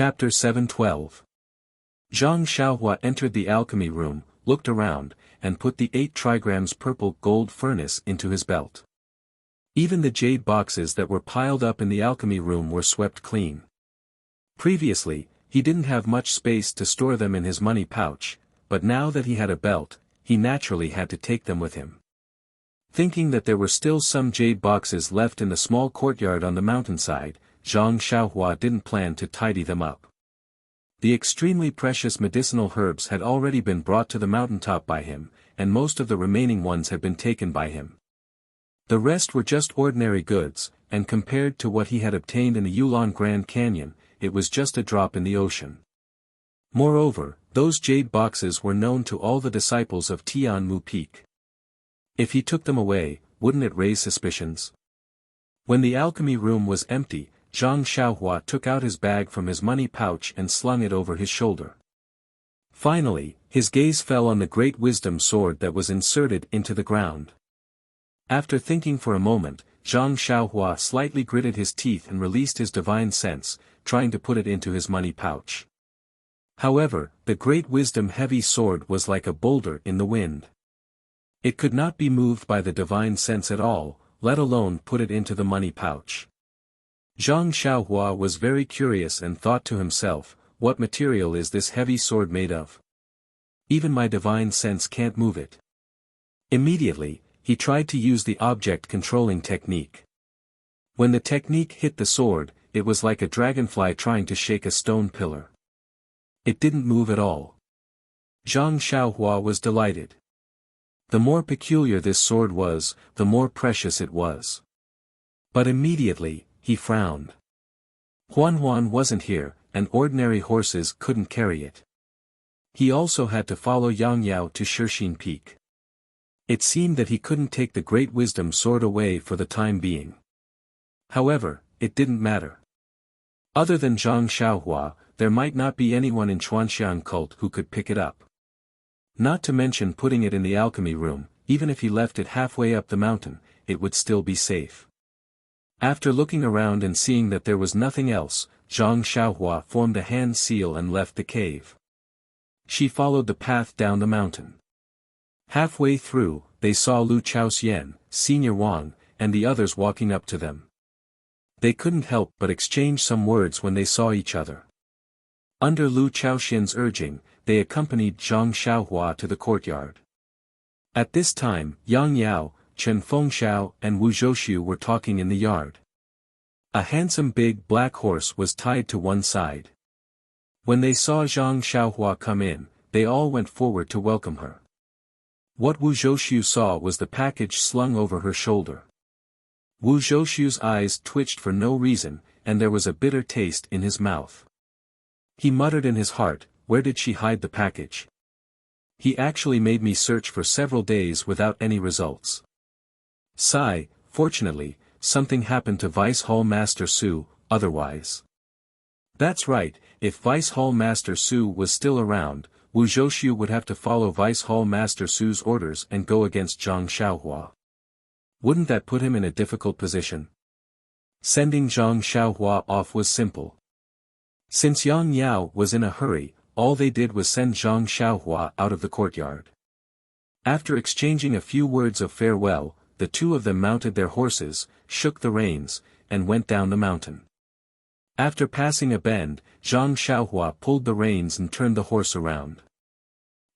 Chapter 712. Zhang Xiaohua entered the alchemy room, looked around, and put the 8 trigrams purple gold furnace into his belt. Even the jade boxes that were piled up in the alchemy room were swept clean. Previously, he didn't have much space to store them in his money pouch, but now that he had a belt, he naturally had to take them with him. Thinking that there were still some jade boxes left in the small courtyard on the mountainside, Zhang Xiaohua didn't plan to tidy them up. The extremely precious medicinal herbs had already been brought to the mountaintop by him, and most of the remaining ones had been taken by him. The rest were just ordinary goods, and compared to what he had obtained in the Yulon Grand Canyon, it was just a drop in the ocean. Moreover, those jade boxes were known to all the disciples of Tianmu Peak. If he took them away, wouldn't it raise suspicions? When the alchemy room was empty, Zhang Xiaohua took out his bag from his money pouch and slung it over his shoulder. Finally, his gaze fell on the great wisdom sword that was inserted into the ground. After thinking for a moment, Zhang Xiaohua slightly gritted his teeth and released his divine sense, trying to put it into his money pouch. However, the great wisdom heavy sword was like a boulder in the wind. It could not be moved by the divine sense at all, let alone put it into the money pouch. Zhang Xiaohua was very curious and thought to himself, what material is this heavy sword made of? Even my divine sense can't move it. Immediately, he tried to use the object controlling technique. When the technique hit the sword, it was like a dragonfly trying to shake a stone pillar. It didn't move at all. Zhang Xiaohua was delighted. The more peculiar this sword was, the more precious it was. But immediately, he frowned. Huan wasn't here, and ordinary horses couldn't carry it. He also had to follow Yang Yao to Shixin Peak. It seemed that he couldn't take the great wisdom sword away for the time being. However, it didn't matter. Other than Zhang Xiaohua, there might not be anyone in Chuanxiang cult who could pick it up. Not to mention putting it in the alchemy room, even if he left it halfway up the mountain, it would still be safe. After looking around and seeing that there was nothing else, Zhang Xiaohua formed a hand seal and left the cave. She followed the path down the mountain. Halfway through, they saw Lu Chaoxian, Senior Wang, and the others walking up to them. They couldn't help but exchange some words when they saw each other. Under Lu Chaoxian's urging, they accompanied Zhang Xiaohua to the courtyard. At this time, Yang Yao, Chen Fengxiao and Wu Zhouxiu were talking in the yard. A handsome big black horse was tied to one side. When they saw Zhang Xiaohua come in, they all went forward to welcome her. What Wu Zhouxiu saw was the package slung over her shoulder. Wu Zhouxiu's eyes twitched for no reason, and there was a bitter taste in his mouth. He muttered in his heart, where did she hide the package? He actually made me search for several days without any results. Sigh, fortunately, something happened to Vice Hall Master Su, otherwise. That's right, if Vice Hall Master Su was still around, Wu Zhouxiu would have to follow Vice Hall Master Su's orders and go against Zhang Xiaohua. Wouldn't that put him in a difficult position? Sending Zhang Xiaohua off was simple. Since Yang Yao was in a hurry, all they did was send Zhang Xiaohua out of the courtyard. After exchanging a few words of farewell, the two of them mounted their horses, shook the reins, and went down the mountain. After passing a bend, Zhang Xiaohua pulled the reins and turned the horse around.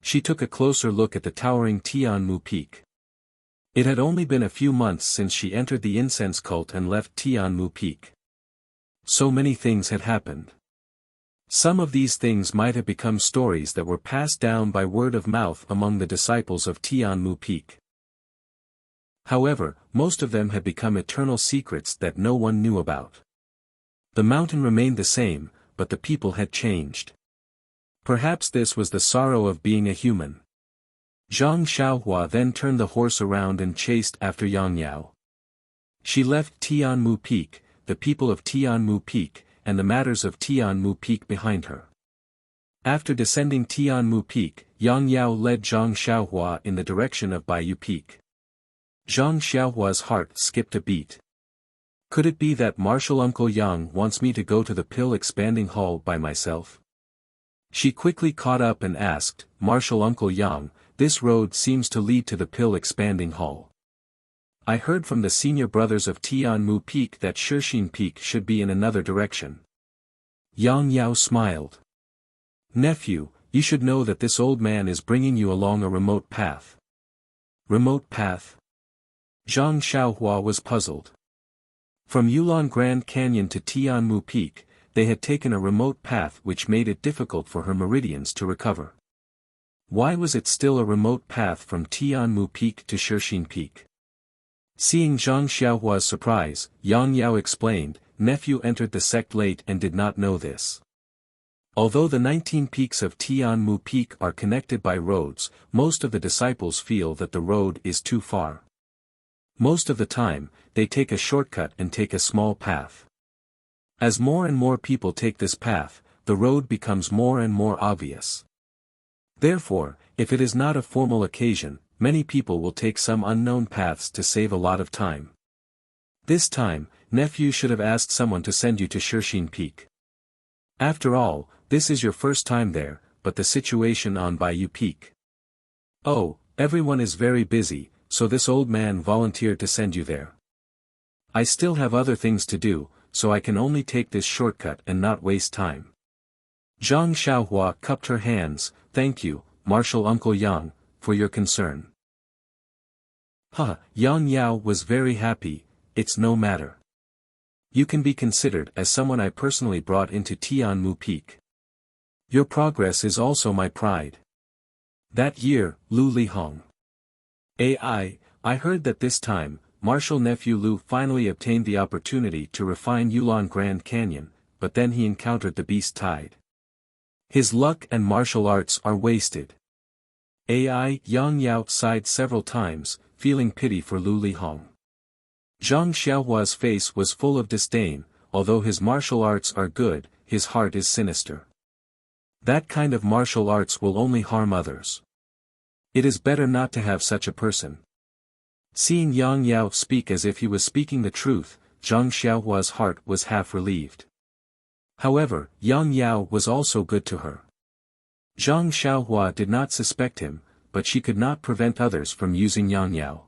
She took a closer look at the towering Tianmu Peak. It had only been a few months since she entered the incense cult and left Tianmu Peak. So many things had happened. Some of these things might have become stories that were passed down by word of mouth among the disciples of Tianmu Peak. However, most of them had become eternal secrets that no one knew about. The mountain remained the same, but the people had changed. Perhaps this was the sorrow of being a human. Zhang Xiaohua then turned the horse around and chased after Yang Yao. She left Tianmu Peak, the people of Tianmu Peak, and the matters of Tianmu Peak behind her. After descending Tianmu Peak, Yang Yao led Zhang Xiaohua in the direction of Baiyu Peak. Zhang Xiaohua's heart skipped a beat. Could it be that Martial Uncle Yang wants me to go to the pill expanding hall by myself? She quickly caught up and asked, Martial Uncle Yang, this road seems to lead to the pill expanding hall. I heard from the senior brothers of Tianmu Peak that Shixin Peak should be in another direction. Yang Yao smiled. Nephew, you should know that this old man is bringing you along a remote path. Remote path? Zhang Xiaohua was puzzled. From Yulon Grand Canyon to Tianmu Peak, they had taken a remote path which made it difficult for her meridians to recover. Why was it still a remote path from Tianmu Peak to Shixin Peak? Seeing Zhang Xiaohua's surprise, Yang Yao explained, nephew entered the sect late and did not know this. Although the 19 peaks of Tianmu Peak are connected by roads, most of the disciples feel that the road is too far. Most of the time, they take a shortcut and take a small path. As more and more people take this path, the road becomes more and more obvious. Therefore, if it is not a formal occasion, many people will take some unknown paths to save a lot of time. This time, nephew should have asked someone to send you to Shixin Peak. After all, this is your first time there, but the situation on Baiyu Peak. Oh, everyone is very busy, so this old man volunteered to send you there. I still have other things to do, so I can only take this shortcut and not waste time. Zhang Xiaohua cupped her hands, thank you, Martial Uncle Yang, for your concern. Yang Yao was very happy, it's no matter. You can be considered as someone I personally brought into Tianmu Peak. Your progress is also my pride. That year, Lu Lihong. I heard that this time, Martial Nephew Lu finally obtained the opportunity to refine Yulon Grand Canyon, but then he encountered the beast tide. His luck and martial arts are wasted. Yang Yao sighed several times, feeling pity for Lu Lihong. Zhang Xiaohua's face was full of disdain, although his martial arts are good, his heart is sinister. That kind of martial arts will only harm others. It is better not to have such a person. Seeing Yang Yao speak as if he was speaking the truth, Zhang Xiaohua's heart was half relieved. However, Yang Yao was also good to her. Zhang Xiaohua did not suspect him, but she could not prevent others from using Yang Yao.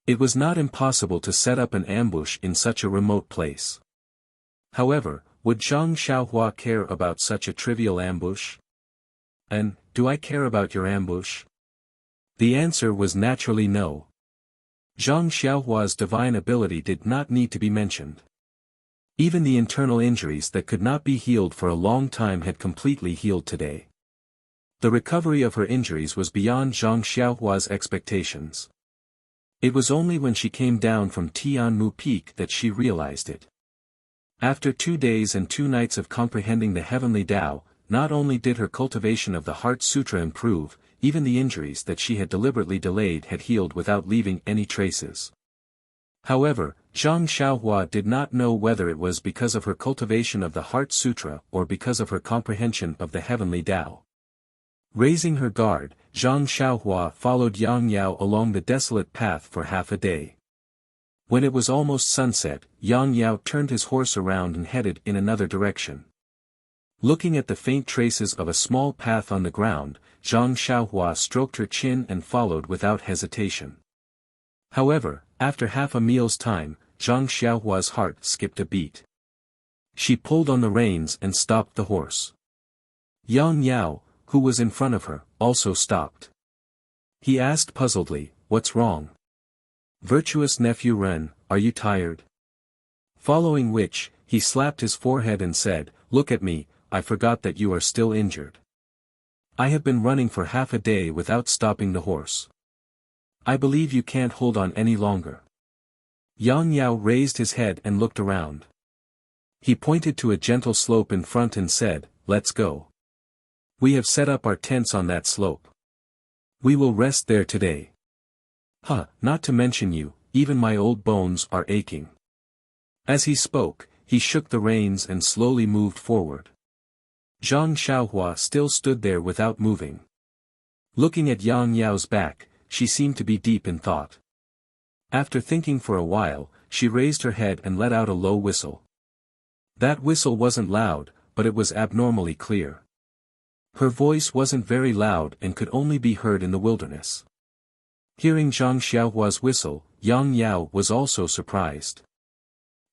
It was not impossible to set up an ambush in such a remote place. However, would Zhang Xiaohua care about such a trivial ambush? And, do I care about your ambush? The answer was naturally no. Zhang Xiaohua's divine ability did not need to be mentioned. Even the internal injuries that could not be healed for a long time had completely healed today. The recovery of her injuries was beyond Zhang Xiaohua's expectations. It was only when she came down from Tianmu Peak that she realized it. After 2 days and 2 nights of comprehending the heavenly Tao, not only did her cultivation of the Heart Sutra improve, even the injuries that she had deliberately delayed had healed without leaving any traces. However, Zhang Xiaohua did not know whether it was because of her cultivation of the Heart Sutra or because of her comprehension of the heavenly Tao. Raising her guard, Zhang Xiaohua followed Yang Yao along the desolate path for half a day. When it was almost sunset, Yang Yao turned his horse around and headed in another direction. Looking at the faint traces of a small path on the ground, Zhang Xiaohua stroked her chin and followed without hesitation. However, after half a meal's time, Zhang Xiaohua's heart skipped a beat. She pulled on the reins and stopped the horse. Yang Yao, who was in front of her, also stopped. He asked puzzledly, "What's wrong? Virtuous nephew Ren, are you tired?" Following which, he slapped his forehead and said, "Look at me, I forgot that you are still injured. I have been running for half a day without stopping the horse. I believe you can't hold on any longer." Yang Yao raised his head and looked around. He pointed to a gentle slope in front and said, "Let's go. We have set up our tents on that slope. We will rest there today. Not to mention you, even my old bones are aching." As he spoke, he shook the reins and slowly moved forward. Zhang Xiaohua still stood there without moving. Looking at Yang Yao's back, she seemed to be deep in thought. After thinking for a while, she raised her head and let out a low whistle. That whistle wasn't loud, but it was abnormally clear. Her voice wasn't very loud and could only be heard in the wilderness. Hearing Zhang Xiaohua's whistle, Yang Yao was also surprised.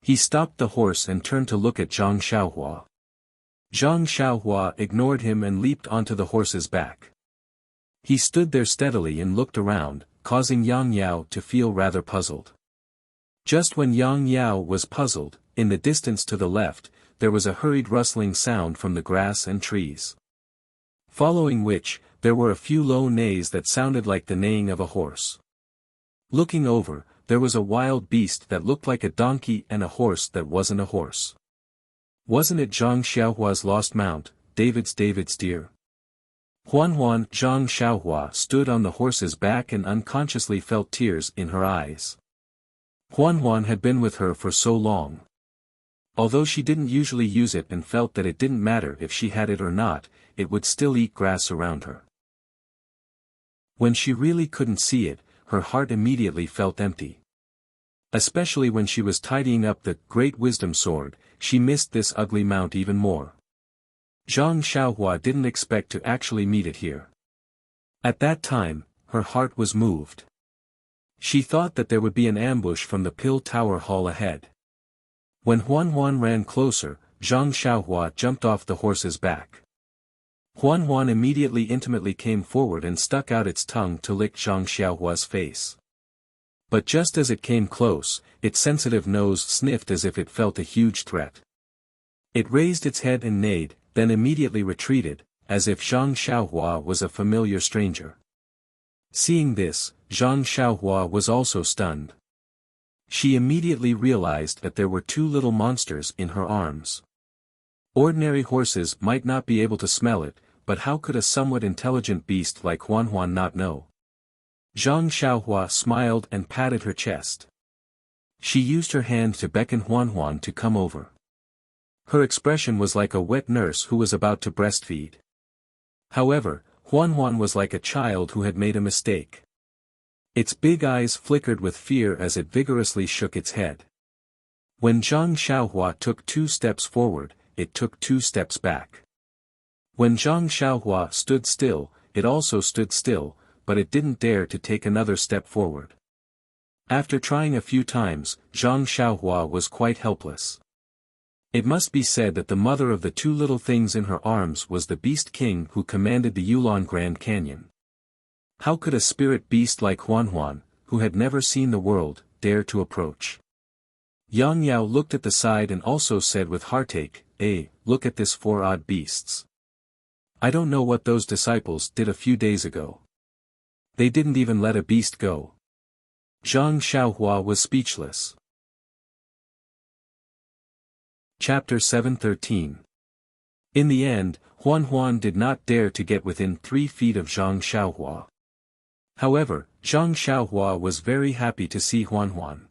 He stopped the horse and turned to look at Zhang Xiaohua. Zhang Xiaohua ignored him and leaped onto the horse's back. He stood there steadily and looked around, causing Yang Yao to feel rather puzzled. Just when Yang Yao was puzzled, in the distance to the left, there was a hurried rustling sound from the grass and trees. Following which, there were a few low neighs that sounded like the neighing of a horse. Looking over, there was a wild beast that looked like a donkey and a horse that wasn't a horse. Wasn't it Zhang Xiaohua's lost mount, David's deer? Zhang Xiaohua stood on the horse's back and unconsciously felt tears in her eyes. Huan had been with her for so long. Although she didn't usually use it and felt that it didn't matter if she had it or not, it would still eat grass around her. When she really couldn't see it, her heart immediately felt empty. Especially when she was tidying up the Great Wisdom Sword, she missed this ugly mount even more. Zhang Xiaohua didn't expect to actually meet it here. At that time, her heart was moved. She thought that there would be an ambush from the Pill Tower Hall ahead. When Huan ran closer, Zhang Xiaohua jumped off the horse's back. Huan immediately intimately came forward and stuck out its tongue to lick Zhang Xiaohua's face. But just as it came close, its sensitive nose sniffed as if it felt a huge threat. It raised its head and neighed, then immediately retreated, as if Zhang Xiaohua was a familiar stranger. Seeing this, Zhang Xiaohua was also stunned. She immediately realized that there were two little monsters in her arms. Ordinary horses might not be able to smell it, but how could a somewhat intelligent beast like Huan not know? Zhang Xiaohua smiled and patted her chest. She used her hand to beckon Huan to come over. Her expression was like a wet nurse who was about to breastfeed. However, Huan was like a child who had made a mistake. Its big eyes flickered with fear as it vigorously shook its head. When Zhang Xiaohua took 2 steps forward, it took 2 steps back. When Zhang Xiaohua stood still, it also stood still, but it didn't dare to take another step forward. After trying a few times, Zhang Xiaohua was quite helpless. It must be said that the mother of the 2 little things in her arms was the Beast King who commanded the Yulon Grand Canyon. How could a spirit beast like Huan, who had never seen the world, dare to approach? Yang Yao looked at the side and also said with heartache, look at this 4 odd beasts. I don't know what those disciples did a few days ago. They didn't even let a beast go. Zhang Xiaohua was speechless. Chapter 713. In the end, Huan did not dare to get within 3 feet of Zhang Xiaohua. However, Zhang Xiaohua was very happy to see Huan.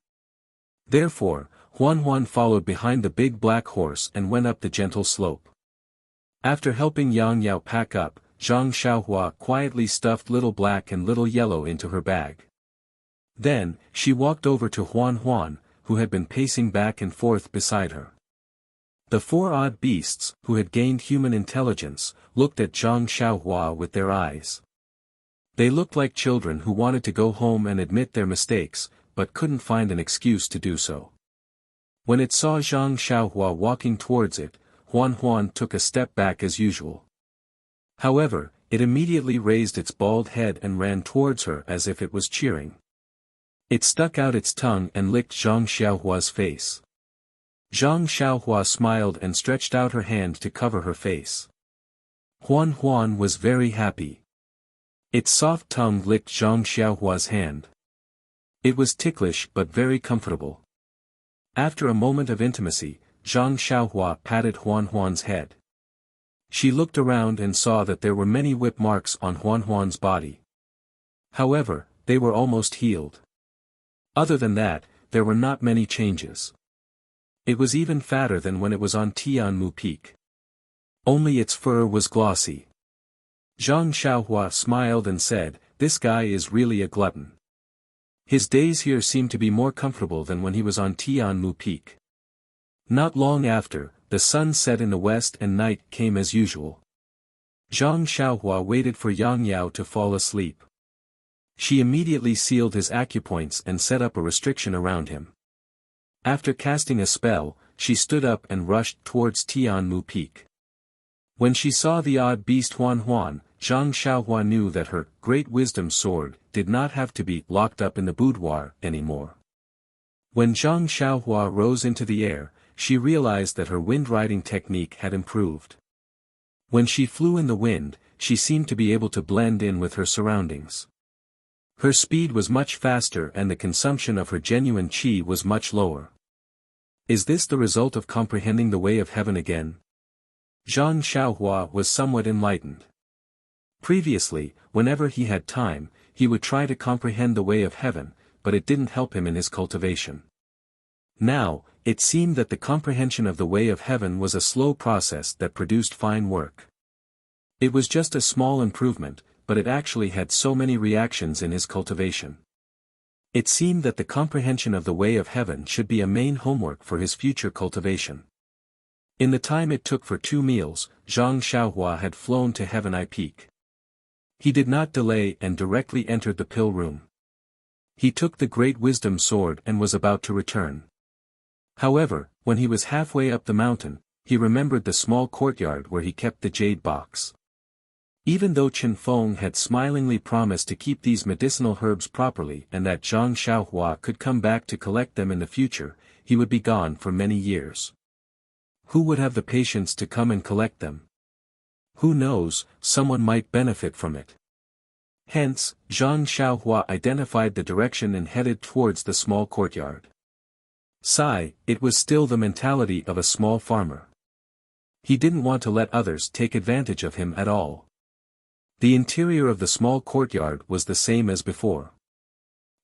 Therefore, Huan followed behind the big black horse and went up the gentle slope. After helping Yang Yao pack up, Zhang Xiaohua quietly stuffed Little Black and Little Yellow into her bag. Then, she walked over to Huan, who had been pacing back and forth beside her. The 4 odd beasts, who had gained human intelligence, looked at Zhang Xiaohua with their eyes. They looked like children who wanted to go home and admit their mistakes, but couldn't find an excuse to do so. When it saw Zhang Xiaohua walking towards it, Huan took a step back as usual. However, it immediately raised its bald head and ran towards her as if it was cheering. It stuck out its tongue and licked Zhang Xiaohua's face. Zhang Xiaohua smiled and stretched out her hand to cover her face. Huan was very happy. Its soft tongue licked Zhang Xiaohua's hand. It was ticklish but very comfortable. After a moment of intimacy, Zhang Xiaohua patted Huan's head. She looked around and saw that there were many whip marks on Huan's body. However, they were almost healed. Other than that, there were not many changes. It was even fatter than when it was on Tianmu Peak. Only its fur was glossy. Zhang Xiaohua smiled and said, "This guy is really a glutton." His days here seemed to be more comfortable than when he was on Tianmu Peak. Not long after, the sun set in the west and night came as usual. Zhang Xiaohua waited for Yang Yao to fall asleep. She immediately sealed his acupoints and set up a restriction around him. After casting a spell, she stood up and rushed towards Tianmu Peak. When she saw the odd beast Huan Huan, Zhang Xiaohua knew that her great wisdom sword did not have to be locked up in the boudoir anymore. When Zhang Xiaohua rose into the air, she realized that her wind-riding technique had improved. When she flew in the wind, she seemed to be able to blend in with her surroundings. Her speed was much faster and the consumption of her genuine qi was much lower. Is this the result of comprehending the way of heaven again? Zhang Xiaohua was somewhat enlightened. Previously, whenever he had time, he would try to comprehend the way of heaven, but it didn't help him in his cultivation. Now, it seemed that the comprehension of the way of heaven was a slow process that produced fine work. It was just a small improvement, but it actually had so many reactions in his cultivation. It seemed that the comprehension of the way of heaven should be a main homework for his future cultivation. In the time it took for 2 meals, Zhang Xiaohua had flown to Heaven Peak. He did not delay and directly entered the pill room. He took the great wisdom sword and was about to return. However, when he was halfway up the mountain, he remembered the small courtyard where he kept the jade box. Even though Chen Feng had smilingly promised to keep these medicinal herbs properly and that Zhang Xiaohua could come back to collect them in the future, he would be gone for many years. Who would have the patience to come and collect them? Who knows, someone might benefit from it. Hence, Zhang Xiaohua identified the direction and headed towards the small courtyard. Sigh, it was still the mentality of a small farmer. He didn't want to let others take advantage of him at all. The interior of the small courtyard was the same as before.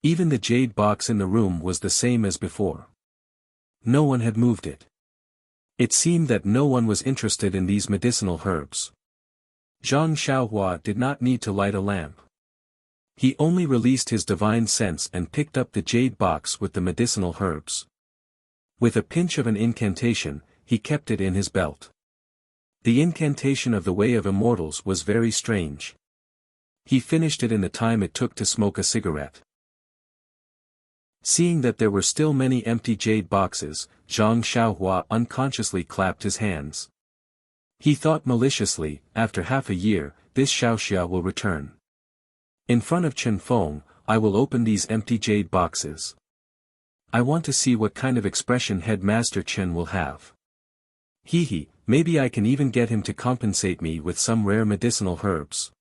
Even the jade box in the room was the same as before. No one had moved it. It seemed that no one was interested in these medicinal herbs. Zhang Xiaohua did not need to light a lamp. He only released his divine sense and picked up the jade box with the medicinal herbs. With a pinch of an incantation, he kept it in his belt. The incantation of the Way of Immortals was very strange. He finished it in the time it took to smoke a cigarette. Seeing that there were still many empty jade boxes, Zhang Xiaohua unconsciously clapped his hands. He thought maliciously, after half a year, this Xiaoxia will return. In front of Chen Feng, I will open these empty jade boxes. I want to see what kind of expression Headmaster Chen will have. Hee, maybe I can even get him to compensate me with some rare medicinal herbs.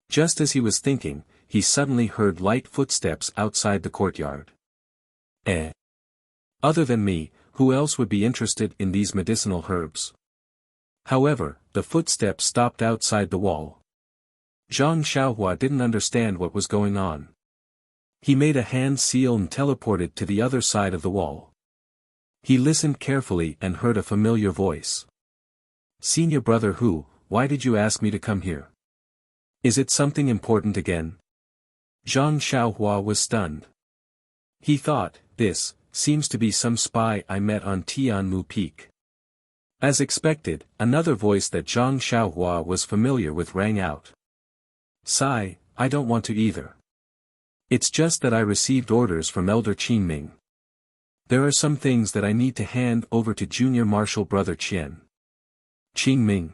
Just as he was thinking, he suddenly heard light footsteps outside the courtyard. Other than me, who else would be interested in these medicinal herbs? However, the footsteps stopped outside the wall. Zhang Xiaohua didn't understand what was going on. He made a hand seal and teleported to the other side of the wall. He listened carefully and heard a familiar voice. Senior brother Hu, why did you ask me to come here? Is it something important again? Zhang Xiaohua was stunned. He thought, this seems to be some spy I met on Tianmu Peak. As expected, another voice that Zhang Xiaohua was familiar with rang out. Sigh, I don't want to either. It's just that I received orders from Elder Qingming. There are some things that I need to hand over to Junior Marshal Brother Qian. Qingming.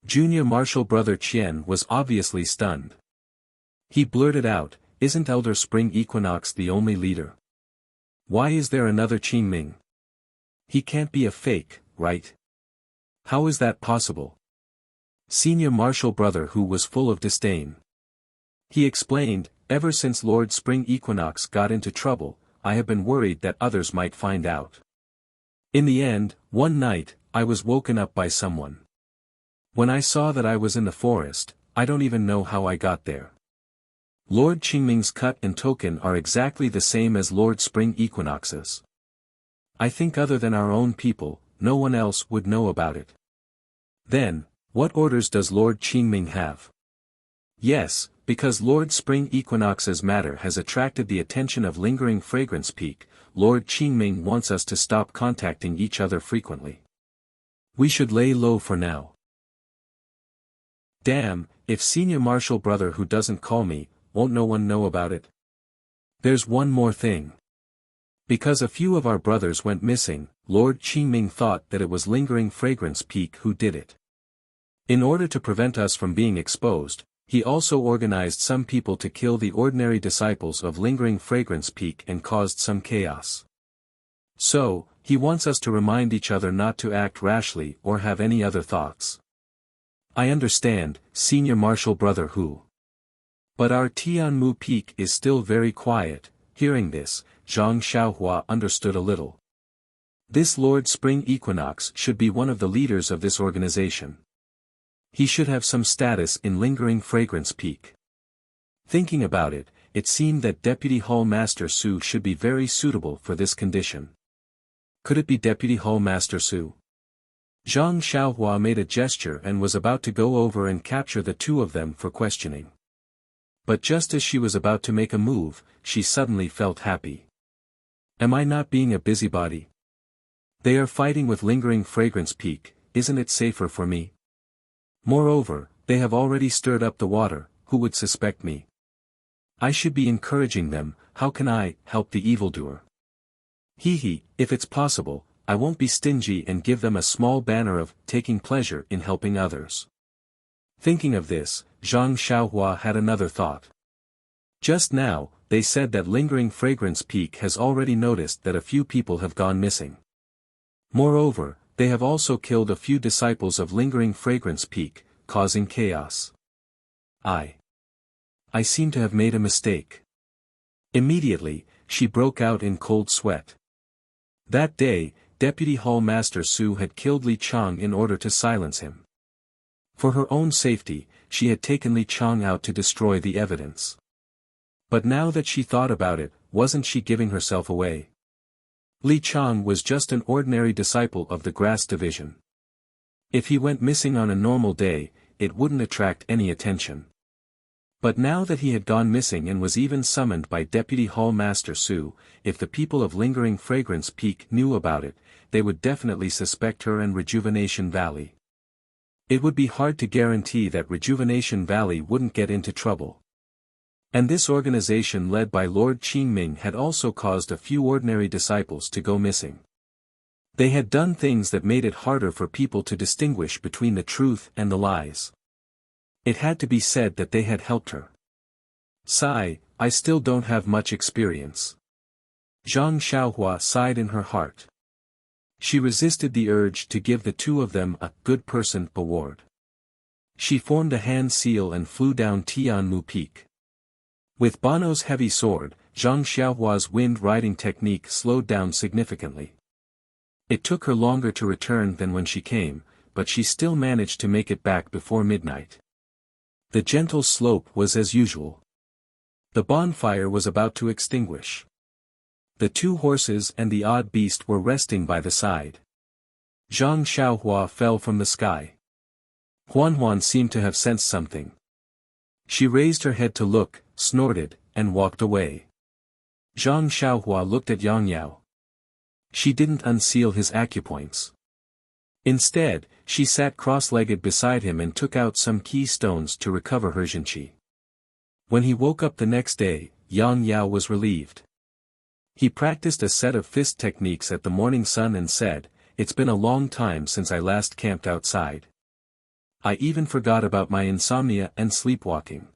Junior Marshal Brother Qian was obviously stunned. He blurted out, isn't Elder Spring Equinox the only leader? Why is there another Qingming? He can't be a fake, right? How is that possible? Senior Marshal Brother Hu was full of disdain. He explained, ever since Lord Spring Equinox got into trouble, I have been worried that others might find out. In the end, one night, I was woken up by someone. When I saw that I was in the forest, I don't even know how I got there. Lord Qingming's cut and token are exactly the same as Lord Spring Equinox's. I think other than our own people, no one else would know about it. Then, what orders does Lord Qingming have? Yes, Because Lord Spring Equinox's matter has attracted the attention of Lingering Fragrance Peak, Lord Qingming wants us to stop contacting each other frequently. We should lay low for now. Damn, if Senior Marshal brother who doesn't call me, won't no one know about it? There's one more thing. Because a few of our brothers went missing, Lord Qingming thought that it was Lingering Fragrance Peak who did it. In order to prevent us from being exposed, he also organized some people to kill the ordinary disciples of Lingering Fragrance Peak and caused some chaos. So, he wants us to remind each other not to act rashly or have any other thoughts. I understand, Senior Marshal brother Hu. But our Tianmu Peak is still very quiet. Hearing this, Zhang Xiaohua understood a little. This Lord Spring Equinox should be one of the leaders of this organization. He should have some status in Lingering Fragrance Peak. Thinking about it, it seemed that Deputy Hall Master Su should be very suitable for this condition. Could it be Deputy Hall Master Su? Zhang Xiaohua made a gesture and was about to go over and capture the two of them for questioning. But just as she was about to make a move, she suddenly felt happy. Am I not being a busybody? They are fighting with Lingering Fragrance Peak, isn't it safer for me? Moreover, they have already stirred up the water, who would suspect me? I should be encouraging them, how can I help the evildoer? If it's possible, I won't be stingy and give them a small banner of taking pleasure in helping others. Thinking of this, Zhang Xiaohua had another thought. Just now, they said that Lingering Fragrance Peak has already noticed that a few people have gone missing. Moreover, they have also killed a few disciples of Lingering Fragrance Peak, causing chaos. I seem to have made a mistake. Immediately, she broke out in cold sweat. That day, Deputy Hall Master Su had killed Li Chang in order to silence him. For her own safety, she had taken Li Chang out to destroy the evidence. But now that she thought about it, wasn't she giving herself away? Li Chang was just an ordinary disciple of the Grass Division. If he went missing on a normal day, it wouldn't attract any attention. But now that he had gone missing and was even summoned by Deputy Hall Master Su, if the people of Lingering Fragrance Peak knew about it, they would definitely suspect her and Rejuvenation Valley. It would be hard to guarantee that Rejuvenation Valley wouldn't get into trouble. And this organization led by Lord Qingming had also caused a few ordinary disciples to go missing. They had done things that made it harder for people to distinguish between the truth and the lies. It had to be said that they had helped her. Sigh, I still don't have much experience. Zhang Xiaohua sighed in her heart. She resisted the urge to give the two of them a good person award. She formed a hand seal and flew down Tianmu Peak. With Bano's heavy sword, Zhang Xiaohua's wind-riding technique slowed down significantly. It took her longer to return than when she came, but she still managed to make it back before midnight. The gentle slope was as usual. The bonfire was about to extinguish. The two horses and the odd beast were resting by the side. Zhang Xiaohua fell from the sky. Huan seemed to have sensed something. She raised her head to look, snorted, and walked away. Zhang Xiaohua looked at Yang Yao. She didn't unseal his acupoints. Instead, she sat cross-legged beside him and took out some key stones to recover her Zhenqi. When he woke up the next day, Yang Yao was relieved. He practiced a set of fist techniques at the morning sun and said, "It's been a long time since I last camped outside. I even forgot about my insomnia and sleepwalking.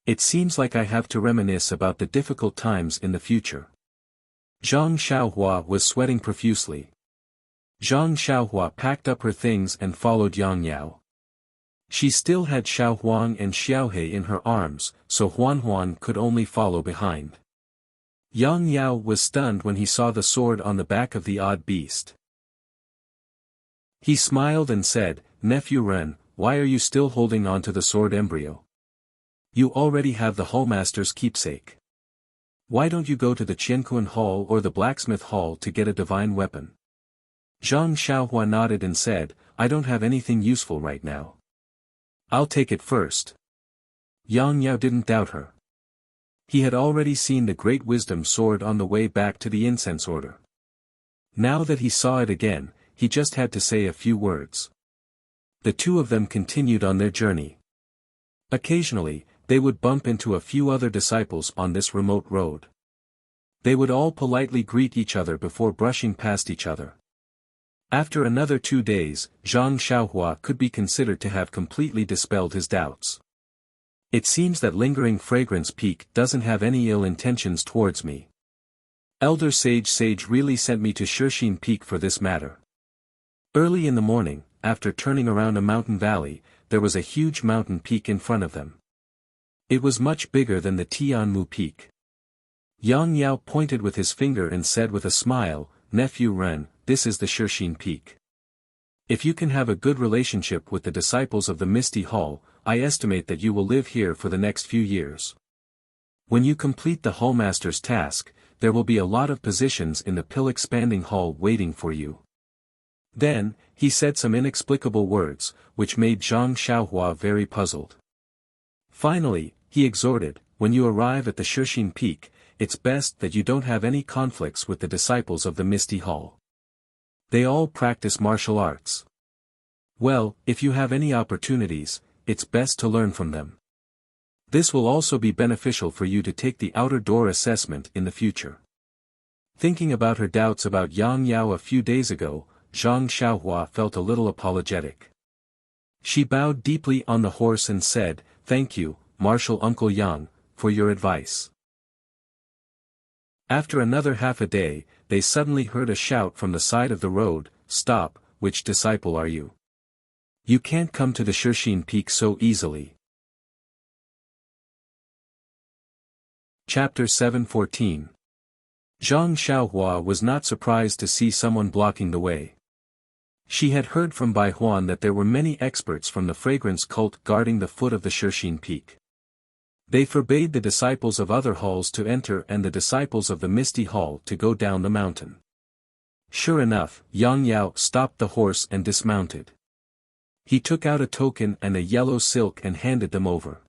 It seems like I have to reminisce about the difficult times in the future." Zhang Xiaohua was sweating profusely. Zhang Xiaohua packed up her things and followed Yang Yao. She still had Xiaohuang and Xiaohe in her arms, so Huan could only follow behind. Yang Yao was stunned when he saw the sword on the back of the odd beast. He smiled and said, "Nephew Ren, why are you still holding on to the sword embryo? You already have the Hallmaster's keepsake. Why don't you go to the Qianquan Hall or the Blacksmith Hall to get a divine weapon?" Zhang Xiaohua nodded and said, "I don't have anything useful right now. I'll take it first." Yang Yao didn't doubt her. He had already seen the great wisdom sword on the way back to the incense order. Now that he saw it again, he just had to say a few words. The two of them continued on their journey. Occasionally, they would bump into a few other disciples on this remote road. They would all politely greet each other before brushing past each other. After another 2 days, Zhang Xiaohua could be considered to have completely dispelled his doubts. It seems that lingering fragrance peak doesn't have any ill intentions towards me. Elder Sage really sent me to Shixin Peak for this matter. Early in the morning, after turning around a mountain valley, there was a huge mountain peak in front of them. It was much bigger than the Tianmu Peak. Yang Yao pointed with his finger and said with a smile, "Nephew Ren, this is the Shixin Peak. If you can have a good relationship with the disciples of the Misty Hall, I estimate that you will live here for the next few years. When you complete the Hallmaster's task, there will be a lot of positions in the pill-expanding hall waiting for you." Then, he said some inexplicable words, which made Zhang Xiaohua very puzzled. Finally, he exhorted, "When you arrive at the Shixin Peak, it's best that you don't have any conflicts with the disciples of the Misty Hall. They all practice martial arts. Well, if you have any opportunities, it's best to learn from them. This will also be beneficial for you to take the outer door assessment in the future." Thinking about her doubts about Yang Yao a few days ago, Zhang Xiaohua felt a little apologetic. She bowed deeply on the horse and said, "Thank you, Martial Uncle Yang, for your advice." After another half a day, they suddenly heard a shout from the side of the road, "Stop, which disciple are you? You can't come to the Shixin Peak so easily." Chapter 7:14. Zhang Xiaohua was not surprised to see someone blocking the way. She had heard from Bai Huan that there were many experts from the fragrance cult guarding the foot of the Shixin Peak. They forbade the disciples of other halls to enter and the disciples of the Misty Hall to go down the mountain. Sure enough, Yang Yao stopped the horse and dismounted. He took out a token and a yellow silk and handed them over.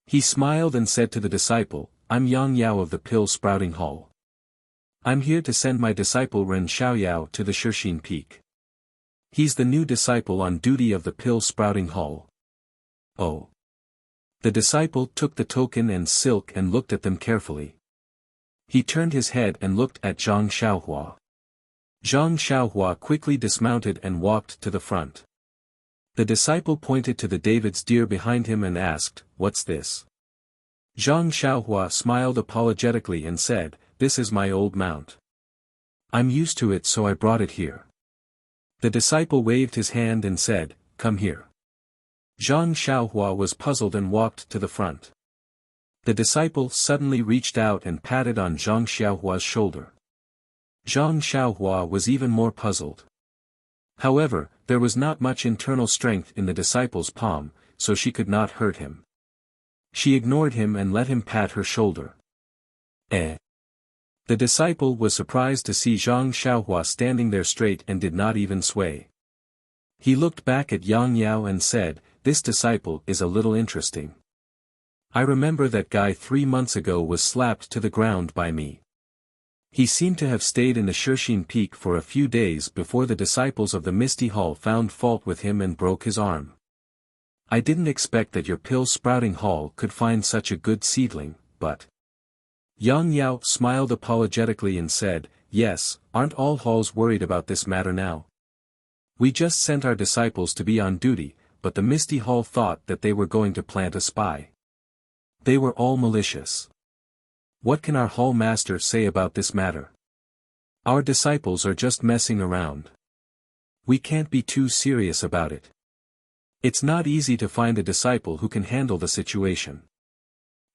He smiled and said to the disciple, "I'm Yang Yao of the Pill-Sprouting Hall. I'm here to send my disciple Ren Xiaoyao to the Shixin Peak. He's the new disciple on duty of the Pill-Sprouting Hall." "Oh." The disciple took the token and silk and looked at them carefully. He turned his head and looked at Zhang Xiaohua. Zhang Xiaohua quickly dismounted and walked to the front. The disciple pointed to the David's deer behind him and asked, "What's this?" Zhang Xiaohua smiled apologetically and said, "This is my old mount. I'm used to it, so I brought it here." The disciple waved his hand and said, "Come here." Zhang Xiaohua was puzzled and walked to the front. The disciple suddenly reached out and patted on Zhang Xiaohua's shoulder. Zhang Xiaohua was even more puzzled. However, there was not much internal strength in the disciple's palm, so she could not hurt him. She ignored him and let him pat her shoulder. Eh? The disciple was surprised to see Zhang Xiaohua standing there straight and did not even sway. He looked back at Yang Yao and said, "This disciple is a little interesting. I remember that guy 3 months ago was slapped to the ground by me. He seemed to have stayed in the Shixin Peak for a few days before the disciples of the Misty Hall found fault with him and broke his arm. I didn't expect that your pill-sprouting hall could find such a good seedling, but..." Yang Yao smiled apologetically and said, "Yes, aren't all halls worried about this matter now? We just sent our disciples to be on duty, but the Misty Hall thought that they were going to plant a spy. They were all malicious. What can our hall master say about this matter? Our disciples are just messing around. We can't be too serious about it. It's not easy to find a disciple who can handle the situation.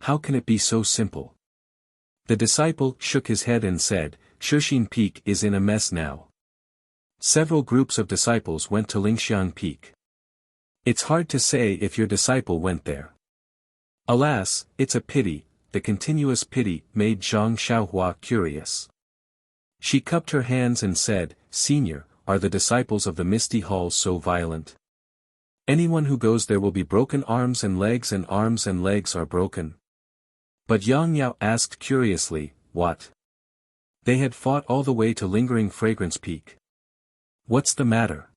How can it be so simple?" The disciple shook his head and said, "Shixin Peak is in a mess now. Several groups of disciples went to Lingxiang Peak. It's hard to say if your disciple went there. Alas, it's a pity." The continuous pity made Zhang Xiaohua curious. She cupped her hands and said, "Senior, are the disciples of the Misty Hall so violent?" Anyone who goes there will be broken arms and arms and legs are broken. But Yang Yao asked curiously, what? They had fought all the way to Lingering Fragrance Peak. What's the matter?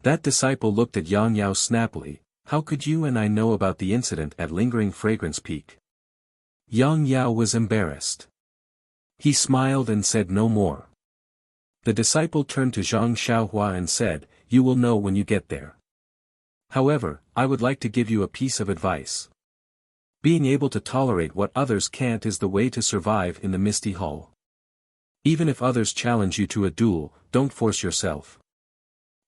That disciple looked at Yang Yao snappily. How could you and I know about the incident at Lingering Fragrance Peak? Yang Yao was embarrassed. He smiled and said no more. The disciple turned to Zhang Xiaohua and said, you will know when you get there. However, I would like to give you a piece of advice. Being able to tolerate what others can't is the way to survive in the Misty Hall. Even if others challenge you to a duel, don't force yourself.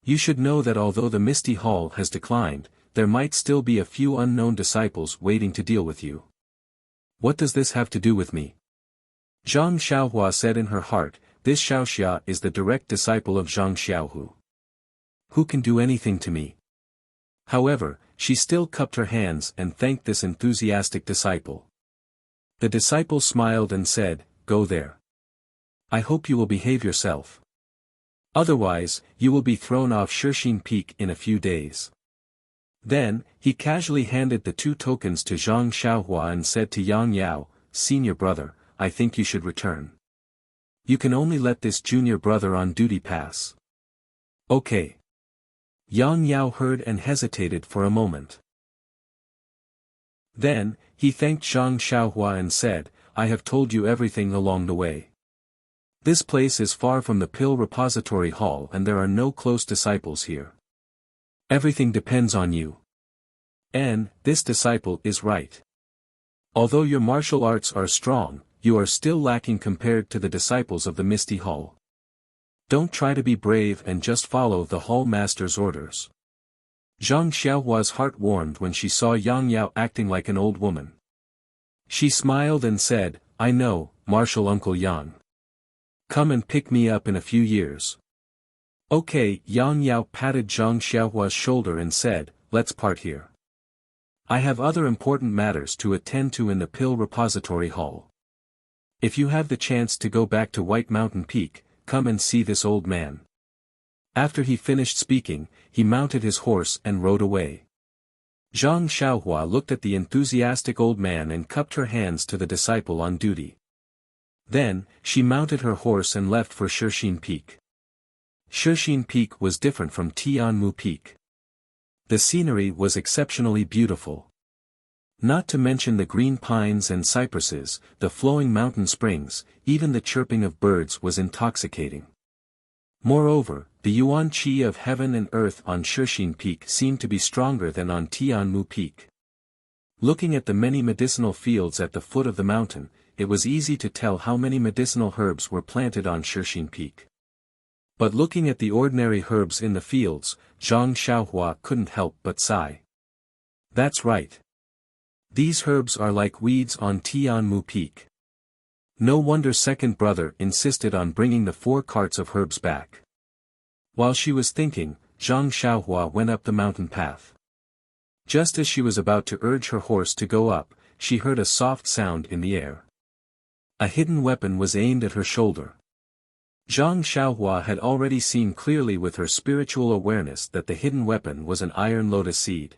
You should know that although the Misty Hall has declined, there might still be a few unknown disciples waiting to deal with you. What does this have to do with me? Zhang Xiaohua said in her heart, this Xiaoxia is the direct disciple of Zhang Xiaohu. Who can do anything to me? However, she still cupped her hands and thanked this enthusiastic disciple. The disciple smiled and said, go there. I hope you will behave yourself. Otherwise, you will be thrown off Shixin Peak in a few days. Then, he casually handed the 2 tokens to Zhang Xiaohua and said to Yang Yao, senior brother, I think you should return. You can only let this junior brother on duty pass. Okay. Yang Yao heard and hesitated for a moment. Then, he thanked Zhang Xiaohua and said, I have told you everything along the way. This place is far from the Pill Repository Hall and there are no close disciples here. Everything depends on you. And, this disciple is right. Although your martial arts are strong, you are still lacking compared to the disciples of the Misty Hall. Don't try to be brave and just follow the Hall Master's orders. Zhang Xiaohua's heart warmed when she saw Yang Yao acting like an old woman. She smiled and said, I know, Martial Uncle Yang. Come and pick me up in a few years. Okay, Yang Yao patted Zhang Xiaohua's shoulder and said, let's part here. I have other important matters to attend to in the Pill Repository Hall. If you have the chance to go back to White Mountain Peak, come and see this old man. After he finished speaking, he mounted his horse and rode away. Zhang Xiaohua looked at the enthusiastic old man and cupped her hands to the disciple on duty. Then, she mounted her horse and left for Shixin Peak. Shixin Peak was different from Tianmu Peak. The scenery was exceptionally beautiful. Not to mention the green pines and cypresses, the flowing mountain springs, even the chirping of birds was intoxicating. Moreover, the yuan qi of heaven and earth on Shixin Peak seemed to be stronger than on Tianmu Peak. Looking at the many medicinal fields at the foot of the mountain, it was easy to tell how many medicinal herbs were planted on Shixin Peak. But looking at the ordinary herbs in the fields, Zhang Xiaohua couldn't help but sigh. That's right. These herbs are like weeds on Tianmu Peak. No wonder second brother insisted on bringing the 4 carts of herbs back. While she was thinking, Zhang Xiaohua went up the mountain path. Just as she was about to urge her horse to go up, she heard a soft sound in the air. A hidden weapon was aimed at her shoulder. Zhang Xiaohua had already seen clearly with her spiritual awareness that the hidden weapon was an iron lotus seed.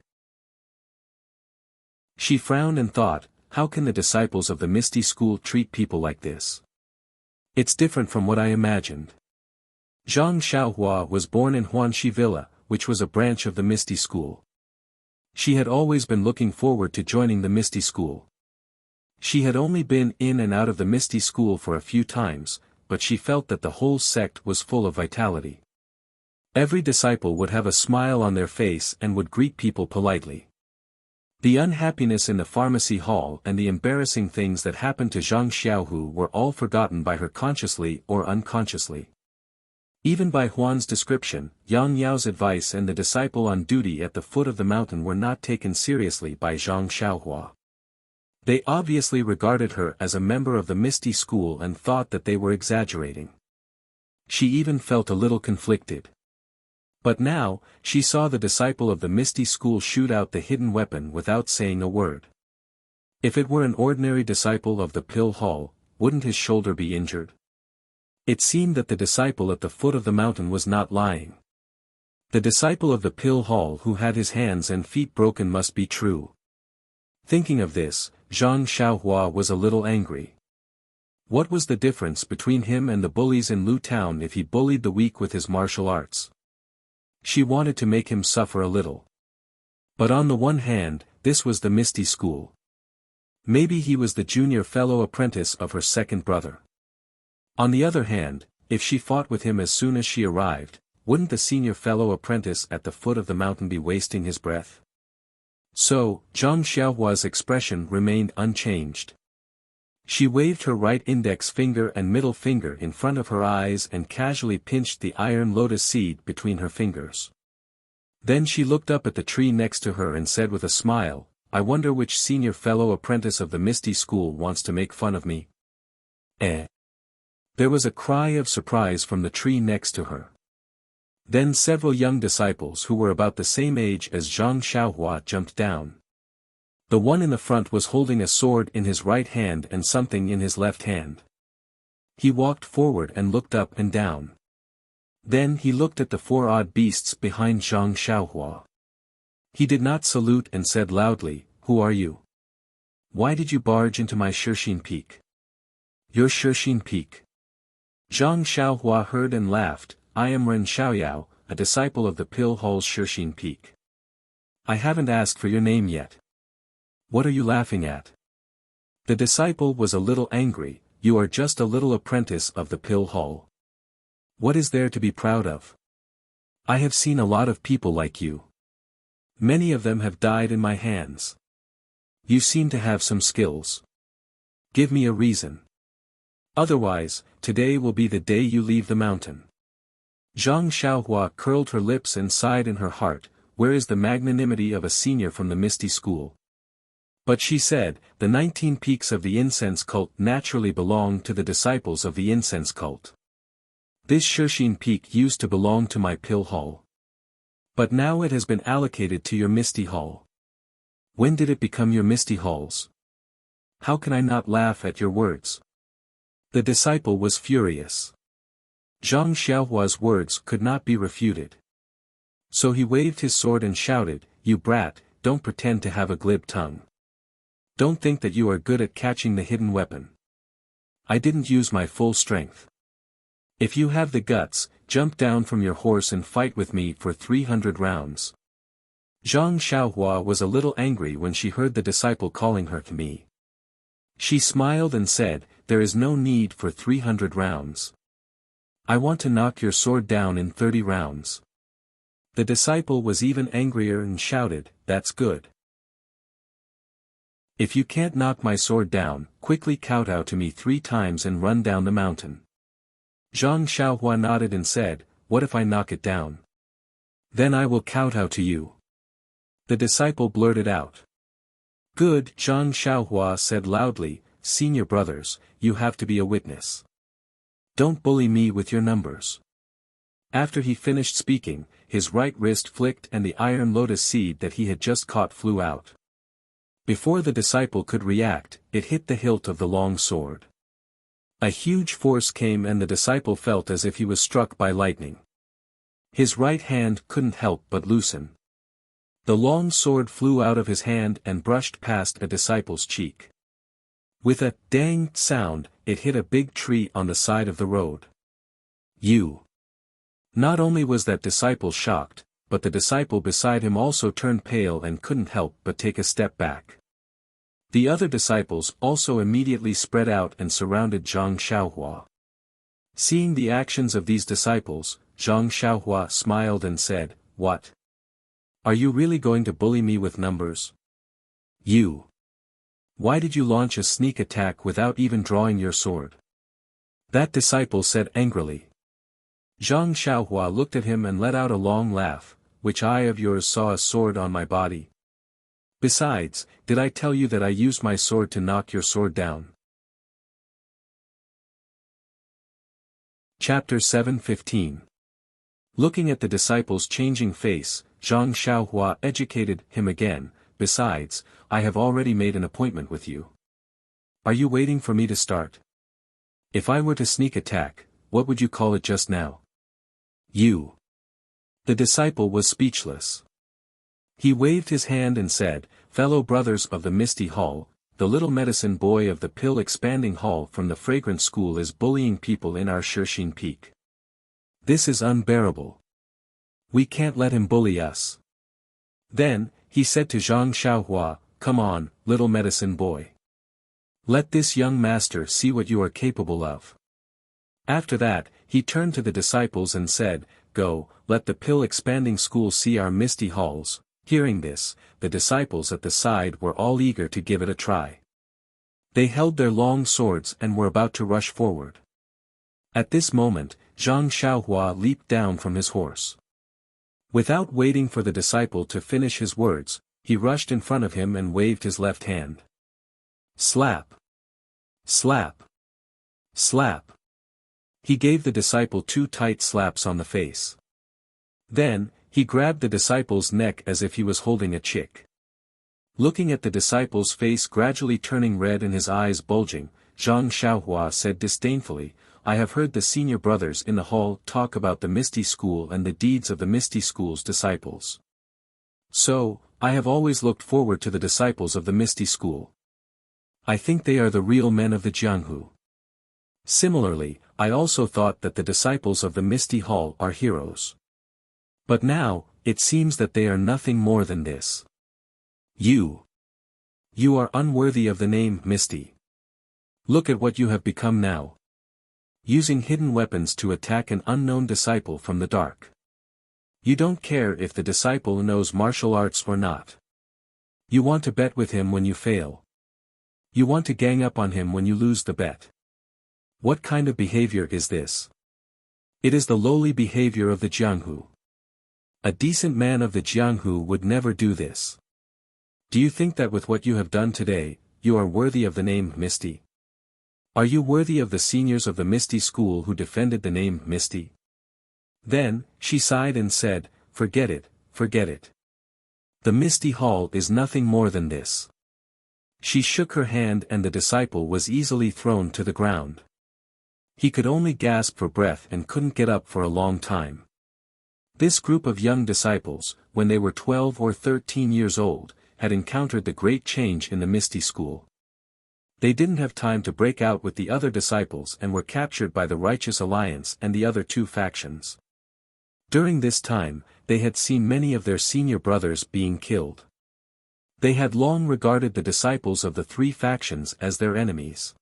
She frowned and thought, how can the disciples of the Misty School treat people like this? It's different from what I imagined. Zhang Xiaohua was born in Huanxi Villa, which was a branch of the Misty School. She had always been looking forward to joining the Misty School. She had only been in and out of the Misty School for a few times, but she felt that the whole sect was full of vitality. Every disciple would have a smile on their face and would greet people politely. The unhappiness in the pharmacy hall and the embarrassing things that happened to Zhang Xiaohu were all forgotten by her consciously or unconsciously. Even by Huan's description, Yang Yao's advice and the disciple on duty at the foot of the mountain were not taken seriously by Zhang Xiaohua. They obviously regarded her as a member of the Misty School and thought that they were exaggerating. She even felt a little conflicted. But now, she saw the disciple of the Misty School shoot out the hidden weapon without saying a word. If it were an ordinary disciple of the Pill Hall, wouldn't his shoulder be injured? It seemed that the disciple at the foot of the mountain was not lying. The disciple of the pill hall who had his hands and feet broken must be true. Thinking of this, Zhang Xiaohua was a little angry. What was the difference between him and the bullies in Lu Town if he bullied the weak with his martial arts? She wanted to make him suffer a little. But on the one hand, this was the Misty School. Maybe he was the junior fellow apprentice of her second brother. On the other hand, if she fought with him as soon as she arrived, wouldn't the senior fellow apprentice at the foot of the mountain be wasting his breath? So, Zhang Xiaohua's expression remained unchanged. She waved her right index finger and middle finger in front of her eyes and casually pinched the iron lotus seed between her fingers. Then she looked up at the tree next to her and said with a smile, "I wonder which senior fellow apprentice of the Misty School wants to make fun of me." Eh? There was a cry of surprise from the tree next to her. Then several young disciples who were about the same age as Zhang Xiaohua jumped down. The one in the front was holding a sword in his right hand and something in his left hand. He walked forward and looked up and down. Then he looked at the four odd beasts behind Zhang Xiaohua. He did not salute and said loudly, "Who are you? Why did you barge into my Shixin Peak?" "Your Shixin Peak?" Zhang Xiaohua heard and laughed, "I am Ren Xiaoyao, a disciple of the Pill Hall's Shixin Peak. I haven't asked for your name yet." "What are you laughing at?" The disciple was a little angry, "You are just a little apprentice of the Pill Hall. What is there to be proud of? I have seen a lot of people like you. Many of them have died in my hands. You seem to have some skills. Give me a reason. Otherwise, today will be the day you leave the mountain." Zhang Xiaohua curled her lips and sighed in her heart, "Where is the magnanimity of a senior from the Misty School?" But she said, "The 19 peaks of the incense cult naturally belong to the disciples of the incense cult. This Shixin Peak used to belong to my Pill Hall. But now it has been allocated to your Misty Hall. When did it become your Misty Hall's? How can I not laugh at your words?" The disciple was furious. Zhang Xiaohua's words could not be refuted. So he waved his sword and shouted, "You brat, don't pretend to have a glib tongue. Don't think that you are good at catching the hidden weapon. I didn't use my full strength. If you have the guts, jump down from your horse and fight with me for 300 rounds." Zhang Xiaohua was a little angry when she heard the disciple calling her me. She smiled and said, "There is no need for 300 rounds. I want to knock your sword down in 30 rounds. The disciple was even angrier and shouted, "That's good. If you can't knock my sword down, quickly kowtow to me 3 times and run down the mountain." Zhang Xiaohua nodded and said, "What if I knock it down? Then I will kowtow to you." The disciple blurted out. "Good," Zhang Xiaohua said loudly, "Senior brothers, you have to be a witness. Don't bully me with your numbers." After he finished speaking, his right wrist flicked and the iron lotus seed that he had just caught flew out. Before the disciple could react, it hit the hilt of the long sword. A huge force came and the disciple felt as if he was struck by lightning. His right hand couldn't help but loosen. The long sword flew out of his hand and brushed past a disciple's cheek. With a dang sound, it hit a big tree on the side of the road. "You!" Not only was that disciple shocked, but the disciple beside him also turned pale and couldn't help but take a step back. The other disciples also immediately spread out and surrounded Zhang Xiaohua. Seeing the actions of these disciples, Zhang Xiaohua smiled and said, "What? Are you really going to bully me with numbers? You! Why did you launch a sneak attack without even drawing your sword?" That disciple said angrily. Zhang Xiaohua looked at him and let out a long laugh, "Which eye of yours saw a sword on my body? Besides, did I tell you that I used my sword to knock your sword down?" Chapter 7:15. Looking at the disciple's changing face, Zhang Xiaohua educated him again, "Besides, I have already made an appointment with you. Are you waiting for me to start? If I were to sneak attack, what would you call it just now? You." The disciple was speechless. He waved his hand and said, "Fellow brothers of the Misty Hall, the little medicine boy of the pill-expanding hall from the fragrant school is bullying people in our Xianxia peak. This is unbearable. We can't let him bully us." Then, he said to Zhang Xiaohua, "Come on, little medicine boy. Let this young master see what you are capable of." After that, he turned to the disciples and said, "Go, let the pill-expanding school see our misty halls." Hearing this, the disciples at the side were all eager to give it a try. They held their long swords and were about to rush forward. At this moment, Zhang Xiaohua leaped down from his horse. Without waiting for the disciple to finish his words, he rushed in front of him and waved his left hand. Slap! Slap! Slap! He gave the disciple 2 tight slaps on the face. Then, he grabbed the disciple's neck as if he was holding a chick. Looking at the disciple's face gradually turning red and his eyes bulging, Zhang Xiaohua said disdainfully, "I have heard the senior brothers in the hall talk about the Misty School and the deeds of the Misty School's disciples. So, I have always looked forward to the disciples of the Misty School. I think they are the real men of the Jianghu. Similarly, I also thought that the disciples of the Misty Hall are heroes. But now, it seems that they are nothing more than this. You are unworthy of the name Misty. Look at what you have become now. Using hidden weapons to attack an unknown disciple from the dark. You don't care if the disciple knows martial arts or not. You want to bet with him when you fail. You want to gang up on him when you lose the bet. What kind of behavior is this? It is the lowly behavior of the Jianghu. A decent man of the Jianghu would never do this. Do you think that with what you have done today, you are worthy of the name Misty? Are you worthy of the seniors of the Misty School who defended the name Misty?" Then, she sighed and said, "Forget it, forget it. The Misty Hall is nothing more than this." She shook her hand and the disciple was easily thrown to the ground. He could only gasp for breath and couldn't get up for a long time. This group of young disciples, when they were 12 or 13 years old, had encountered the great change in the Misty School. They didn't have time to break out with the other disciples and were captured by the Righteous Alliance and the other 2 factions. During this time, they had seen many of their senior brothers being killed. They had long regarded the disciples of the 3 factions as their enemies.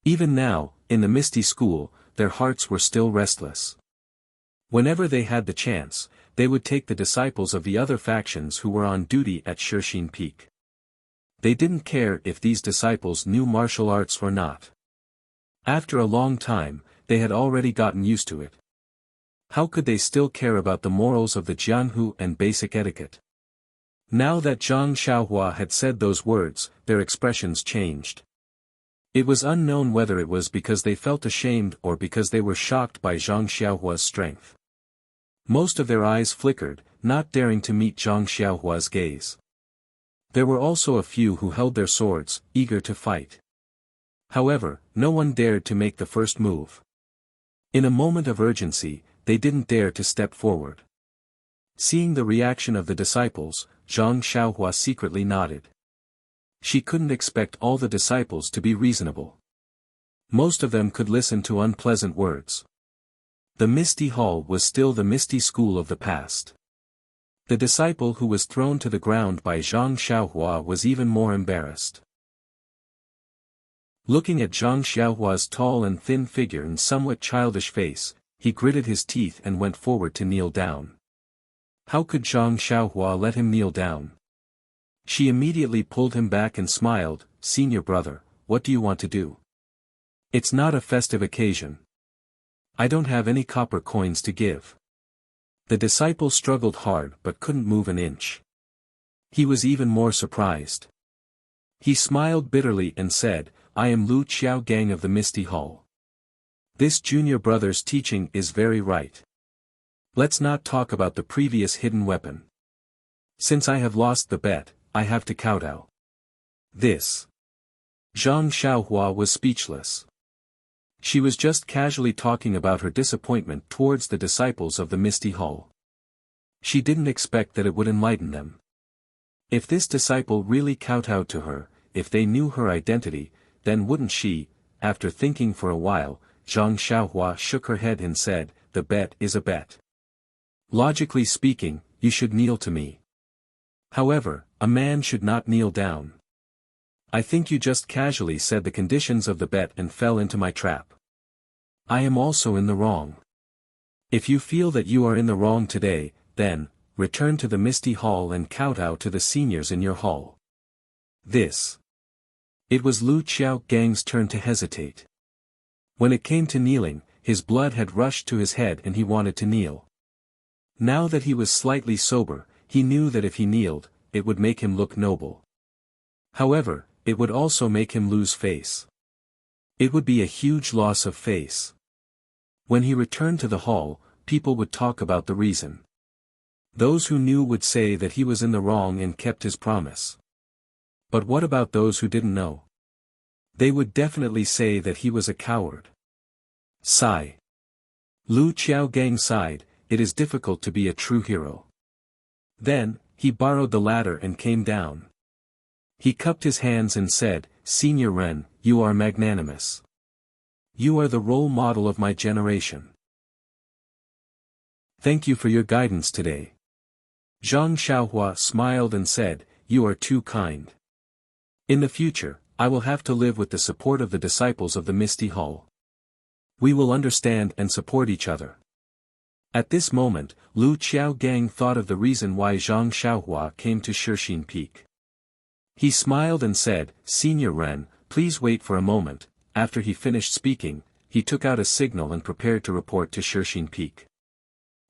Even now, in the Misty School, their hearts were still restless. Whenever they had the chance, they would take the disciples of the other factions who were on duty at Xianxia Peak. They didn't care if these disciples knew martial arts or not. After a long time, they had already gotten used to it. How could they still care about the morals of the Jianghu and basic etiquette? Now that Zhang Xiaohua had said those words, their expressions changed. It was unknown whether it was because they felt ashamed or because they were shocked by Zhang Xiaohua's strength. Most of their eyes flickered, not daring to meet Zhang Xiaohua's gaze. There were also a few who held their swords, eager to fight. However, no one dared to make the first move. In a moment of urgency, they didn't dare to step forward. Seeing the reaction of the disciples, Zhang Xiaohua secretly nodded. She couldn't expect all the disciples to be reasonable. Most of them could listen to unpleasant words. The Misty Hall was still the Misty School of the past. The disciple who was thrown to the ground by Zhang Xiaohua was even more embarrassed. Looking at Zhang Xiaohua's tall and thin figure and somewhat childish face, he gritted his teeth and went forward to kneel down. How could Zhang Xiaohua let him kneel down? She immediately pulled him back and smiled, "Senior brother, what do you want to do? It's not a festive occasion. I don't have any copper coins to give." The disciple struggled hard but couldn't move an inch. He was even more surprised. He smiled bitterly and said, "I am Lu Qiaogang of the Misty Hall. This junior brother's teaching is very right. Let's not talk about the previous hidden weapon. Since I have lost the bet, I have to kowtow. This." Zhang Xiaohua was speechless. She was just casually talking about her disappointment towards the disciples of the Misty Hall. She didn't expect that it would enlighten them. If this disciple really kowtowed to her, if they knew her identity, then wouldn't she? After thinking for a while, Zhang Xiaohua shook her head and said, "The bet is a bet. Logically speaking, you should kneel to me. However, a man should not kneel down. I think you just casually said the conditions of the bet and fell into my trap. I am also in the wrong. If you feel that you are in the wrong today, then, return to the Misty Hall and kowtow to the seniors in your hall." This. It was Lu Qiaogang's turn to hesitate. When it came to kneeling, his blood had rushed to his head and he wanted to kneel. Now that he was slightly sober, he knew that if he kneeled, it would make him look noble. However, it would also make him lose face. It would be a huge loss of face. When he returned to the hall, people would talk about the reason. Those who knew would say that he was in the wrong and kept his promise. But what about those who didn't know? They would definitely say that he was a coward. Sigh. Lu Qiaogang sighed, "It is difficult to be a true hero." Then, he borrowed the ladder and came down. He cupped his hands and said, "Senior Ren, you are magnanimous. You are the role model of my generation. Thank you for your guidance today." Zhang Xiaohua smiled and said, "You are too kind. In the future, I will have to live with the support of the disciples of the Misty Hall. We will understand and support each other." At this moment, Lu Qiaogang thought of the reason why Zhang Xiaohua came to Shixin Peak. He smiled and said, "Senior Ren, please wait for a moment." After he finished speaking, he took out a signal and prepared to report to Shixin Peak.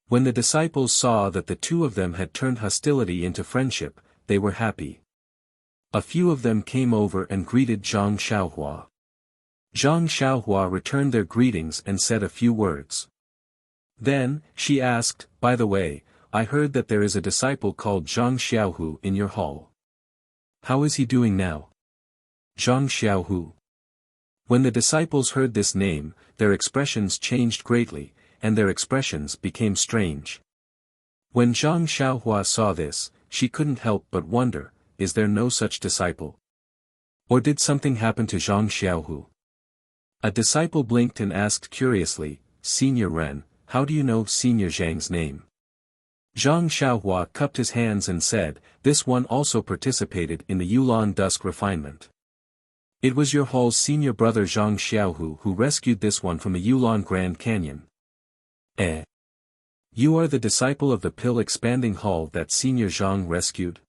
When the disciples saw that the two of them had turned hostility into friendship, they were happy. A few of them came over and greeted Zhang Xiaohua. Zhang Xiaohua returned their greetings and said a few words. Then, she asked, "By the way, I heard that there is a disciple called Zhang Xiaohu in your hall. How is he doing now?" Zhang Xiaohu. When the disciples heard this name, their expressions changed greatly, and their expressions became strange. When Zhang Xiaohua saw this, she couldn't help but wonder, is there no such disciple? Or did something happen to Zhang Xiaohu? A disciple blinked and asked curiously, "Senior Ren, how do you know Senior Zhang's name?" Zhang Xiaohua cupped his hands and said, "This one also participated in the Yulan Dusk refinement. It was your hall's senior brother Zhang Xiaohu who rescued this one from the Yulan Grand Canyon." "Eh? You are the disciple of the pill-expanding hall that Senior Zhang rescued?"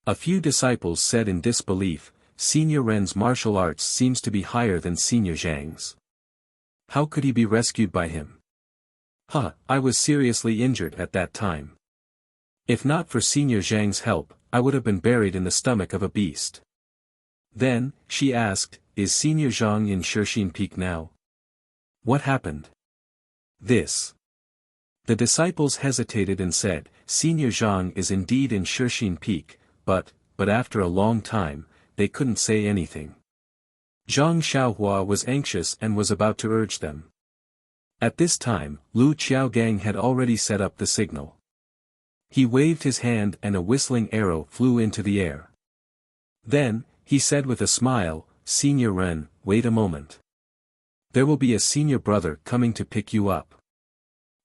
A few disciples said in disbelief, "Senior Ren's martial arts seems to be higher than Senior Zhang's. How could he be rescued by him?" I was seriously injured at that time. If not for Senior Zhang's help, I would have been buried in the stomach of a beast." Then, she asked, "Is Senior Zhang in Shixin Peak now? What happened?" This. The disciples hesitated and said, "Senior Zhang is indeed in Shixin Peak, but after a long time, they couldn't say anything." Zhang Xiaohua was anxious and was about to urge them. At this time, Lu Qiaogang had already set up the signal. He waved his hand and a whistling arrow flew into the air. Then, he said with a smile, "Senior Ren, wait a moment. There will be a senior brother coming to pick you up."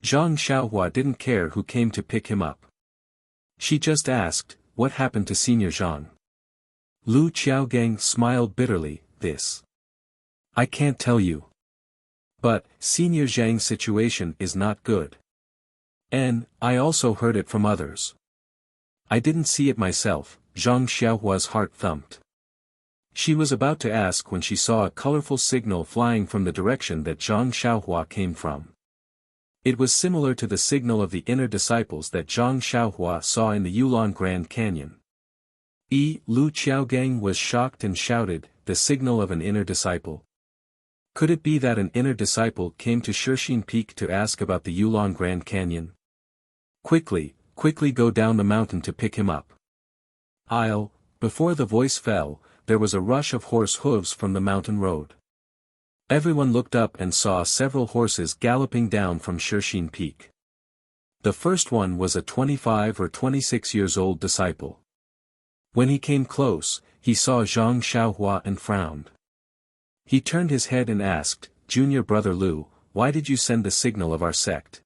Zhang Xiaohua didn't care who came to pick him up. She just asked, "What happened to Senior Zhang?" Lu Qiaogang smiled bitterly, "This. I can't tell you. But, Senior Zhang's situation is not good. And, I also heard it from others. I didn't see it myself." Zhang Xiaohua's heart thumped. She was about to ask when she saw a colorful signal flying from the direction that Zhang Xiaohua came from. It was similar to the signal of the inner disciples that Zhang Xiaohua saw in the Yulan Grand Canyon. Lu Qiaogang was shocked and shouted, "The signal of an inner disciple? Could it be that an inner disciple came to Shixin Peak to ask about the Yulan Grand Canyon? Quickly go down the mountain to pick him up." Before the voice fell, there was a rush of horse hooves from the mountain road. Everyone looked up and saw several horses galloping down from Shixin Peak. The first one was a 25 or 26 years old disciple. When he came close, he saw Zhang Xiaohua and frowned. He turned his head and asked, "Junior brother Lu, why did you send the signal of our sect?"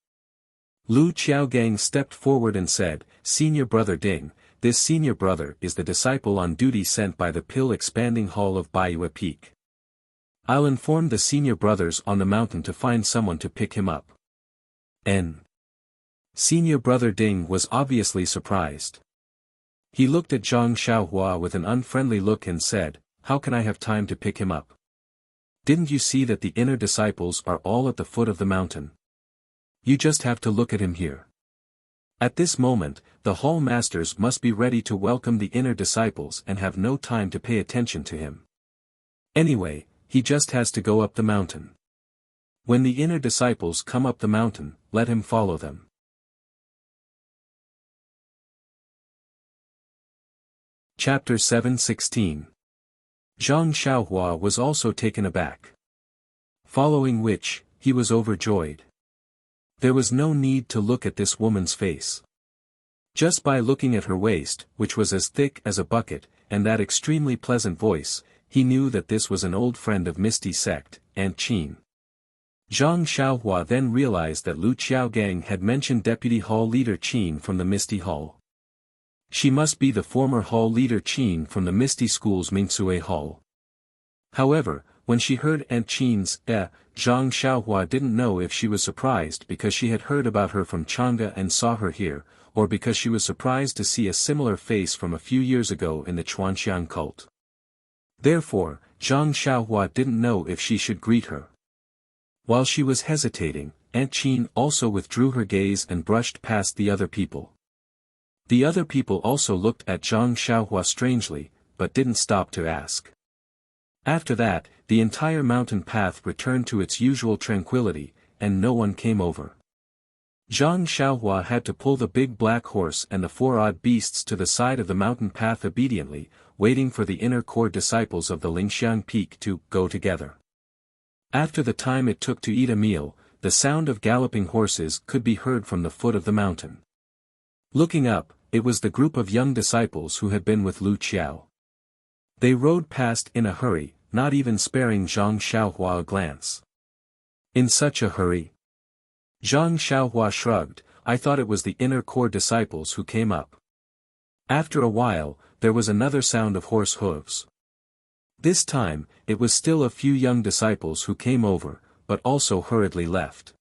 Lu Qiaogang stepped forward and said, "Senior brother Ding, this senior brother is the disciple on duty sent by the pill-expanding hall of Baiyue Peak. I'll inform the senior brothers on the mountain to find someone to pick him up." Senior brother Ding was obviously surprised. He looked at Zhang Xiaohua with an unfriendly look and said, "How can I have time to pick him up? Didn't you see that the inner disciples are all at the foot of the mountain? You just have to look at him here." At this moment, the hall masters must be ready to welcome the inner disciples and have no time to pay attention to him. Anyway, he just has to go up the mountain. When the inner disciples come up the mountain, let him follow them. Chapter 7:16. Zhang Xiaohua was also taken aback. Following which, he was overjoyed. There was no need to look at this woman's face. Just by looking at her waist, which was as thick as a bucket, and that extremely pleasant voice, he knew that this was an old friend of Misty sect, Aunt Qin. Zhang Xiaohua then realized that Lu Qiaogang had mentioned Deputy Hall Leader Qin from the Misty Hall. She must be the former Hall Leader Qin from the Misty School's Mingsue Hall. However, when she heard Aunt Qin's Zhang Xiaohua didn't know if she was surprised because she had heard about her from Chang'e and saw her here, or because she was surprised to see a similar face from a few years ago in the Chuanxiang cult. Therefore, Zhang Xiaohua didn't know if she should greet her. While she was hesitating, Aunt Qin also withdrew her gaze and brushed past the other people. The other people also looked at Zhang Xiaohua strangely, but didn't stop to ask. After that, the entire mountain path returned to its usual tranquility, and no one came over. Zhang Xiaohua had to pull the big black horse and the four odd beasts to the side of the mountain path obediently, waiting for the inner core disciples of the Lingxiang Peak to go together. After the time it took to eat a meal, the sound of galloping horses could be heard from the foot of the mountain. Looking up, it was the group of young disciples who had been with Lu Qiao. They rode past in a hurry, not even sparing Zhang Xiaohua a glance. In such a hurry? Zhang Xiaohua shrugged, "I thought it was the inner core disciples who came up." After a while, there was another sound of horse hooves. This time, it was still a few young disciples who came over, but also hurriedly left.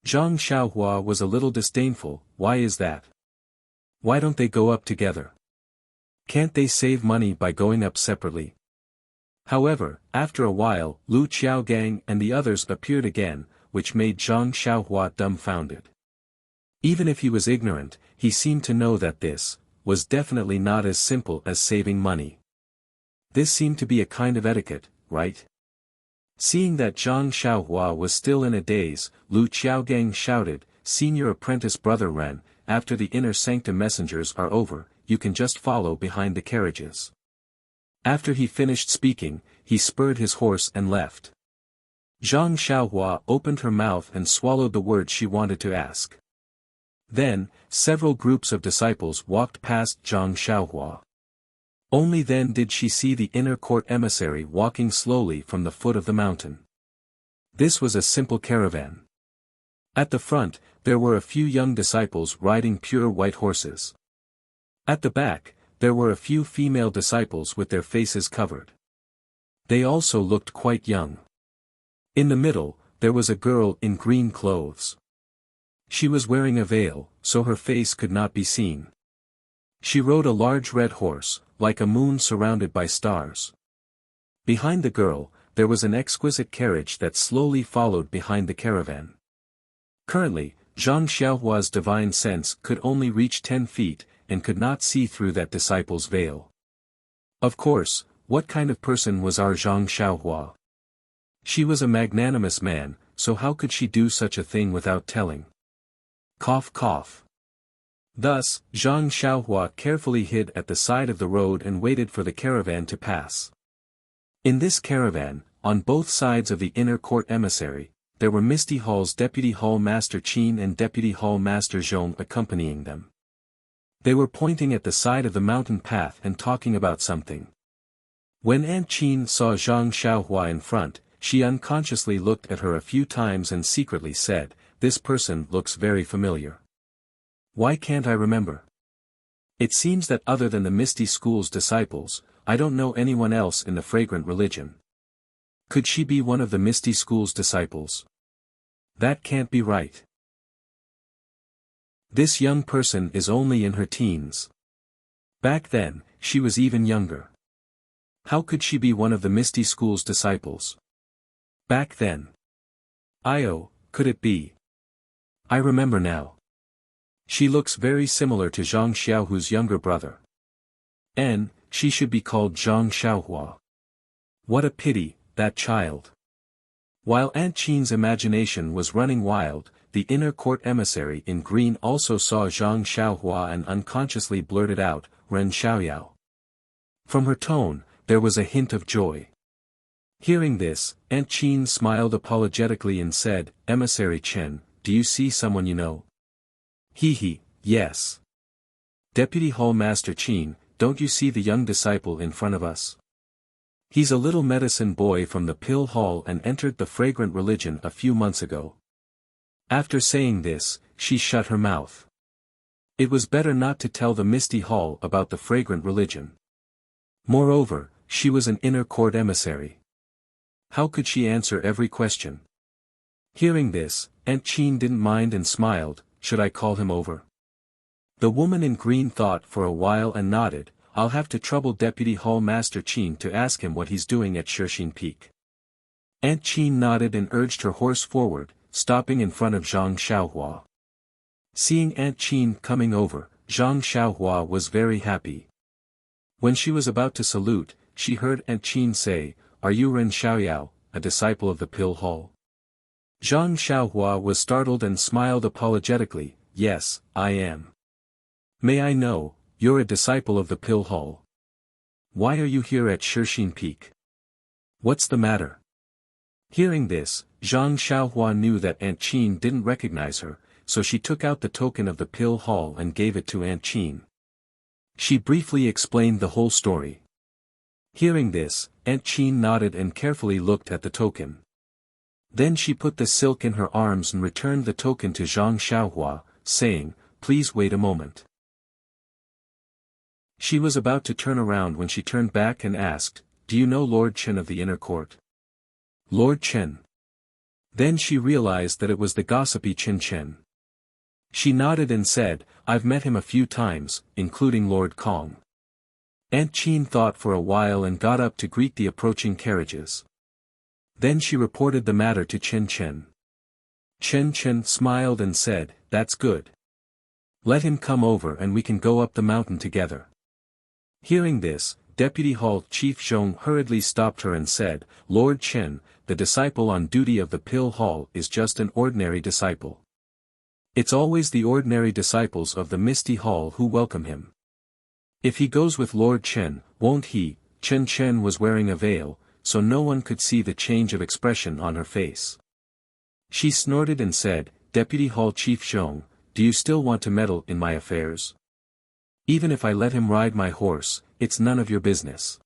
Zhang Xiaohua was a little disdainful, "Why is that? Why don't they go up together? Can't they save money by going up separately?" However, after a while, Lu Qiaogang and the others appeared again, which made Zhang Xiaohua dumbfounded. Even if he was ignorant, he seemed to know that this was definitely not as simple as saving money. This seemed to be a kind of etiquette, right? Seeing that Zhang Xiaohua was still in a daze, Lu Qiaogang shouted, "Senior apprentice brother Ren, after the inner sanctum messengers are over, you can just follow behind the carriages." After he finished speaking, he spurred his horse and left. Zhang Xiaohua opened her mouth and swallowed the words she wanted to ask. Then, several groups of disciples walked past Zhang Xiaohua. Only then did she see the inner court emissary walking slowly from the foot of the mountain. This was a simple caravan. At the front, there were a few young disciples riding pure white horses. At the back, there were a few female disciples with their faces covered. They also looked quite young. In the middle, there was a girl in green clothes. She was wearing a veil, so her face could not be seen. She rode a large red horse, like a moon surrounded by stars. Behind the girl, there was an exquisite carriage that slowly followed behind the caravan. Currently, Zhang Xiaohua's divine sense could only reach 10 feet, and could not see through that disciple's veil. Of course, what kind of person was our Zhang Xiaohua? She was a magnanimous man, so how could she do such a thing without telling? Cough cough. Thus, Zhang Xiaohua carefully hid at the side of the road and waited for the caravan to pass. In this caravan, on both sides of the inner court emissary, there were Misty Hall's Deputy Hall Master Qin and Deputy Hall Master Zhong accompanying them. They were pointing at the side of the mountain path and talking about something. When Aunt Qin saw Zhang Xiaohua in front, she unconsciously looked at her a few times and secretly said, "This person looks very familiar. Why can't I remember? It seems that other than the Misty School's disciples, I don't know anyone else in the fragrant religion. Could she be one of the Misty School's disciples? That can't be right. This young person is only in her teens. Back then, she was even younger. How could she be one of the Misty School's disciples? Back then. Could it be? I remember now. She looks very similar to Zhang Xiaohu's younger brother. She should be called Zhang Xiaohua. What a pity, that child." While Aunt Qin's imagination was running wild, the inner court emissary in green also saw Zhang Xiaohua and unconsciously blurted out, "Ren Xiaoyao." From her tone, there was a hint of joy. Hearing this, Aunt Qin smiled apologetically and said, "Emissary Chen, do you see someone you know?" "He, yes. Deputy Hall Master Qin, don't you see the young disciple in front of us? He's a little medicine boy from the Pill Hall and entered the fragrant religion a few months ago." After saying this, she shut her mouth. It was better not to tell the Misty Hall about the fragrant religion. Moreover, she was an inner court emissary. How could she answer every question? Hearing this, Aunt Qin didn't mind and smiled, "Should I call him over?" The woman in green thought for a while and nodded, "I'll have to trouble Deputy Hall Master Qin to ask him what he's doing at Shixin Peak." Aunt Qin nodded and urged her horse forward, stopping in front of Zhang Xiaohua. Seeing Aunt Qin coming over, Zhang Xiaohua was very happy. When she was about to salute, she heard Aunt Qin say, "Are you Ren Xiaoyao, a disciple of the Pill Hall?" Zhang Xiaohua was startled and smiled apologetically, "Yes, I am. May I know, you're a disciple of the Pill Hall. Why are you here at Shixin Peak? What's the matter?" Hearing this, Zhang Xiaohua knew that Aunt Qin didn't recognize her, so she took out the token of the Pill Hall and gave it to Aunt Qin. She briefly explained the whole story. Hearing this, Aunt Qin nodded and carefully looked at the token. Then she put the silk in her arms and returned the token to Zhang Xiaohua, saying, "Please wait a moment." She was about to turn around when she turned back and asked, "Do you know Lord Chen of the inner court?" "Lord Chen?" Then she realized that it was the gossipy Chen Chen. She nodded and said, "I've met him a few times, including Lord Kong." Aunt Qin thought for a while and got up to greet the approaching carriages. Then she reported the matter to Chen Chen. Chen Chen smiled and said, "That's good. Let him come over and we can go up the mountain together." Hearing this, Deputy Hall Chief Zhong hurriedly stopped her and said, "Lord Chen, the disciple on duty of the Pill Hall is just an ordinary disciple. It's always the ordinary disciples of the Misty Hall who welcome him. If he goes with Lord Chen, won't he?" Chen Chen was wearing a veil, so no one could see the change of expression on her face. She snorted and said, "Deputy Hall Chief Zhong, do you still want to meddle in my affairs? Even if I let him ride my horse, it's none of your business."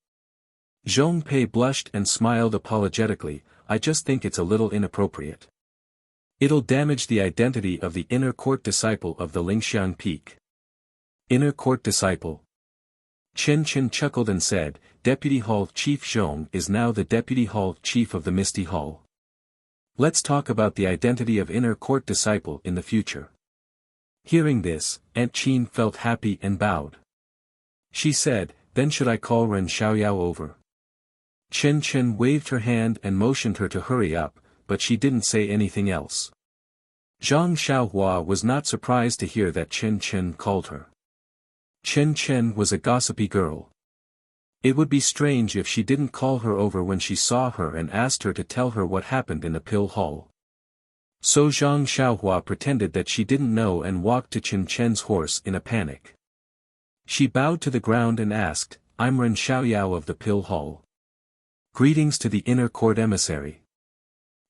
Zhong Pei blushed and smiled apologetically, "I just think it's a little inappropriate. It'll damage the identity of the inner court disciple of the Lingxiang Peak." "Inner court disciple?" Chen Chen chuckled and said, "Deputy Hall Chief Zhong is now the Deputy Hall Chief of the Misty Hall. Let's talk about the identity of inner court disciple in the future." Hearing this, Aunt Qin felt happy and bowed. She said, "Then should I call Ren Xiaoyao over?" Chen Chen waved her hand and motioned her to hurry up, but she didn't say anything else. Zhang Xiaohua was not surprised to hear that Chen Chen called her. Chen Chen was a gossipy girl. It would be strange if she didn't call her over when she saw her and asked her to tell her what happened in the Pill Hall. So Zhang Xiaohua pretended that she didn't know and walked to Chen Chen's horse in a panic. She bowed to the ground and asked, "I'm Ren Xiaoyao of the Pill Hall. Greetings to the inner court emissary."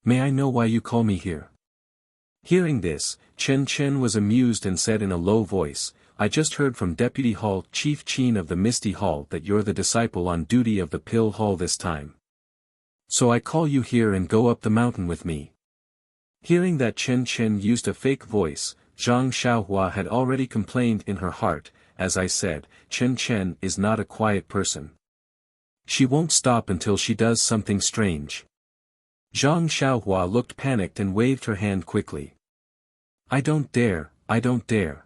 May I know why you call me here? Hearing this, Chen Chen was amused and said in a low voice, I just heard from Deputy Hall Chief Chin of the Misty Hall that you're the disciple on duty of the Pill Hall this time. So I call you here and go up the mountain with me. Hearing that Chen Chen used a fake voice, Zhang Xiaohua had already complained in her heart, as I said, Chen Chen is not a quiet person. She won't stop until she does something strange. Zhang Xiaohua looked panicked and waved her hand quickly. I don't dare, I don't dare.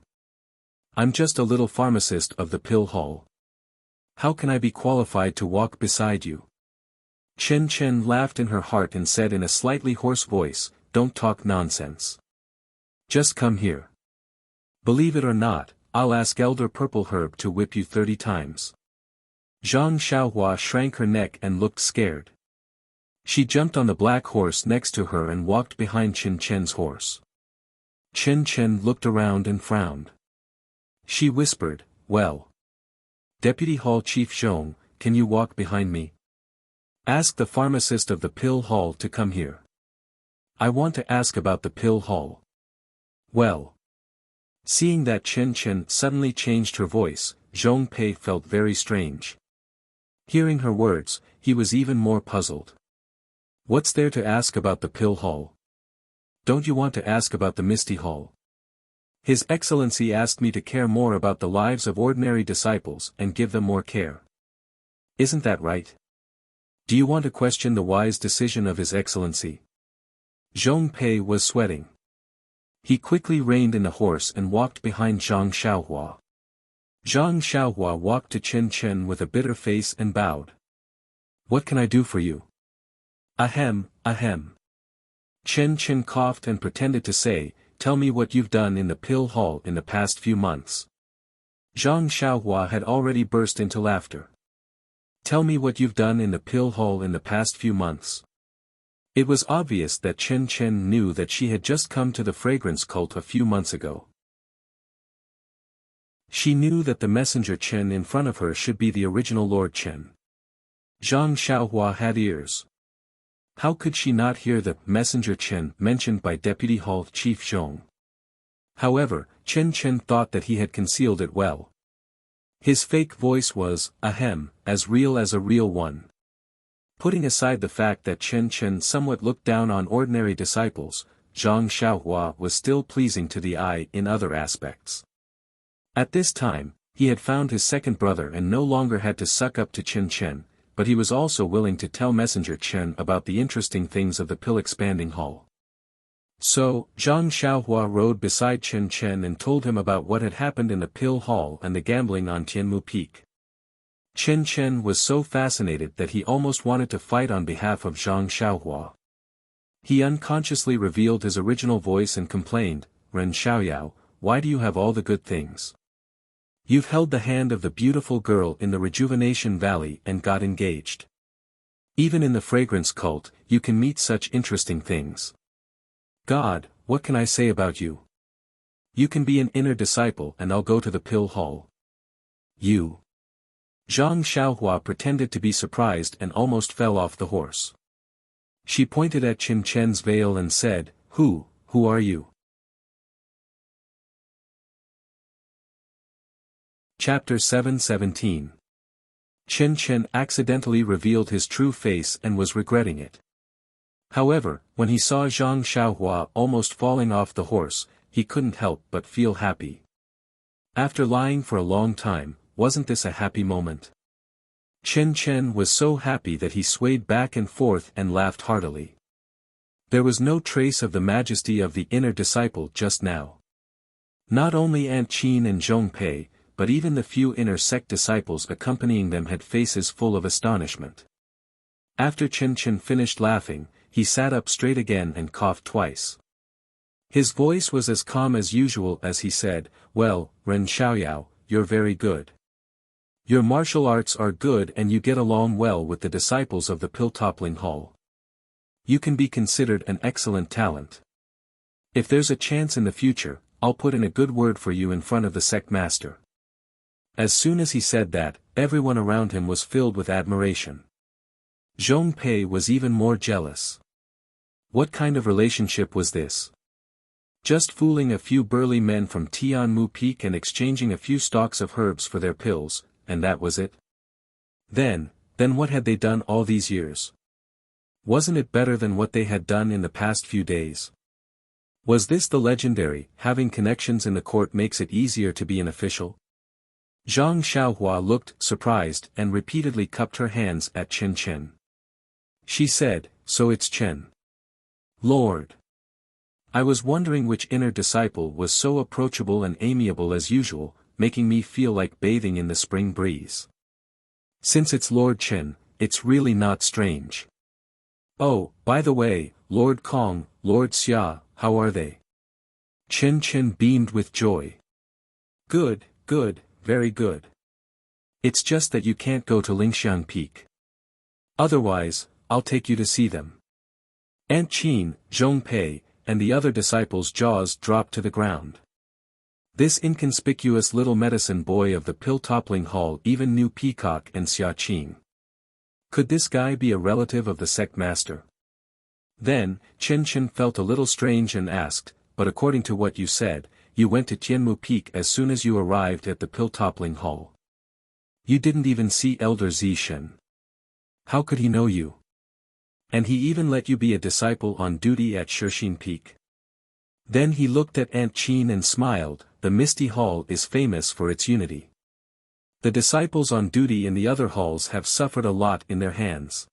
I'm just a little pharmacist of the Pill Hall. How can I be qualified to walk beside you? Chen Chen laughed in her heart and said in a slightly hoarse voice, don't talk nonsense. Just come here. Believe it or not, I'll ask Elder Purple Herb to whip you 30 times. Zhang Xiaohua shrank her neck and looked scared. She jumped on the black horse next to her and walked behind Chen Chen's horse. Chen Chen looked around and frowned. She whispered, well. Deputy Hall Chief Zhong, can you walk behind me? Ask the pharmacist of the Pill Hall to come here. I want to ask about the Pill Hall. Well. Seeing that Chen Chen suddenly changed her voice, Zhong Pei felt very strange. Hearing her words, he was even more puzzled. What's there to ask about the Pill Hall? Don't you want to ask about the Misty Hall? His Excellency asked me to care more about the lives of ordinary disciples and give them more care. Isn't that right? Do you want to question the wise decision of His Excellency? Zhong Pei was sweating. He quickly reined in the horse and walked behind Zhang Xiaohua. Zhang Xiaohua walked to Chen Chen with a bitter face and bowed. What can I do for you? Ahem, ahem. Chen Chen coughed and pretended to say, tell me what you've done in the Pill Hall in the past few months. Zhang Xiaohua had already burst into laughter. Tell me what you've done in the Pill Hall in the past few months. It was obvious that Chen Chen knew that she had just come to the fragrance cult a few months ago. She knew that the messenger Chen in front of her should be the original Lord Chen. Zhang Xiaohua had ears. How could she not hear the messenger Chen mentioned by Deputy Hall Chief Zhong? However, Chen Chen thought that he had concealed it well. His fake voice was, ahem, as real as a real one. Putting aside the fact that Chen Chen somewhat looked down on ordinary disciples, Zhang Xiaohua was still pleasing to the eye in other aspects. At this time, he had found his second brother and no longer had to suck up to Chen Chen, but he was also willing to tell Messenger Chen about the interesting things of the Pill Expanding Hall. So, Zhang Xiaohua rode beside Chen Chen and told him about what had happened in the Pill Hall and the gambling on Tianmu Peak. Chen Chen was so fascinated that he almost wanted to fight on behalf of Zhang Xiaohua. He unconsciously revealed his original voice and complained, Ren Xiaoyao, why do you have all the good things? You've held the hand of the beautiful girl in the Rejuvenation Valley and got engaged. Even in the fragrance cult, you can meet such interesting things. God, what can I say about you? You can be an inner disciple and I'll go to the Pill Hall. You. Zhang Xiaohua pretended to be surprised and almost fell off the horse. She pointed at Chen Chen's veil and said, who are you? Chapter 7:17. Chen Chen accidentally revealed his true face and was regretting it. However, when he saw Zhang Xiaohua almost falling off the horse, he couldn't help but feel happy. After lying for a long time, wasn't this a happy moment? Chen Chen was so happy that he swayed back and forth and laughed heartily. There was no trace of the majesty of the inner disciple just now. Not only Aunt Qin and Zhong Pei, but even the few inner sect disciples accompanying them had faces full of astonishment. After Chen Chen finished laughing, he sat up straight again and coughed twice. His voice was as calm as usual as he said, well, Ren Xiaoyao, you're very good. Your martial arts are good and you get along well with the disciples of the Pill-Toppling Hall. You can be considered an excellent talent. If there's a chance in the future, I'll put in a good word for you in front of the sect master. As soon as he said that, everyone around him was filled with admiration. Zhong Pei was even more jealous. What kind of relationship was this? Just fooling a few burly men from Tianmu Peak and exchanging a few stalks of herbs for their pills, and that was it? Then what had they done all these years? Wasn't it better than what they had done in the past few days? Was this the legendary, having connections in the court makes it easier to be an official? Zhang Xiaohua looked surprised and repeatedly cupped her hands at Chen Chen. She said, so it's Chen. Lord. I was wondering which inner disciple was so approachable and amiable as usual, making me feel like bathing in the spring breeze. Since it's Lord Chen, it's really not strange. Oh, by the way, Lord Kong, Lord Xia, how are they? Chen Chen beamed with joy. Good, good, very good. It's just that you can't go to Lingxiang Peak. Otherwise, I'll take you to see them. Aunt Qin, Zhong Pei, and the other disciples' jaws dropped to the ground. This inconspicuous little medicine boy of the pill-toppling hall even knew Peacock and Xia Qing. Could this guy be a relative of the sect master? Then, Chen Chen felt a little strange and asked, but according to what you said, you went to Tianmu Peak as soon as you arrived at the pill-toppling hall. You didn't even see Elder Zishen. How could he know you? And he even let you be a disciple on duty at Shixin Peak. Then he looked at Aunt Qin and smiled. The Misty Hall is famous for its unity. The disciples on duty in the other halls have suffered a lot in their hands.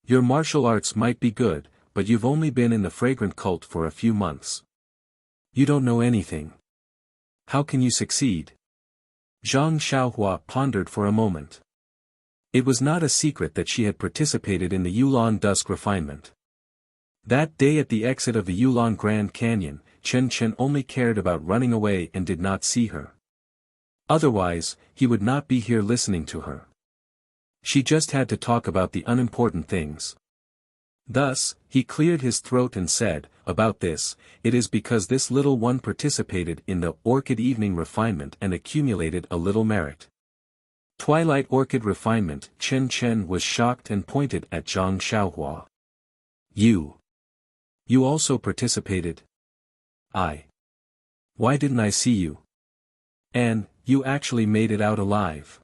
Your martial arts might be good, but you've only been in the fragrant cult for a few months. You don't know anything. How can you succeed? Zhang Xiaohua pondered for a moment. It was not a secret that she had participated in the Yulon Dusk refinement. That day at the exit of the Yulon Grand Canyon, Chen Chen only cared about running away and did not see her. Otherwise, he would not be here listening to her. She just had to talk about the unimportant things. Thus, he cleared his throat and said, about this, it is because this little one participated in the Orchid Evening refinement and accumulated a little merit. Twilight Orchid refinement. Chen Chen was shocked and pointed at Zhang Xiaohua. You also participated? Why didn't I see you? And, you actually made it out alive.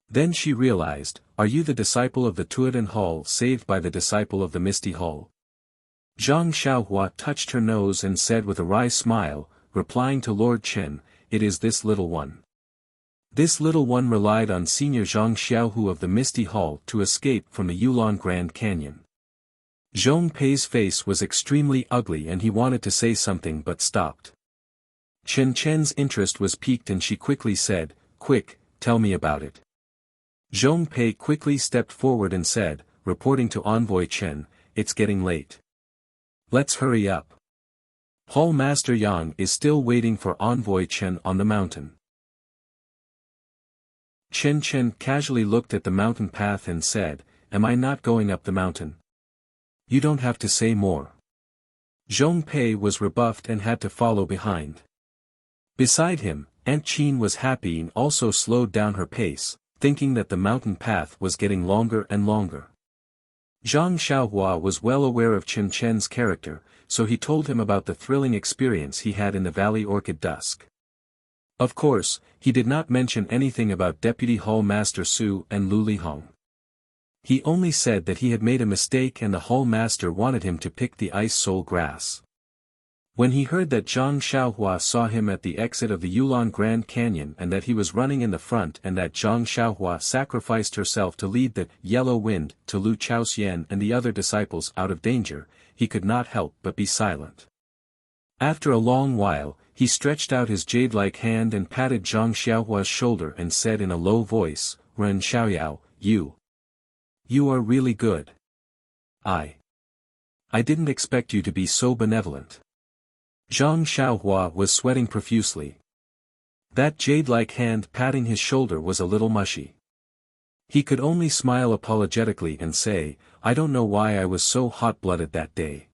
Then she realized, are you the disciple of the Tuodan Hall saved by the disciple of the Misty Hall? Zhang Xiaohua touched her nose and said with a wry smile, replying to Lord Chen, it is this little one. This little one relied on Senior Zhang Xiaohu of the Misty Hall to escape from the Yulon Grand Canyon. Zhong Pei's face was extremely ugly and he wanted to say something but stopped. Chen Chen's interest was piqued and she quickly said, quick, tell me about it. Zhong Pei quickly stepped forward and said, reporting to Envoy Chen, it's getting late. Let's hurry up. Hall Master Yang is still waiting for Envoy Chen on the mountain. Chen Chen casually looked at the mountain path and said, am I not going up the mountain? You don't have to say more. Zhong Pei was rebuffed and had to follow behind. Beside him, Aunt Qin was happy and also slowed down her pace, thinking that the mountain path was getting longer and longer. Zhang Xiaohua was well aware of Chen Chen's character, so he told him about the thrilling experience he had in the Valley Orchid Dusk. Of course, he did not mention anything about Deputy Hall Master Su and Lu Lihong. He only said that he had made a mistake and the Hall Master wanted him to pick the ice soul grass. When he heard that Zhang Xiaohua saw him at the exit of the Yulon Grand Canyon and that he was running in the front and that Zhang Xiaohua sacrificed herself to lead the Yellow Wind to Lu Chaoxian and the other disciples out of danger, he could not help but be silent. After a long while, he stretched out his jade-like hand and patted Zhang Xiaohua's shoulder and said in a low voice, Ren Xiaoyao, you are really good. I didn't expect you to be so benevolent. Zhang Xiaohua was sweating profusely. That jade-like hand patting his shoulder was a little mushy. He could only smile apologetically and say, I don't know why I was so hot-blooded that day.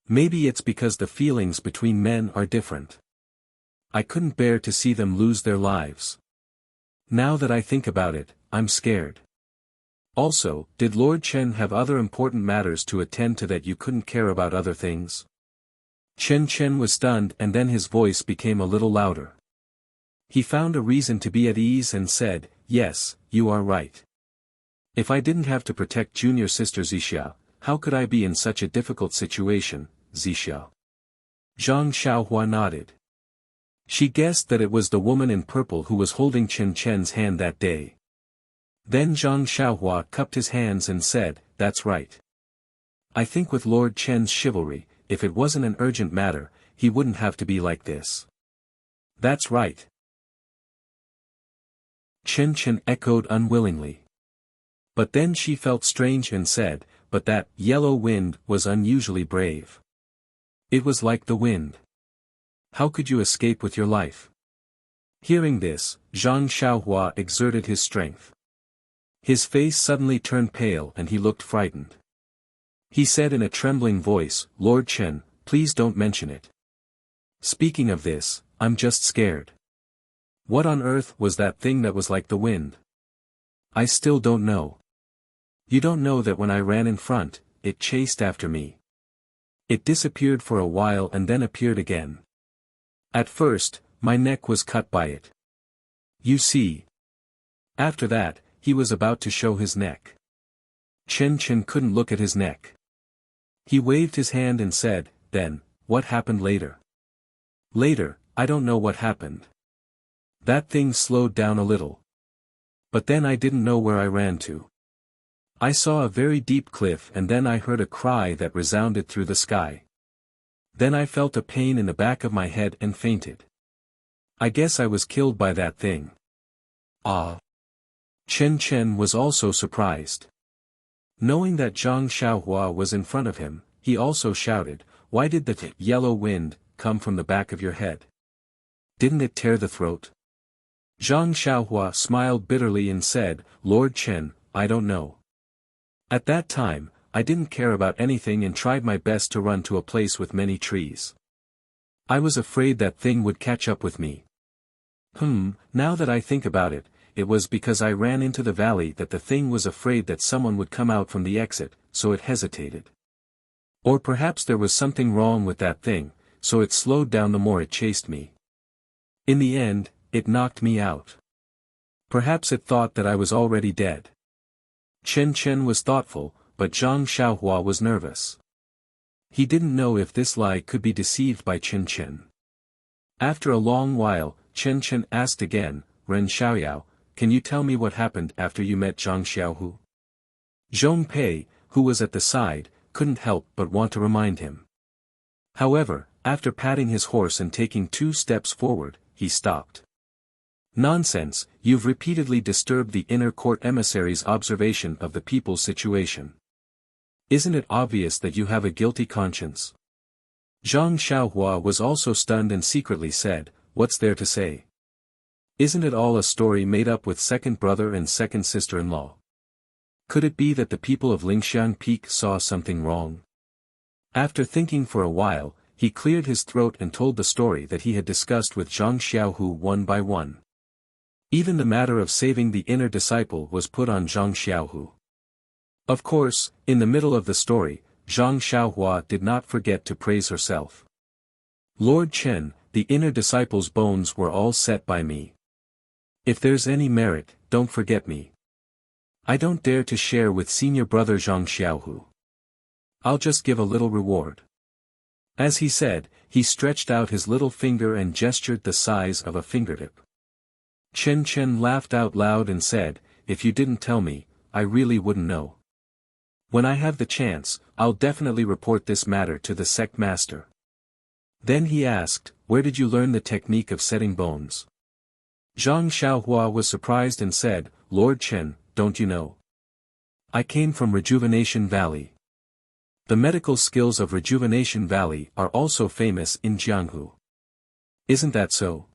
Maybe it's because the feelings between men are different. I couldn't bear to see them lose their lives. Now that I think about it, I'm scared. Also, did Lord Chen have other important matters to attend to that you couldn't care about other things? Chen was stunned and then his voice became a little louder. He found a reason to be at ease and said, yes, you are right. If I didn't have to protect junior sister Xianxia, how could I be in such a difficult situation, Xianxia? Zhang Xiaohua nodded. She guessed that it was the woman in purple who was holding Chen's hand that day. Then Zhang Xiaohua cupped his hands and said, that's right. I think with Lord Chen's chivalry, if it wasn't an urgent matter, he wouldn't have to be like this. That's right. Chen echoed unwillingly. But then she felt strange and said, but that yellow wind was unusually brave. It was like the wind. How could you escape with your life? Hearing this, Zhang Xiaohua exerted his strength. His face suddenly turned pale and he looked frightened. He said in a trembling voice, Lord Chen, please don't mention it. Speaking of this, I'm just scared. What on earth was that thing that was like the wind? I still don't know. You don't know that when I ran in front, it chased after me. It disappeared for a while and then appeared again. At first, my neck was cut by it. You see. After that, he was about to show his neck. Chen couldn't look at his neck. He waved his hand and said, then, what happened later? Later, I don't know what happened. That thing slowed down a little. But then I didn't know where I ran to. I saw a very deep cliff and then I heard a cry that resounded through the sky. Then I felt a pain in the back of my head and fainted. I guess I was killed by that thing. Ah. Chen was also surprised. Knowing that Zhang Xiaohua was in front of him, he also shouted, why did the yellow wind come from the back of your head? Didn't it tear the throat? Zhang Xiaohua smiled bitterly and said, Lord Chen, I don't know. At that time, I didn't care about anything and tried my best to run to a place with many trees. I was afraid that thing would catch up with me. Now that I think about it, it was because I ran into the valley that the thing was afraid that someone would come out from the exit, so it hesitated. Or perhaps there was something wrong with that thing, so it slowed down the more it chased me. In the end, it knocked me out. Perhaps it thought that I was already dead. Chen was thoughtful, but Zhang Xiaohua was nervous. He didn't know if this lie could be deceived by Chen. After a long while, Chen asked again, Ren Xiaoyao, can you tell me what happened after you met Zhang Xiaohu? Zhong Pei, who was at the side, couldn't help but want to remind him. However, after patting his horse and taking 2 steps forward, he stopped. Nonsense, you've repeatedly disturbed the inner court emissary's observation of the people's situation. Isn't it obvious that you have a guilty conscience? Zhang Xiaohua was also stunned and secretly said, what's there to say? Isn't it all a story made up with second brother and second sister-in-law? Could it be that the people of Lingxiang Peak saw something wrong? After thinking for a while, he cleared his throat and told the story that he had discussed with Zhang Xiaohu one by one. Even the matter of saving the inner disciple was put on Zhang Xiaohu. Of course, in the middle of the story, Zhang Xiaohua did not forget to praise herself. Lord Chen, the inner disciple's bones were all set by me. If there's any merit, don't forget me. I don't dare to share with senior brother Zhang Xiaohu. I'll just give a little reward. As he said, he stretched out his little finger and gestured the size of a fingertip. Chen laughed out loud and said, if you didn't tell me, I really wouldn't know. When I have the chance, I'll definitely report this matter to the sect master. Then he asked, where did you learn the technique of setting bones? Zhang Xiaohua was surprised and said, Lord Chen, don't you know? I came from Rejuvenation Valley. The medical skills of Rejuvenation Valley are also famous in Jianghu. Isn't that so?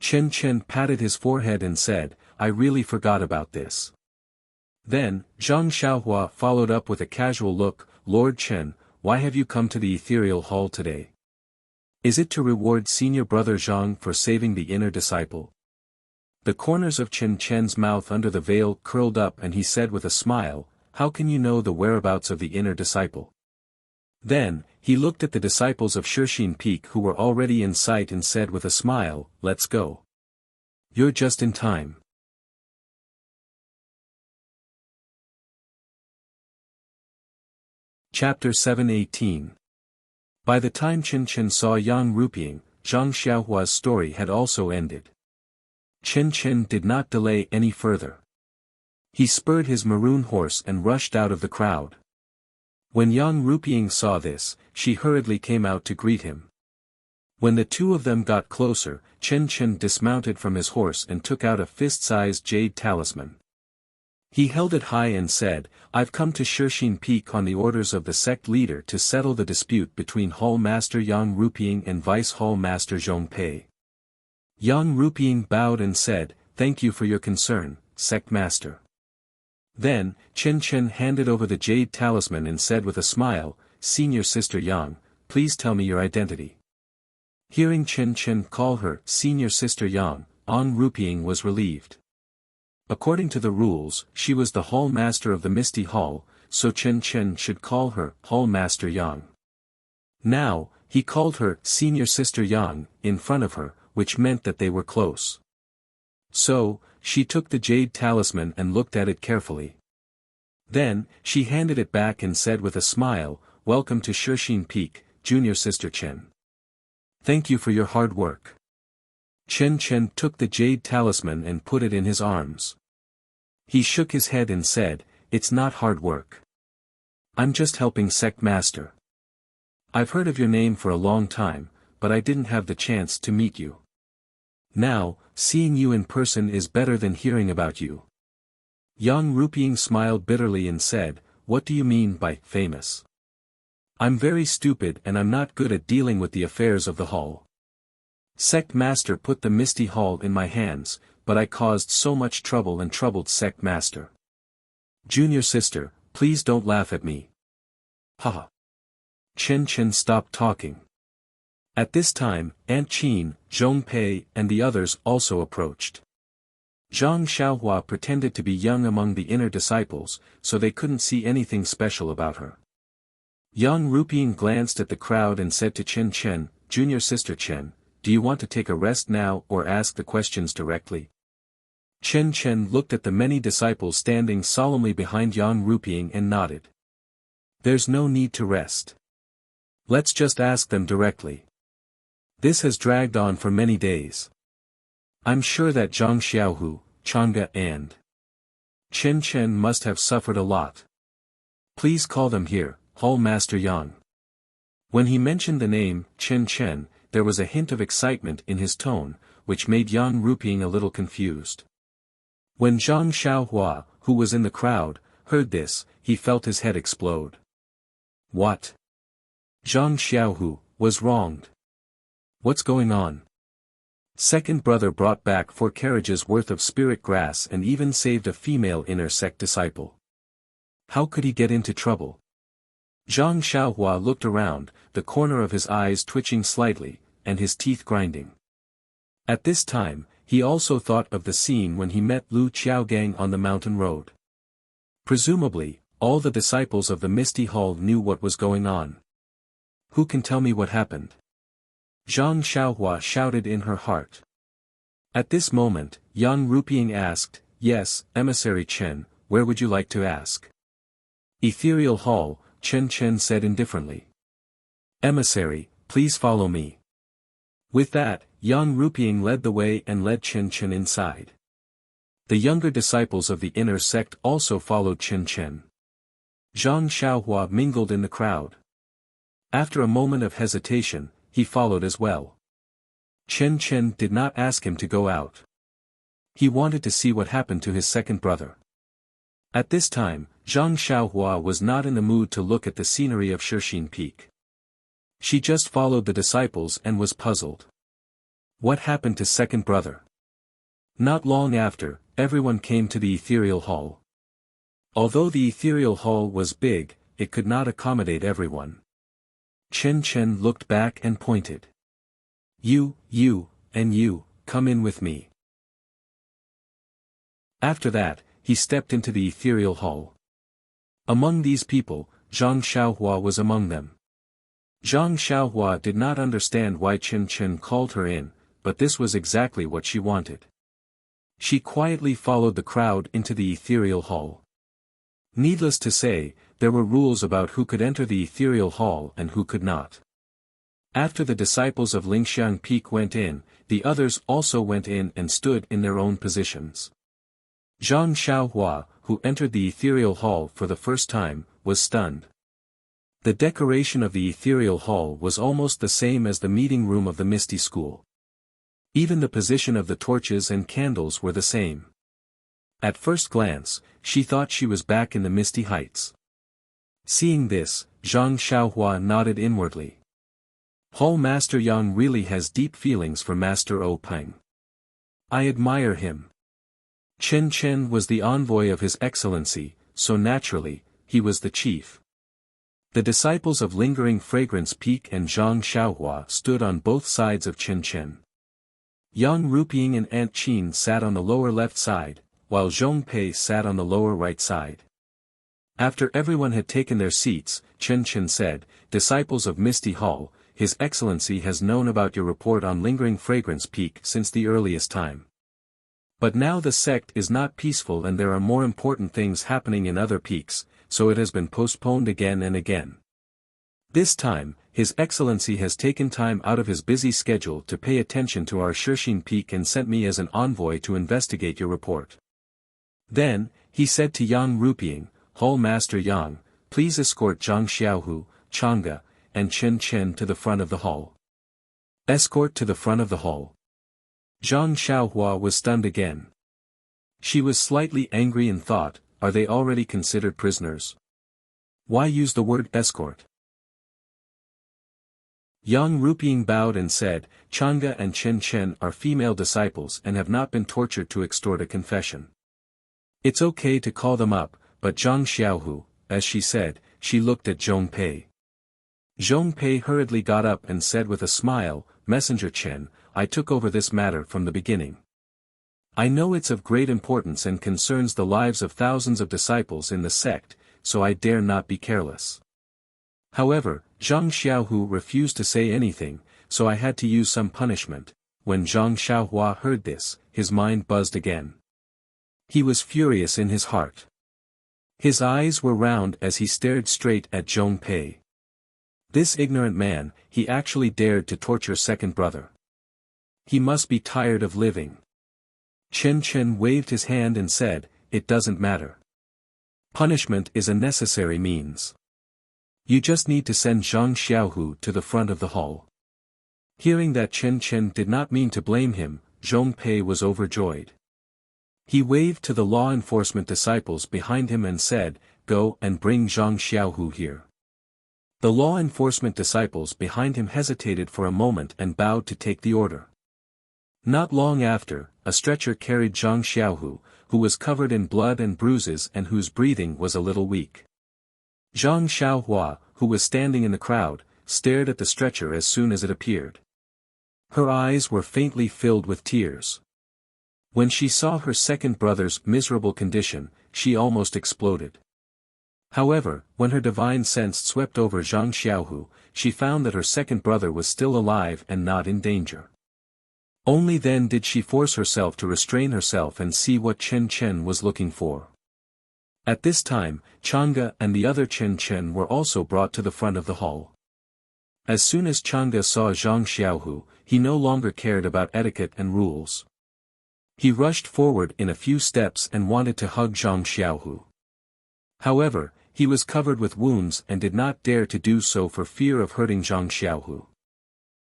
Chen patted his forehead and said, I really forgot about this. Then, Zhang Xiaohua followed up with a casual look, Lord Chen, why have you come to the ethereal hall today? Is it to reward senior brother Zhang for saving the inner disciple? The corners of Chen Chen's mouth under the veil curled up and he said with a smile, "How can you know the whereabouts of the inner disciple?" Then, he looked at the disciples of Shixin Peak who were already in sight and said with a smile, "Let's go. You're just in time." Chapter 7:18. By the time Chen Chen saw Yang Ruping, Zhang Xiaohua's story had also ended. Chen Chen did not delay any further. He spurred his maroon horse and rushed out of the crowd. When Yang Ruping saw this, she hurriedly came out to greet him. When the two of them got closer, Chen Chen dismounted from his horse and took out a fist-sized jade talisman. He held it high and said, "I've come to Shixin Peak on the orders of the sect leader to settle the dispute between Hall Master Yang Ruping and Vice Hall Master Zhong Pei." Yang Ruping bowed and said, "Thank you for your concern, sect master." Then, Chen Chen handed over the jade talisman and said with a smile, "Senior Sister Yang, please tell me your identity." Hearing Chen Chen call her Senior Sister Yang, Yang Ruping was relieved. According to the rules, she was the Hall Master of the Misty Hall, so Chen Chen should call her Hall Master Yang. Now, he called her Senior Sister Yang in front of her, which meant that they were close. So, she took the jade talisman and looked at it carefully. Then, she handed it back and said with a smile, "Welcome to Shixin Peak, Junior Sister Chen. Thank you for your hard work." Chen Chen took the jade talisman and put it in his arms. He shook his head and said, "It's not hard work. I'm just helping sect master. I've heard of your name for a long time, but I didn't have the chance to meet you. Now, seeing you in person is better than hearing about you." Yang Ruping smiled bitterly and said, "What do you mean by famous? I'm very stupid and I'm not good at dealing with the affairs of the hall. Sect master put the Misty Hall in my hands, but I caused so much trouble and troubled sect master. Junior sister, please don't laugh at me. Haha." Chen Chen stopped talking. At this time, Aunt Qin, Zhong Pei and the others also approached. Zhang Xiaohua pretended to be young among the inner disciples, so they couldn't see anything special about her. Yang Ruping glanced at the crowd and said to Chen Chen, "Junior Sister Chen, do you want to take a rest now or ask the questions directly?" Chen Chen looked at the many disciples standing solemnly behind Yang Ruping and nodded. "There's no need to rest. Let's just ask them directly. This has dragged on for many days. I'm sure that Zhang Xiaohu, Chang'e and Chen Chen must have suffered a lot. Please call them here, Hall Master Yang." When he mentioned the name, Chen Chen, there was a hint of excitement in his tone, which made Yang Ruping a little confused. When Zhang Xiaohua, who was in the crowd, heard this, he felt his head explode. What? Zhang Xiaohu was wronged. What's going on? Second brother brought back 4 carriages worth of spirit grass and even saved a female inner sect disciple. How could he get into trouble? Zhang Xiaohua looked around, the corner of his eyes twitching slightly, and his teeth grinding. At this time, he also thought of the scene when he met Lu Qiaogang on the mountain road. Presumably, all the disciples of the Misty Hall knew what was going on. Who can tell me what happened? Zhang Xiaohua shouted in her heart. At this moment, Yang Ruping asked, "Yes, Emissary Chen, where would you like to ask?" "Ethereal Hall," Chen Chen said indifferently. "Emissary, please follow me." With that, Yang Ruping led the way and led Chen Chen inside. The younger disciples of the inner sect also followed Chen Chen. Zhang Xiaohua mingled in the crowd. After a moment of hesitation, he followed as well. Chen Chen did not ask him to go out. He wanted to see what happened to his second brother. At this time, Zhang Xiaohua was not in the mood to look at the scenery of Shixin Peak. She just followed the disciples and was puzzled. What happened to second brother? Not long after, everyone came to the Ethereal Hall. Although the Ethereal Hall was big, it could not accommodate everyone. Chen Chen looked back and pointed. You, and you, come in with me. After that, he stepped into the ethereal hall. Among these people, Zhang Xiaohua was among them. Zhang Xiaohua did not understand why Chen Chen called her in, but this was exactly what she wanted. She quietly followed the crowd into the ethereal hall. Needless to say, there were rules about who could enter the ethereal hall and who could not. After the disciples of Lingxiang Peak went in, the others also went in and stood in their own positions. Zhang Xiaohua, who entered the ethereal hall for the first time, was stunned. The decoration of the ethereal hall was almost the same as the meeting room of the Misty School. Even the position of the torches and candles were the same. At first glance, she thought she was back in the Misty Heights. Seeing this, Zhang Xiaohua nodded inwardly. Hall Master Yang really has deep feelings for Master O Peng. I admire him. Chen Chen was the envoy of His Excellency, so naturally, he was the chief. The disciples of Lingering Fragrance Peak and Zhang Xiaohua stood on both sides of Chen Chen. Yang Ruping and Aunt Qin sat on the lower left side, while Zhong Pei sat on the lower right side. After everyone had taken their seats, Chen Chen said, "Disciples of Misty Hall, His Excellency has known about your report on Lingering Fragrance Peak since the earliest time. But now the sect is not peaceful and there are more important things happening in other peaks, so it has been postponed again and again. This time, His Excellency has taken time out of his busy schedule to pay attention to our Shixin Peak and sent me as an envoy to investigate your report." Then, he said to Yang Ruping, "Hall Master Yang, please escort Zhang Xiaohu, Chang'e, and Chen Chen to the front of the hall." Escort to the front of the hall. Zhang Xiaohua was stunned again. She was slightly angry and thought, are they already considered prisoners? Why use the word escort? Yang Ruping bowed and said, "Chang'e and Chen Chen are female disciples and have not been tortured to extort a confession. It's okay to call them up, but Zhang Xiaohu," as she said, she looked at Zhong Pei. Zhong Pei hurriedly got up and said with a smile, "Messenger Chen, I took over this matter from the beginning. I know it's of great importance and concerns the lives of thousands of disciples in the sect, so I dare not be careless." However, Zhang Xiaohu refused to say anything, so I had to use some punishment. When Zhang Xiaohua heard this, his mind buzzed again. He was furious in his heart. His eyes were round as he stared straight at Zhong Pei. This ignorant man, he actually dared to torture second brother. He must be tired of living. Chen Chen waved his hand and said, "It doesn't matter. Punishment is a necessary means. You just need to send Zhang Xiaohu to the front of the hall." Hearing that Chen Chen did not mean to blame him, Zhong Pei was overjoyed. He waved to the law enforcement disciples behind him and said, "Go and bring Zhang Xiaohu here." The law enforcement disciples behind him hesitated for a moment and bowed to take the order. Not long after, a stretcher carried Zhang Xiaohu, who was covered in blood and bruises and whose breathing was a little weak. Zhang Xiaohua, who was standing in the crowd, stared at the stretcher as soon as it appeared. Her eyes were faintly filled with tears. When she saw her second brother's miserable condition, she almost exploded. However, when her divine sense swept over Zhang Xiaohu, she found that her second brother was still alive and not in danger. Only then did she force herself to restrain herself and see what Chen Chen was looking for. At this time, Chang'e and the other Chen Chen were also brought to the front of the hall. As soon as Chang'e saw Zhang Xiaohu, he no longer cared about etiquette and rules. He rushed forward in a few steps and wanted to hug Zhang Xiaohu. However, he was covered with wounds and did not dare to do so for fear of hurting Zhang Xiaohu.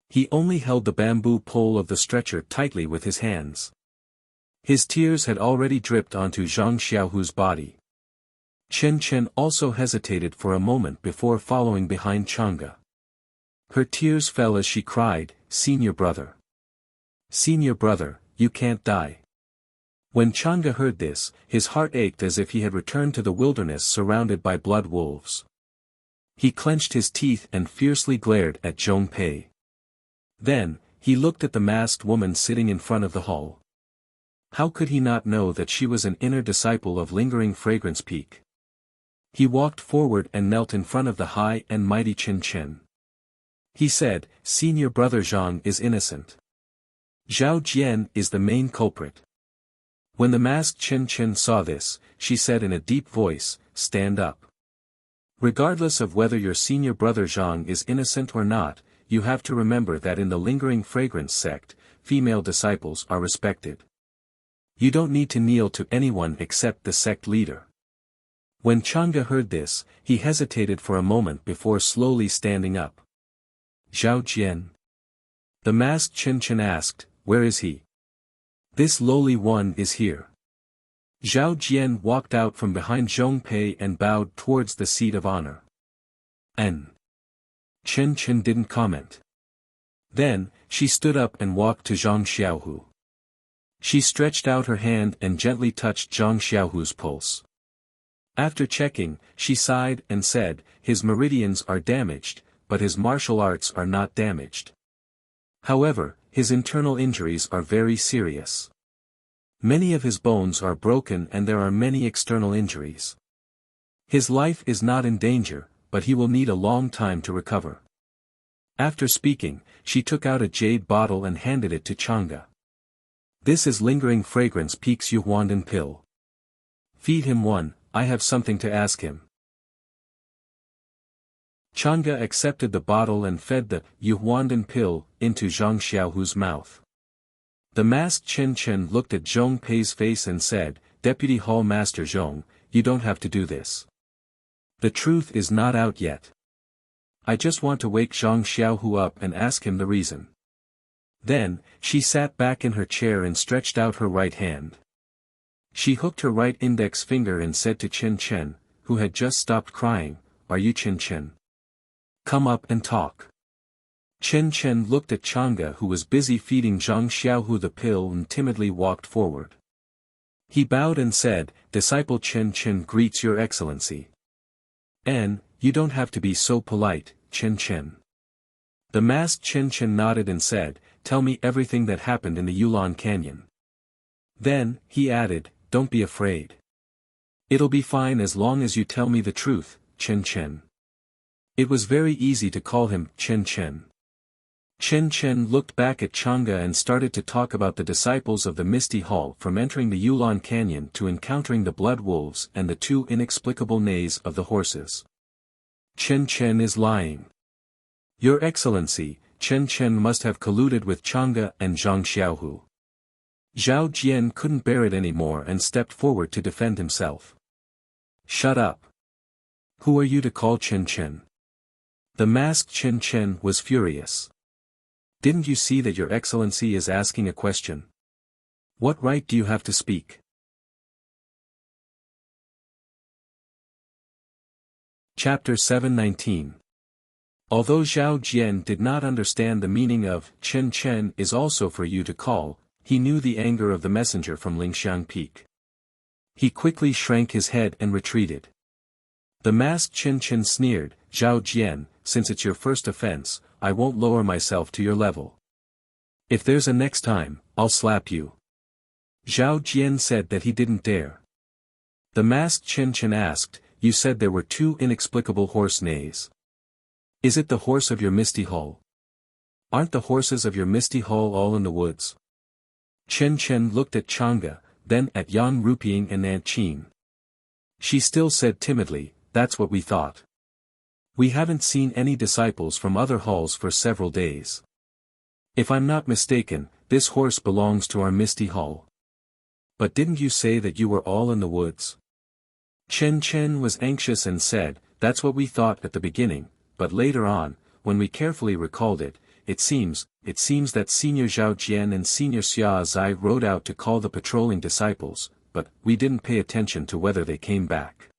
He only held the bamboo pole of the stretcher tightly with his hands. His tears had already dripped onto Zhang Xiaohu's body. Chen Chen also hesitated for a moment before following behind Chang'e. Her tears fell as she cried, "Senior brother. Senior brother, you can't die." When Chang'e heard this, his heart ached as if he had returned to the wilderness surrounded by blood wolves. He clenched his teeth and fiercely glared at Zhong Pei. Then, he looked at the masked woman sitting in front of the hall. How could he not know that she was an inner disciple of lingering fragrance peak? He walked forward and knelt in front of the high and mighty Chen Chen. He said, "Senior brother Zhang is innocent. Zhao Jian is the main culprit." When the masked Chen Chen saw this, she said in a deep voice, "Stand up. Regardless of whether your senior brother Zhang is innocent or not, you have to remember that in the lingering fragrance sect, female disciples are respected. You don't need to kneel to anyone except the sect leader." When Chang'e heard this, he hesitated for a moment before slowly standing up. "Zhao Jian?" The masked Chen Chen asked, "Where is he?" "This lowly one is here." Zhao Jian walked out from behind Zhong Pei and bowed towards the seat of honor. "N." Chen Chen didn't comment. Then, she stood up and walked to Zhang Xiaohu. She stretched out her hand and gently touched Zhang Xiaohu's pulse. After checking, she sighed and said, "His meridians are damaged, but his martial arts are not damaged. However, his internal injuries are very serious. Many of his bones are broken and there are many external injuries. His life is not in danger, but he will need a long time to recover." After speaking, she took out a jade bottle and handed it to Chang'e. "This is lingering fragrance peaks Yuhuandan pill. Feed him one, I have something to ask him." Chang'e accepted the bottle and fed the Yuhuandan pill into Zhang Xiaohu's mouth. The masked Chen Chen looked at Zhong Pei's face and said, "Deputy Hall Master Zhong, you don't have to do this. The truth is not out yet. I just want to wake Zhang Xiaohu up and ask him the reason." Then, she sat back in her chair and stretched out her right hand. She hooked her right index finger and said to Chen Chen, who had just stopped crying, "Are you Chen Chen? Come up and talk." Chen Chen looked at Chang'e who was busy feeding Zhang Xiaohu the pill and timidly walked forward. He bowed and said, "Disciple Chen Chen greets your excellency." You don't have to be so polite, Chen Chen." The masked Chen Chen nodded and said, "Tell me everything that happened in the Yulon Canyon." Then, he added, "Don't be afraid. It'll be fine as long as you tell me the truth, Chen Chen." It was very easy to call him Chen Chen. Chen Chen looked back at Chang'e and started to talk about the disciples of the Misty Hall from entering the Yulon Canyon to encountering the blood wolves and the two inexplicable neighs of the horses. "Chen Chen is lying. Your Excellency, Chen Chen must have colluded with Chang'e and Zhang Xiaohu." Zhao Jian couldn't bear it anymore and stepped forward to defend himself. "Shut up. Who are you to call Chen Chen?" The masked Chen Chen was furious. "Didn't you see that your Excellency is asking a question? What right do you have to speak?" Chapter 719. Although Zhao Jian did not understand the meaning of "Chen Chen is also for you to call," he knew the anger of the messenger from Lingxiang Peak. He quickly shrank his head and retreated. The masked Chen Chen sneered, "Zhao Jian, since it's your first offense, I won't lower myself to your level. If there's a next time, I'll slap you." Zhao Jian said that he didn't dare. The masked Chen Chen asked, "You said there were two inexplicable horse neighs. Is it the horse of your Misty Hall? Aren't the horses of your Misty Hall all in the woods?" Chen Chen looked at Chang'e, then at Yan Ruping and Aunt Qin. She still said timidly, "That's what we thought. We haven't seen any disciples from other halls for several days. If I'm not mistaken, this horse belongs to our Misty Hall. But didn't you say that you were all in the woods?" Chen Chen was anxious and said, "That's what we thought at the beginning, but later on, when we carefully recalled it, it seems that Senior Zhao Jian and Senior Xia Zai rode out to call the patrolling disciples, but we didn't pay attention to whether they came back."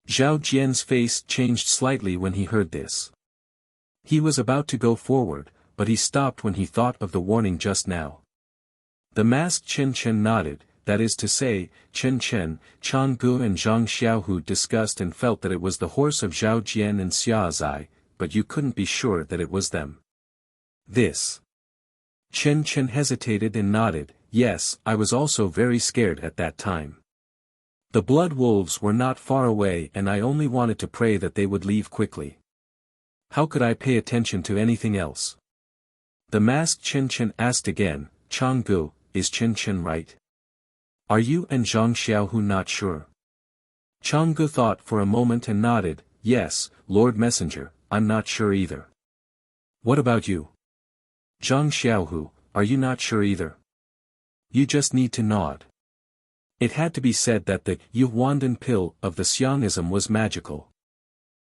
Zhao Jian's face changed slightly when he heard this. He was about to go forward, but he stopped when he thought of the warning just now. The masked Chen Chen nodded, that is to say, Chen Chen, Chang'e and Zhang Xiaohu discussed and felt that it was the horse of Zhao Jian and Xia Zai, but you couldn't be sure that it was them. This. Chen Chen hesitated and nodded, yes, I was also very scared at that time. The blood wolves were not far away and I only wanted to pray that they would leave quickly. How could I pay attention to anything else? The masked Chen Chen asked again, Changgu, is Chen Chen right? Are you and Zhang Xiaohu not sure? Changgu thought for a moment and nodded, yes, Lord Messenger, I'm not sure either. What about you? Zhang Xiaohu, are you not sure either? You just need to nod. It had to be said that the Yuhuandan pill of the Xiangnism was magical.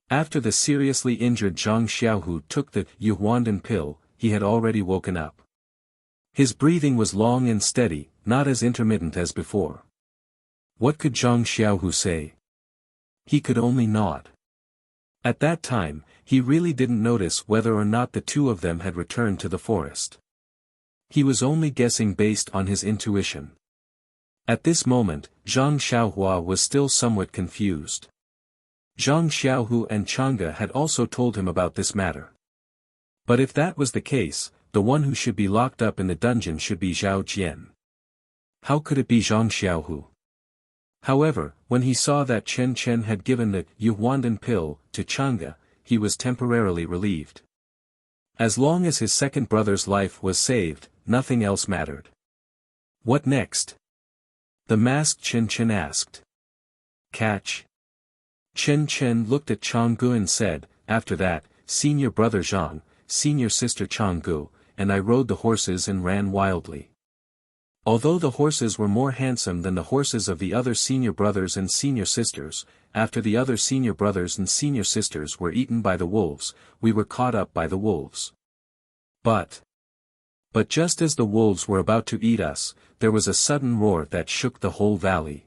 After the seriously injured Zhang Xiaohu took the Yuhuandan pill, he had already woken up. His breathing was long and steady, not as intermittent as before. What could Zhang Xiaohu say? He could only nod. At that time, he really didn't notice whether or not the two of them had returned to the forest. He was only guessing based on his intuition. At this moment, Zhang Xiaohua was still somewhat confused. Zhang Xiaohu and Chang'e had also told him about this matter. But if that was the case, the one who should be locked up in the dungeon should be Zhao Jian. How could it be Zhang Xiaohu? However, when he saw that Chen Chen had given the Yuhuandan pill to Chang'e, he was temporarily relieved. As long as his second brother's life was saved, nothing else mattered. What next? The masked Chen Chen asked. Catch. Chen Chen looked at Chang'e and said, after that, senior brother Zhang, senior sister Chang'e, and I rode the horses and ran wildly. Although the horses were more handsome than the horses of the other senior brothers and senior sisters, after the other senior brothers and senior sisters were eaten by the wolves, we were caught up by the wolves. But just as the wolves were about to eat us, there was a sudden roar that shook the whole valley.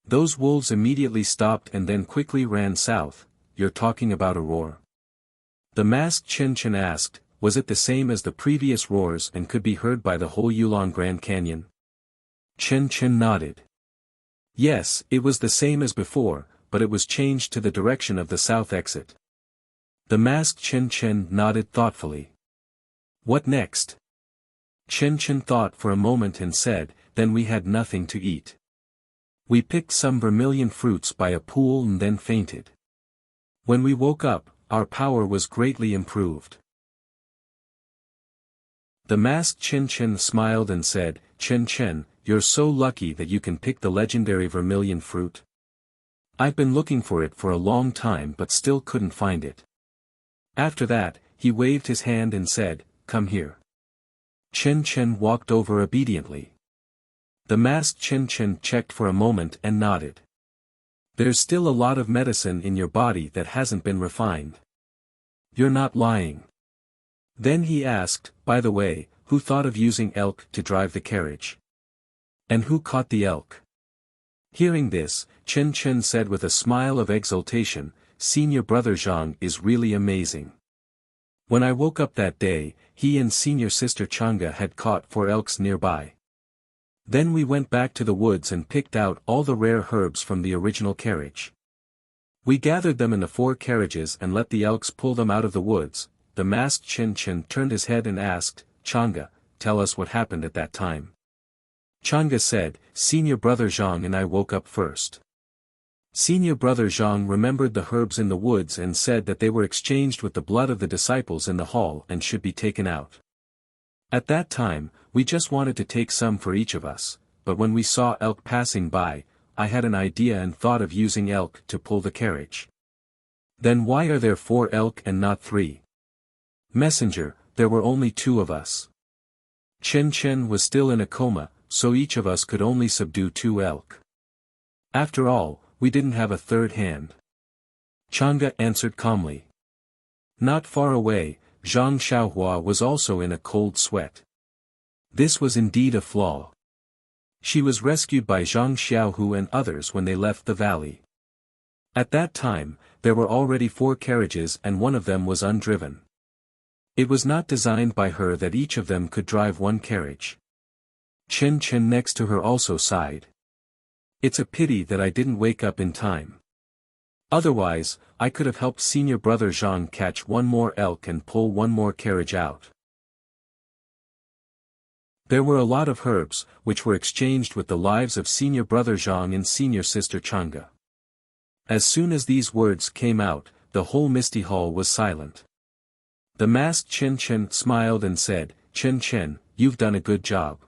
Those wolves immediately stopped and then quickly ran south. You're talking about a roar? The masked Chen Chen asked, was it the same as the previous roars and could be heard by the whole Yulong Grand Canyon? Chen Chen nodded. Yes, it was the same as before, but it was changed to the direction of the south exit. The masked Chen Chen nodded thoughtfully. What next? Chen Chen thought for a moment and said, then we had nothing to eat. We picked some vermilion fruits by a pool and then fainted. When we woke up, our power was greatly improved. The masked Chen Chen smiled and said, Chen Chen, you're so lucky that you can pick the legendary vermilion fruit. I've been looking for it for a long time but still couldn't find it. After that, he waved his hand and said, come here. Chen Chen walked over obediently. The masked Chen Chen checked for a moment and nodded. There's still a lot of medicine in your body that hasn't been refined. You're not lying. Then he asked, by the way, who thought of using elk to drive the carriage? And who caught the elk? Hearing this, Chen Chen said with a smile of exultation, senior brother Zhang is really amazing. When I woke up that day, he and senior sister Chang'e had caught 4 elks nearby. Then we went back to the woods and picked out all the rare herbs from the original carriage. We gathered them in the 4 carriages and let the elks pull them out of the woods. The masked Chen Chen turned his head and asked, Chang'e, tell us what happened at that time. Chang'e said, senior brother Zhang and I woke up first. Senior brother Zhang remembered the herbs in the woods and said that they were exchanged with the blood of the disciples in the hall and should be taken out. At that time, we just wanted to take some for each of us, but when we saw elk passing by, I had an idea and thought of using elk to pull the carriage. Then why are there 4 elk and not 3? Messenger, there were only 2 of us. Chen Chen was still in a coma, so each of us could only subdue 2 elk. After all, we didn't have a third hand. Chang'e answered calmly. Not far away, Zhang Xiaohua was also in a cold sweat. This was indeed a flaw. She was rescued by Zhang Xiaohu and others when they left the valley. At that time, there were already 4 carriages and one of them was undriven. It was not designed by her that each of them could drive 1 carriage. Chen Chen next to her also sighed. It's a pity that I didn't wake up in time. Otherwise, I could have helped senior brother Zhang catch 1 more elk and pull 1 more carriage out. There were a lot of herbs, which were exchanged with the lives of senior brother Zhang and senior sister Chang'e. As soon as these words came out, the whole misty hall was silent. The masked Chen Chen smiled and said, "Chen Chen, you've done a good job.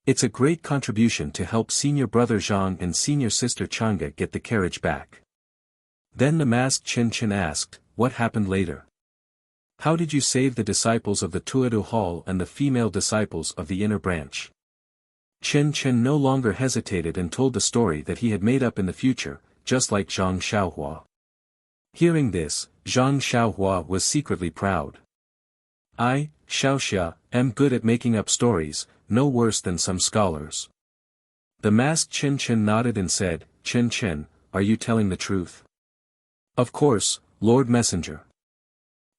It's a great contribution to help senior brother Zhang and senior sister Chang'e get the carriage back." Then the masked Chen Chen asked, "What happened later? How did you save the disciples of the Tuodu Hall and the female disciples of the inner branch?" Chen Chen no longer hesitated and told the story that he had made up in the future, just like Zhang Xiaohua. Hearing this, Zhang Xiaohua was secretly proud. "I, Xiaoxia, am good at making up stories, no worse than some scholars." The masked Chen Chen nodded and said, "Chen Chen, are you telling the truth?" "Of course, Lord Messenger."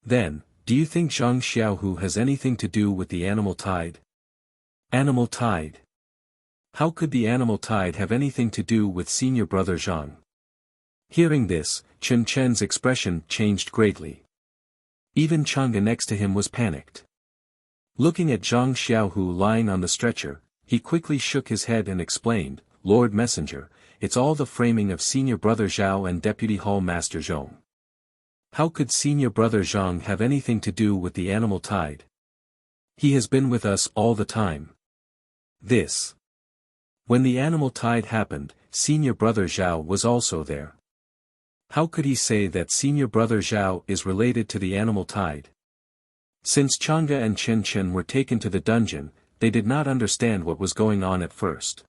"Then, do you think Zhang Xiaohu has anything to do with the animal tide?" "Animal tide? How could the animal tide have anything to do with senior brother Zhang?" Hearing this, Chen Chen's expression changed greatly. Even Chang'e next to him was panicked. Looking at Zhang Xiaohu lying on the stretcher, he quickly shook his head and explained, "Lord Messenger, it's all the framing of senior brother Zhao and Deputy Hall Master Zhong. How could senior brother Zhang have anything to do with the animal tide? He has been with us all the time. When the animal tide happened, senior brother Zhao was also there. How could he say that senior brother Zhao is related to the animal tide?" Since Chang'e and Chen Chen were taken to the dungeon, they did not understand what was going on at first.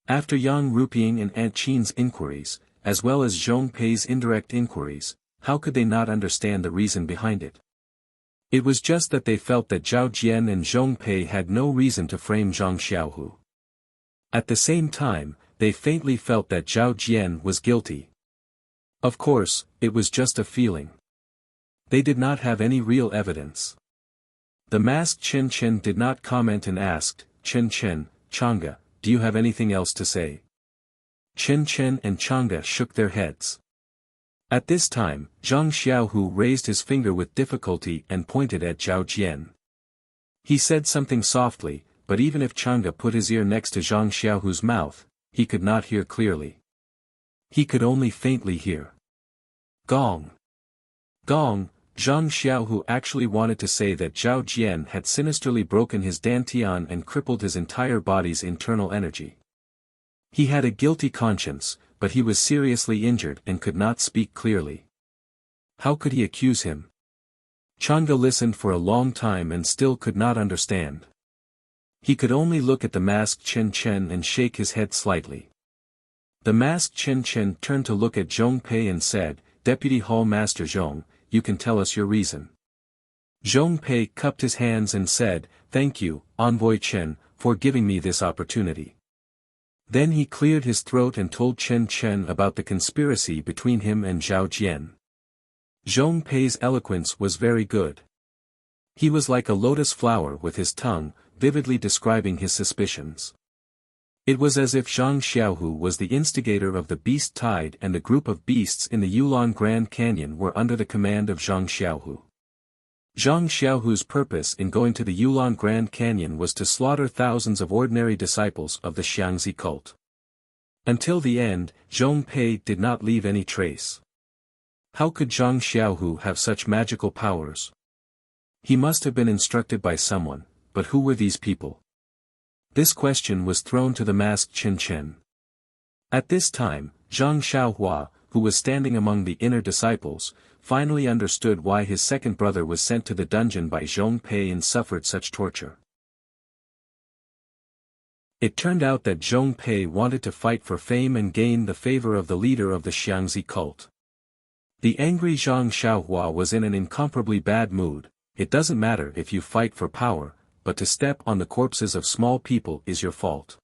After Yang Ruping and Aunt Qin's inquiries, as well as Zhong Pei's indirect inquiries, how could they not understand the reason behind it? It was just that they felt that Zhao Jian and Zhong Pei had no reason to frame Zhang Xiaohu. At the same time, they faintly felt that Zhao Jian was guilty. Of course, it was just a feeling. They did not have any real evidence. The masked Chen Chen did not comment and asked, "Chen Chen, Chang'e, do you have anything else to say?" Chen Chen and Chang'e shook their heads. At this time, Zhang Xiaohu raised his finger with difficulty and pointed at Zhao Jian. He said something softly, but even if Chang'e put his ear next to Zhang Xiaohu's mouth, he could not hear clearly. He could only faintly hear. "Gong! Gong!" Zhang Xiaohu actually wanted to say that Zhao Jian had sinisterly broken his dantian and crippled his entire body's internal energy. He had a guilty conscience, but he was seriously injured and could not speak clearly. How could he accuse him? Chang'e listened for a long time and still could not understand. He could only look at the masked Chen Chen and shake his head slightly. The masked Chen Chen turned to look at Zhong Pei and said, "Deputy Hall Master Zhong, you can tell us your reason." Zhong Pei cupped his hands and said, "Thank you, Envoy Chen, for giving me this opportunity." Then he cleared his throat and told Chen Chen about the conspiracy between him and Zhao Jian. Zhong Pei's eloquence was very good. He was like a lotus flower with his tongue, vividly describing his suspicions. It was as if Zhang Xiaohu was the instigator of the beast tide and the group of beasts in the Yulon Grand Canyon were under the command of Zhang Xiaohu. Zhang Xiaohu's purpose in going to the Yulon Grand Canyon was to slaughter thousands of ordinary disciples of the Xianxia cult. Until the end, Zhong Pei did not leave any trace. How could Zhang Xiaohu have such magical powers? He must have been instructed by someone, but who were these people? This question was thrown to the masked Chen Chen. At this time, Zhang Xiaohua, who was standing among the inner disciples, finally understood why his second brother was sent to the dungeon by Zhong Pei and suffered such torture. It turned out that Zhong Pei wanted to fight for fame and gain the favor of the leader of the Xianxia cult. The angry Zhang Xiaohua was in an incomparably bad mood. It doesn't matter if you fight for power, but to step on the corpses of small people is your fault.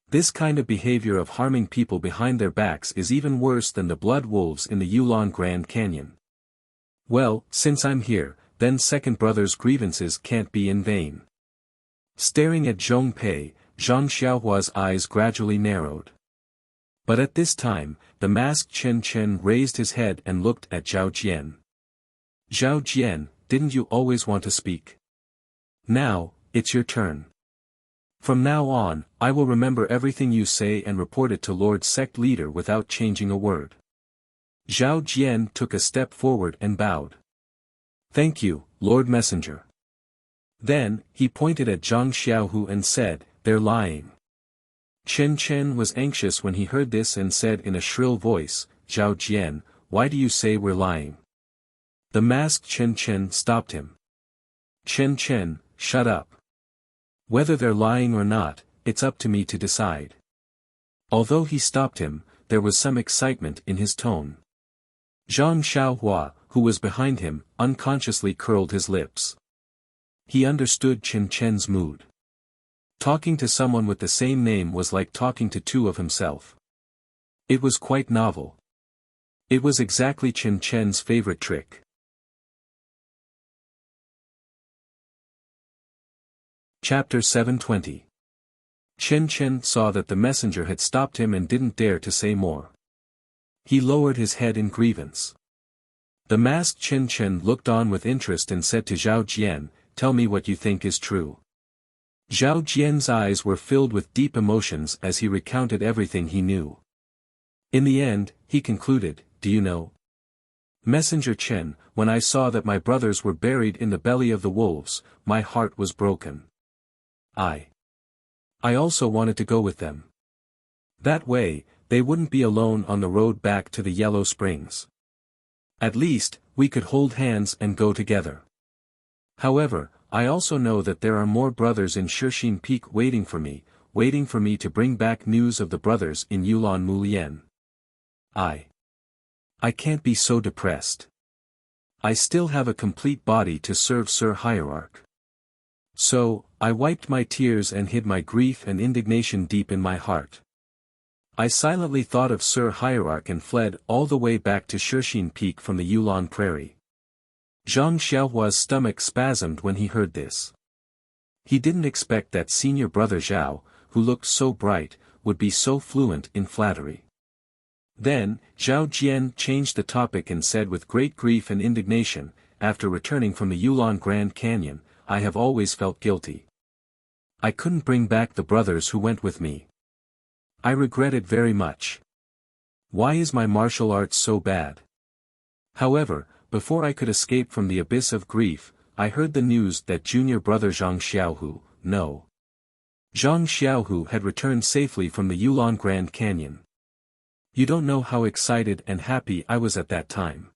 This kind of behavior of harming people behind their backs is even worse than the blood wolves in the Yulon Grand Canyon. Well, since I'm here, then second brother's grievances can't be in vain. Staring at Zhong Pei, Zhang Xiaohua's eyes gradually narrowed. But at this time, the masked Chen Chen raised his head and looked at Zhao Jian. "Zhao Jian, didn't you always want to speak? Now, it's your turn." From now on, I will remember everything you say and report it to Lord Sect Leader without changing a word. Zhao Jian took a step forward and bowed. Thank you, Lord Messenger. Then, he pointed at Zhang Xiaohu and said, they're lying. Chen Chen was anxious when he heard this and said in a shrill voice, Zhao Jian, why do you say we're lying? The masked Chen Chen stopped him. Chen Chen, shut up. Whether they're lying or not, it's up to me to decide. Although he stopped him, there was some excitement in his tone. Zhang Xiaohua, who was behind him, unconsciously curled his lips. He understood Chen Chen's mood. Talking to someone with the same name was like talking to two of himself. It was quite novel. It was exactly Chen Chen's favorite trick. Chapter 720. Chen Chen saw that the messenger had stopped him and didn't dare to say more. He lowered his head in grievance. The masked Chen Chen looked on with interest and said to Zhao Jian, tell me what you think is true. Zhao Jian's eyes were filled with deep emotions as he recounted everything he knew. In the end, he concluded, do you know? Messenger Chen, when I saw that my brothers were buried in the belly of the wolves, my heart was broken. I also wanted to go with them. That way, they wouldn't be alone on the road back to the Yellow Springs. At least, we could hold hands and go together. However, I also know that there are more brothers in Shixin Peak waiting for me to bring back news of the brothers in Yulon Mulien. I can't be so depressed. I still have a complete body to serve Sir Hierarch. So, I wiped my tears and hid my grief and indignation deep in my heart. I silently thought of Sir Hierarch and fled all the way back to Shixin Peak from the Yulon Prairie. Zhang Xiaohua's stomach spasmed when he heard this. He didn't expect that senior brother Zhao, who looked so bright, would be so fluent in flattery. Then, Zhao Jian changed the topic and said with great grief and indignation, after returning from the Yulon Grand Canyon, I have always felt guilty. I couldn't bring back the brothers who went with me. I regret it very much. Why is my martial arts so bad? However, before I could escape from the abyss of grief, I heard the news that junior brother Zhang Xiaohu, no. Zhang Xiaohu had returned safely from the Yulon Grand Canyon. You don't know how excited and happy I was at that time.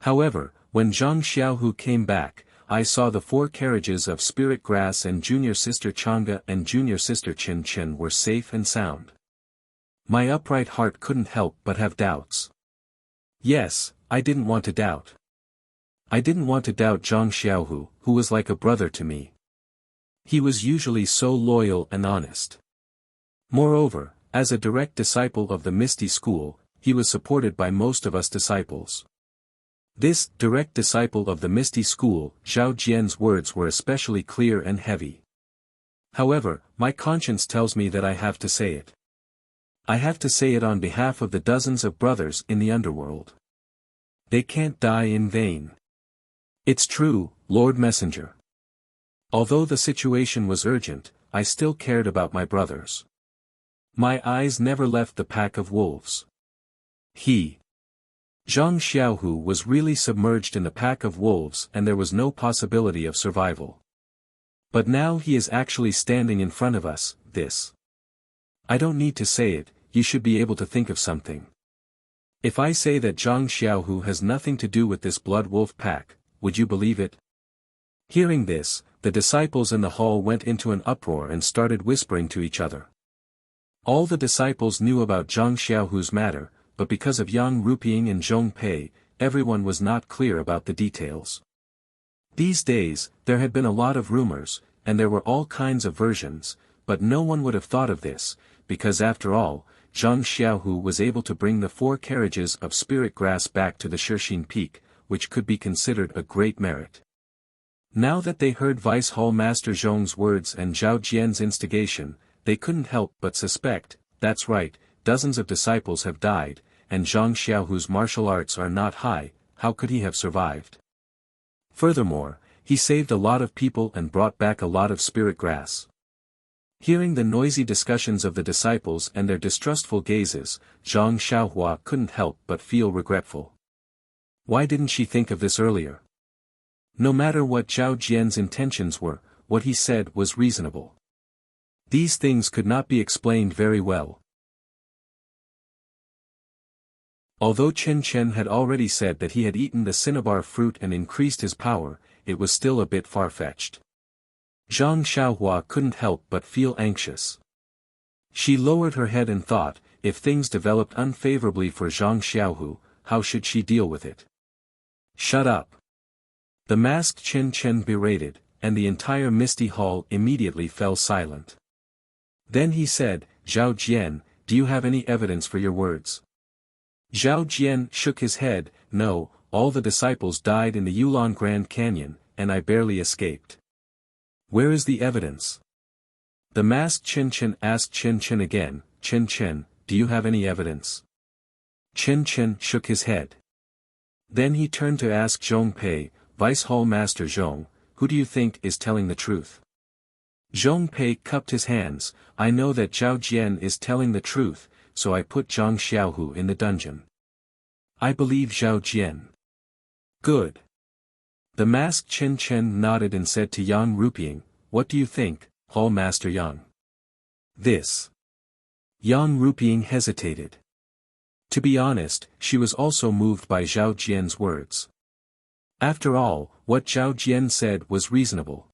However, when Zhang Xiaohu came back, I saw the 4 carriages of Spirit Grass and junior sister Chang'e and junior sister Chen Chen were safe and sound. My upright heart couldn't help but have doubts. Yes, I didn't want to doubt. I didn't want to doubt Zhang Xiaohu, who was like a brother to me. He was usually so loyal and honest. Moreover, as a direct disciple of the Misty School, he was supported by most of us disciples. This direct disciple of the Misty School, Zhao Jian's words were especially clear and heavy. However, my conscience tells me that I have to say it. I have to say it on behalf of the dozens of brothers in the underworld. They can't die in vain. It's true, Lord Messenger. Although the situation was urgent, I still cared about my brothers. My eyes never left the pack of wolves. Zhang Xiaohu was really submerged in the pack of wolves and there was no possibility of survival. But now he is actually standing in front of us, this. I don't need to say it, you should be able to think of something. If I say that Zhang Xiaohu has nothing to do with this blood wolf pack, would you believe it? Hearing this, the disciples in the hall went into an uproar and started whispering to each other. All the disciples knew about Zhang Xiaohu's matter, but because of Yang Ruping and Zhong Pei, everyone was not clear about the details. These days, there had been a lot of rumors, and there were all kinds of versions, but no one would have thought of this, because after all, Zhang Xiaohu was able to bring the 4 carriages of spirit grass back to the Shixin Peak, which could be considered a great merit. Now that they heard Vice Hall Master Zhong's words and Zhao Jian's instigation, they couldn't help but suspect, that's right, dozens of disciples have died, and Zhang Xiaohu's martial arts are not high, how could he have survived? Furthermore, he saved a lot of people and brought back a lot of spirit grass. Hearing the noisy discussions of the disciples and their distrustful gazes, Zhang Xiaohua couldn't help but feel regretful. Why didn't she think of this earlier? No matter what Zhao Jian's intentions were, what he said was reasonable. These things could not be explained very well. Although Chen Chen had already said that he had eaten the cinnabar fruit and increased his power, it was still a bit far-fetched. Zhang Xiaohua couldn't help but feel anxious. She lowered her head and thought, if things developed unfavorably for Zhang Xiaohu, how should she deal with it? Shut up! The masked Chen Chen berated, and the entire misty hall immediately fell silent. Then he said, Zhao Jian, do you have any evidence for your words? Zhao Jian shook his head, no, all the disciples died in the Yulon Grand Canyon, and I barely escaped. Where is the evidence? The masked Chen Chen asked Chen Chen again, Chen Chen, do you have any evidence? Chen Chen shook his head. Then he turned to ask Zhong Pei, Vice Hall Master Zhong, who do you think is telling the truth? Zhong Pei cupped his hands, I know that Zhao Jian is telling the truth, so I put Zhang Xiaohu in the dungeon. I believe Zhao Jian. Good. The masked Chen Chen nodded and said to Yang Ruping, what do you think, Hall Master Yang? This. Yang Ruping hesitated. To be honest, she was also moved by Zhao Jian's words. After all, what Zhao Jian said was reasonable.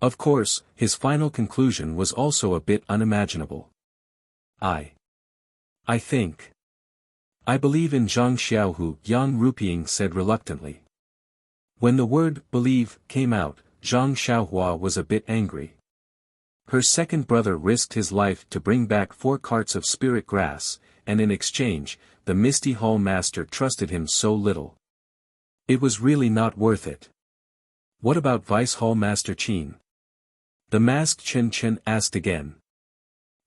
Of course, his final conclusion was also a bit unimaginable. I think. I believe in Zhang Xiaohu, Yang Ruping said reluctantly. When the word believe came out, Zhang Xiaohua was a bit angry. Her second brother risked his life to bring back 4 carts of spirit grass, and in exchange, the Misty Hall Master trusted him so little. It was really not worth it. What about Vice Hall Master Qin? The masked Chen Chen asked again.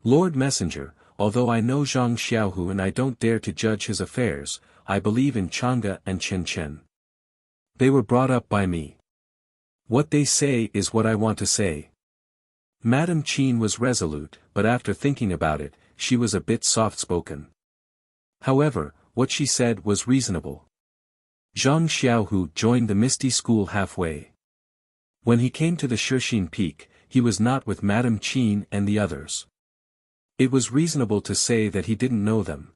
Lord Messenger, although I know Zhang Xiaohu and I don't dare to judge his affairs, I believe in Chang'e and Chen Chen. They were brought up by me. What they say is what I want to say. Madame Qin was resolute, but after thinking about it, she was a bit soft-spoken. However, what she said was reasonable. Zhang Xiaohu joined the Misty School halfway. When he came to the Shixin Peak, he was not with Madame Qin and the others. It was reasonable to say that he didn't know them.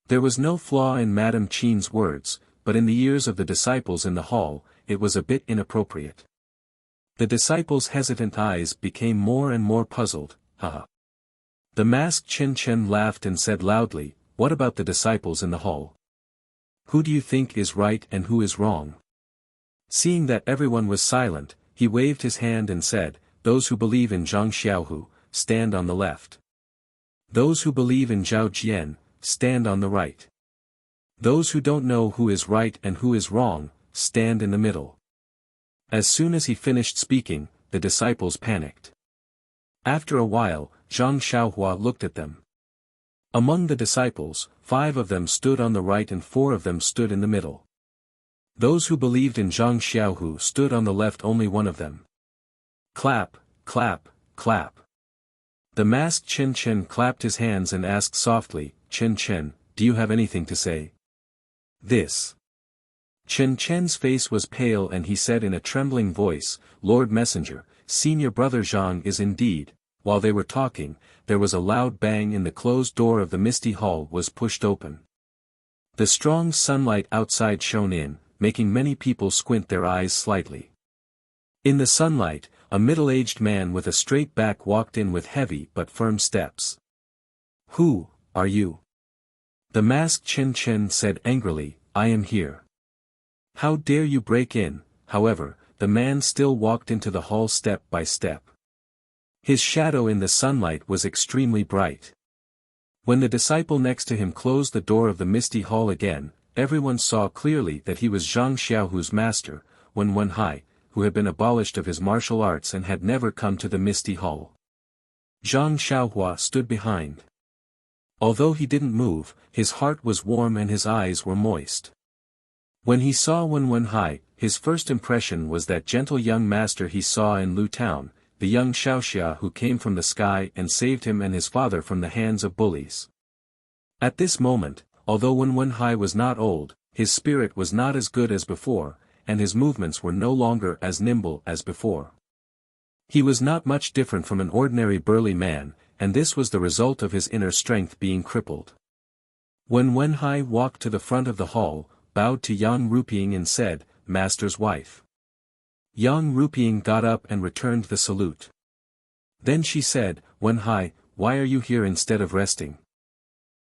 There was no flaw in Madame Qin's words, but in the ears of the disciples in the hall, it was a bit inappropriate. The disciples' hesitant eyes became more and more puzzled, haha. The masked Chen Chen laughed and said loudly, what about the disciples in the hall? Who do you think is right and who is wrong? Seeing that everyone was silent, he waved his hand and said, those who believe in Zhang Xiaohu, stand on the left. Those who believe in Zhao Jian, stand on the right. Those who don't know who is right and who is wrong, stand in the middle. As soon as he finished speaking, the disciples panicked. After a while, Zhang Xiaohua looked at them. Among the disciples, 5 of them stood on the right and 4 of them stood in the middle. Those who believed in Zhang Xiaohu stood on the left, only 1 of them. Clap, clap, clap. The masked Chen Chen clapped his hands and asked softly, Chen Chen, do you have anything to say? This. Chen Chen's face was pale and he said in a trembling voice, Lord Messenger, Senior Brother Zhang is indeed. While they were talking, there was a loud bang and the closed door of the Misty Hall was pushed open. The strong sunlight outside shone in, making many people squint their eyes slightly. In the sunlight, a middle-aged man with a straight back walked in with heavy but firm steps. Who are you? The masked Chen Chen said angrily, I am here. How dare you break in? However, the man still walked into the hall step by step. His shadow in the sunlight was extremely bright. When the disciple next to him closed the door of the Misty Hall again, everyone saw clearly that he was Zhang Xiaohu's master, Wen Hai, who had been abolished of his martial arts and had never come to the Misty Hall. Zhang Xiaohua stood behind. Although he didn't move, his heart was warm and his eyes were moist. When he saw Wen Hai, his first impression was that gentle young master he saw in Lu Town, the young Xiaoxia who came from the sky and saved him and his father from the hands of bullies. At this moment, although Wen Wenhai was not old, his spirit was not as good as before, and his movements were no longer as nimble as before. He was not much different from an ordinary burly man, and this was the result of his inner strength being crippled. When Wenhai walked to the front of the hall, bowed to Yang Ruping and said, "Master's wife." Yang Ruping got up and returned the salute. Then she said, "Wenhai, why are you here instead of resting?"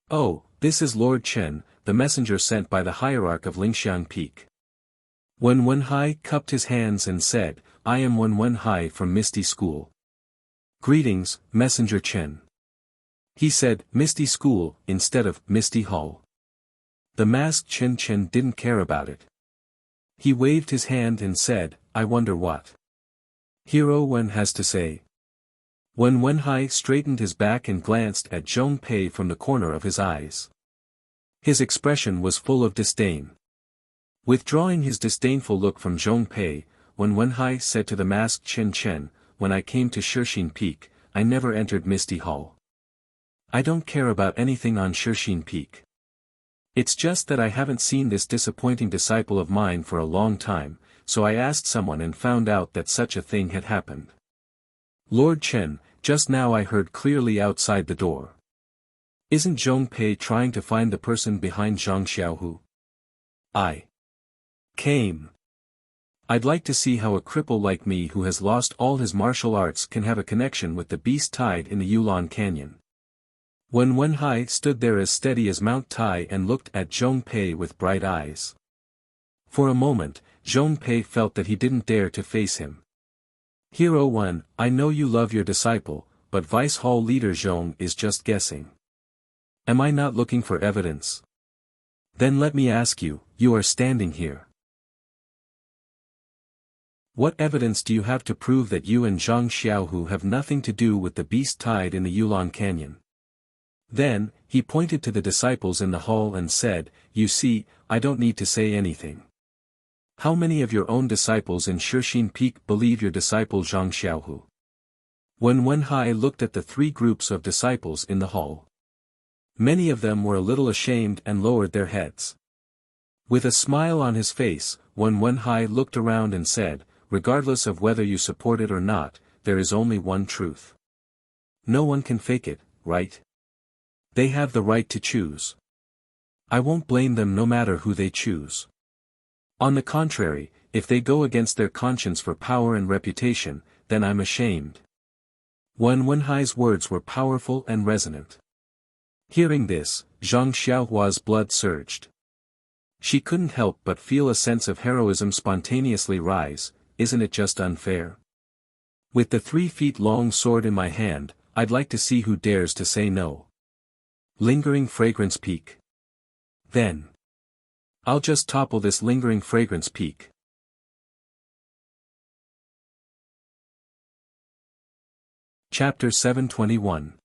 "Oh, this is Lord Chen, the messenger sent by the hierarch of Lingxiang Peak." When Wenhai cupped his hands and said, "I am Wen Wenhai from Misty School." "Greetings, Messenger Chen." He said, "Misty School," instead of Misty Hall. The masked Chen Chen didn't care about it. He waved his hand and said, "I wonder what Hero Wen has to say." When Wenhai straightened his back and glanced at Zhong Pei from the corner of his eyes. His expression was full of disdain. Withdrawing his disdainful look from Zhong Pei, when Wenhai said to the masked Chen Chen, "When I came to Shixin Peak, I never entered Misty Hall. I don't care about anything on Shixin Peak. It's just that I haven't seen this disappointing disciple of mine for a long time, so I asked someone and found out that such a thing had happened. Lord Chen, just now I heard clearly outside the door. Isn't Zhong Pei trying to find the person behind Zhang Xiaohu? I came. I'd like to see how a cripple like me who has lost all his martial arts can have a connection with the beast tied in the Yulon Canyon." When Wenhai stood there as steady as Mount Tai and looked at Zhong Pei with bright eyes. For a moment, Zhong Pei felt that he didn't dare to face him. "Hero Wen, I know you love your disciple, but Vice Hall leader Zhong is just guessing. Am I not looking for evidence? Then let me ask you, you are standing here. What evidence do you have to prove that you and Zhang Xiaohu have nothing to do with the beast tied in the Yulon Canyon?" Then, he pointed to the disciples in the hall and said, "You see, I don't need to say anything. How many of your own disciples in Shixin Peak believe your disciple Zhang Xiaohu?" When Wenhai looked at the three groups of disciples in the hall, many of them were a little ashamed and lowered their heads. With a smile on his face, when Wenhai looked around and said, "Regardless of whether you support it or not, there is only one truth. No one can fake it, right? They have the right to choose. I won't blame them no matter who they choose. On the contrary, if they go against their conscience for power and reputation, then I'm ashamed." When Wenhai's words were powerful and resonant. Hearing this, Zhang Xiaohua's blood surged. She couldn't help but feel a sense of heroism spontaneously rise. Isn't it just unfair? With the 3-feet-long sword in my hand, I'd like to see who dares to say no. Lingering fragrance peak. Then I'll just topple this lingering fragrance peak. Chapter 721.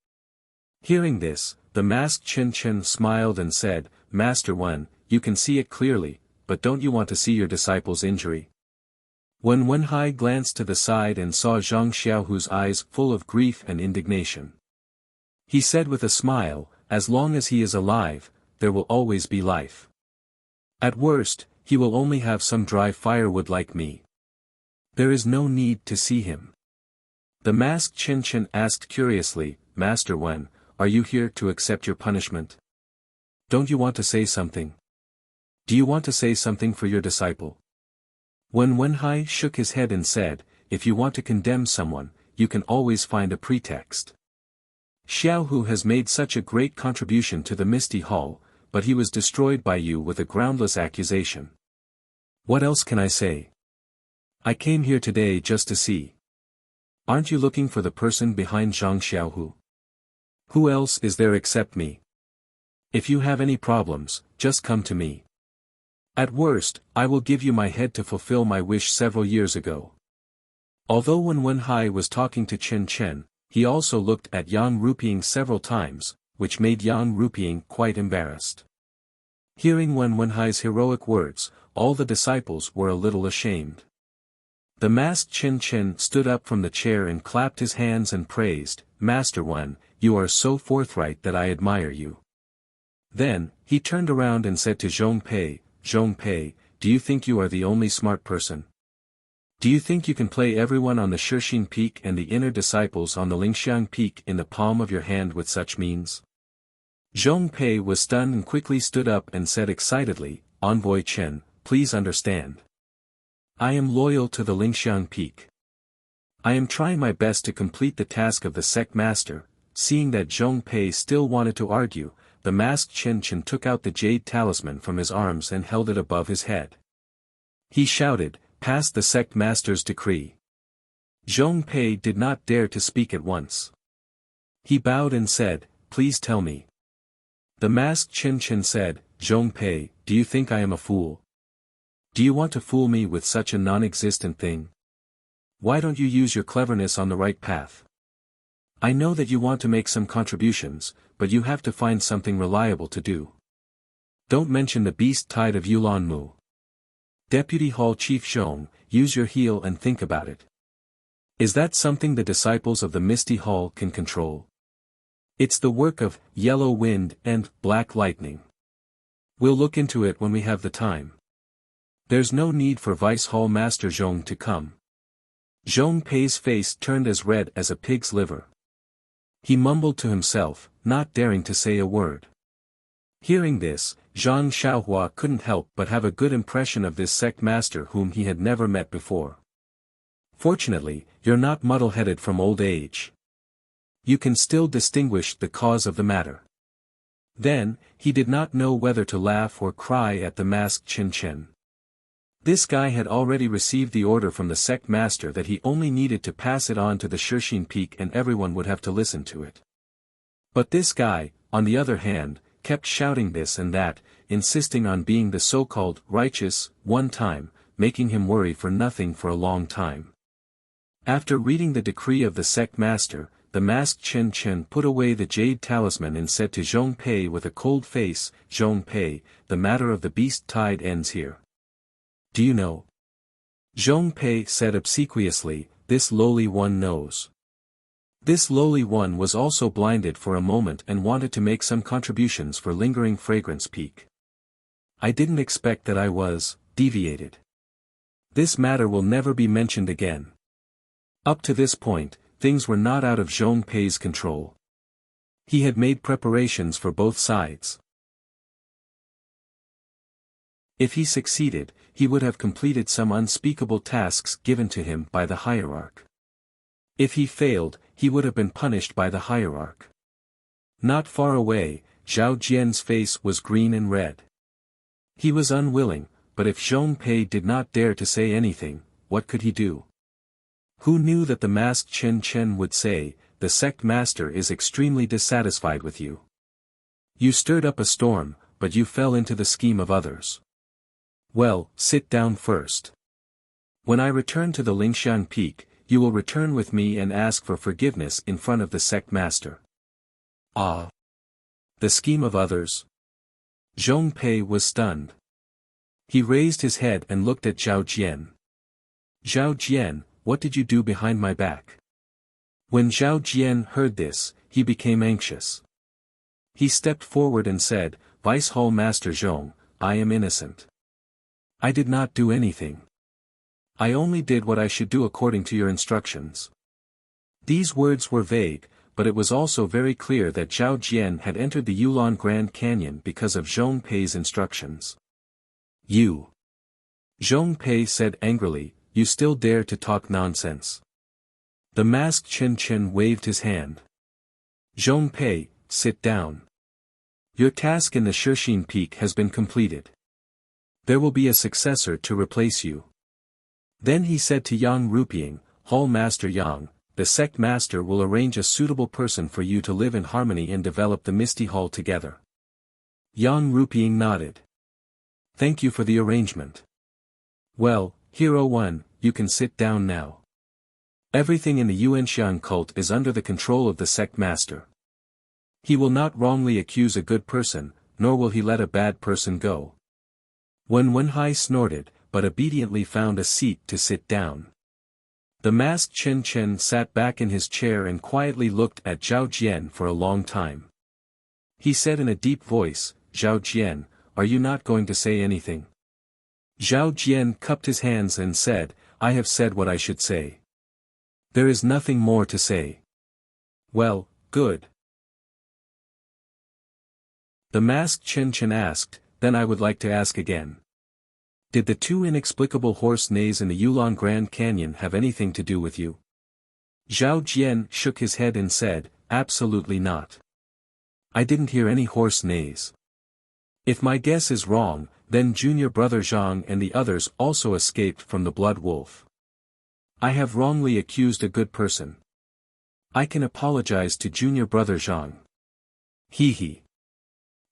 Hearing this, the masked Chen Chen smiled and said, "Master Wen, you can see it clearly, but don't you want to see your disciple's injury?" When Wenhai glanced to the side and saw Zhang Xiaohu's eyes full of grief and indignation, he said with a smile, "As long as he is alive, there will always be life. At worst, he will only have some dry firewood like me. There is no need to see him." The masked Chen Chen asked curiously, "Master Wen, are you here to accept your punishment? Don't you want to say something? Do you want to say something for your disciple?" When Wenhai shook his head and said, "If you want to condemn someone, you can always find a pretext. Xiaohu has made such a great contribution to the Misty Hall, but he was destroyed by you with a groundless accusation. What else can I say? I came here today just to see. Aren't you looking for the person behind Zhang Xiaohu? Who else is there except me? If you have any problems, just come to me. At worst, I will give you my head to fulfill my wish several years ago." Although when Wenhai was talking to Chen Chen, he also looked at Yang Ruping several times, which made Yang Ruping quite embarrassed. Hearing Wenhai's heroic words, all the disciples were a little ashamed. The masked Chen Chen stood up from the chair and clapped his hands and praised, "Master One, you are so forthright that I admire you." Then, he turned around and said to Zhong Pei, "Zhong Pei, do you think you are the only smart person? Do you think you can play everyone on the Shixin Peak and the inner disciples on the Lingxiang Peak in the palm of your hand with such means?" Zhong Pei was stunned and quickly stood up and said excitedly, "Envoy Chen, please understand. I am loyal to the Lingxiang Peak. I am trying my best to complete the task of the sect master." Seeing that Zhong Pei still wanted to argue, the masked Chen Chen took out the jade talisman from his arms and held it above his head. He shouted, "Pass the sect master's decree." Zhong Pei did not dare to speak at once. He bowed and said, "Please tell me." The masked Chen Chen said, "Zhong Pei, do you think I am a fool? Do you want to fool me with such a non-existent thing? Why don't you use your cleverness on the right path? I know that you want to make some contributions, but you have to find something reliable to do. Don't mention the beast tide of Yulanmu. Deputy Hall Chief Zhong, use your heel and think about it. Is that something the disciples of the Misty Hall can control? It's the work of Yellow Wind and Black Lightning. We'll look into it when we have the time. There's no need for Vice Hall Master Zhong to come." Zhong Pei's face turned as red as a pig's liver. He mumbled to himself, not daring to say a word. Hearing this, Zhang Xiaohua couldn't help but have a good impression of this sect master whom he had never met before. "Fortunately, you're not muddle-headed from old age. You can still distinguish the cause of the matter." Then, he did not know whether to laugh or cry at the masked Chen Chen. This guy had already received the order from the sect master that he only needed to pass it on to the Shixin Peak and everyone would have to listen to it. But this guy, on the other hand, kept shouting this and that, insisting on being the so-called righteous one time, making him worry for nothing for a long time. After reading the decree of the sect master, the masked Chen Chen put away the jade talisman and said to Zhong Pei with a cold face, "Zhong Pei, the matter of the beast tide ends here. Do you know?" Zhong Pei said obsequiously, "This lowly one knows." This lowly one was also blinded for a moment and wanted to make some contributions for lingering fragrance peak. "I didn't expect that I was deviated. This matter will never be mentioned again." Up to this point, things were not out of Zhong Pei's control. He had made preparations for both sides. If he succeeded, he would have completed some unspeakable tasks given to him by the hierarch. If he failed, he would have been punished by the hierarch. Not far away, Zhao Jian's face was green and red. He was unwilling, but if Zhong Pei did not dare to say anything, what could he do? Who knew that the masked Chen Chen would say, "The sect master is extremely dissatisfied with you. You stirred up a storm, but you fell into the scheme of others. Well, sit down first. When I return to the Lingxiang Peak, you will return with me and ask for forgiveness in front of the sect master." Ah! The scheme of others? Zhong Pei was stunned. He raised his head and looked at Zhao Jian. "Zhao Jian, what did you do behind my back?" When Zhao Jian heard this, he became anxious. He stepped forward and said, "Vice Hall Master Zhong, I am innocent. I did not do anything. I only did what I should do according to your instructions." These words were vague, but it was also very clear that Zhao Jian had entered the Yulon Grand Canyon because of Zhong Pei's instructions. "You!" Zhong Pei said angrily, "You still dare to talk nonsense." The masked Chen Chen waved his hand. "Zhong Pei, sit down. Your task in the Shixin Peak has been completed. There will be a successor to replace you." Then he said to Yang Rupiang, "Hall Master Yang, the sect master will arrange a suitable person for you to live in harmony and develop the Misty Hall together." Yang Rupiang nodded. "Thank you for the arrangement. Well, Hero 1, you can sit down now. Everything in the Yuanxiang cult is under the control of the sect master. He will not wrongly accuse a good person, nor will he let a bad person go." When Wenhai snorted, but obediently found a seat to sit down. The masked Chen Chen sat back in his chair and quietly looked at Zhao Jian for a long time. He said in a deep voice, "Zhao Jian, are you not going to say anything?" Zhao Jian cupped his hands and said, "I have said what I should say. There is nothing more to say." "Well, good." The masked Chen Chen asked, "Then I would like to ask again. Did the two inexplicable horse neighs in the Yulon Grand Canyon have anything to do with you?" Zhao Jian shook his head and said, "Absolutely not. I didn't hear any horse neighs. If my guess is wrong, then junior brother Zhang and the others also escaped from the blood wolf. I have wrongly accused a good person. I can apologize to junior brother Zhang." "Hee hee."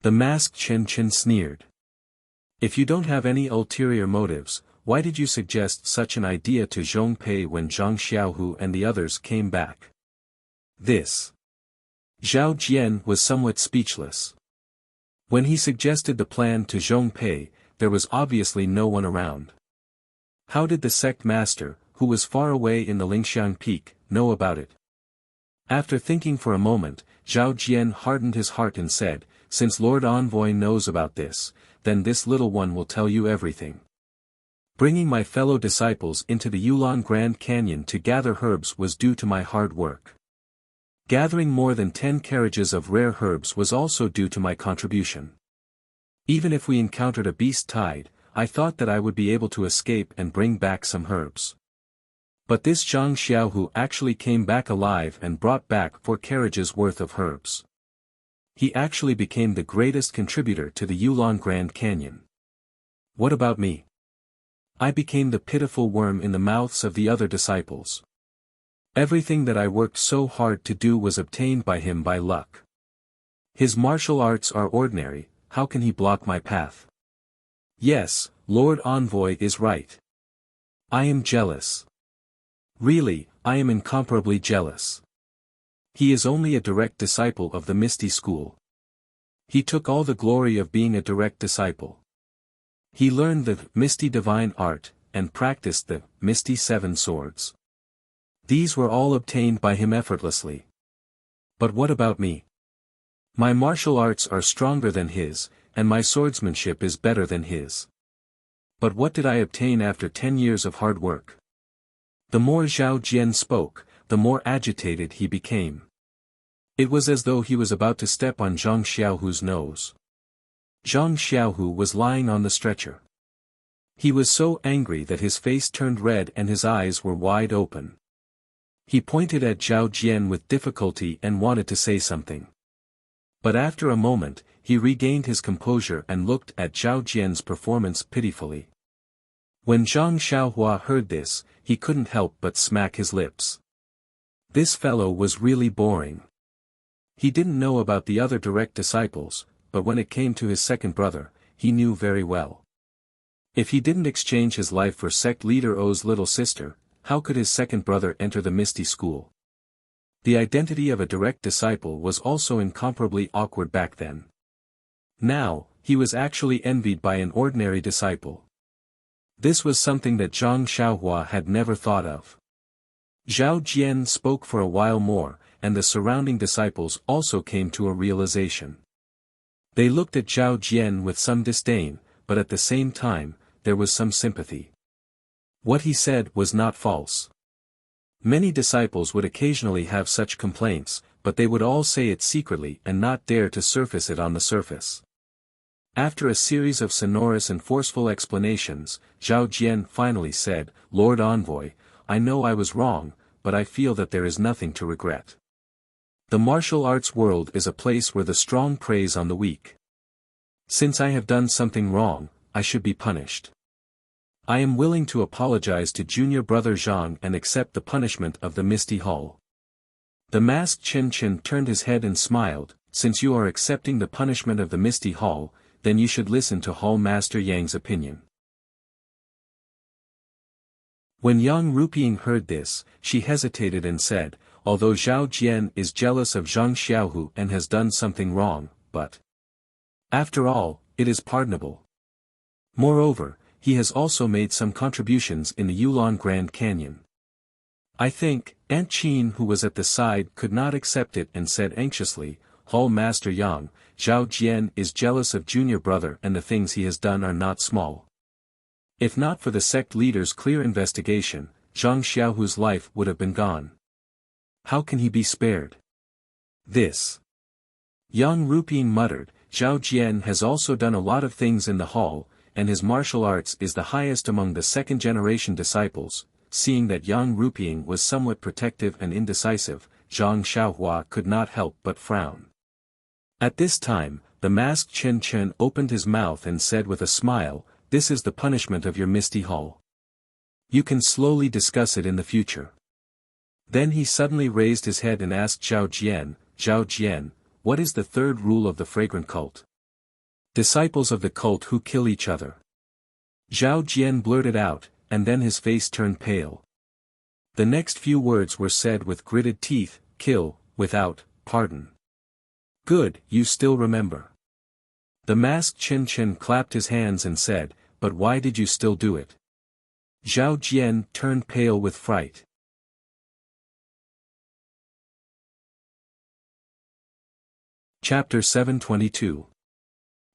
The masked Chen Chen sneered. "If you don't have any ulterior motives, why did you suggest such an idea to Zhong Pei when Zhang Xiaohu and the others came back?" This. Zhao Jian was somewhat speechless. When he suggested the plan to Zhong Pei, there was obviously no one around. How did the sect master, who was far away in the Lingxiang Peak, know about it? After thinking for a moment, Zhao Jian hardened his heart and said, "Since Lord Envoy knows about this, then this little one will tell you everything. Bringing my fellow disciples into the Yulon Grand Canyon to gather herbs was due to my hard work. Gathering more than 10 carriages of rare herbs was also due to my contribution. Even if we encountered a beast tide, I thought that I would be able to escape and bring back some herbs. But this Zhang Xiaohu actually came back alive and brought back 4 carriages worth of herbs. He actually became the greatest contributor to the Yulon Grand Canyon. What about me? I became the pitiful worm in the mouths of the other disciples. Everything that I worked so hard to do was obtained by him by luck. His martial arts are ordinary, how can he block my path? Yes, Lord Envoy is right. I am jealous. Really, I am incomparably jealous. He is only a direct disciple of the Misty School. He took all the glory of being a direct disciple. He learned the Misty Divine Art, and practiced the Misty 7 Swords. These were all obtained by him effortlessly. But what about me? My martial arts are stronger than his, and my swordsmanship is better than his. But what did I obtain after 10 years of hard work? The more Zhao Jian spoke, the more agitated he became. It was as though he was about to step on Zhang Xiaohu's nose. Zhang Xiaohu was lying on the stretcher. He was so angry that his face turned red and his eyes were wide open. He pointed at Zhao Jian with difficulty and wanted to say something. But after a moment, he regained his composure and looked at Zhao Jian's performance pitifully. When Zhang Xiaohua heard this, he couldn't help but smack his lips. This fellow was really boring. He didn't know about the other direct disciples, but when it came to his second brother, he knew very well. If he didn't exchange his life for sect leader O's little sister, how could his second brother enter the Misty School? The identity of a direct disciple was also incomparably awkward back then. Now, he was actually envied by an ordinary disciple. This was something that Zhang Xiaohua had never thought of. Zhao Jian spoke for a while more, and the surrounding disciples also came to a realization. They looked at Zhao Jian with some disdain, but at the same time, there was some sympathy. What he said was not false. Many disciples would occasionally have such complaints, but they would all say it secretly and not dare to surface it on the surface. After a series of sonorous and forceful explanations, Zhao Jian finally said, "Lord Envoy, I know I was wrong, but I feel that there is nothing to regret. The martial arts world is a place where the strong preys on the weak. Since I have done something wrong, I should be punished. I am willing to apologize to junior brother Zhang and accept the punishment of the Misty Hall." The masked Chen Chen turned his head and smiled, "Since you are accepting the punishment of the Misty Hall, then you should listen to Hall Master Yang's opinion." When Yang Ruping heard this, she hesitated and said, "Although Zhao Jian is jealous of Zhang Xiaohu and has done something wrong, but after all, it is pardonable. Moreover, he has also made some contributions in the Yulon Grand Canyon. I think, Aunt Qin who was at the side could not accept it and said anxiously, Hall Master Yang, Zhao Jian is jealous of junior brother and the things he has done are not small. If not for the sect leader's clear investigation, Zhang Xiaohu's life would have been gone. How can he be spared? This. Yang Ruping muttered, Zhao Jian has also done a lot of things in the hall, and his martial arts is the highest among the second-generation disciples. Seeing that Yang Ruping was somewhat protective and indecisive, Zhang Xiaohua could not help but frown. At this time, the masked Chen Chen opened his mouth and said with a smile, this is the punishment of your Misty Hall. You can slowly discuss it in the future. Then he suddenly raised his head and asked Zhao Jian, what is the third rule of the fragrant cult? Disciples of the cult who kill each other. Zhao Jian blurted out, and then his face turned pale. The next few words were said with gritted teeth, kill, without, pardon. Good, you still remember. The masked Chen Chen clapped his hands and said, but why did you still do it? Zhao Jian turned pale with fright. Chapter 722.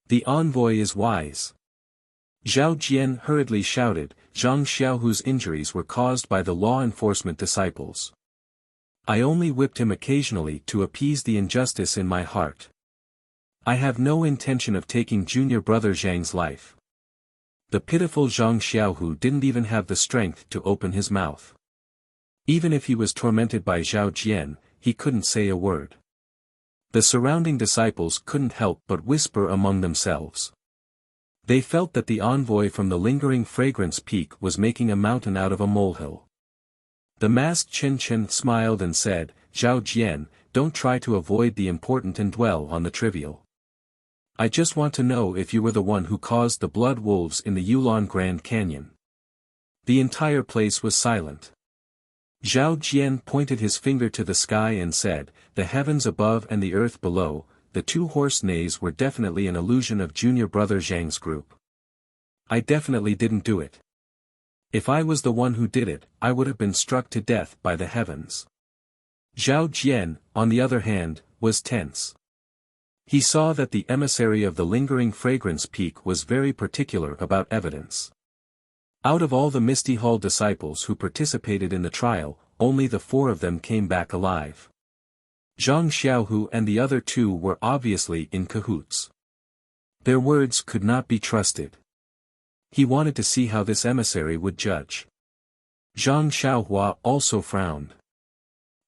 The envoy is wise. Zhao Jian hurriedly shouted, Zhang Xiaohu's injuries were caused by the law enforcement disciples. I only whipped him occasionally to appease the injustice in my heart. I have no intention of taking junior brother Zhang's life. The pitiful Zhang Xiaohu didn't even have the strength to open his mouth. Even if he was tormented by Zhao Jian, he couldn't say a word. The surrounding disciples couldn't help but whisper among themselves. They felt that the envoy from the lingering fragrance peak was making a mountain out of a molehill. The masked Chen Chen smiled and said, Zhao Jian, don't try to avoid the important and dwell on the trivial. I just want to know if you were the one who caused the blood wolves in the Yulon Grand Canyon. The entire place was silent. Zhao Jian pointed his finger to the sky and said, the heavens above and the earth below, the two horse neighs were definitely an illusion of junior brother Zhang's group. I definitely didn't do it. If I was the one who did it, I would have been struck to death by the heavens. Zhao Jian, on the other hand, was tense. He saw that the emissary of the lingering fragrance peak was very particular about evidence. Out of all the Misty Hall disciples who participated in the trial, only the 4 of them came back alive. Zhang Xiaohu and the other 2 were obviously in cahoots. Their words could not be trusted. He wanted to see how this emissary would judge. Zhang Xiaohua also frowned.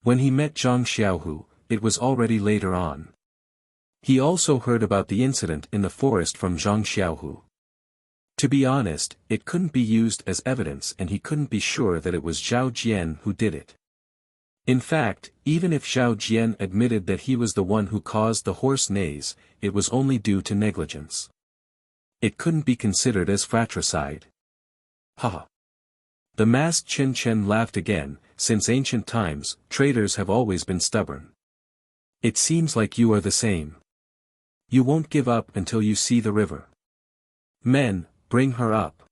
When he met Zhang Xiaohu, it was already later on. He also heard about the incident in the forest from Zhang Xiaohu. To be honest, it couldn't be used as evidence and he couldn't be sure that it was Zhao Jian who did it. In fact, even if Zhao Jian admitted that he was the one who caused the horse neighs, it was only due to negligence. It couldn't be considered as fratricide. Ha! The masked Chen Chen laughed again, since ancient times, traitors have always been stubborn. It seems like you are the same. You won't give up until you see the river. Men, bring her up.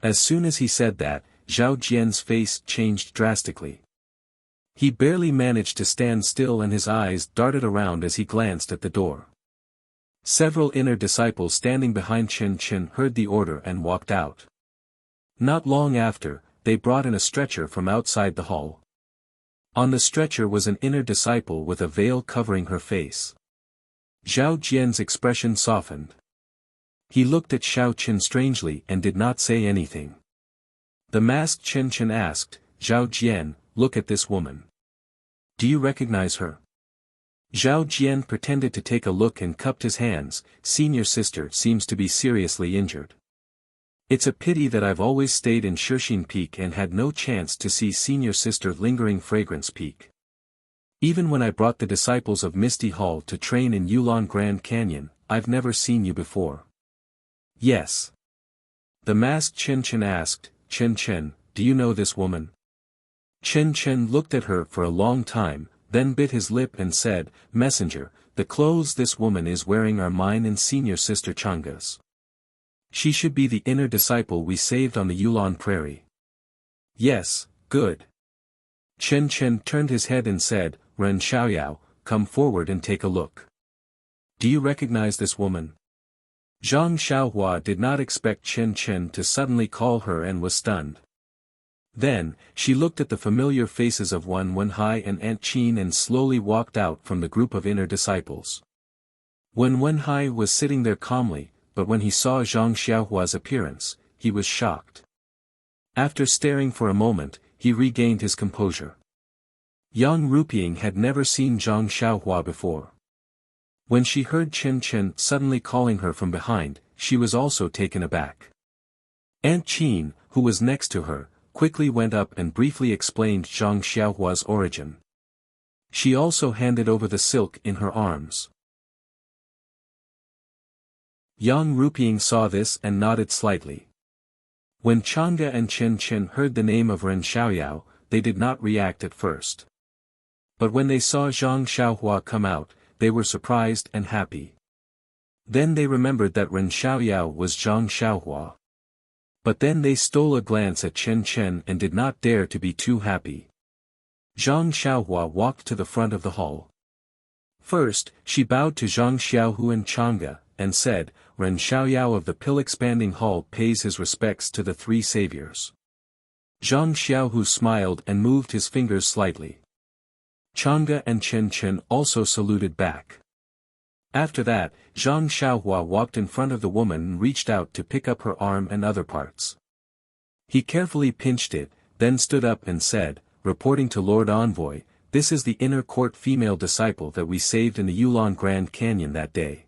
As soon as he said that, Zhao Jian's face changed drastically. He barely managed to stand still and his eyes darted around as he glanced at the door. Several inner disciples standing behind Chen Chen heard the order and walked out. Not long after, they brought in a stretcher from outside the hall. On the stretcher was an inner disciple with a veil covering her face. Zhao Jian's expression softened. He looked at Xiao Qin strangely and did not say anything. The masked Chen Chen asked, Zhao Jian, look at this woman. Do you recognize her? Zhao Jian pretended to take a look and cupped his hands. Senior sister seems to be seriously injured. It's a pity that I've always stayed in Shixin Peak and had no chance to see senior sister lingering fragrance peak. Even when I brought the disciples of Misty Hall to train in Yulon Grand Canyon, I've never seen you before. Yes. The masked Chen Chen asked, Chen Chen, do you know this woman? Chen Chen looked at her for a long time, then bit his lip and said, Messenger, the clothes this woman is wearing are mine and senior sister Changa's. She should be the inner disciple we saved on the Yulon Prairie. Yes, good. Chen Chen turned his head and said, "Ren Xiaoyao, come forward and take a look. Do you recognize this woman?" Zhang Xiaohua did not expect Chen Chen to suddenly call her and was stunned. Then, she looked at the familiar faces of Wen Wenhai and Aunt Qin and slowly walked out from the group of inner disciples. Wen Wenhai was sitting there calmly, but when he saw Zhang Xiaohua's appearance, he was shocked. After staring for a moment, he regained his composure. Yang Ruping had never seen Zhang Xiaohua before. When she heard Chen Chen suddenly calling her from behind, she was also taken aback. Aunt Qin, who was next to her, quickly went up and briefly explained Zhang Xiaohua's origin. She also handed over the silk in her arms. Yang Ruping saw this and nodded slightly. When Chang'e and Chen Chen heard the name of Ren Xiaoyao, they did not react at first. But when they saw Zhang Xiaohua come out, they were surprised and happy. Then they remembered that Ren Xiaoyao was Zhang Xiaohua. But then they stole a glance at Chen Chen and did not dare to be too happy. Zhang Xiaohua walked to the front of the hall. First, she bowed to Zhang Xiaohu and Chang'e, and said, "Ren Xiaoyao of the Pill-expanding hall pays his respects to the three saviors." Zhang Xiaohu smiled and moved his fingers slightly. Chang'e and Chen Chen also saluted back. After that, Zhang Xiaohua walked in front of the woman and reached out to pick up her arm and other parts. He carefully pinched it, then stood up and said, "Reporting to Lord Envoy, this is the inner court female disciple that we saved in the Yulon Grand Canyon that day.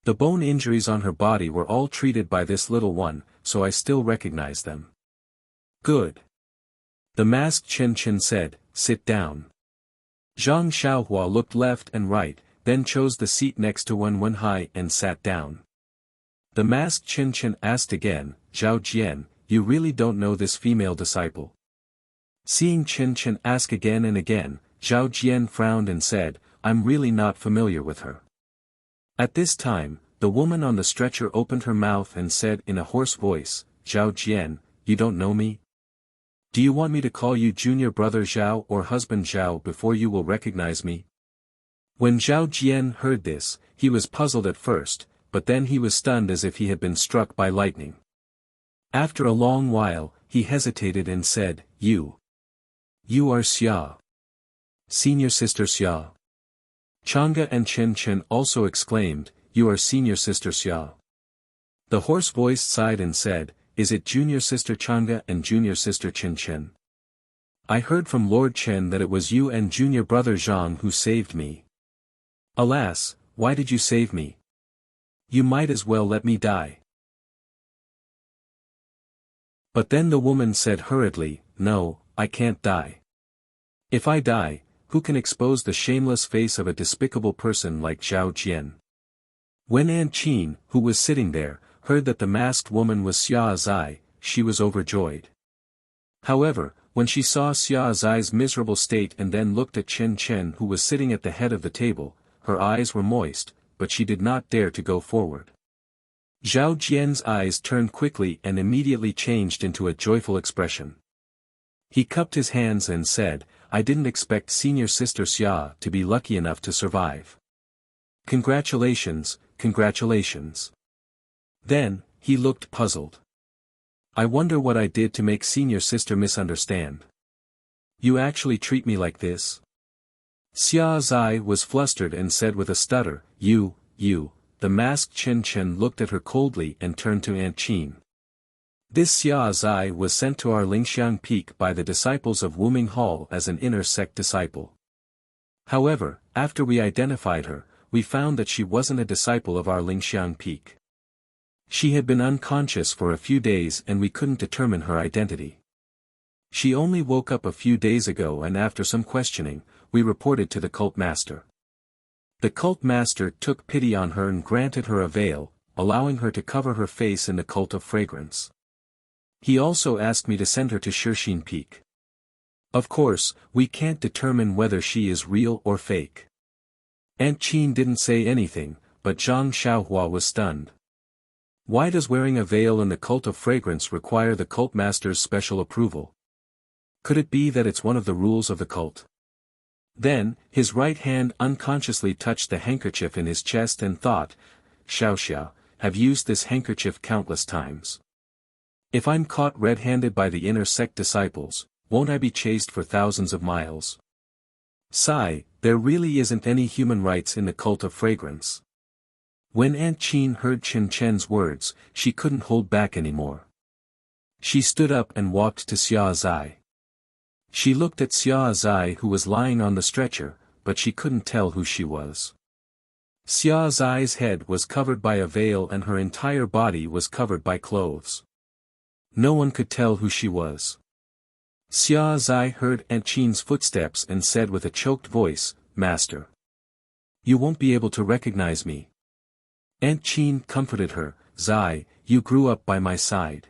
The bone injuries on her body were all treated by this little one, so I still recognize them." "Good." The masked Chen Chen said, "Sit down." Zhang Xiaohua looked left and right, then chose the seat next to Wen Wenhai and sat down. The masked Chen Chen asked again, "Zhao Jian, you really don't know this female disciple?" Seeing Chen Chen ask again and again, Zhao Jian frowned and said, "I'm really not familiar with her." At this time, the woman on the stretcher opened her mouth and said in a hoarse voice, "Zhao Jian, you don't know me? Do you want me to call you junior brother Zhao or husband Zhao before you will recognize me?" When Zhao Jian heard this, he was puzzled at first, but then he was stunned as if he had been struck by lightning. After a long while, he hesitated and said, You are Xia. Senior sister Xia." Chang'e and Chen Chen also exclaimed, "You are senior sister Xia." The hoarse voice sighed and said, "Is it junior sister Chang'e and junior sister Chen Chen? I heard from Lord Chen that it was you and junior brother Zhang who saved me. Alas, why did you save me? You might as well let me die." But then the woman said hurriedly, "No, I can't die. If I die, who can expose the shameless face of a despicable person like Zhao Jian?" When Aunt Qin, who was sitting there, heard that the masked woman was Xia Zai, she was overjoyed. However, when she saw Xia Zai's miserable state and then looked at Chen Chen who was sitting at the head of the table, her eyes were moist, but she did not dare to go forward. Zhao Jian's eyes turned quickly and immediately changed into a joyful expression. He cupped his hands and said, "I didn't expect senior sister Xia to be lucky enough to survive. Congratulations, congratulations." Then, he looked puzzled. "I wonder what I did to make senior sister misunderstand. You actually treat me like this?" Xia Zai was flustered and said with a stutter, You. The masked Chen Chen looked at her coldly and turned to Aunt Qin. This Xia Zai was sent to our Lingxiang Peak by the disciples of Wuming Hall as an inner sect disciple. However, after we identified her, we found that she wasn't a disciple of our Lingxiang Peak. She had been unconscious for a few days and we couldn't determine her identity. She only woke up a few days ago and after some questioning, we reported to the cult master. The cult master took pity on her and granted her a veil, allowing her to cover her face in the cult of fragrance. He also asked me to send her to Shixin Peak. Of course, we can't determine whether she is real or fake. Aunt Qin didn't say anything, but Zhang Xiaohua was stunned. Why does wearing a veil in the cult of fragrance require the cult master's special approval? Could it be that it's one of the rules of the cult? Then, his right hand unconsciously touched the handkerchief in his chest and thought, Xiaoxia, have used this handkerchief countless times. If I'm caught red-handed by the inner sect disciples, won't I be chased for thousands of miles? Sigh, there really isn't any human rights in the cult of fragrance. When Aunt Qin heard Chen Chen's words, she couldn't hold back anymore. She stood up and walked to Xia Zai. She looked at Xia Zai who was lying on the stretcher, but she couldn't tell who she was. Xia Zai's head was covered by a veil and her entire body was covered by clothes. No one could tell who she was. Xia Zai heard Aunt Qin's footsteps and said with a choked voice, Master. You won't be able to recognize me. Aunt Qin comforted her, Zai, you grew up by my side.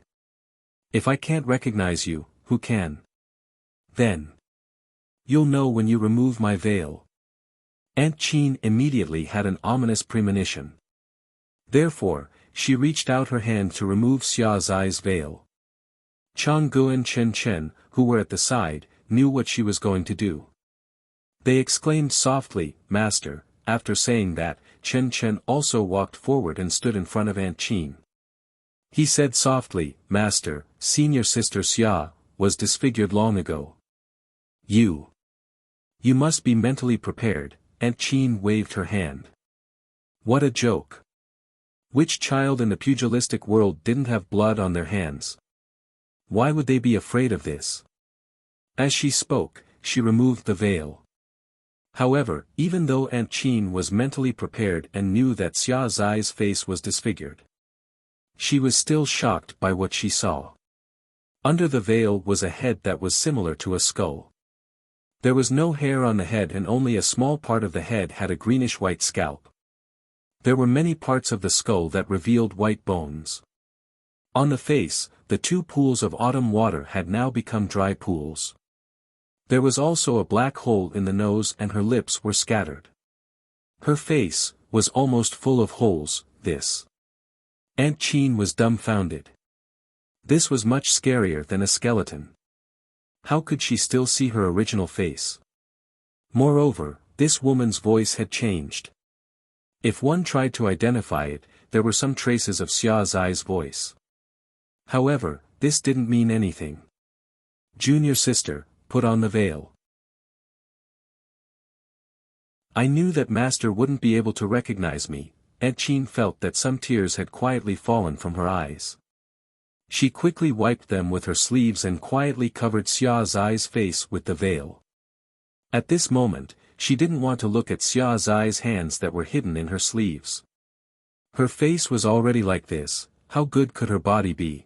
If I can't recognize you, who can? Then. You'll know when you remove my veil. Aunt Qin immediately had an ominous premonition. Therefore, she reached out her hand to remove Xia Zai's veil. Changgu and Chen Chen, who were at the side, knew what she was going to do. They exclaimed softly, Master. After saying that, Chen Chen also walked forward and stood in front of Aunt Qin. He said softly, Master, senior sister Xia, was disfigured long ago. You must be mentally prepared. Aunt Qin waved her hand. What a joke. Which child in the pugilistic world didn't have blood on their hands? Why would they be afraid of this? As she spoke, she removed the veil. However, even though Aunt Qin was mentally prepared and knew that Xia Zai's face was disfigured, she was still shocked by what she saw. Under the veil was a head that was similar to a skull. There was no hair on the head and only a small part of the head had a greenish-white scalp. There were many parts of the skull that revealed white bones. On the face, the 2 pools of autumn water had now become dry pools. There was also a black hole in the nose and her lips were scattered. Her face was almost full of holes. This. Aunt Qin was dumbfounded. This was much scarier than a skeleton. How could she still see her original face? Moreover, this woman's voice had changed. If one tried to identify it, there were some traces of Xia Zai's voice. However, this didn't mean anything. Junior sister, put on the veil. I knew that Master wouldn't be able to recognize me. Aunt Qin felt that some tears had quietly fallen from her eyes. She quickly wiped them with her sleeves and quietly covered Xia Zai's face with the veil. At this moment, she didn't want to look at Xia Zai's hands that were hidden in her sleeves. Her face was already like this, how good could her body be?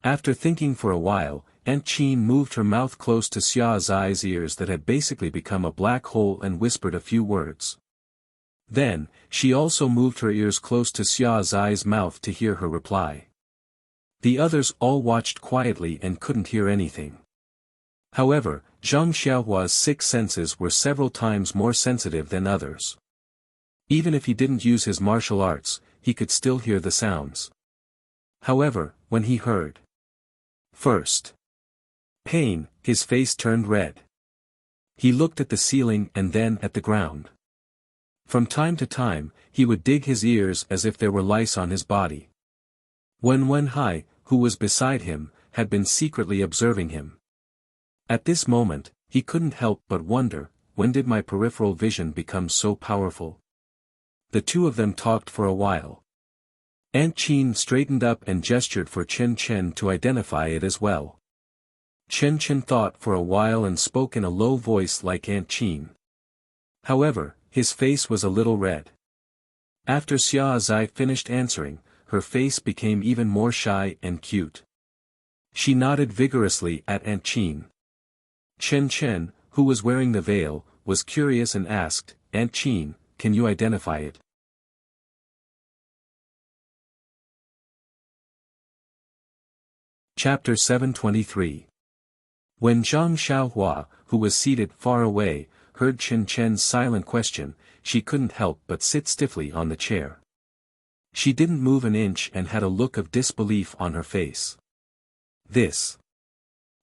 After thinking for a while, Aunt Qin moved her mouth close to Xia Zai's ears that had basically become a black hole and whispered a few words. Then, she also moved her ears close to Xia Zai's mouth to hear her reply. The others all watched quietly and couldn't hear anything. However, Zhang Xiaohua's 6 senses were several times more sensitive than others. Even if he didn't use his martial arts, he could still hear the sounds. However, when he heard first pain, his face turned red. He looked at the ceiling and then at the ground. From time to time, he would dig his ears as if there were lice on his body. Wen Hai, who was beside him, had been secretly observing him. At this moment, he couldn't help but wonder, when did my peripheral vision become so powerful? The 2 of them talked for a while. Aunt Qin straightened up and gestured for Chen Chen to identify it as well. Chen Chen thought for a while and spoke in a low voice like Aunt Qin. However, his face was a little red. After Xia Zai finished answering, her face became even more shy and cute. She nodded vigorously at Aunt Qin. Chen Chen, who was wearing the veil, was curious and asked, Aunt Qin, can you identify it? Chapter 723. When Zhang Xiaohua, who was seated far away, heard Chen Chen's silent question, she couldn't help but sit stiffly on the chair. She didn't move an inch and had a look of disbelief on her face. This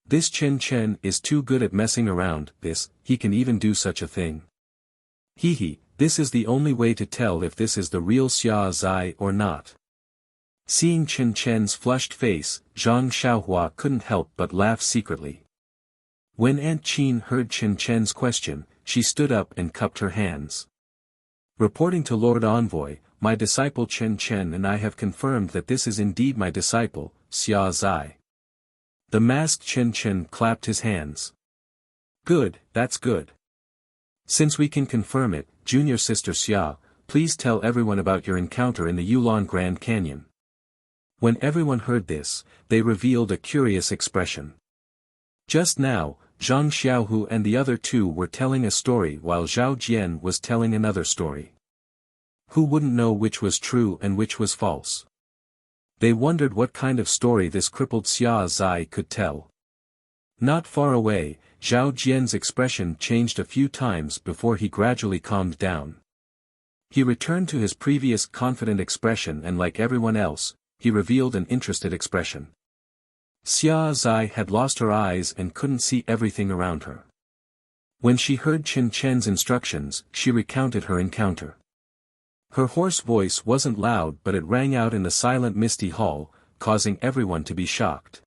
This Chen Chen is too good at messing around, he can even do such a thing. Hee, this is the only way to tell if this is the real Xia Zai or not. Seeing Chen Chen's flushed face, Zhang Xiaohua couldn't help but laugh secretly. When Aunt Qin heard Chen Chen's question, she stood up and cupped her hands. Reporting to Lord Envoy, my disciple Chen Chen and I have confirmed that this is indeed my disciple, Xia Zai. The masked Chen Chen clapped his hands. Good, that's good. Since we can confirm it, junior sister Xia, please tell everyone about your encounter in the Yulon Grand Canyon. When everyone heard this, they revealed a curious expression. Just now, Zhang Xiaohu and the other two were telling a story while Zhao Jian was telling another story. Who wouldn't know which was true and which was false? They wondered what kind of story this crippled Xia Zai could tell. Not far away, Zhao Jian's expression changed a few times before he gradually calmed down. He returned to his previous confident expression and like everyone else, he revealed an interested expression. Xia Zai had lost her eyes and couldn't see everything around her. When she heard Chen Chen's instructions, she recounted her encounter. Her hoarse voice wasn't loud but it rang out in the silent misty hall, causing everyone to be shocked.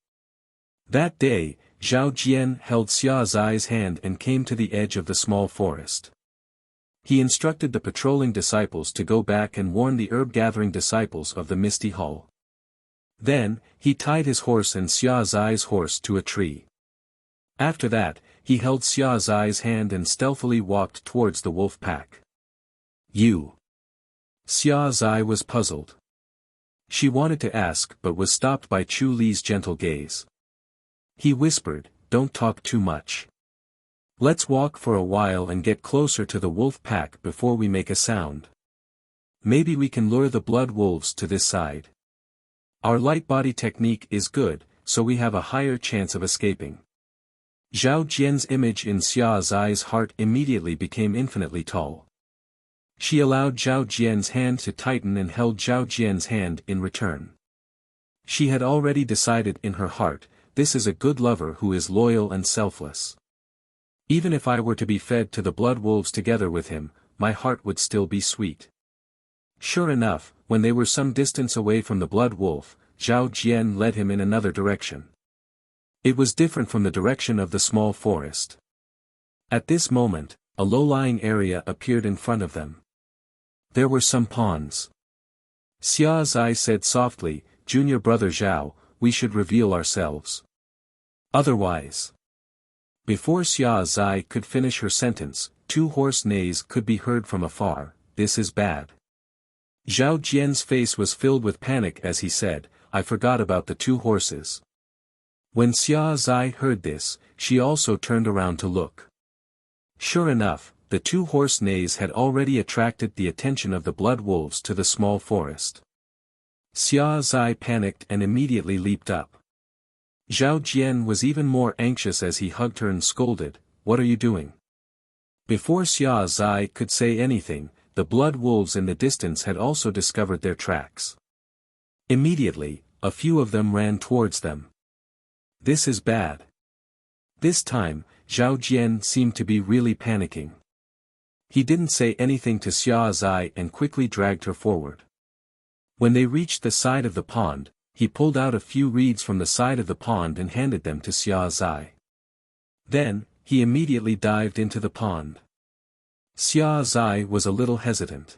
That day, Zhao Jian held Xia Zai's hand and came to the edge of the small forest. He instructed the patrolling disciples to go back and warn the herb-gathering disciples of the misty hall. Then, he tied his horse and Xia Zai's horse to a tree. After that, he held Xia Zai's hand and stealthily walked towards the wolf pack. You. Xia Zai was puzzled. She wanted to ask but was stopped by Chu Li's gentle gaze. He whispered, "Don't talk too much. Let's walk for a while and get closer to the wolf pack before we make a sound. Maybe we can lure the blood wolves to this side. Our light body technique is good, so we have a higher chance of escaping." Zhao Jian's image in Xia Zai's heart immediately became infinitely tall. She allowed Zhao Jian's hand to tighten and held Zhao Jian's hand in return. She had already decided in her heart, this is a good lover who is loyal and selfless. Even if I were to be fed to the blood wolves together with him, my heart would still be sweet. Sure enough, when they were some distance away from the blood wolf, Zhao Jian led him in another direction. It was different from the direction of the small forest. At this moment, a low-lying area appeared in front of them. There were some ponds. Xia Zai said softly, "Junior brother Zhao, we should reveal ourselves. Otherwise." Before Xia Zai could finish her sentence, two horse neighs could be heard from afar. "This is bad." Zhao Jian's face was filled with panic as he said, "I forgot about the two horses." When Xia Zai heard this, she also turned around to look. Sure enough, the two horse neighs had already attracted the attention of the blood wolves to the small forest. Xia Zai panicked and immediately leaped up. Zhao Jian was even more anxious as he hugged her and scolded, "What are you doing?" Before Xia Zai could say anything, the blood wolves in the distance had also discovered their tracks. Immediately, a few of them ran towards them. This is bad. This time, Zhao Jian seemed to be really panicking. He didn't say anything to Xia Zai and quickly dragged her forward. When they reached the side of the pond, he pulled out a few reeds from the side of the pond and handed them to Xia Zai. Then, he immediately dived into the pond. Xia Zai was a little hesitant.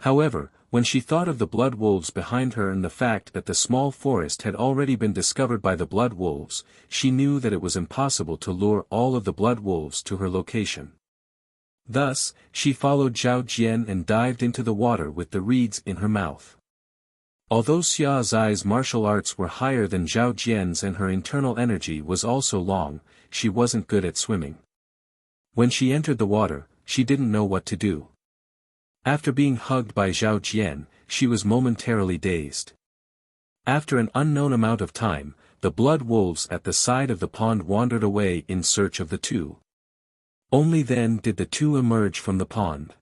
However, when she thought of the blood wolves behind her and the fact that the small forest had already been discovered by the blood wolves, she knew that it was impossible to lure all of the blood wolves to her location. Thus, she followed Zhao Jian and dived into the water with the reeds in her mouth. Although Xia Zai's martial arts were higher than Zhao Jian's and her internal energy was also long, she wasn't good at swimming. When she entered the water, she didn't know what to do. After being hugged by Zhao Jian, she was momentarily dazed. After an unknown amount of time, the blood wolves at the side of the pond wandered away in search of the two. Only then did the two emerge from the pond.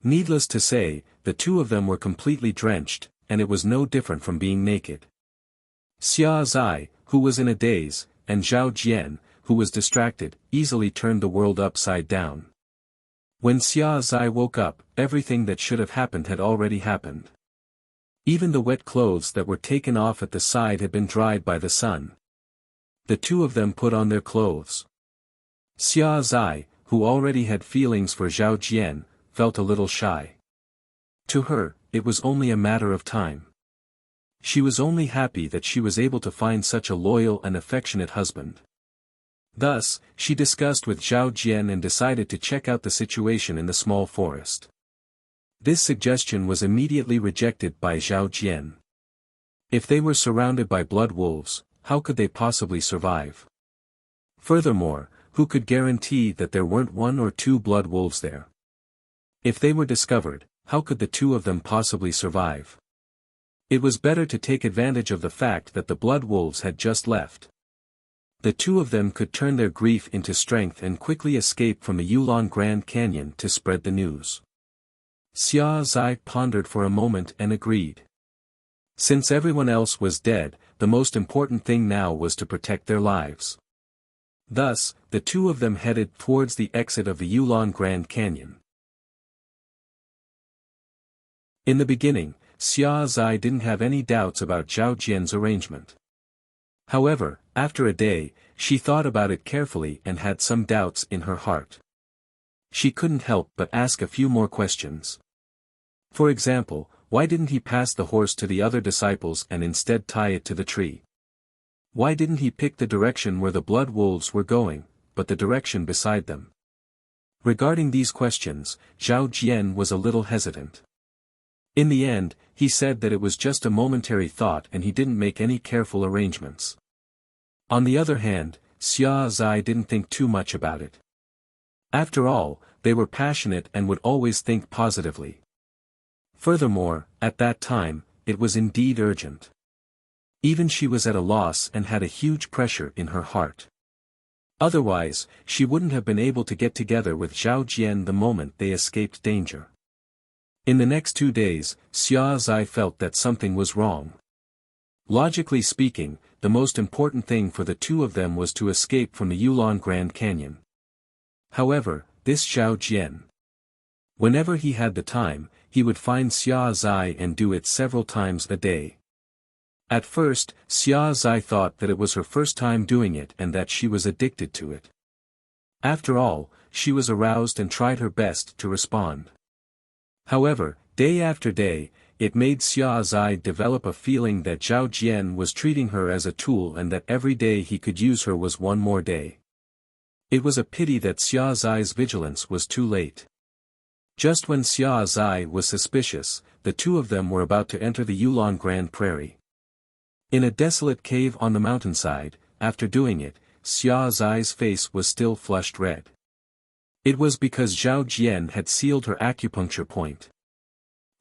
Needless to say, the two of them were completely drenched, and it was no different from being naked. Xia Zai, who was in a daze, and Zhao Jian, who was distracted, easily turned the world upside down. When Xia Zai woke up, everything that should have happened had already happened. Even the wet clothes that were taken off at the side had been dried by the sun. The two of them put on their clothes. Xia Zai, who already had feelings for Zhao Jian, felt a little shy. To her, it was only a matter of time. She was only happy that she was able to find such a loyal and affectionate husband. Thus, she discussed with Zhao Jian and decided to check out the situation in the small forest. This suggestion was immediately rejected by Zhao Jian. If they were surrounded by blood wolves, how could they possibly survive? Furthermore, who could guarantee that there weren't one or two blood wolves there? If they were discovered, how could the two of them possibly survive? It was better to take advantage of the fact that the blood wolves had just left. The two of them could turn their grief into strength and quickly escape from the Yulon Grand Canyon to spread the news. Xia Zai pondered for a moment and agreed. Since everyone else was dead, the most important thing now was to protect their lives. Thus, the two of them headed towards the exit of the Yulon Grand Canyon. In the beginning, Xia Zai didn't have any doubts about Zhao Jian's arrangement. However, after a day, she thought about it carefully and had some doubts in her heart. She couldn't help but ask a few more questions. For example, why didn't he pass the horse to the other disciples and instead tie it to the tree? Why didn't he pick the direction where the blood wolves were going, but the direction beside them? Regarding these questions, Zhao Jian was a little hesitant. In the end, he said that it was just a momentary thought and he didn't make any careful arrangements. On the other hand, Xia Zai didn't think too much about it. After all, they were passionate and would always think positively. Furthermore, at that time, it was indeed urgent. Even she was at a loss and had a huge pressure in her heart. Otherwise, she wouldn't have been able to get together with Zhao Jian the moment they escaped danger. In the next 2 days, Xia Zai felt that something was wrong. Logically speaking, the most important thing for the two of them was to escape from the Yulon Grand Canyon. However, this Zhao Jian. Whenever he had the time, he would find Xia Zai and do it several times a day. At first, Xia Zai thought that it was her first time doing it and that she was addicted to it. After all, she was aroused and tried her best to respond. However, day after day, it made Xia Zai develop a feeling that Zhao Jian was treating her as a tool and that every day he could use her was one more day. It was a pity that Xia Zai's vigilance was too late. Just when Xia Zai was suspicious, the two of them were about to enter the Yulon Grand Prairie. In a desolate cave on the mountainside, after doing it, Xia Zai's face was still flushed red. It was because Zhao Jian had sealed her acupuncture point.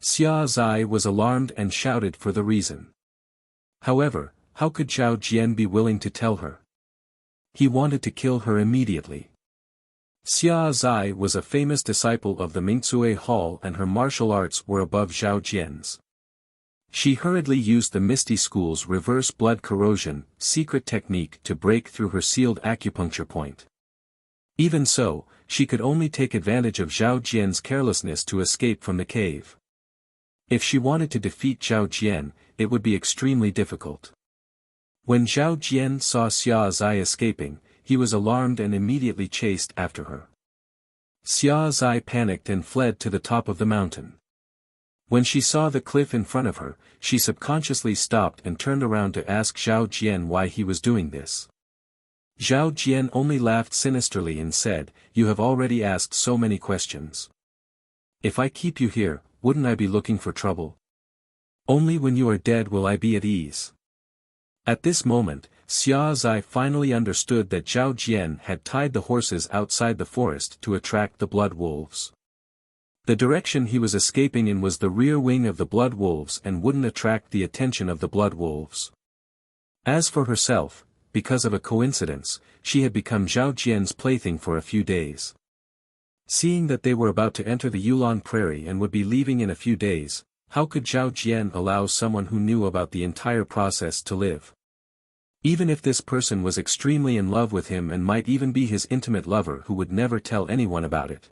Xia Zai was alarmed and shouted for the reason. However, how could Zhao Jian be willing to tell her? He wanted to kill her immediately. Xia Zai was a famous disciple of the Mingcue Hall and her martial arts were above Zhao Jian's. She hurriedly used the Misty School's reverse blood corrosion secret technique to break through her sealed acupuncture point. Even so, she could only take advantage of Zhao Jian's carelessness to escape from the cave. If she wanted to defeat Zhao Jian, it would be extremely difficult. When Zhao Jian saw Xia Zai escaping, he was alarmed and immediately chased after her. Xia Zai panicked and fled to the top of the mountain. When she saw the cliff in front of her, she subconsciously stopped and turned around to ask Zhao Jian why he was doing this. Zhao Jian only laughed sinisterly and said, "You have already asked so many questions. If I keep you here, wouldn't I be looking for trouble? Only when you are dead will I be at ease." At this moment, Xia Zai finally understood that Zhao Jian had tied the horses outside the forest to attract the blood wolves. The direction he was escaping in was the rear wing of the blood wolves and wouldn't attract the attention of the blood wolves. As for herself, because of a coincidence, she had become Zhao Jian's plaything for a few days. Seeing that they were about to enter the Yulon Prairie and would be leaving in a few days, how could Zhao Jian allow someone who knew about the entire process to live? Even if this person was extremely in love with him and might even be his intimate lover who would never tell anyone about it.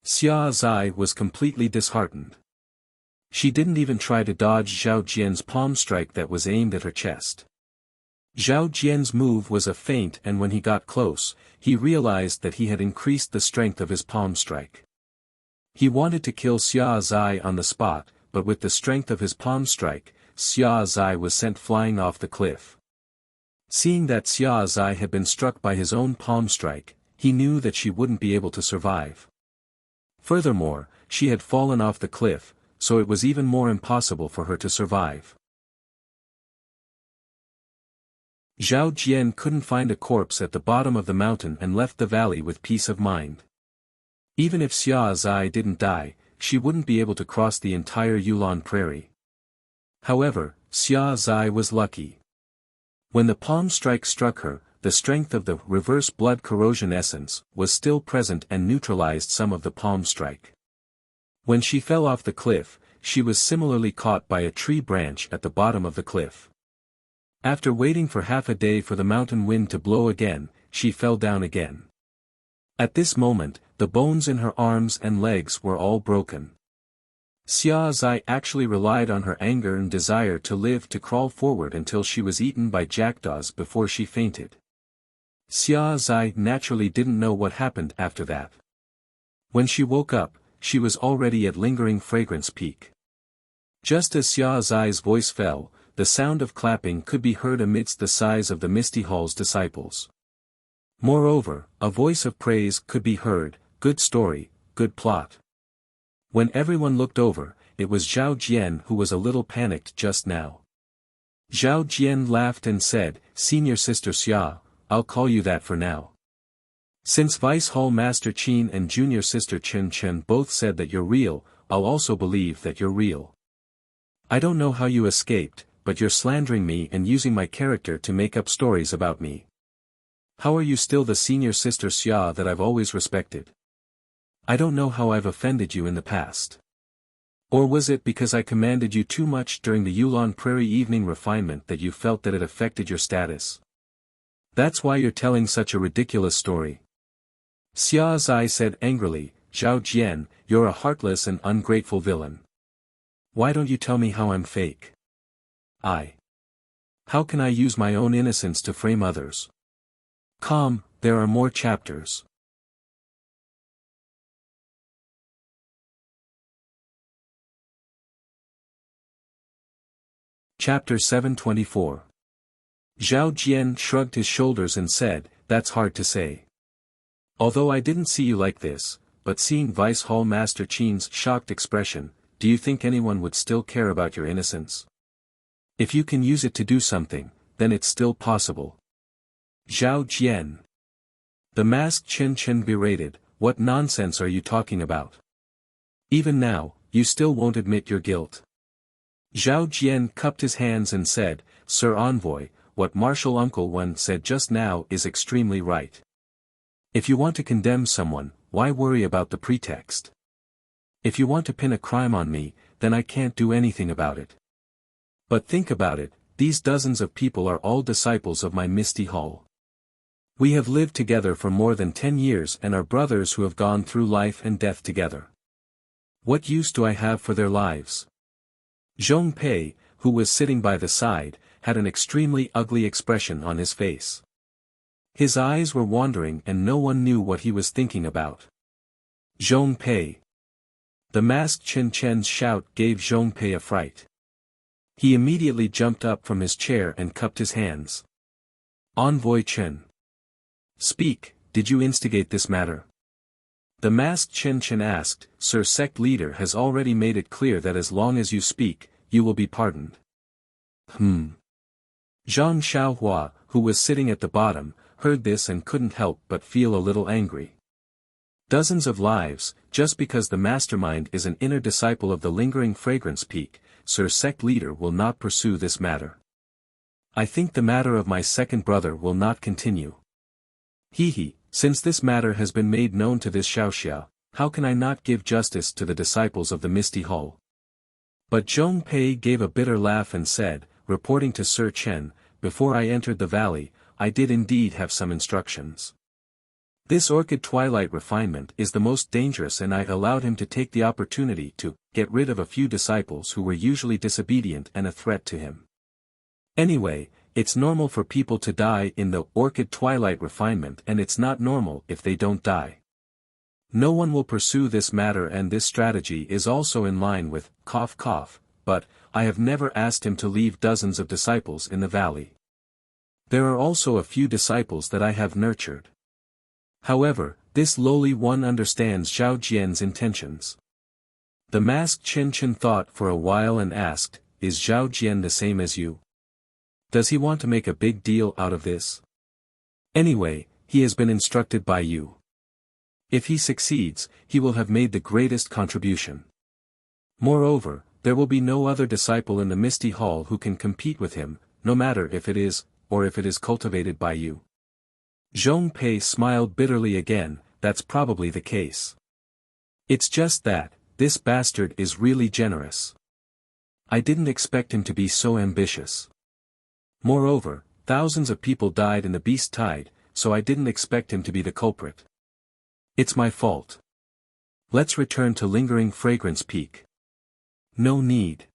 Xia Zai was completely disheartened. She didn't even try to dodge Zhao Jian's palm strike that was aimed at her chest. Zhao Jian's move was a feint, and when he got close, he realized that he had increased the strength of his palm strike. He wanted to kill Xia Zai on the spot, but with the strength of his palm strike, Xia Zai was sent flying off the cliff. Seeing that Xia Zai had been struck by his own palm strike, he knew that she wouldn't be able to survive. Furthermore, she had fallen off the cliff, so it was even more impossible for her to survive. Zhao Jian couldn't find a corpse at the bottom of the mountain and left the valley with peace of mind. Even if Xia Zai didn't die, she wouldn't be able to cross the entire Yulon Prairie. However, Xia Zai was lucky. When the palm strike struck her, the strength of the reverse blood corrosion essence was still present and neutralized some of the palm strike. When she fell off the cliff, she was similarly caught by a tree branch at the bottom of the cliff. After waiting for half a day for the mountain wind to blow again, she fell down again. At this moment, the bones in her arms and legs were all broken. Xia Zai actually relied on her anger and desire to live to crawl forward until she was eaten by jackdaws before she fainted. Xia Zai naturally didn't know what happened after that. When she woke up, she was already at Lingering Fragrance Peak. Just as Xia Zai's voice fell, the sound of clapping could be heard amidst the sighs of the Misty Hall's disciples. Moreover, a voice of praise could be heard, "Good story, good plot." When everyone looked over, it was Zhao Jian who was a little panicked just now. Zhao Jian laughed and said, "Senior Sister Xia, I'll call you that for now. Since Vice Hall Master Qin and Junior Sister Chen Chen both said that you're real, I'll also believe that you're real. I don't know how you escaped, but you're slandering me and using my character to make up stories about me. How are you still the Senior Sister Xia that I've always respected? I don't know how I've offended you in the past. Or was it because I commanded you too much during the Yulon Prairie evening refinement that you felt that it affected your status? That's why you're telling such a ridiculous story." Xia Zai said angrily, "Zhao Jian, you're a heartless and ungrateful villain. Why don't you tell me how I'm fake? How can I use my own innocence to frame others? Come, there are more chapters." Chapter 724. Zhao Jian shrugged his shoulders and said, "That's hard to say. Although I didn't see you like this, but seeing Vice Hall Master Qin's shocked expression, do you think anyone would still care about your innocence? If you can use it to do something, then it's still possible." Zhao Jian. The masked Chen Chen berated, "What nonsense are you talking about? Even now, you still won't admit your guilt." Zhao Jian cupped his hands and said, "Sir Envoy, what Marshal Uncle Wen said just now is extremely right. If you want to condemn someone, why worry about the pretext? If you want to pin a crime on me, then I can't do anything about it. But think about it, these dozens of people are all disciples of my Misty Hall. We have lived together for more than 10 years and are brothers who have gone through life and death together. What use do I have for their lives?" Zhong Pei, who was sitting by the side, had an extremely ugly expression on his face. His eyes were wandering and no one knew what he was thinking about. "Zhong Pei." The masked Chen Chen's shout gave Zhong Pei a fright. He immediately jumped up from his chair and cupped his hands. "Envoy Chen. Speak, did you instigate this matter?" The masked Chen Chen asked. "Sir Sect Leader has already made it clear that as long as you speak, you will be pardoned." Zhang Xiaohua, who was sitting at the bottom, heard this and couldn't help but feel a little angry. Dozens of lives, just because the mastermind is an inner disciple of the Lingering Fragrance Peak, Sir Sect Leader will not pursue this matter. I think the matter of my second brother will not continue. Since this matter has been made known to this Xiaoxia, how can I not give justice to the disciples of the Misty Hall? But Zhong Pei gave a bitter laugh and said, reporting to Sir Chen, before I entered the valley, I did indeed have some instructions. This orchid twilight refinement is the most dangerous, and I allowed him to take the opportunity to get rid of a few disciples who were usually disobedient and a threat to him. Anyway, it's normal for people to die in the orchid twilight refinement, and it's not normal if they don't die. No one will pursue this matter, and this strategy is also in line with cough cough, but I have never asked him to leave dozens of disciples in the valley. There are also a few disciples that I have nurtured. However, this lowly one understands Zhao Jian's intentions. The masked Chen thought for a while and asked, "Is Zhao Jian the same as you? Does he want to make a big deal out of this? Anyway, he has been instructed by you. If he succeeds, he will have made the greatest contribution. Moreover, there will be no other disciple in the Misty Hall who can compete with him, no matter if it is, or if it is cultivated by you." Zhong Pei smiled bitterly again. That's probably the case. It's just that, this bastard is really generous. I didn't expect him to be so ambitious. Moreover, thousands of people died in the beast tide, so I didn't expect him to be the culprit. It's my fault. Let's return to Lingering Fragrance Peak. No need.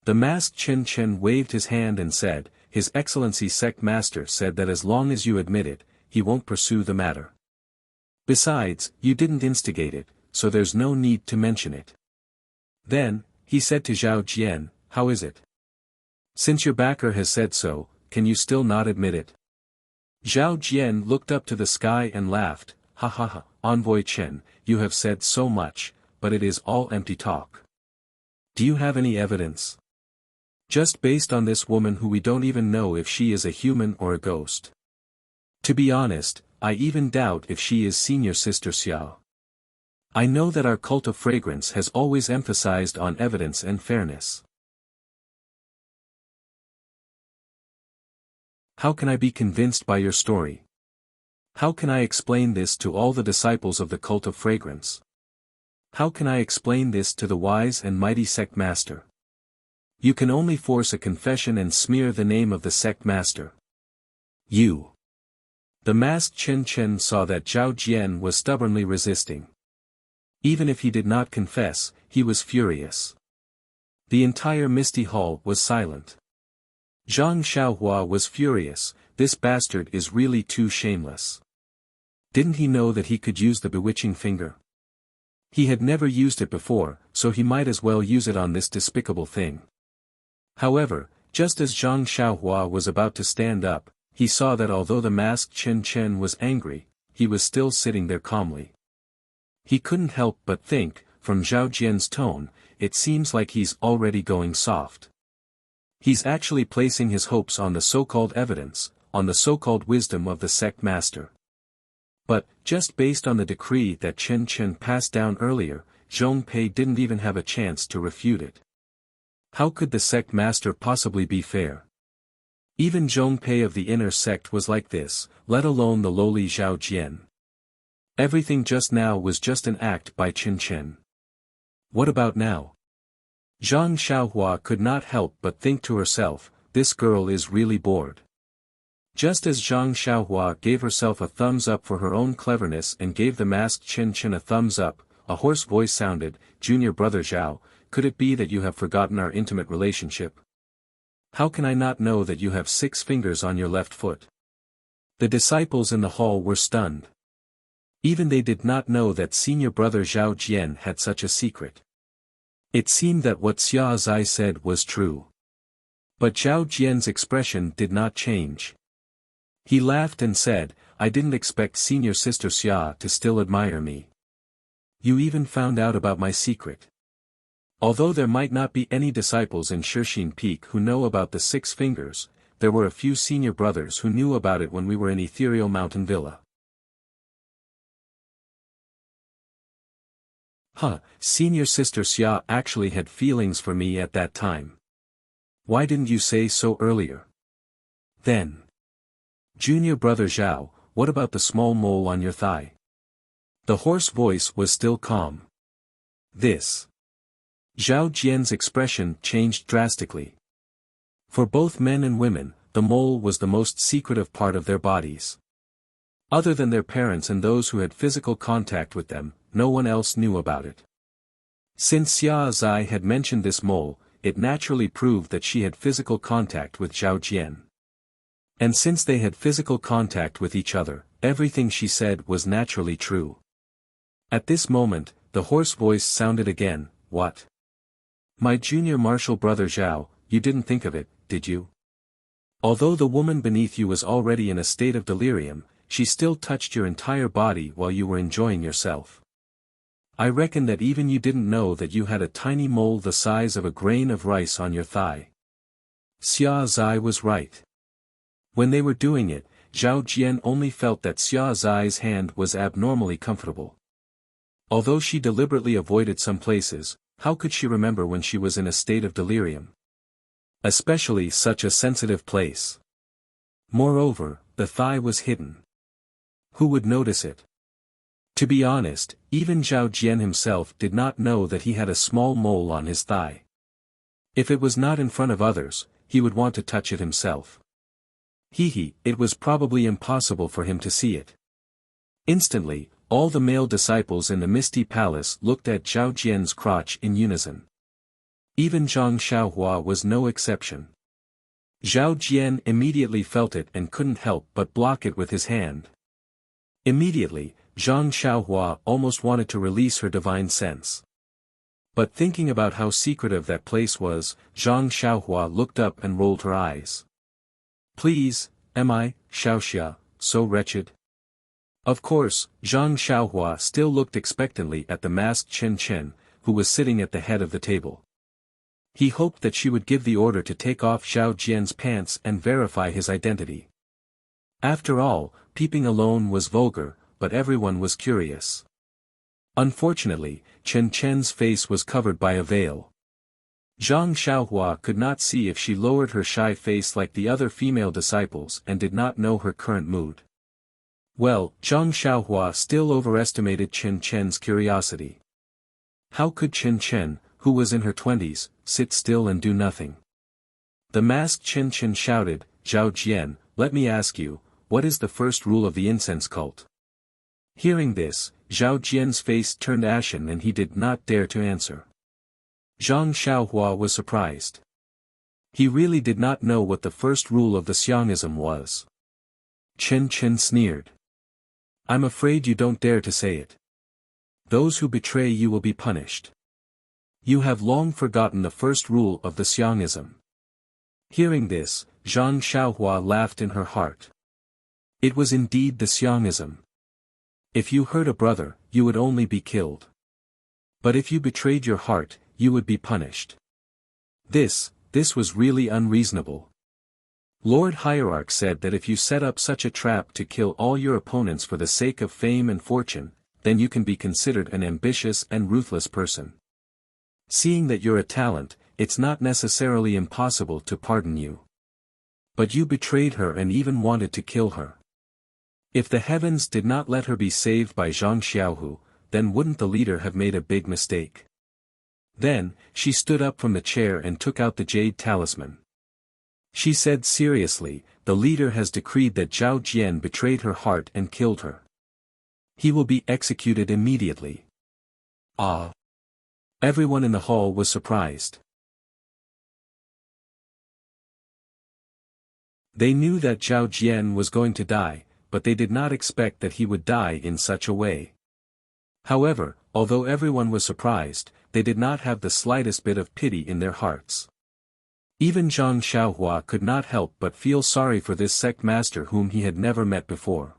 The masked Chen waved his hand and said, "His Excellency Sect Master said that as long as you admit it, he won't pursue the matter. Besides, you didn't instigate it, so there's no need to mention it." Then, he said to Zhao Jian, "How is it? Since your backer has said so, can you still not admit it?" Zhao Jian looked up to the sky and laughed, "Ha ha ha, Envoy Chen, you have said so much, but it is all empty talk. Do you have any evidence? Just based on this woman who we don't even know if she is a human or a ghost. To be honest, I even doubt if she is Senior Sister Xia. I know that our cult of fragrance has always emphasized on evidence and fairness. How can I be convinced by your story? How can I explain this to all the disciples of the cult of fragrance? How can I explain this to the wise and mighty sect master? You can only force a confession and smear the name of the sect master. You." The masked Chen saw that Zhao Jian was stubbornly resisting. Even if he did not confess, he was furious. The entire Misty Hall was silent. Zhang Xiaohua was furious. This bastard is really too shameless. Didn't he know that he could use the bewitching finger? He had never used it before, so he might as well use it on this despicable thing. However, just as Zhang Xiaohua was about to stand up, he saw that although the masked Chen was angry, he was still sitting there calmly. He couldn't help but think, from Zhao Jian's tone, it seems like he's already going soft. He's actually placing his hopes on the so-called evidence, on the so-called wisdom of the sect master. But, just based on the decree that Chen passed down earlier, Zhong Pei didn't even have a chance to refute it. How could the sect master possibly be fair? Even Zhong Pei of the inner sect was like this, let alone the lowly Zhao Jian. Everything just now was just an act by Chen. What about now? Zhang Xiaohua could not help but think to herself, this girl is really bored. Just as Zhang Xiaohua gave herself a thumbs up for her own cleverness and gave the masked Chen a thumbs up, a hoarse voice sounded, "Junior brother Zhao, could it be that you have forgotten our intimate relationship? How can I not know that you have 6 fingers on your left foot?" The disciples in the hall were stunned. Even they did not know that senior brother Zhao Jian had such a secret. It seemed that what Xia Zai said was true. But Zhao Jian's expression did not change. He laughed and said, "I didn't expect Senior Sister Xia to still admire me. You even found out about my secret." Although there might not be any disciples in Shixin Peak who know about the 6 fingers, there were a few senior brothers who knew about it when we were in Ethereal Mountain Villa. Senior Sister Xia actually had feelings for me at that time. Why didn't you say so earlier? Then. Junior brother Zhao, what about the small mole on your thigh? The hoarse voice was still calm. This. Zhao Jian's expression changed drastically. For both men and women, the mole was the most secretive part of their bodies. Other than their parents and those who had physical contact with them, no one else knew about it. Since Xia Zai had mentioned this mole, it naturally proved that she had physical contact with Zhao Jian. And since they had physical contact with each other, everything she said was naturally true. At this moment, the hoarse voice sounded again, "What? My junior martial brother Zhao, you didn't think of it, did you? Although the woman beneath you was already in a state of delirium, she still touched your entire body while you were enjoying yourself. I reckon that even you didn't know that you had a tiny mole the size of a grain of rice on your thigh." Xia Zai was right. When they were doing it, Zhao Jian only felt that Xia Zai's hand was abnormally comfortable. Although she deliberately avoided some places, how could she remember when she was in a state of delirium? Especially such a sensitive place. Moreover, the thigh was hidden. Who would notice it? To be honest, even Zhao Jian himself did not know that he had a small mole on his thigh. If it was not in front of others, he would want to touch it himself. It was probably impossible for him to see it. Instantly, all the male disciples in the Misty Palace looked at Zhao Jian's crotch in unison. Even Zhang Xiaohua was no exception. Zhao Jian immediately felt it and couldn't help but block it with his hand. Immediately, Zhang Xiaohua almost wanted to release her divine sense. But thinking about how secretive that place was, Zhang Xiaohua looked up and rolled her eyes. "Please, am I, Xiaoxia, so wretched?" Of course, Zhang Xiaohua still looked expectantly at the masked Chen Chen, who was sitting at the head of the table. He hoped that she would give the order to take off Zhao Jian's pants and verify his identity. After all, peeping alone was vulgar, but everyone was curious. Unfortunately, Chen Chen's face was covered by a veil. Zhang Xiaohua could not see if she lowered her shy face like the other female disciples and did not know her current mood. Well, Zhang Xiaohua still overestimated Chen Chen's curiosity. How could Chen Chen, who was in her 20s, sit still and do nothing? The masked Chen Chen shouted, "Zhao Jian, let me ask you, what is the first rule of the incense cult?" Hearing this, Zhao Jian's face turned ashen and he did not dare to answer. Zhang Xiaohua was surprised. He really did not know what the first rule of the Xiangism was. Chen Chen sneered. "I'm afraid you don't dare to say it. Those who betray you will be punished. You have long forgotten the first rule of the Xiangism." Hearing this, Zhang Xiaohua laughed in her heart. It was indeed the Xiangism. If you hurt a brother, you would only be killed. But if you betrayed your heart, you would be punished. This was really unreasonable. Lord Hierarch said that if you set up such a trap to kill all your opponents for the sake of fame and fortune, then you can be considered an ambitious and ruthless person. Seeing that you're a talent, it's not necessarily impossible to pardon you. But you betrayed her and even wanted to kill her. If the heavens did not let her be saved by Zhang Xiaohu, then wouldn't the leader have made a big mistake? Then, she stood up from the chair and took out the jade talisman. She said seriously, "The leader has decreed that Zhao Jian betrayed her heart and killed her. He will be executed immediately." Ah! Everyone in the hall was surprised. They knew that Zhao Jian was going to die, but they did not expect that he would die in such a way. However, although everyone was surprised, they did not have the slightest bit of pity in their hearts. Even Zhang Xiaohua could not help but feel sorry for this sect master whom he had never met before.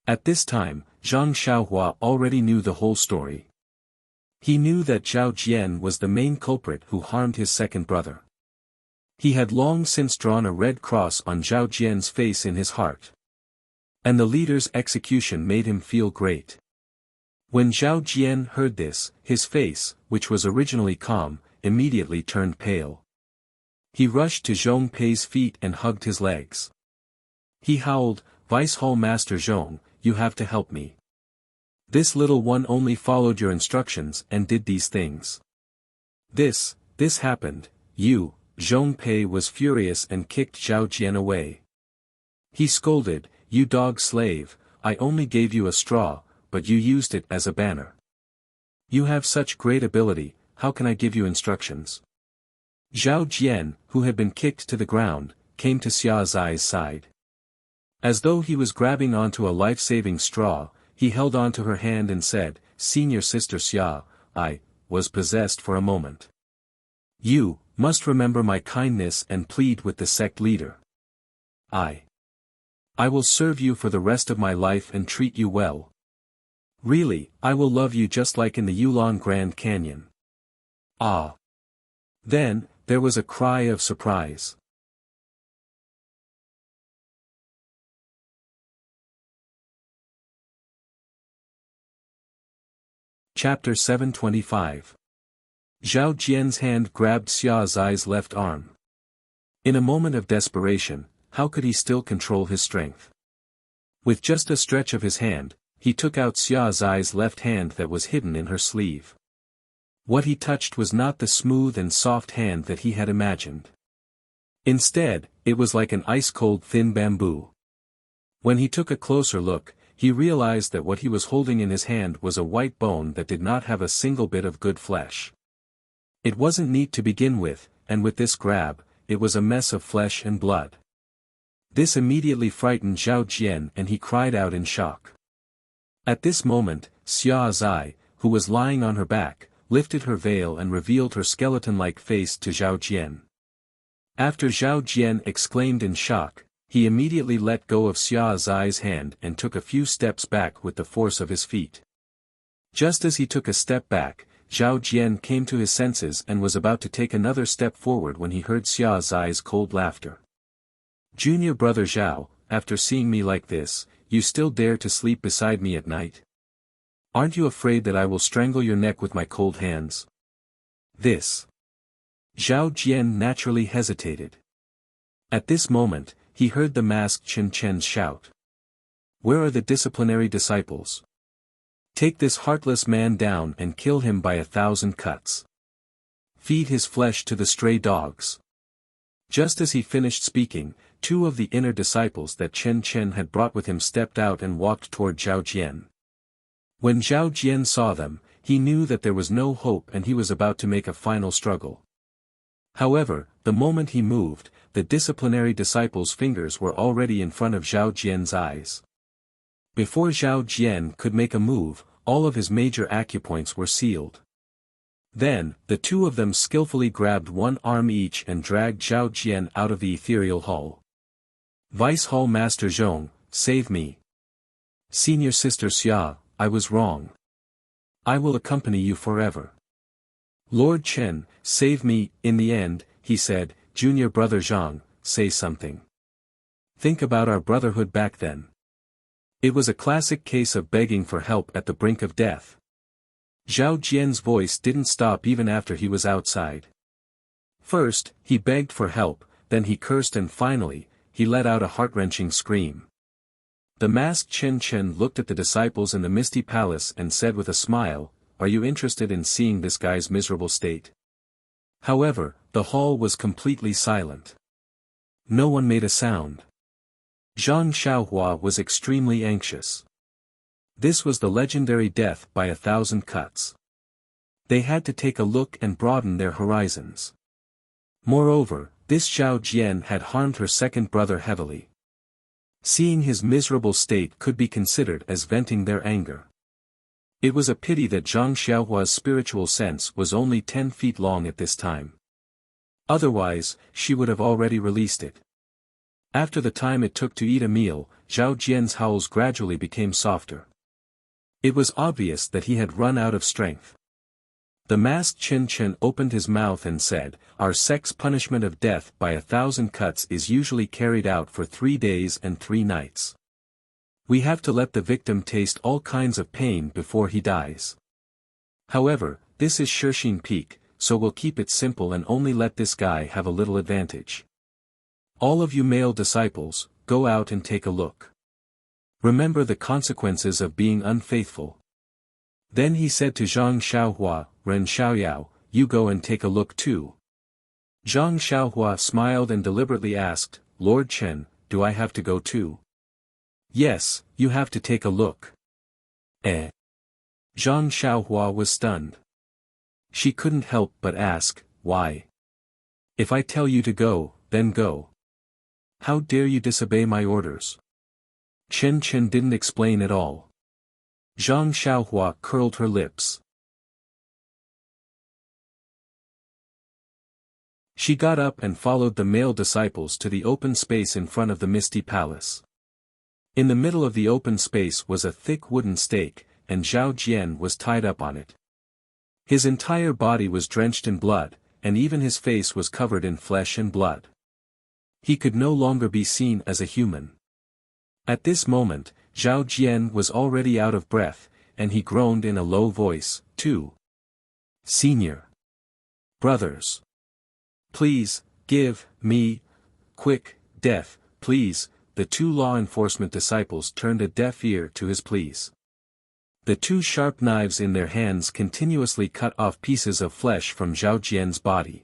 At this time, Zhang Xiaohua already knew the whole story. He knew that Zhao Jian was the main culprit who harmed his second brother. He had long since drawn a red cross on Zhao Jian's face in his heart. And the leader's execution made him feel great. When Zhao Jian heard this, his face, which was originally calm, immediately turned pale. He rushed to Zhong Pei's feet and hugged his legs. He howled, "Vice Hall Master Zhong, you have to help me. This little one only followed your instructions and did these things. This happened, you Zhong Pei was furious and kicked Zhao Jian away. He scolded, "You dog slave, I only gave you a straw, but you used it as a banner. You have such great ability, how can I give you instructions?" Zhao Jian, who had been kicked to the ground, came to Xia Zai's side. As though he was grabbing onto a life-saving straw, he held onto her hand and said, "Senior sister Xia, I was possessed for a moment. You must remember my kindness and plead with the sect leader. I will serve you for the rest of my life and treat you well. Really, I will love you just like in the Yulon Grand Canyon." Ah! Then, there was a cry of surprise. Chapter 725. Zhao Jian's hand grabbed Xia Zai's left arm. In a moment of desperation, how could he still control his strength? With just a stretch of his hand, he took out Xia Zai's left hand that was hidden in her sleeve. What he touched was not the smooth and soft hand that he had imagined. Instead, it was like an ice-cold thin bamboo. When he took a closer look, he realized that what he was holding in his hand was a white bone that did not have a single bit of good flesh. It wasn't neat to begin with, and with this grab, it was a mess of flesh and blood. This immediately frightened Zhao Jian and he cried out in shock. At this moment, Xia Zai, who was lying on her back, lifted her veil and revealed her skeleton-like face to Zhao Jian. After Zhao Jian exclaimed in shock, he immediately let go of Xia Zai's hand and took a few steps back with the force of his feet. Just as he took a step back, Zhao Jian came to his senses and was about to take another step forward when he heard Xia Zai's cold laughter. "Junior brother Zhao, after seeing me like this, you still dare to sleep beside me at night? Aren't you afraid that I will strangle your neck with my cold hands?" This. Zhao Jian naturally hesitated. At this moment, he heard the masked Chen Chen shout. "Where are the disciplinary disciples? Take this heartless man down and kill him by 1,000 cuts. Feed his flesh to the stray dogs." Just as he finished speaking, two of the inner disciples that Chen Chen had brought with him stepped out and walked toward Zhao Jian. When Zhao Jian saw them, he knew that there was no hope and he was about to make a final struggle. However, the moment he moved, the disciplinary disciples' fingers were already in front of Zhao Jian's eyes. Before Zhao Jian could make a move, all of his major acupoints were sealed. Then, the two of them skillfully grabbed one arm each and dragged Zhao Jian out of the ethereal hall. "Vice Hall Master Zhong, save me. Senior Sister Xia, I was wrong. I will accompany you forever. Lord Chen, save me." In the end, he said, "Junior brother Zhang, say something. Think about our brotherhood back then." It was a classic case of begging for help at the brink of death. Zhao Jian's voice didn't stop even after he was outside. First, he begged for help, then he cursed and finally, he let out a heart-wrenching scream. The masked Chen Chen looked at the disciples in the misty palace and said with a smile, "Are you interested in seeing this guy's miserable state?" However, the hall was completely silent. No one made a sound. Zhang Xiaohua was extremely anxious. This was the legendary death by 1,000 cuts. They had to take a look and broaden their horizons. Moreover, this Zhao Jian had harmed her second brother heavily. Seeing his miserable state could be considered as venting their anger. It was a pity that Zhang Xiaohua's spiritual sense was only 10 feet long at this time. Otherwise, she would have already released it. After the time it took to eat a meal, Zhao Jian's howls gradually became softer. It was obvious that he had run out of strength. The masked Chen Chen opened his mouth and said, "Our sect's punishment of death by 1,000 cuts is usually carried out for 3 days and 3 nights. We have to let the victim taste all kinds of pain before he dies. However, this is Shishing Peak, so we'll keep it simple and only let this guy have a little advantage. All of you male disciples, go out and take a look. Remember the consequences of being unfaithful." Then he said to Zhang Xiaohua, "Ren Xiaoyao, you go and take a look too." Zhang Xiaohua smiled and deliberately asked, Lord Chen, do I have to go too? Yes, you have to take a look. Eh? Zhang Xiaohua was stunned. She couldn't help but ask, why? If I tell you to go, then go. How dare you disobey my orders? Chen Chen didn't explain at all. Zhang Xiaohua curled her lips. She got up and followed the male disciples to the open space in front of the misty palace. In the middle of the open space was a thick wooden stake, and Zhao Jian was tied up on it. His entire body was drenched in blood, and even his face was covered in flesh and blood. He could no longer be seen as a human. At this moment, Zhao Jian was already out of breath, and he groaned in a low voice, "Two senior brothers. Please, give me quick death, please." The two law enforcement disciples turned a deaf ear to his pleas. The two sharp knives in their hands continuously cut off pieces of flesh from Zhao Jian's body.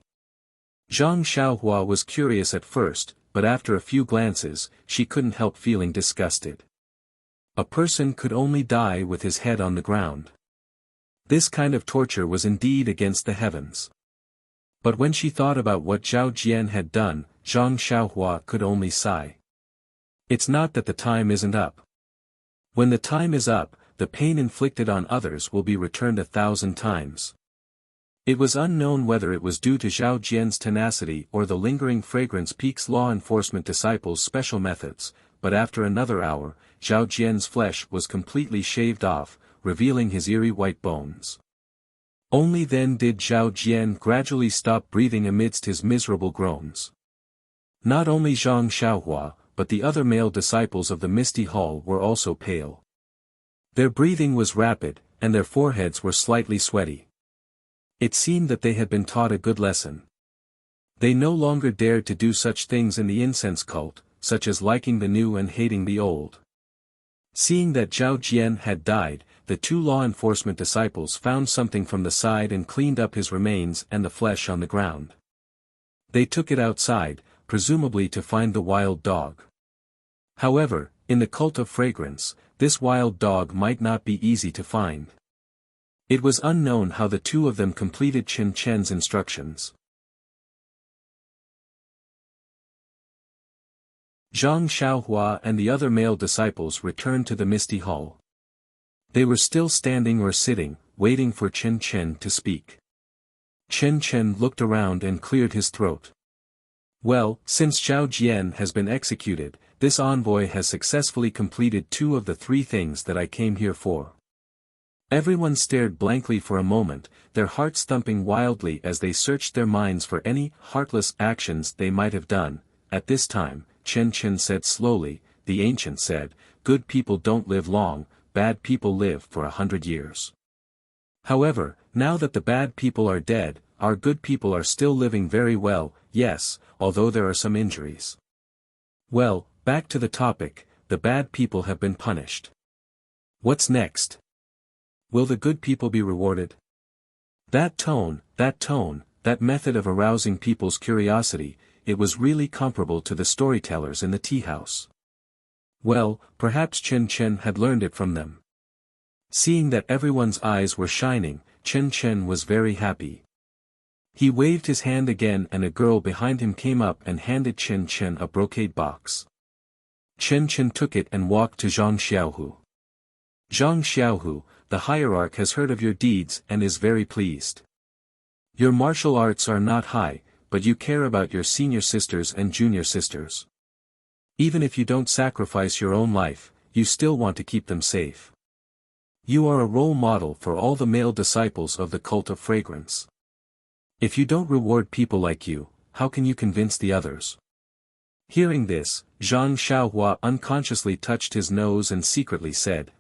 Zhang Xiaohua was curious at first, but after a few glances, she couldn't help feeling disgusted. A person could only die with his head on the ground. This kind of torture was indeed against the heavens. But when she thought about what Zhao Jian had done, Zhang Xiaohua could only sigh. It's not that the time isn't up. When the time is up, the pain inflicted on others will be returned 1,000 times. It was unknown whether it was due to Zhao Jian's tenacity or the lingering fragrance Peak's law enforcement disciples' special methods, but after another hour, Zhao Jian's flesh was completely shaved off, revealing his eerie white bones. Only then did Zhao Jian gradually stop breathing amidst his miserable groans. Not only Zhang Xiaohua, but the other male disciples of the Misty Hall were also pale. Their breathing was rapid, and their foreheads were slightly sweaty. It seemed that they had been taught a good lesson. They no longer dared to do such things in the incense cult, such as liking the new and hating the old. Seeing that Zhao Jian had died, the two law enforcement disciples found something from the side and cleaned up his remains and the flesh on the ground. They took it outside, presumably to find the wild dog. However, in the cult of fragrance, this wild dog might not be easy to find. It was unknown how the two of them completed Chen Chen's instructions. Zhang Xiaohua and the other male disciples returned to the Misty Hall. They were still standing or sitting, waiting for Chen Chen to speak. Chen Chen looked around and cleared his throat. Well, since Zhao Jian has been executed, this envoy has successfully completed 2 of the 3 things that I came here for. Everyone stared blankly for a moment, their hearts thumping wildly as they searched their minds for any heartless actions they might have done. At this time, Chen Chen said slowly, the ancient said, good people don't live long, bad people live for 100 years. However, now that the bad people are dead, our good people are still living very well, yes, although there are some injuries. Well, back to the topic, the bad people have been punished. What's next? Will the good people be rewarded? That tone, that method of arousing people's curiosity, it was really comparable to the storytellers in the tea house. Well, perhaps Chen Chen had learned it from them. Seeing that everyone's eyes were shining, Chen Chen was very happy. He waved his hand again and a girl behind him came up and handed Chen Chen a brocade box. Chen Chen took it and walked to Zhang Xiaohu. Zhang Xiaohu, the hierarch has heard of your deeds and is very pleased. Your martial arts are not high, but you care about your senior sisters and junior sisters. Even if you don't sacrifice your own life, you still want to keep them safe. You are a role model for all the male disciples of the cult of fragrance. If you don't reward people like you, how can you convince the others? Hearing this, Zhang Xiaohua unconsciously touched his nose and secretly said,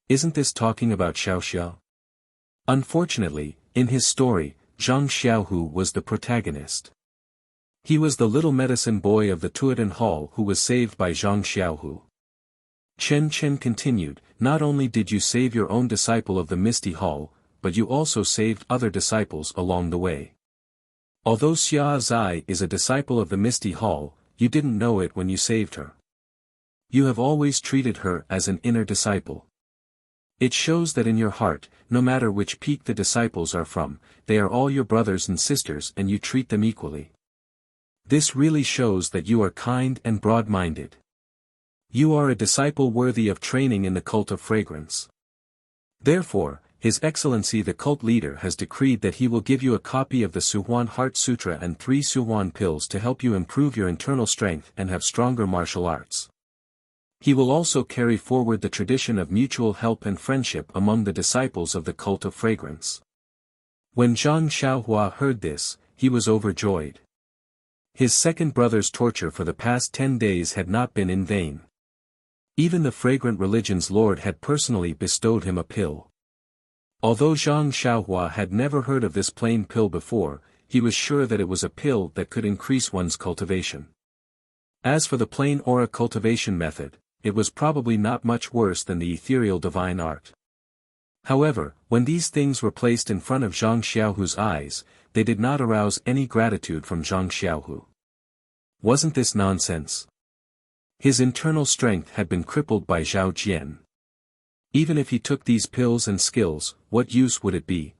Isn't this talking about Xiaoxia? Unfortunately, in his story, Zhang Xiaohu was the protagonist. He was the little medicine boy of the Tuodan Hall who was saved by Zhang Xiaohu. Chen Chen continued, not only did you save your own disciple of the Misty Hall, but you also saved other disciples along the way. Although Xia Zai is a disciple of the Misty Hall, you didn't know it when you saved her. You have always treated her as an inner disciple. It shows that in your heart, no matter which peak the disciples are from, they are all your brothers and sisters and you treat them equally. This really shows that you are kind and broad-minded. You are a disciple worthy of training in the cult of fragrance. Therefore, His Excellency the cult leader has decreed that he will give you a copy of the Suhuan Heart Sutra and 3 Suhuan pills to help you improve your internal strength and have stronger martial arts. He will also carry forward the tradition of mutual help and friendship among the disciples of the cult of fragrance. When Zhang Xiaohua heard this, he was overjoyed. His second brother's torture for the past 10 days had not been in vain. Even the fragrant religion's lord had personally bestowed him a pill. Although Zhang Xiaohua had never heard of this plain pill before, he was sure that it was a pill that could increase one's cultivation. As for the plain aura cultivation method, it was probably not much worse than the ethereal divine art. However, when these things were placed in front of Zhang Xiaohu's eyes, they did not arouse any gratitude from Zhang Xiaohu. Wasn't this nonsense? His internal strength had been crippled by Zhao Jian. Even if he took these pills and skills, what use would it be?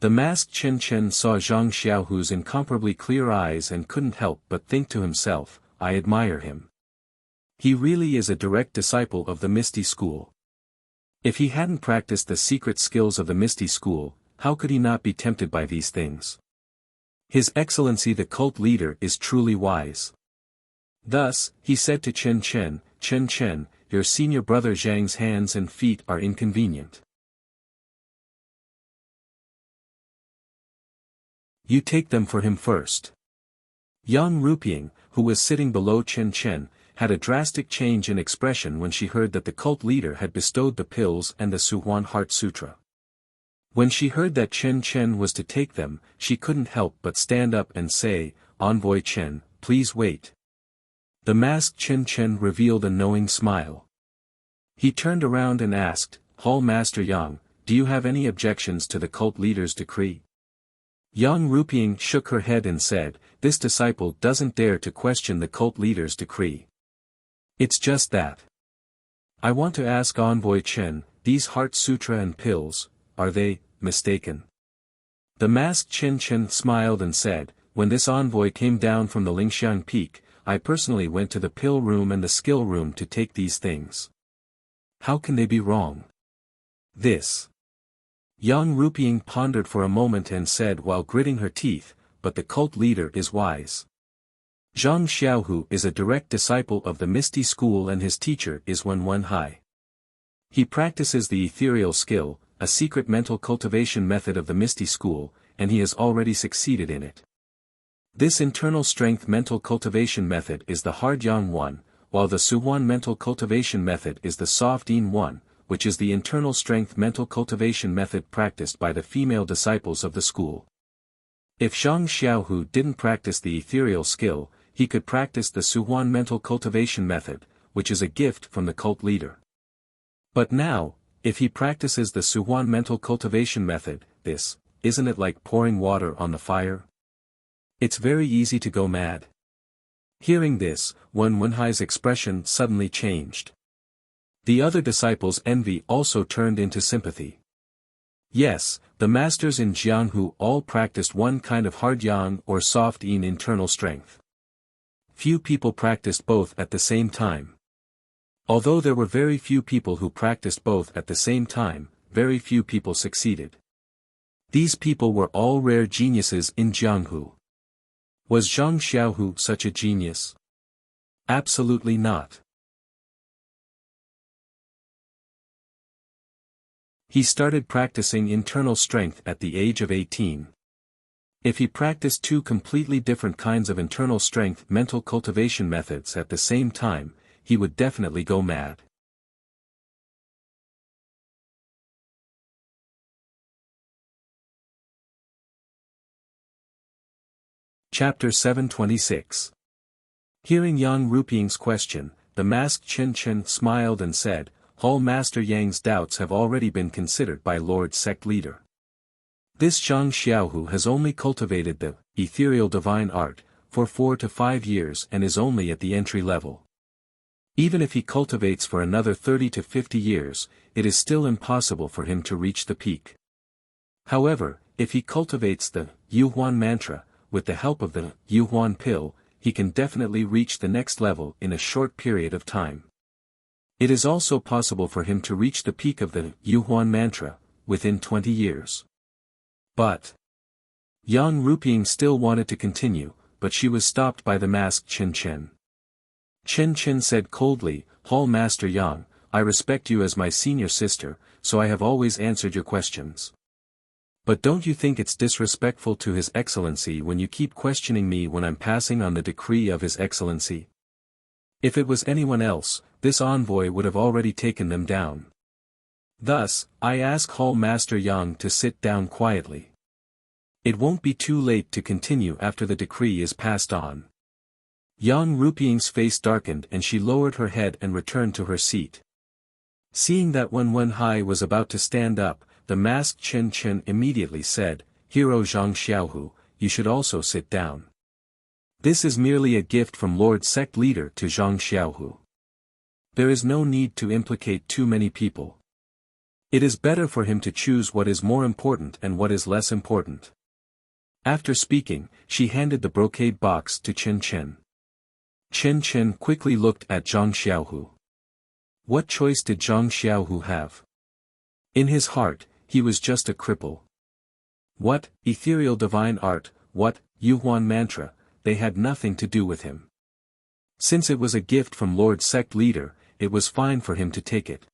The masked Chen Chen saw Zhang Xiaohu's incomparably clear eyes and couldn't help but think to himself, I admire him. He really is a direct disciple of the Misty School. If he hadn't practiced the secret skills of the Misty School, how could he not be tempted by these things? His Excellency the cult leader is truly wise. Thus, he said to Chen Chen, Chen Chen, your senior brother Zhang's hands and feet are inconvenient. You take them for him first. Yang Ruping, who was sitting below Chen Chen, had a drastic change in expression when she heard that the cult leader had bestowed the pills and the Suhuan Heart Sutra. When she heard that Chen Chen was to take them, she couldn't help but stand up and say, Envoy Chen, please wait. The masked Chen Chen revealed a knowing smile. He turned around and asked, Hall Master Yang, do you have any objections to the cult leader's decree? Yang Ruping shook her head and said, this disciple doesn't dare to question the cult leader's decree. It's just that. I want to ask Envoy Chen, these Heart Sutra and pills, are they mistaken? The masked Chen Chen smiled and said, when this envoy came down from the Lingxiang Peak, I personally went to the pill room and the skill room to take these things. How can they be wrong? This. Yang Ruping pondered for a moment and said while gritting her teeth, but the cult leader is wise. Zhang Xiaohu is a direct disciple of the Misty School and his teacher is Wen Hai. He practices the ethereal skill, a secret mental cultivation method of the Misty School, and he has already succeeded in it. This internal strength mental cultivation method is the hard Yang one, while the Suhuan mental cultivation method is the soft Yin one, which is the internal strength mental cultivation method practiced by the female disciples of the school. If Zhang Xiaohu didn't practice the ethereal skill, he could practice the Suhuan mental cultivation method, which is a gift from the cult leader. But now, if he practices the Suhuan mental cultivation method, isn't it like pouring water on the fire? It's very easy to go mad. Hearing this, Wen Hai's expression suddenly changed. The other disciples' envy also turned into sympathy. Yes, the masters in Jianghu all practiced one kind of hard yang or soft yin internal strength. Few people practiced both at the same time. Although there were very few people who practiced both at the same time, very few people succeeded. These people were all rare geniuses in Jianghu. Was Zhang Xiaohu such a genius? Absolutely not. He started practicing internal strength at the age of 18. If he practiced two completely different kinds of internal strength mental cultivation methods at the same time, he would definitely go mad. Chapter 726. Hearing Yang Ruping's question, the masked Chen Chen smiled and said, Hall Master Yang's doubts have already been considered by Lord Sect Leader. This Zhang Xiaohu has only cultivated the ethereal divine art for 4 to 5 years and is only at the entry level. Even if he cultivates for another 30 to 50 years, it is still impossible for him to reach the peak. However, if he cultivates the Yuhuan mantra, with the help of the Yuhuan pill, he can definitely reach the next level in a short period of time. It is also possible for him to reach the peak of the Yuhuan mantra within 20 years. But Yang Ruping still wanted to continue, but she was stopped by the masked Chen Chen. Chen Chen said coldly, "Hall Master Yang, I respect you as my senior sister, so I have always answered your questions. But don't you think it's disrespectful to His Excellency when you keep questioning me when I'm passing on the decree of His Excellency? If it was anyone else, this envoy would have already taken them down. Thus, I ask Hall Master Yang to sit down quietly. It won't be too late to continue after the decree is passed on." Yang Ruping's face darkened and she lowered her head and returned to her seat. Seeing that Wen Wenhai was about to stand up, the masked Chen Chen immediately said, "Hero Zhang Xiaohu, you should also sit down. This is merely a gift from Lord Sect Leader to Zhang Xiaohu. There is no need to implicate too many people. It is better for him to choose what is more important and what is less important." After speaking, she handed the brocade box to Chen Chen. Chen Chen quickly looked at Zhang Xiaohu. What choice did Zhang Xiaohu have? In his heart, he was just a cripple. What ethereal divine art, what Yuhuan mantra, they had nothing to do with him. Since it was a gift from Lord Sect Leader, it was fine for him to take it.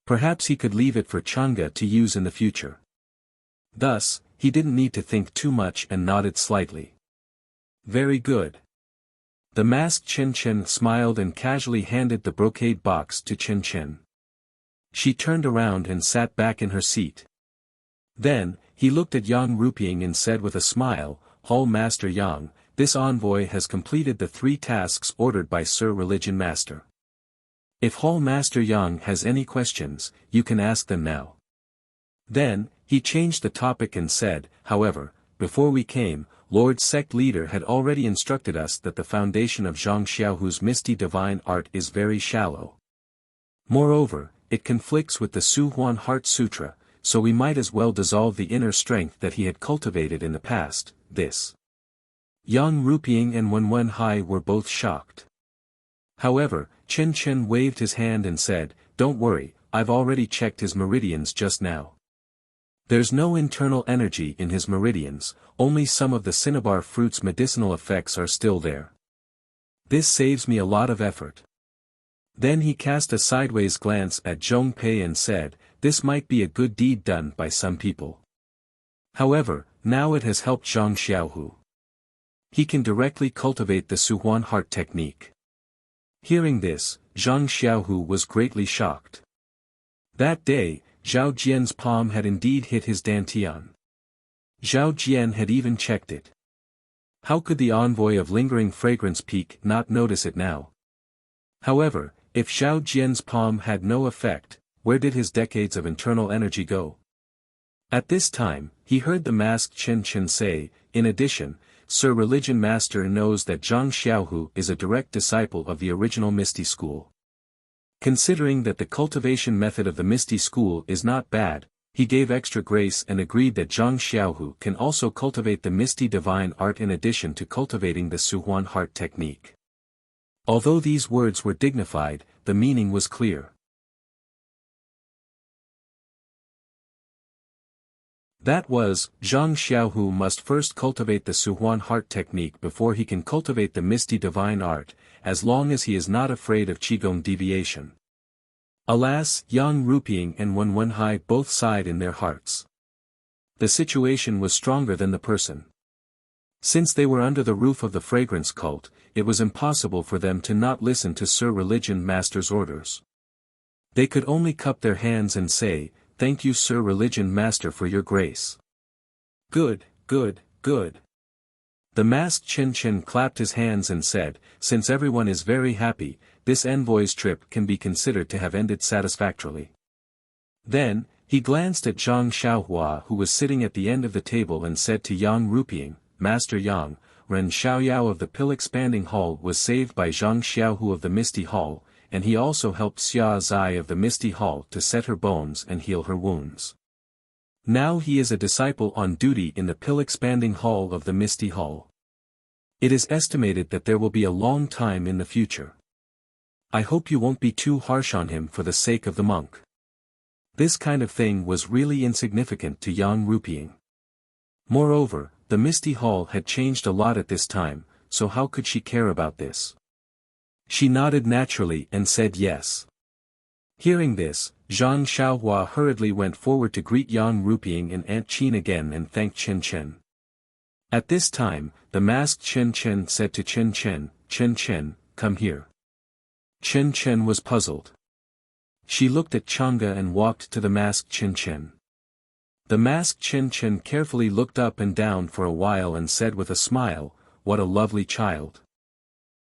Perhaps he could leave it for Chang'e to use in the future. Thus, he didn't need to think too much and nodded slightly. Very good. The masked Chen Chen smiled and casually handed the brocade box to Chen Chen. She turned around and sat back in her seat. Then, he looked at Yang Ruping and said with a smile, "Hall Master Yang, this envoy has completed the 3 tasks ordered by Sir Religion Master. If Hall Master Yang has any questions, you can ask them now." Then, he changed the topic and said, "However, before we came, Lord Sect Leader had already instructed us that the foundation of Zhang Xiaohu's misty divine art is very shallow. Moreover, it conflicts with the Su Huan Heart Sutra, so we might as well dissolve the inner strength that he had cultivated in the past." This. Yang Ruping and Wen Wenhai were both shocked. However, Chen Chen waved his hand and said, "Don't worry, I've already checked his meridians just now. There's no internal energy in his meridians, only some of the cinnabar fruit's medicinal effects are still there. This saves me a lot of effort." Then he cast a sideways glance at Zhong Pei and said, "This might be a good deed done by some people. However, now it has helped Zhang Xiaohu. He can directly cultivate the Suhuan heart technique." Hearing this, Zhang Xiaohu was greatly shocked. That day, Zhao Jian's palm had indeed hit his dantian. Zhao Jian had even checked it. How could the envoy of lingering fragrance peak not notice it now? However, if Zhao Jian's palm had no effect, where did his decades of internal energy go? At this time, he heard the masked Chen Chen say, "In addition, Sir Religion Master knows that Zhang Xiaohu is a direct disciple of the original Misty School. Considering that the cultivation method of the Misty School is not bad, he gave extra grace and agreed that Zhang Xiaohu can also cultivate the Misty Divine Art in addition to cultivating the Suhuan Heart technique." Although these words were dignified, the meaning was clear. That was, Zhang Xiaohu must first cultivate the Suhuan Heart technique before he can cultivate the Misty Divine Art, as long as he is not afraid of Qigong deviation. Alas, Yang Ruping and Wen Wenhai both sighed in their hearts. The situation was stronger than the person. Since they were under the roof of the fragrance cult, it was impossible for them to not listen to Sir Religion Master's orders. They could only cup their hands and say, "Thank you Sir Religion Master for your grace." "Good, good, good." The masked Chen Chen clapped his hands and said, "Since everyone is very happy, this envoy's trip can be considered to have ended satisfactorily." Then, He glanced at Zhang Xiaohua who was sitting at the end of the table and said to Yang Rupiang, Master Yang, Ren Xiaoyao of the Pill-Expanding Hall was saved by Zhang Xiaohu of the Misty Hall, and he also helped Xia Zai of the Misty Hall to set her bones and heal her wounds. Now he is a disciple on duty in the Pill-Expanding Hall of the Misty Hall. It is estimated that there will be a long time in the future. I hope you won't be too harsh on him for the sake of the monk. This kind of thing was really insignificant to Yang Rupiang. Moreover, the Misty Hall had changed a lot at this time, so how could she care about this? She nodded naturally and said yes. Hearing this, Zhang Xiaohua hurriedly went forward to greet Yang Rupiang and Aunt Qin again and thanked Chen Chen. At this time, the masked Chen Chen said to Chen Chen, Chen Chen, come here. Chen Chen was puzzled. She looked at Chang'e and walked to the masked Chen Chen. The masked Chen Chen carefully looked up and down for a while and said with a smile, what a lovely child.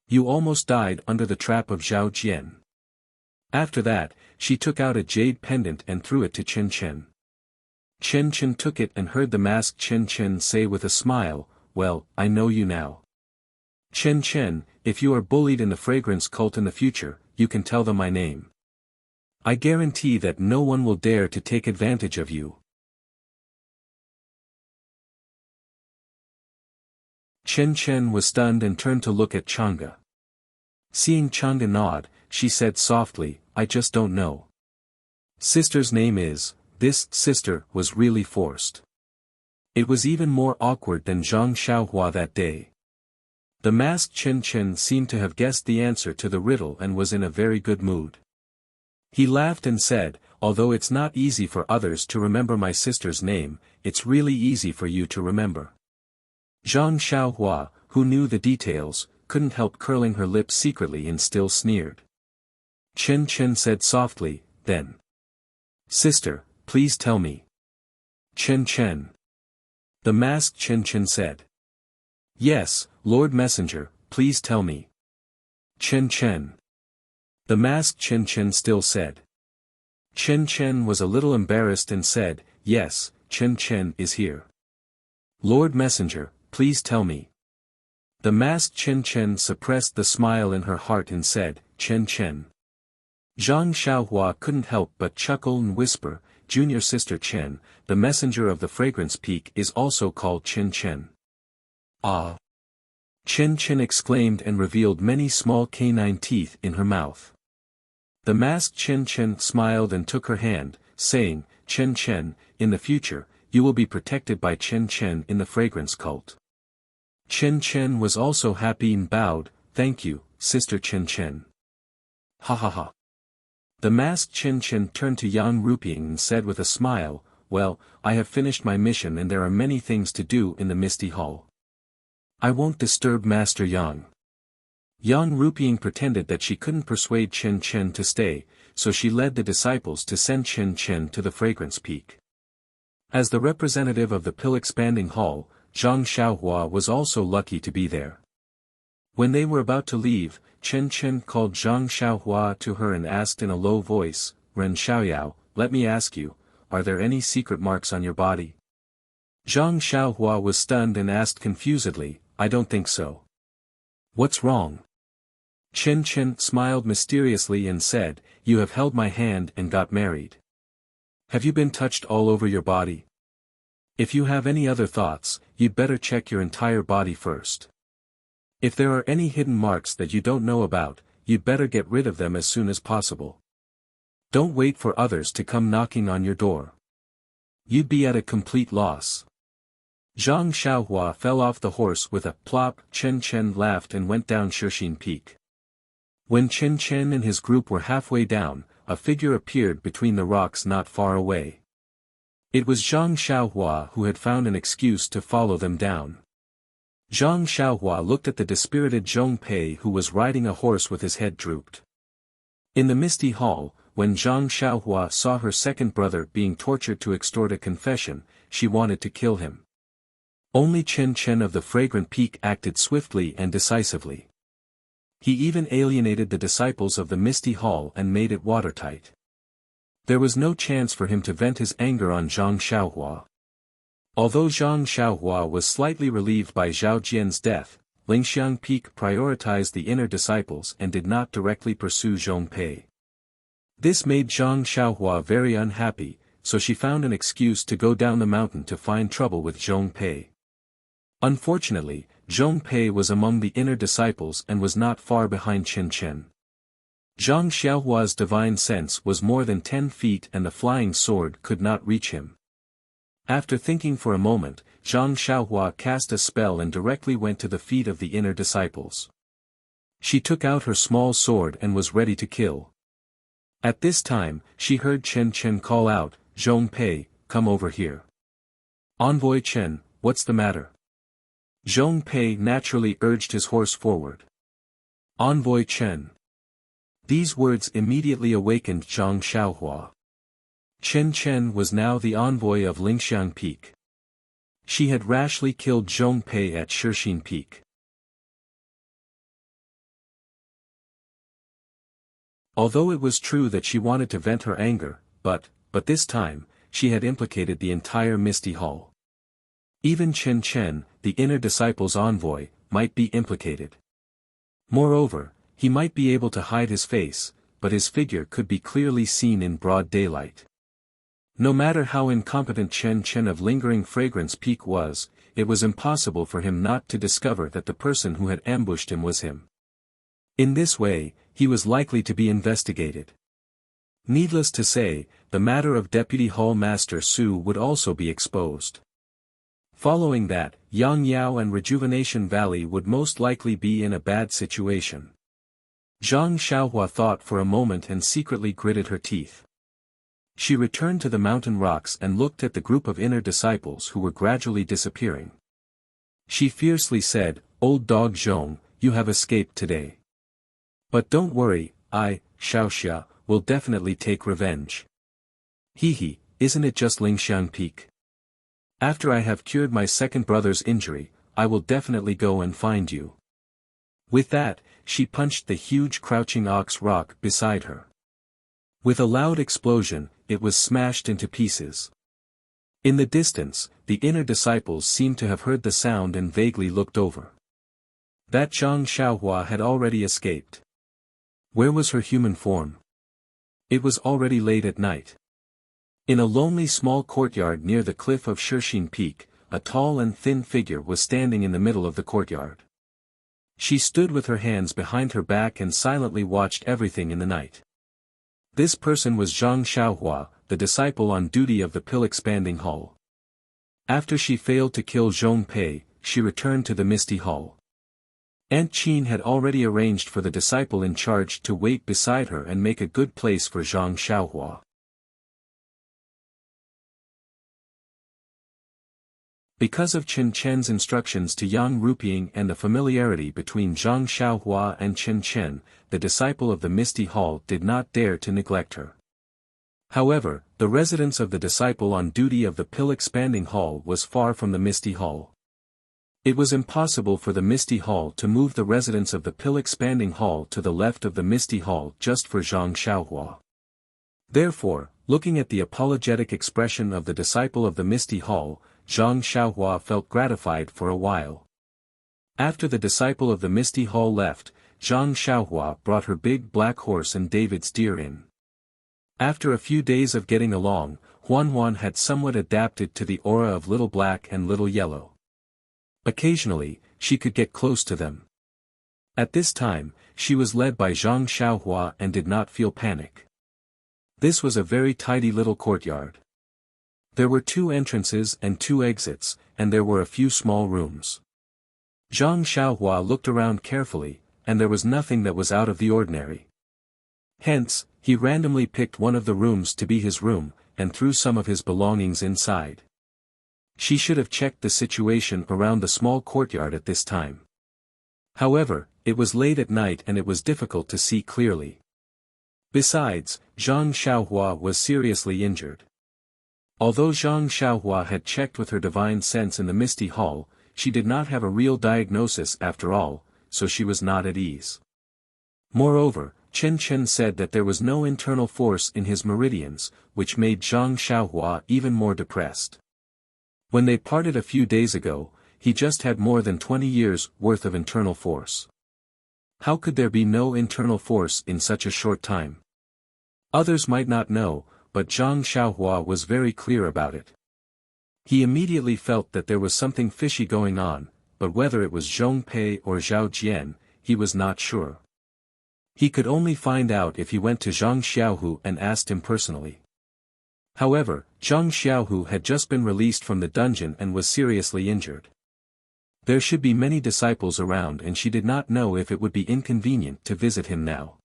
You almost died under the trap of Zhao Jian. After that, she took out a jade pendant and threw it to Chen Chen. Chen Chen took it and heard the masked Chen Chen say with a smile, well, I know you now. Chen Chen, if you are bullied in the fragrance cult in the future, you can tell them my name. I guarantee that no one will dare to take advantage of you. Chen Chen was stunned and turned to look at Chang'e. Seeing Chang'e nod, she said softly, I just don't know. Sister's name is, this sister was really forced. It was even more awkward than Zhang Xiaohua that day. The masked Chen Chen seemed to have guessed the answer to the riddle and was in a very good mood. He laughed and said, although it's not easy for others to remember my sister's name, it's really easy for you to remember. Zhang Xiaohua, who knew the details, couldn't help curling her lips secretly and still sneered. Chen Chen said softly, then. Sister, please tell me. Chen Chen. The masked Chen Chen said. Yes, Lord Messenger, please tell me. Chen Chen. The masked Chen Chen still said. Chen Chen was a little embarrassed and said, yes, Chen Chen is here. Lord Messenger, please tell me. The masked Chen Chen suppressed the smile in her heart and said, Chen Chen. Zhang Xiaohua couldn't help but chuckle and whisper, Junior Sister Chen, the messenger of the fragrance peak is also called Chen Chen. Ah! Chen Chen exclaimed and revealed many small canine teeth in her mouth. The masked Chen Chen smiled and took her hand, saying, Chen Chen, in the future, you will be protected by Chen Chen in the fragrance cult. Chen Chen was also happy and bowed, thank you, Sister Chen Chen. Ha ha ha. The masked Chen Chen turned to Yang Rupiang and said with a smile, well, I have finished my mission and there are many things to do in the Misty Hall. I won't disturb Master Yang. Yang Rupiang pretended that she couldn't persuade Chen Chen to stay, so she led the disciples to send Chen Chen to the fragrance peak. As the representative of the Pill-Expanding Hall, Zhang Xiaohua was also lucky to be there. When they were about to leave, Chen Chen called Zhang Xiaohua to her and asked in a low voice, Ren Xiaoyao, let me ask you, are there any secret marks on your body? Zhang Xiaohua was stunned and asked confusedly, I don't think so. What's wrong? Chen Chen smiled mysteriously and said, you have held my hand and got married. Have you been touched all over your body? If you have any other thoughts, you'd better check your entire body first. If there are any hidden marks that you don't know about, you'd better get rid of them as soon as possible. Don't wait for others to come knocking on your door. You'd be at a complete loss. Zhang Xiaohua fell off the horse with a plop. Chen Chen laughed and went down Shixin Peak. When Chen Chen and his group were halfway down, a figure appeared between the rocks not far away. It was Zhang Xiaohua who had found an excuse to follow them down. Zhang Xiaohua looked at the dispirited Zhong Pei who was riding a horse with his head drooped. In the Misty Hall, when Zhang Xiaohua saw her second brother being tortured to extort a confession, she wanted to kill him. Only Chen Chen of the Fragrant Peak acted swiftly and decisively. He even alienated the disciples of the Misty Hall and made it watertight. There was no chance for him to vent his anger on Zhang Xiaohua. Although Zhang Xiaohua was slightly relieved by Zhao Jian's death, Lingxiang Peak prioritized the inner disciples and did not directly pursue Zhong Pei. This made Zhang Xiaohua very unhappy, so she found an excuse to go down the mountain to find trouble with Zhong Pei. Unfortunately, Zhong Pei was among the inner disciples and was not far behind Chen Chen. Zhang Xiaohua's divine sense was more than 10 feet and the flying sword could not reach him. After thinking for a moment, Zhang Xiaohua cast a spell and directly went to the feet of the inner disciples. She took out her small sword and was ready to kill. At this time, she heard Chen Chen call out, "Zhong Pei, come over here." "Envoy Chen, what's the matter?" Zhong Pei naturally urged his horse forward. "Envoy Chen." These words immediately awakened Zhang Xiaohua. Chen Chen was now the envoy of Lingxiang Peak. She had rashly killed Zhong Pei at Shixin Peak. Although it was true that she wanted to vent her anger, but this time, she had implicated the entire Misty Hall. Even Chen Chen, the inner disciple's envoy, might be implicated. Moreover, he might be able to hide his face, but his figure could be clearly seen in broad daylight. No matter how incompetent Chen Chen of Lingering Fragrance Peak was, it was impossible for him not to discover that the person who had ambushed him was him. In this way, he was likely to be investigated. Needless to say, the matter of Deputy Hall Master Su would also be exposed. Following that, Yang Yao and Rejuvenation Valley would most likely be in a bad situation. Zhang Xiaohua thought for a moment and secretly gritted her teeth. She returned to the mountain rocks and looked at the group of inner disciples who were gradually disappearing. She fiercely said, "Old dog Zhong, you have escaped today. But don't worry, Xiaoxia, will definitely take revenge. Hehe, isn't it just Lingxiang Peak? After I have cured my second brother's injury, I will definitely go and find you." With that, she punched the huge crouching ox rock beside her. With a loud explosion, it was smashed into pieces. In the distance, the inner disciples seemed to have heard the sound and vaguely looked over. That Zhang Xiaohua had already escaped. Where was her human form? It was already late at night. In a lonely small courtyard near the cliff of Shixin Peak, a tall and thin figure was standing in the middle of the courtyard. She stood with her hands behind her back and silently watched everything in the night. This person was Zhang Xiaohua, the disciple on duty of the pill-expanding hall. After she failed to kill Zhong Pei, she returned to the Misty Hall. Aunt Qin had already arranged for the disciple in charge to wait beside her and make a good place for Zhang Xiaohua. Because of Chen Chen's instructions to Yang Ruping and the familiarity between Zhang Xiaohua and Chen Chen, the disciple of the Misty Hall did not dare to neglect her. However, the residence of the disciple on duty of the pill-expanding hall was far from the Misty Hall. It was impossible for the Misty Hall to move the residence of the pill-expanding hall to the left of the Misty Hall just for Zhang Xiaohua. Therefore, looking at the apologetic expression of the disciple of the Misty Hall, Zhang Xiaohua felt gratified for a while. After the disciple of the Misty Hall left, Zhang Xiaohua brought her big black horse and David's deer in. After a few days of getting along, Huan had somewhat adapted to the aura of Little Black and Little Yellow. Occasionally, she could get close to them. At this time, she was led by Zhang Xiaohua and did not feel panic. This was a very tidy little courtyard. There were 2 entrances and 2 exits, and there were a few small rooms. Zhang Xiaohua looked around carefully, and there was nothing that was out of the ordinary. Hence, he randomly picked one of the rooms to be his room, and threw some of his belongings inside. She should have checked the situation around the small courtyard at this time. However, it was late at night and it was difficult to see clearly. Besides, Zhang Xiaohua was seriously injured. Although Zhang Xiaohua had checked with her divine sense in the Misty Hall, she did not have a real diagnosis after all, so she was not at ease. Moreover, Chen Chen said that there was no internal force in his meridians, which made Zhang Xiaohua even more depressed. When they parted a few days ago, he just had more than 20 years' worth of internal force. How could there be no internal force in such a short time? Others might not know, but Zhang Xiaohua was very clear about it. He immediately felt that there was something fishy going on, but whether it was Zhong Pei or Zhao Jian, he was not sure. He could only find out if he went to Zhang Xiaohu and asked him personally. However, Zhang Xiaohu had just been released from the dungeon and was seriously injured. There should be many disciples around and she did not know if it would be inconvenient to visit him now.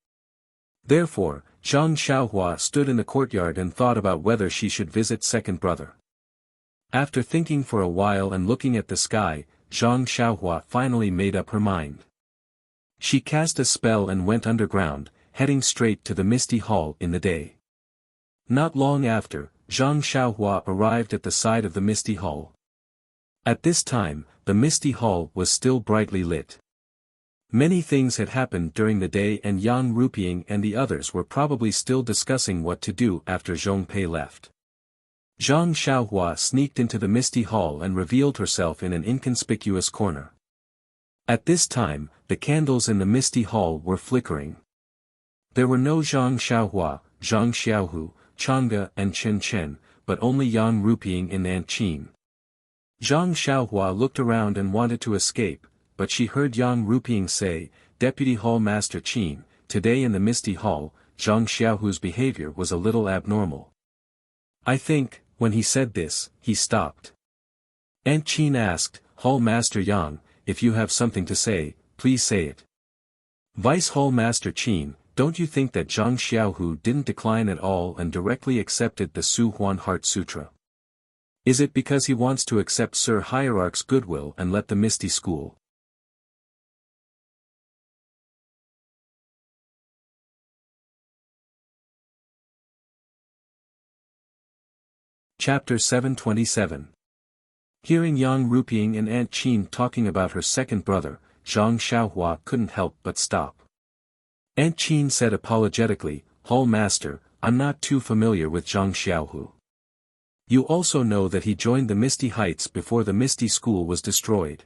Therefore, Zhang Xiaohua stood in the courtyard and thought about whether she should visit second brother. After thinking for a while and looking at the sky, Zhang Xiaohua finally made up her mind. She cast a spell and went underground, heading straight to the Misty Hall in the day. Not long after, Zhang Xiaohua arrived at the side of the Misty Hall. At this time, the Misty Hall was still brightly lit. Many things had happened during the day and Yang Ruping and the others were probably still discussing what to do after Zhong Pei left. Zhang Xiaohua sneaked into the Misty Hall and revealed herself in an inconspicuous corner. At this time, the candles in the Misty Hall were flickering. There were no Zhang Xiaohua, Zhang Xiaohu, Chang'e and Chen Chen, but only Yang Ruping and Aunt Qin. Zhang Xiaohua looked around and wanted to escape, but she heard Yang Ruping say, "Deputy Hall Master Qin, today in the Misty Hall, Zhang Xiaohu's behavior was a little abnormal." I think, when he said this, he stopped. Aunt Qin asked, "Hall Master Yang, if you have something to say, please say it." Vice Hall Master Qin, don't you think that Zhang Xiaohu didn't decline at all and directly accepted the Su Huan Heart Sutra? Is it because he wants to accept Sir Hierarch's goodwill and let the Misty School? Chapter 727. Hearing Yang Ruping and Aunt Qin talking about her second brother, Zhang Xiaohua couldn't help but stop. Aunt Qin said apologetically, "Hall Master, I'm not too familiar with Zhang Xiaohu. You also know that he joined the Misty Heights before the Misty School was destroyed.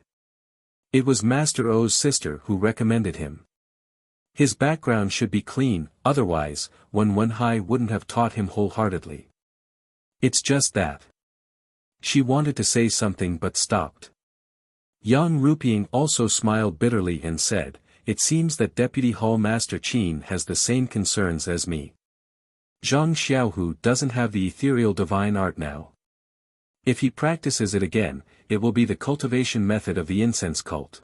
It was Master O's sister who recommended him. His background should be clean, otherwise, Wenhai wouldn't have taught him wholeheartedly. It's just that." She wanted to say something but stopped. Yang Ruping also smiled bitterly and said, "It seems that Deputy Hall Master Qin has the same concerns as me. Zhang Xiaohu doesn't have the ethereal divine art now. If he practices it again, it will be the cultivation method of the incense cult.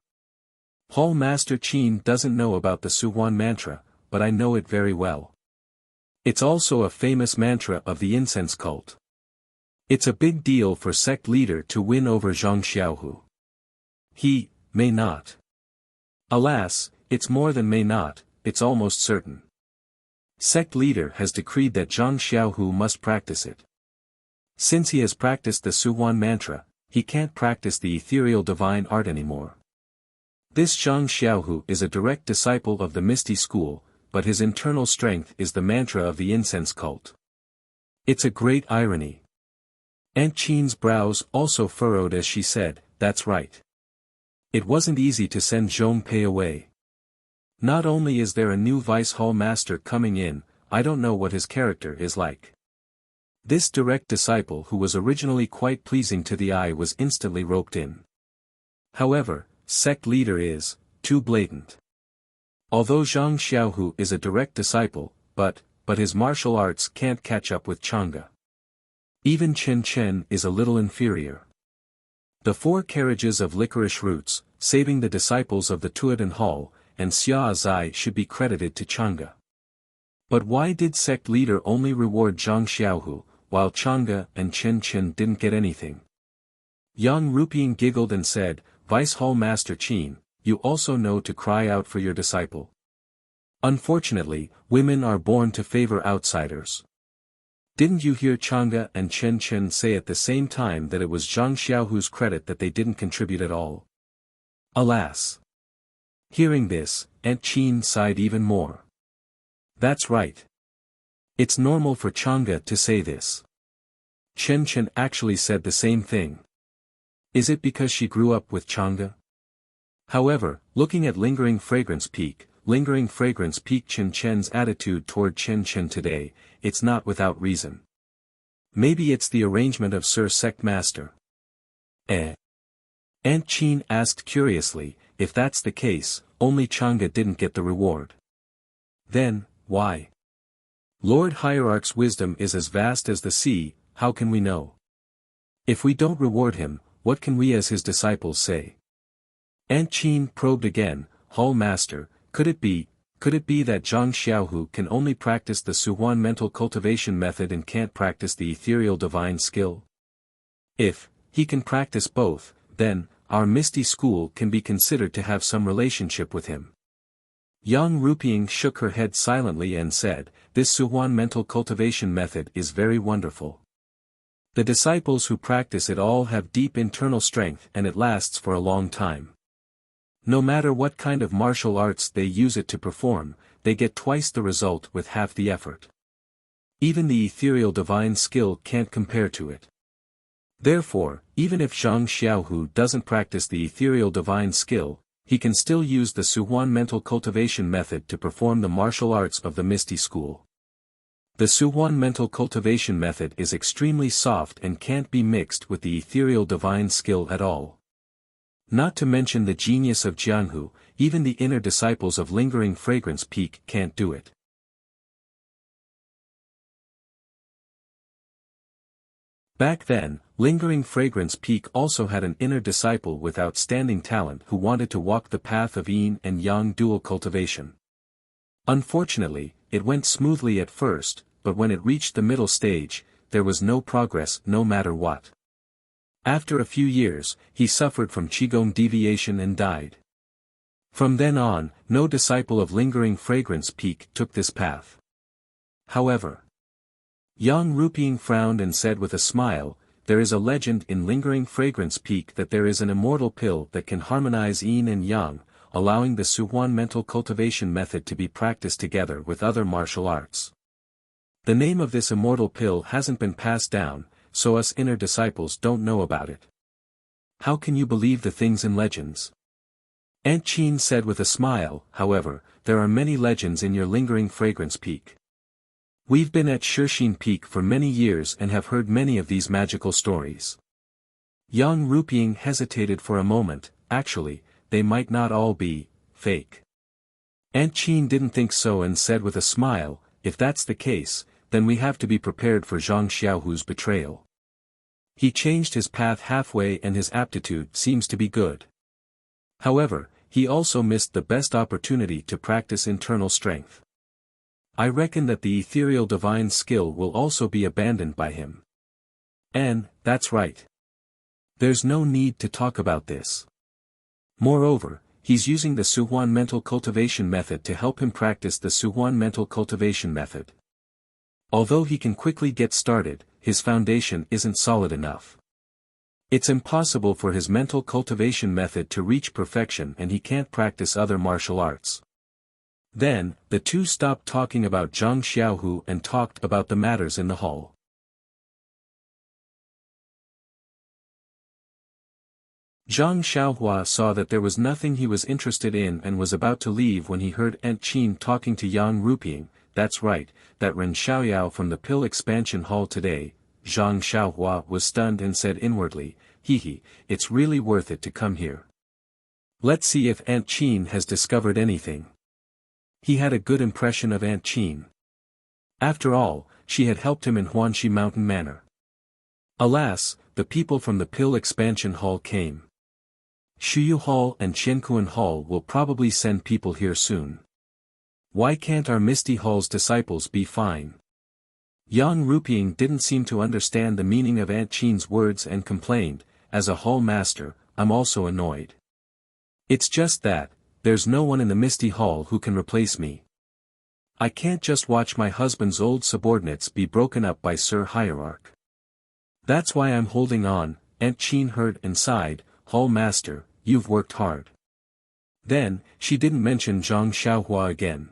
Hall Master Qin doesn't know about the Suhuan mantra, but I know it very well. It's also a famous mantra of the incense cult. It's a big deal for sect leader to win over Zhang Xiaohu. He may not. Alas, it's more than may not, it's almost certain. Sect leader has decreed that Zhang Xiaohu must practice it. Since he has practiced the Suhuan mantra, he can't practice the ethereal divine art anymore. This Zhang Xiaohu is a direct disciple of the Misty School, but his internal strength is the mantra of the incense cult. It's a great irony." Aunt Qin's brows also furrowed as she said, "That's right. It wasn't easy to send Zhong Pei away. Not only is there a new Vice Hall Master coming in, I don't know what his character is like." This direct disciple who was originally quite pleasing to the eye was instantly roped in. However, sect leader is too blatant. Although Zhang Xiaohu is a direct disciple, but his martial arts can't catch up with Chang'e. Even Chen Chen is a little inferior. The 4 carriages of licorice roots, saving the disciples of the Tuodan Hall, and Xia Zai should be credited to Chang'e. But why did sect leader only reward Zhang Xiaohu, while Chang'e and Chen Chen didn't get anything? Yang Ruping giggled and said, "Vice Hall Master Qin, you also know to cry out for your disciple. Unfortunately, women are born to favor outsiders. Didn't you hear Chang'e and Chen Chen say at the same time that it was Zhang Xiaohu's credit that they didn't contribute at all? Alas." Hearing this, Aunt Qin sighed even more. That's right. It's normal for Chang'e to say this. Chen actually said the same thing. Is it because she grew up with Chang'e? However, looking at Lingering Fragrance Peak Chen's attitude toward Chen today, it's not without reason. Maybe it's the arrangement of Sir Sect Master. Aunt Qin asked curiously, if that's the case, only Chang'e didn't get the reward. Then, why? Lord Hierarch's wisdom is as vast as the sea, how can we know? If we don't reward him, what can we as his disciples say? Aunt Qin probed again, Hall Master, could it be that Zhang Xiaohu can only practice the Suhuan mental cultivation method and can't practice the ethereal divine skill? If he can practice both, then our Misty School can be considered to have some relationship with him. Yang Ruping shook her head silently and said, this Suhuan mental cultivation method is very wonderful. The disciples who practice it all have deep internal strength and it lasts for a long time. No matter what kind of martial arts they use it to perform, they get twice the result with half the effort. Even the ethereal divine skill can't compare to it. Therefore, even if Zhang Xiaohu doesn't practice the ethereal divine skill, he can still use the Suhuan mental cultivation method to perform the martial arts of the Misty School. The Suhuan mental cultivation method is extremely soft and can't be mixed with the ethereal divine skill at all. Not to mention the genius of Jianhu, even the inner disciples of Lingering Fragrance Peak can't do it. Back then, Lingering Fragrance Peak also had an inner disciple with outstanding talent who wanted to walk the path of yin and yang dual cultivation. Unfortunately, it went smoothly at first, but when it reached the middle stage, there was no progress no matter what. After a few years, he suffered from qigong deviation and died. From then on, no disciple of Lingering Fragrance Peak took this path. However, Yang Ruping frowned and said with a smile, there is a legend in Lingering Fragrance Peak that there is an immortal pill that can harmonize yin and yang, allowing the Suhuan mental cultivation method to be practiced together with other martial arts. The name of this immortal pill hasn't been passed down, so us inner disciples don't know about it. How can you believe the things in legends? Aunt Qin said with a smile, however, there are many legends in your Lingering Fragrance Peak. We've been at Shixin Peak for many years and have heard many of these magical stories. Yang Ruping hesitated for a moment, actually, they might not all be fake. Aunt Qin didn't think so and said with a smile, if that's the case, then we have to be prepared for Zhang Xiaohu's betrayal. He changed his path halfway and his aptitude seems to be good. However, he also missed the best opportunity to practice internal strength. I reckon that the ethereal divine skill will also be abandoned by him. And, that's right. There's no need to talk about this. Moreover, he's using the Suhuan mental cultivation method to help him practice the Suhuan mental cultivation method. Although he can quickly get started, his foundation isn't solid enough. It's impossible for his mental cultivation method to reach perfection and he can't practice other martial arts. Then, the two stopped talking about Zhang Xiaohu and talked about the matters in the hall. Zhang Xiaohua saw that there was nothing he was interested in and was about to leave when he heard Aunt Qin talking to Yang Ruping, that's right, that Ren Xiaoyao from the Pill Expansion Hall today. Zhang Xiaohua was stunned and said inwardly, it's really worth it to come here. Let's see if Aunt Qin has discovered anything. He had a good impression of Aunt Qin. After all, she had helped him in Huanxi Mountain Manor. Alas, the people from the Pill Expansion Hall came. Shuyu Hall and Qiankuan Hall will probably send people here soon. Why can't our Misty Hall's disciples be fine? Yang Ruping didn't seem to understand the meaning of Aunt Qin's words and complained, as a hall master, I'm also annoyed. It's just that, there's no one in the Misty Hall who can replace me. I can't just watch my husband's old subordinates be broken up by Sir Hierarch. That's why I'm holding on. Aunt Qin heard and sighed, Hall Master, you've worked hard. Then, she didn't mention Zhang Xiaohua again.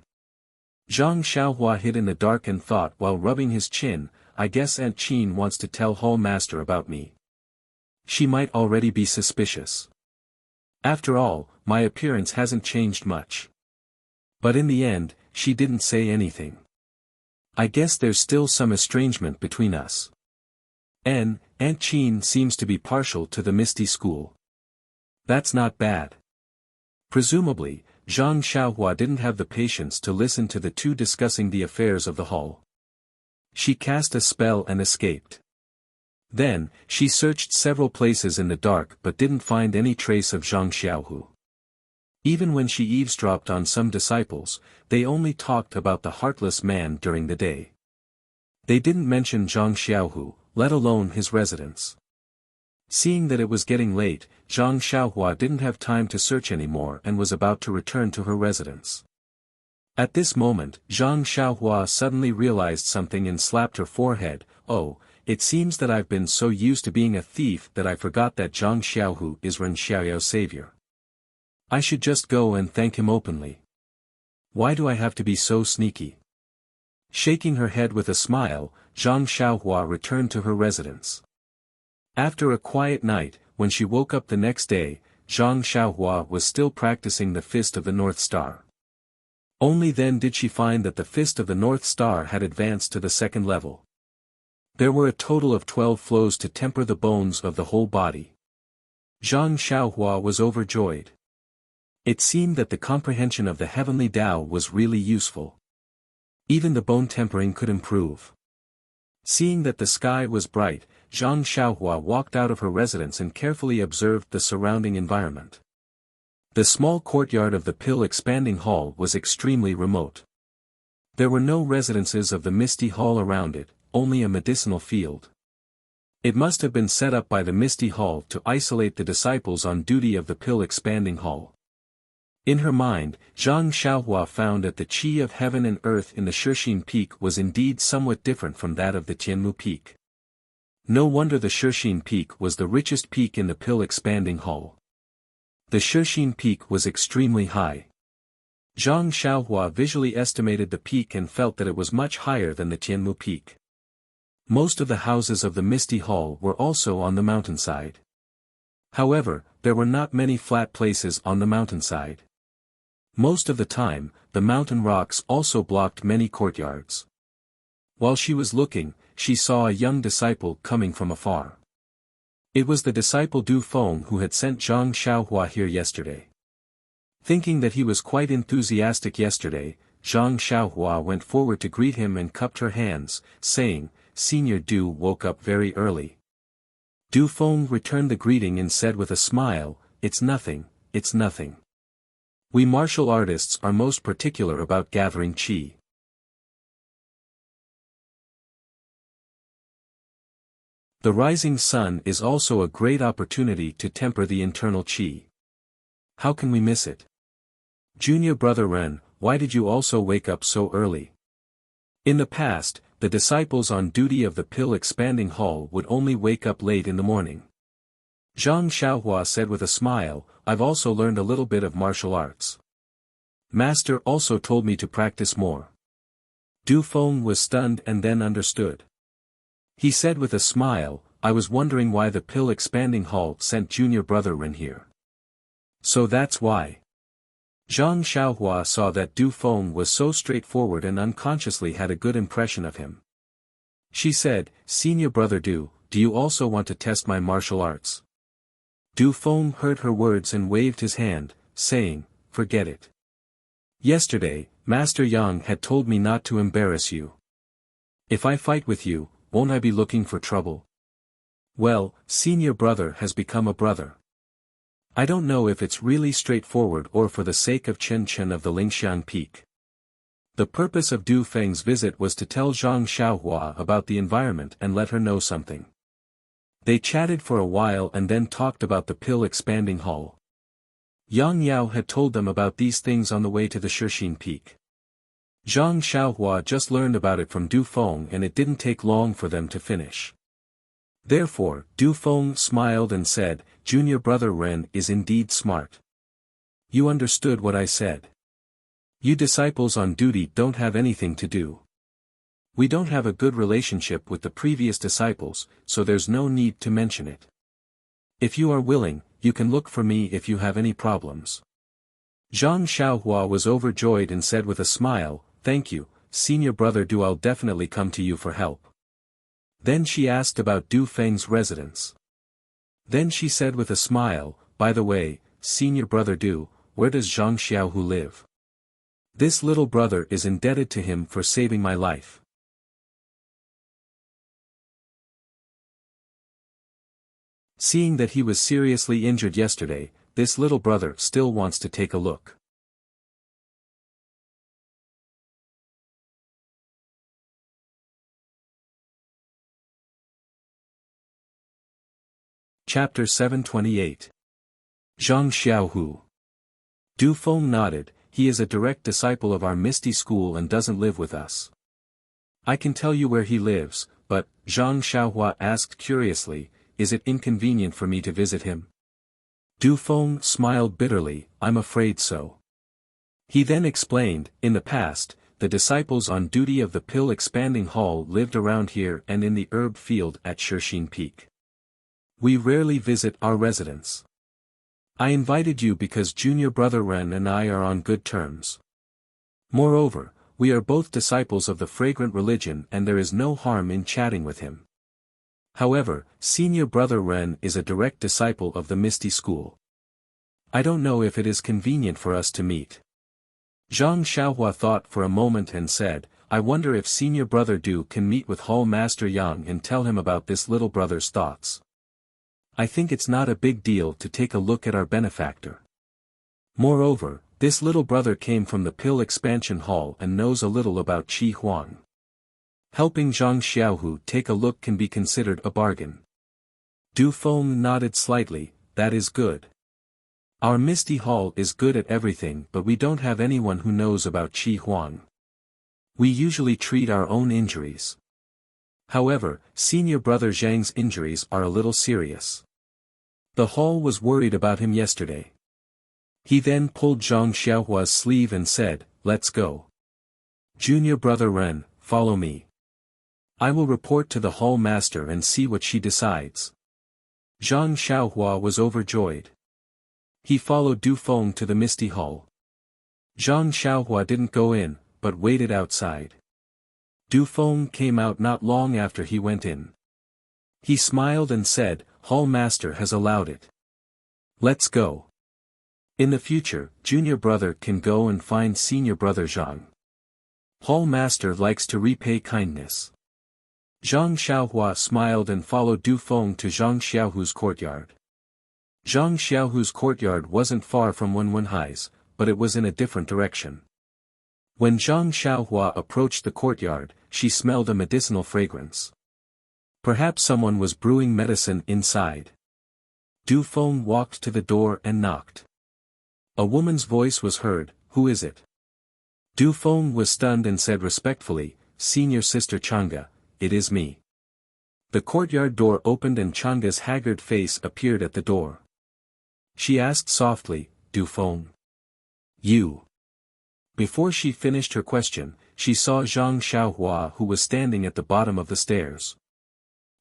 Zhang Xiaohua hid in the dark and thought while rubbing his chin, I guess Aunt Qin wants to tell Hall Master about me. She might already be suspicious. After all, my appearance hasn't changed much. But in the end, she didn't say anything. I guess there's still some estrangement between us. Aunt Qin seems to be partial to the Misty School. That's not bad. Presumably, Zhang Xiaohua didn't have the patience to listen to the two discussing the affairs of the hall. She cast a spell and escaped. Then, she searched several places in the dark but didn't find any trace of Zhang Xiaohu. Even when she eavesdropped on some disciples, they only talked about the heartless man during the day. They didn't mention Zhang Xiaohu, let alone his residence. Seeing that it was getting late, Zhang Xiaohua didn't have time to search anymore and was about to return to her residence. At this moment, Zhang Xiaohua suddenly realized something and slapped her forehead. Oh, it seems that I've been so used to being a thief that I forgot that Zhang Xiaohu is Ren Xiaoyao's savior. I should just go and thank him openly. Why do I have to be so sneaky? Shaking her head with a smile, Zhang Xiaohua returned to her residence. After a quiet night, when she woke up the next day, Zhang Xiaohua was still practicing the Fist of the North Star. Only then did she find that the Fist of the North Star had advanced to the second level. There were a total of 12 flows to temper the bones of the whole body. Zhang Xiaohua was overjoyed. It seemed that the comprehension of the heavenly Tao was really useful. Even the bone tempering could improve. Seeing that the sky was bright, Zhang Xiaohua walked out of her residence and carefully observed the surrounding environment. The small courtyard of the pill-expanding hall was extremely remote. There were no residences of the Misty Hall around it, only a medicinal field. It must have been set up by the Misty Hall to isolate the disciples on duty of the pill-expanding hall. In her mind, Zhang Xiaohua found that the qi of heaven and earth in the Shixin Peak was indeed somewhat different from that of the Tianmu Peak. No wonder the Shixin Peak was the richest peak in the pill-expanding hall. The Shixin Peak was extremely high. Zhang Xiaohua visually estimated the peak and felt that it was much higher than the Tianmu Peak. Most of the houses of the Misty Hall were also on the mountainside. However, there were not many flat places on the mountainside. Most of the time, the mountain rocks also blocked many courtyards. While she was looking, she saw a young disciple coming from afar. It was the disciple Du Feng who had sent Zhang Xiaohua here yesterday. Thinking that he was quite enthusiastic yesterday, Zhang Xiaohua went forward to greet him and cupped her hands, saying, "Senior Du woke up very early." Du Feng returned the greeting and said with a smile, "It's nothing, it's nothing. We martial artists are most particular about gathering qi." The rising sun is also a great opportunity to temper the internal qi. How can we miss it? Junior brother Ren, why did you also wake up so early? In the past, the disciples on duty of the pill-expanding hall would only wake up late in the morning. Zhang Xiaohua said with a smile, "I've also learned a little bit of martial arts. Master also told me to practice more." Du Feng was stunned and then understood. He said with a smile, "I was wondering why the pill-expanding hall sent junior brother Ren here. So that's why." Zhang Xiaohua saw that Du Feng was so straightforward and unconsciously had a good impression of him. She said, "Senior brother Du, do you also want to test my martial arts?" Du Feng heard her words and waved his hand, saying, "Forget it. Yesterday, Master Yang had told me not to embarrass you. If I fight with you, won't I be looking for trouble? Well, senior brother has become a brother. I don't know if it's really straightforward or for the sake of Chen Chen of the Lingxian Peak." The purpose of Du Feng's visit was to tell Zhang Xiaohua about the environment and let her know something. They chatted for a while and then talked about the pill-expanding hall. Yang Yao had told them about these things on the way to the Shixin Peak. Zhang Xiaohua just learned about it from Du Feng and it didn't take long for them to finish. Therefore, Du Feng smiled and said, "Junior brother Ren is indeed smart. You understood what I said. You disciples on duty don't have anything to do. We don't have a good relationship with the previous disciples, so there's no need to mention it. If you are willing, you can look for me if you have any problems. Zhang Xiaohua was overjoyed and said with a smile, "Thank you, senior brother Du, I'll definitely come to you for help." Then she asked about Du Feng's residence. Then she said with a smile, "By the way, senior brother Du, where does Zhang Xiaohu live? This little brother is indebted to him for saving my life." Seeing that he was seriously injured yesterday, this little brother still wants to take a look. Chapter 728. Zhang Xiaohu. Du Feng nodded. He is a direct disciple of our Misty School and doesn't live with us. I can tell you where he lives, but, Zhang Xiaohua asked curiously, is it inconvenient for me to visit him? Du Feng smiled bitterly, I'm afraid so. He then explained, in the past, the disciples on duty of the Pill Expanding Hall lived around here and in the herb field at Shixin Peak. We rarely visit our residence. I invited you because junior brother Ren and I are on good terms. Moreover, we are both disciples of the fragrant religion and there is no harm in chatting with him. However, senior brother Ren is a direct disciple of the Misty School. I don't know if it is convenient for us to meet. Zhang Xiaohua thought for a moment and said, I wonder if senior brother Du can meet with Hall Master Yang and tell him about this little brother's thoughts. I think it's not a big deal to take a look at our benefactor. Moreover, this little brother came from the Pill Expansion Hall and knows a little about Qi Huang. Helping Zhang Xiaohu take a look can be considered a bargain. Du Feng nodded slightly, that is good. Our Misty Hall is good at everything but we don't have anyone who knows about Qi Huang. We usually treat our own injuries. However, senior brother Zhang's injuries are a little serious. The hall was worried about him yesterday. He then pulled Zhang Xiaohua's sleeve and said, let's go. Junior brother Ren, follow me. I will report to the hall master and see what she decides. Zhang Xiaohua was overjoyed. He followed Du Feng to the Misty Hall. Zhang Xiaohua didn't go in, but waited outside. Du Feng came out not long after he went in. He smiled and said, Hall master has allowed it. Let's go. In the future, junior brother can go and find senior brother Zhang. Hall master likes to repay kindness. Zhang Xiaohua smiled and followed Du Feng to Zhang Xiaohu's courtyard. Zhang Xiaohu's courtyard wasn't far from Wenwenhai's, but it was in a different direction. When Zhang Xiaohua approached the courtyard, she smelled a medicinal fragrance. Perhaps someone was brewing medicine inside. Du Feng walked to the door and knocked. A woman's voice was heard, who is it? Du Feng was stunned and said respectfully, Senior Sister Chang'e, it is me. The courtyard door opened and Chang'e's haggard face appeared at the door. She asked softly, Du Feng. You. Before she finished her question, she saw Zhang Xiaohua who was standing at the bottom of the stairs.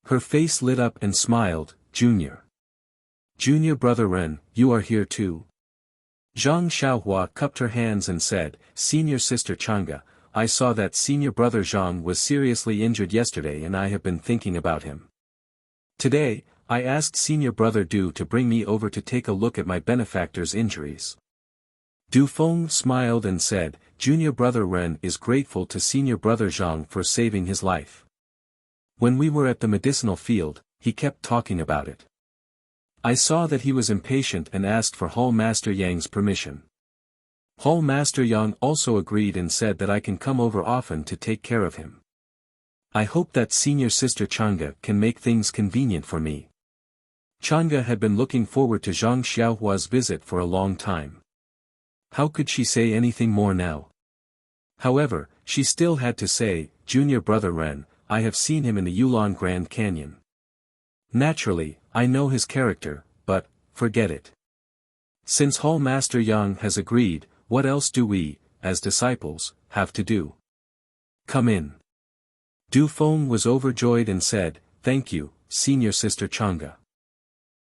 Her face lit up and smiled, Junior. Junior brother Ren, you are here too. Zhang Xiaohua cupped her hands and said, Senior Sister Chang'e, I saw that senior brother Zhang was seriously injured yesterday and I have been thinking about him. Today, I asked senior brother Du to bring me over to take a look at my benefactor's injuries. Du Feng smiled and said, Junior brother Ren is grateful to senior brother Zhang for saving his life. When we were at the medicinal field, he kept talking about it. I saw that he was impatient and asked for Hall Master Yang's permission. Hall Master Yang also agreed and said that I can come over often to take care of him. I hope that senior sister Chang'e can make things convenient for me. Chang'e had been looking forward to Zhang Xiaohua's visit for a long time. How could she say anything more now? However, she still had to say, Junior brother Ren, I have seen him in the Yulon Grand Canyon. Naturally, I know his character, but, forget it. Since Hall Master Yang has agreed, what else do we, as disciples, have to do. Come in. Du Feng was overjoyed and said, "Thank you, senior sister Chang'e."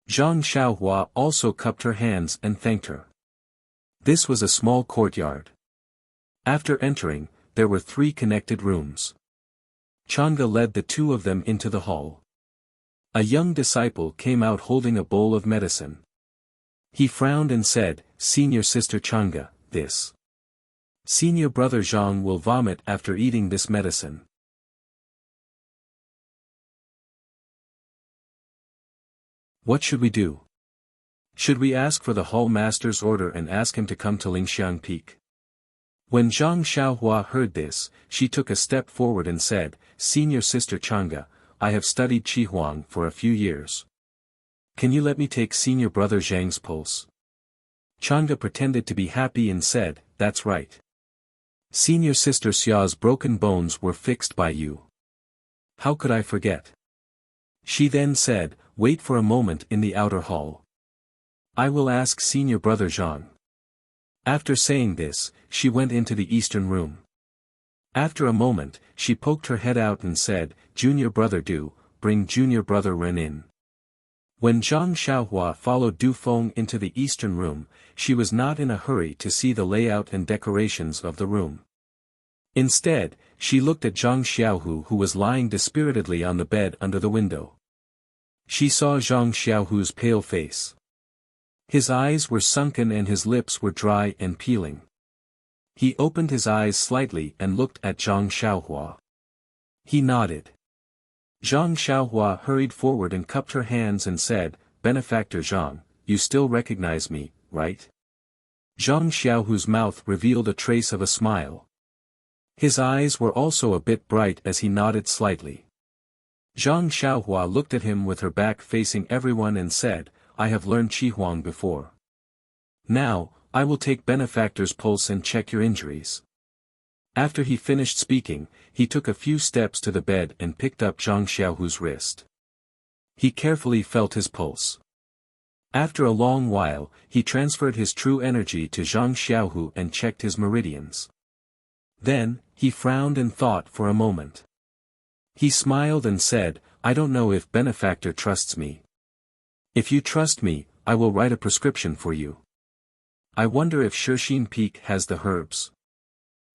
Zhang Xiaohua also cupped her hands and thanked her. This was a small courtyard. After entering, there were 3 connected rooms. Chang'e led the 2 of them into the hall. A young disciple came out holding a bowl of medicine. He frowned and said, "Senior sister Chang'e, this. Senior brother Zhang will vomit after eating this medicine. What should we do? Should we ask for the hall master's order and ask him to come to Lingxiang Peak?" When Zhang Xiaohua heard this, she took a step forward and said, "Senior sister Chang'e, I have studied Qihuang for a few years. Can you let me take senior brother Zhang's pulse?" Chang'e pretended to be happy and said, "That's right. Senior sister Xia's broken bones were fixed by you. How could I forget?" She then said, "Wait for a moment in the outer hall. I will ask senior brother Zhang." After saying this, she went into the eastern room. After a moment, she poked her head out and said, "Junior brother Du, bring junior brother Ren in." When Zhang Xiaohua followed Du Feng into the eastern room, she was not in a hurry to see the layout and decorations of the room. Instead, she looked at Zhang Xiaohu who was lying dispiritedly on the bed under the window. She saw Zhang Xiaohu's pale face. His eyes were sunken and his lips were dry and peeling. He opened his eyes slightly and looked at Zhang Xiaohua. He nodded. Zhang Xiaohua hurried forward and cupped her hands and said, "Benefactor Zhang, you still recognize me, right?" Zhang Xiaohu's mouth revealed a trace of a smile. His eyes were also a bit bright as he nodded slightly. Zhang Xiaohua looked at him with her back facing everyone and said, "I have learned Qihuang before. Now, I will take benefactor's pulse and check your injuries." After he finished speaking, he took a few steps to the bed and picked up Zhang Xiaohu's wrist. He carefully felt his pulse. After a long while, he transferred his true energy to Zhang Xiaohu and checked his meridians. Then, he frowned and thought for a moment. He smiled and said, "I don't know if benefactor trusts me. If you trust me, I will write a prescription for you. I wonder if Shixin Peak has the herbs."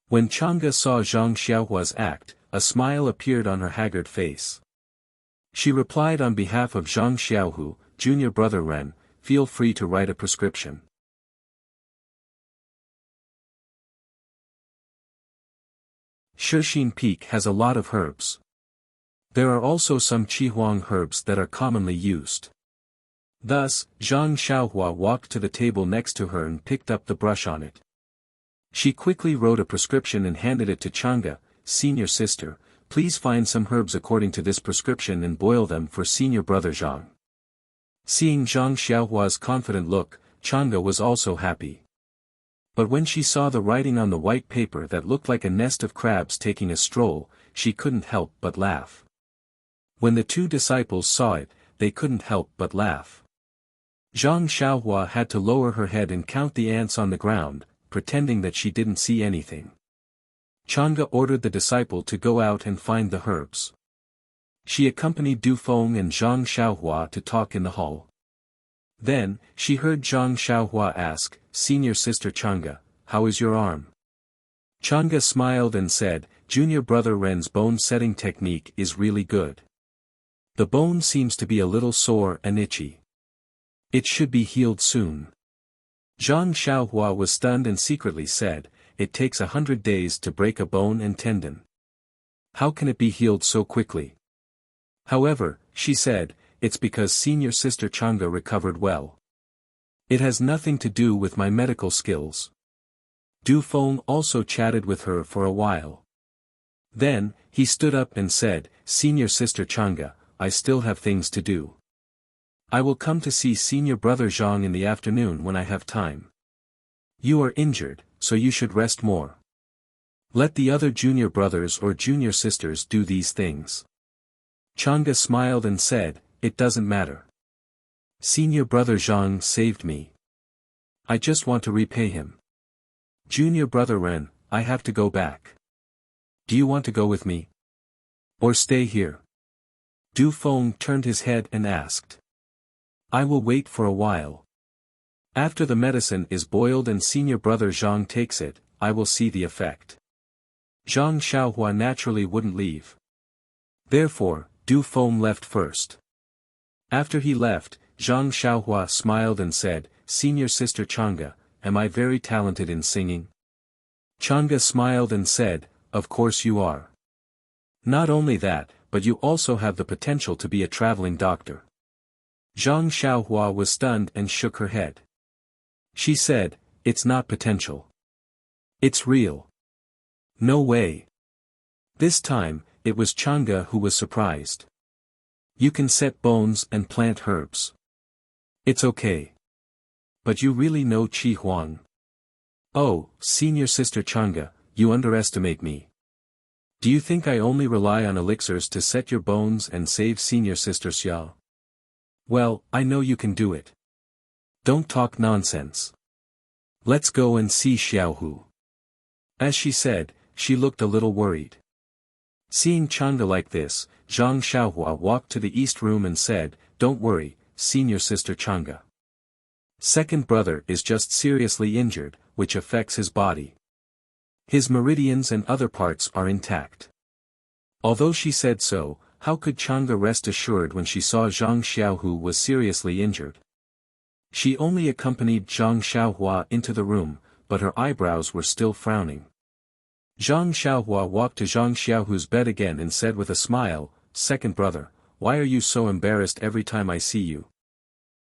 When Chang'e saw Zhang Xiaohua's act, a smile appeared on her haggard face. She replied on behalf of Zhang Xiaohu, "Junior brother Ren, feel free to write a prescription. Shixin Peak has a lot of herbs. There are also some Qihuang herbs that are commonly used." Thus, Zhang Xiaohua walked to the table next to her and picked up the brush on it. She quickly wrote a prescription and handed it to Chang'e, "Senior sister, please find some herbs according to this prescription and boil them for senior brother Zhang." Seeing Zhang Xiaohua's confident look, Chang'e was also happy. But when she saw the writing on the white paper that looked like a nest of crabs taking a stroll, she couldn't help but laugh. When the 2 disciples saw it, they couldn't help but laugh. Zhang Xiaohua had to lower her head and count the ants on the ground, pretending that she didn't see anything. Chang'e ordered the disciple to go out and find the herbs. She accompanied Du Feng and Zhang Xiaohua to talk in the hall. Then, she heard Zhang Xiaohua ask, "Senior sister Chang'e, how is your arm?" Chang'e smiled and said, "Junior brother Ren's bone-setting technique is really good. The bone seems to be a little sore and itchy. It should be healed soon." Zhang Xiaohua was stunned and secretly said, "It takes 100 days to break a bone and tendon. How can it be healed so quickly?" However, she said, "It's because senior sister Chang'e recovered well. It has nothing to do with my medical skills." Du Feng also chatted with her for a while. Then, he stood up and said, "Senior sister Chang'e, I still have things to do. I will come to see senior brother Zhang in the afternoon when I have time. You are injured, so you should rest more. Let the other junior brothers or junior sisters do these things." Chang'e smiled and said, "It doesn't matter. Senior brother Zhang saved me. I just want to repay him. Junior brother Ren, I have to go back. Do you want to go with me? Or stay here? Du Feng turned his head and asked. I will wait for a while. After the medicine is boiled and senior brother Zhang takes it, I will see the effect. Zhang Xiaohua naturally wouldn't leave. Therefore, Du Feng left first. After he left, Zhang Xiaohua smiled and said, Senior sister Chang'e, am I very talented in singing? Chang'e smiled and said, Of course you are. Not only that, but you also have the potential to be a traveling doctor. Zhang Xiaohua was stunned and shook her head. She said, It's not potential. It's real. No way. This time, it was Chang'e who was surprised. You can set bones and plant herbs. It's okay. But you really know Qi Huang. Oh, senior sister Chang'e, you underestimate me. Do you think I only rely on elixirs to set your bones and save senior sister Xia? Well, I know you can do it. Don't talk nonsense. Let's go and see Xiaohu. As she said, she looked a little worried. Seeing Chang'e like this, Zhang Xiaohua walked to the east room and said, Don't worry, senior sister Chang'e. Second brother is just seriously injured, which affects his body. His meridians and other parts are intact. Although she said so, how could Chang'e rest assured when she saw Zhang Xiaohu was seriously injured? She only accompanied Zhang Xiaohua into the room, but her eyebrows were still frowning. Zhang Xiaohua walked to Zhang Xiaohu's bed again and said with a smile, Second brother, why are you so embarrassed every time I see you?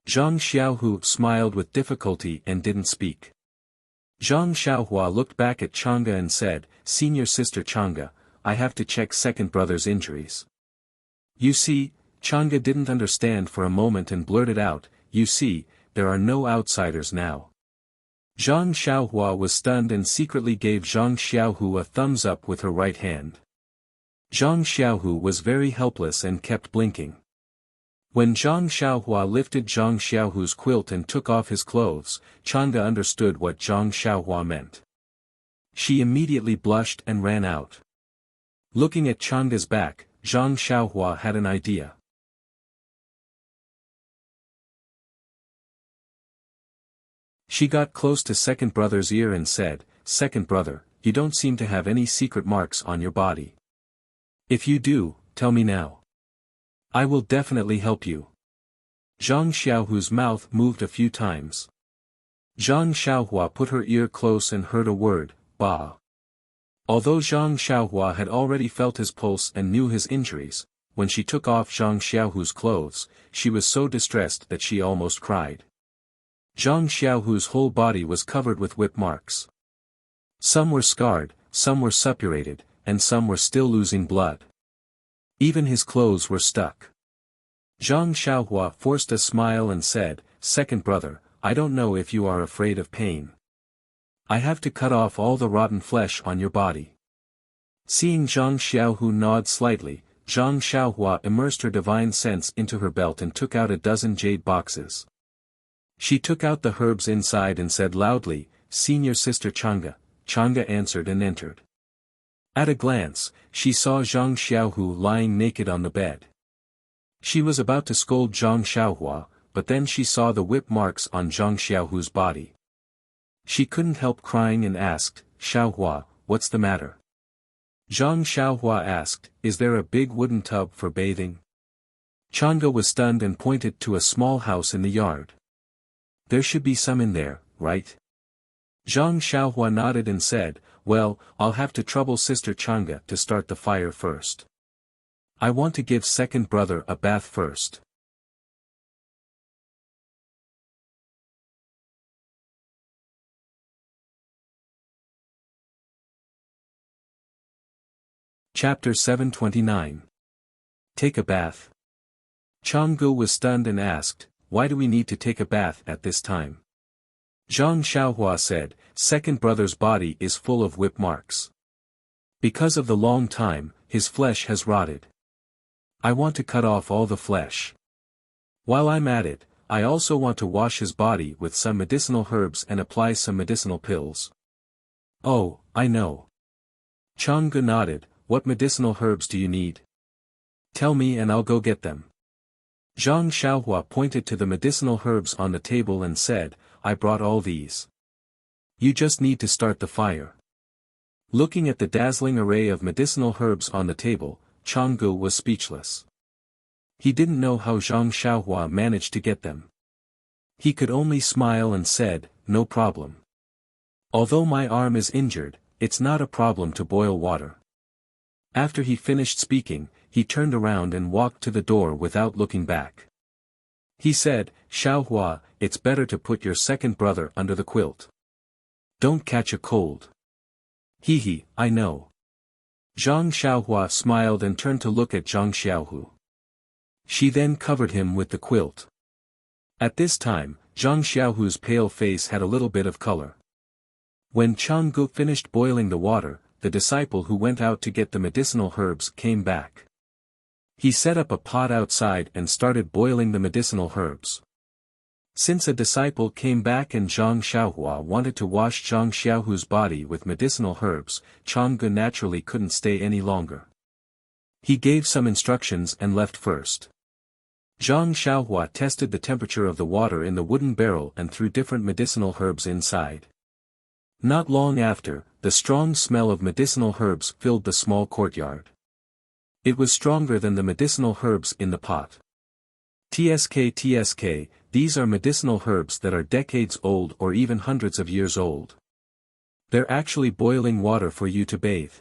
Zhang Xiaohu smiled with difficulty and didn't speak. Zhang Xiaohua looked back at Chang'e and said, Senior sister Chang'e, I have to check second brother's injuries. You see, Chang'e didn't understand for a moment and blurted out, You see, there are no outsiders now. Zhang Xiaohua was stunned and secretly gave Zhang Xiaohu a thumbs up with her right hand. Zhang Xiaohu was very helpless and kept blinking. When Zhang Xiaohua lifted Zhang Xiaohu's quilt and took off his clothes, Chang'e understood what Zhang Xiaohua meant. She immediately blushed and ran out. Looking at Chang'e's back, Zhang Xiaohua had an idea. She got close to second brother's ear and said, Second brother, you don't seem to have any secret marks on your body. If you do, tell me now. I will definitely help you. Zhang Xiaohu's mouth moved a few times. Zhang Xiaohua put her ear close and heard a word, Ba. Although Zhang Xiaohua had already felt his pulse and knew his injuries, when she took off Zhang Xiaohu's clothes, she was so distressed that she almost cried. Zhang Xiaohu's whole body was covered with whip marks. Some were scarred, some were suppurated, and some were still losing blood. Even his clothes were stuck. Zhang Xiaohua forced a smile and said, Second brother, I don't know if you are afraid of pain. I have to cut off all the rotten flesh on your body. Seeing Zhang Xiaohu nod slightly, Zhang Xiaohua immersed her divine sense into her belt and took out a dozen jade boxes. She took out the herbs inside and said loudly, Senior sister Chang'e. Chang'e answered and entered. At a glance, she saw Zhang Xiaohu lying naked on the bed. She was about to scold Zhang Xiaohua, but then she saw the whip marks on Zhang Xiaohu's body. She couldn't help crying and asked, Xiaohua, what's the matter? Zhang Xiaohua asked, Is there a big wooden tub for bathing? Chang'e was stunned and pointed to a small house in the yard. There should be some in there, right? Zhang Xiaohua nodded and said, Well, I'll have to trouble sister Chang'e to start the fire first. I want to give second brother a bath first. Chapter 729. Take a bath. Chang'e was stunned and asked, Why do we need to take a bath at this time? Zhang Xiaohua said, Second brother's body is full of whip marks. Because of the long time, his flesh has rotted. I want to cut off all the flesh. While I'm at it, I also want to wash his body with some medicinal herbs and apply some medicinal pills. Oh, I know. Chang Gu nodded. What medicinal herbs do you need? Tell me and I'll go get them. Zhang Xiaohua pointed to the medicinal herbs on the table and said, I brought all these. You just need to start the fire. Looking at the dazzling array of medicinal herbs on the table, Chang Gu was speechless. He didn't know how Zhang Xiaohua managed to get them. He could only smile and said, no problem. Although my arm is injured, it's not a problem to boil water. After he finished speaking, he turned around and walked to the door without looking back. He said, Xiaohua, it's better to put your second brother under the quilt. Don't catch a cold. Hee, I know. Zhang Xiaohua smiled and turned to look at Zhang Xiaohu. She then covered him with the quilt. At this time, Zhang Xiaohu's pale face had a little bit of color. When Chang Gu finished boiling the water, the disciple who went out to get the medicinal herbs came back. He set up a pot outside and started boiling the medicinal herbs. Since a disciple came back and Zhang Xiaohua wanted to wash Zhang Xiaohu's body with medicinal herbs, Chang Gu naturally couldn't stay any longer. He gave some instructions and left first. Zhang Xiaohua tested the temperature of the water in the wooden barrel and threw different medicinal herbs inside. Not long after, the strong smell of medicinal herbs filled the small courtyard. It was stronger than the medicinal herbs in the pot. TSK, these are medicinal herbs that are decades old or even hundreds of years old. They're actually boiling water for you to bathe.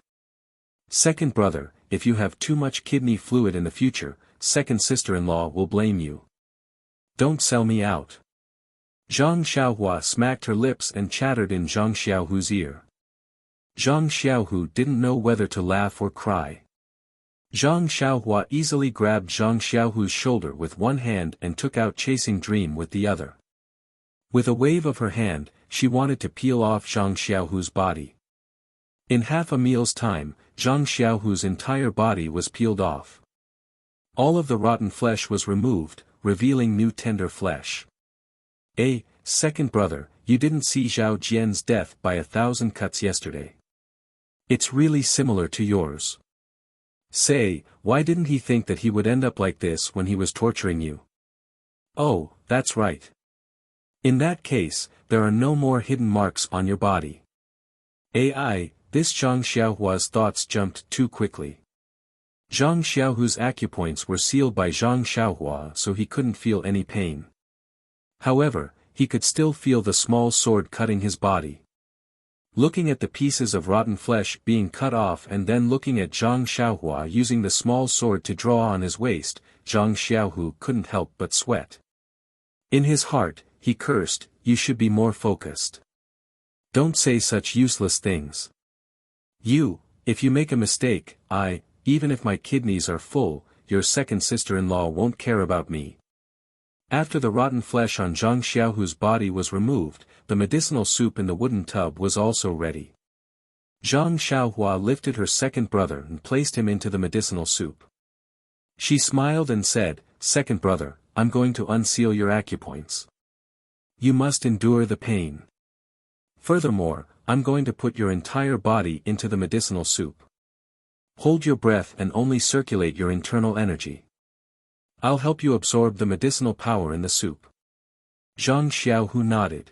Second brother, if you have too much kidney fluid in the future, second sister-in-law will blame you. Don't sell me out. Zhang Xiaohua smacked her lips and chattered in Zhang Xiaohu's ear. Zhang Xiaohu didn't know whether to laugh or cry. Zhang Xiaohua easily grabbed Zhang Xiaohu's shoulder with one hand and took out Chasing Dream with the other. With a wave of her hand, she wanted to peel off Zhang Xiaohu's body. In half a meal's time, Zhang Xiaohu's entire body was peeled off. All of the rotten flesh was removed, revealing new tender flesh. Second brother, you didn't see Zhao Jian's death by 1,000 cuts yesterday. It's really similar to yours. Say, why didn't he think that he would end up like this when he was torturing you? Oh, that's right. In that case, there are no more hidden marks on your body. This Zhang Xiaohua's thoughts jumped too quickly. Zhang Xiaohu's acupoints were sealed by Zhang Xiaohua so he couldn't feel any pain. However, he could still feel the small sword cutting his body. Looking at the pieces of rotten flesh being cut off and then looking at Zhang Xiaohua using the small sword to draw on his waist, Zhang Xiaohu couldn't help but sweat. In his heart, he cursed, you should be more focused. Don't say such useless things. If you make a mistake, even if my kidneys are full, your second sister-in-law won't care about me. After the rotten flesh on Zhang Xiaohu's body was removed, the medicinal soup in the wooden tub was also ready. Zhang Xiaohua lifted her second brother and placed him into the medicinal soup. She smiled and said, Second brother, I'm going to unseal your acupoints. You must endure the pain. Furthermore, I'm going to put your entire body into the medicinal soup. Hold your breath and only circulate your internal energy. I'll help you absorb the medicinal power in the soup. Zhang Xiaohu nodded.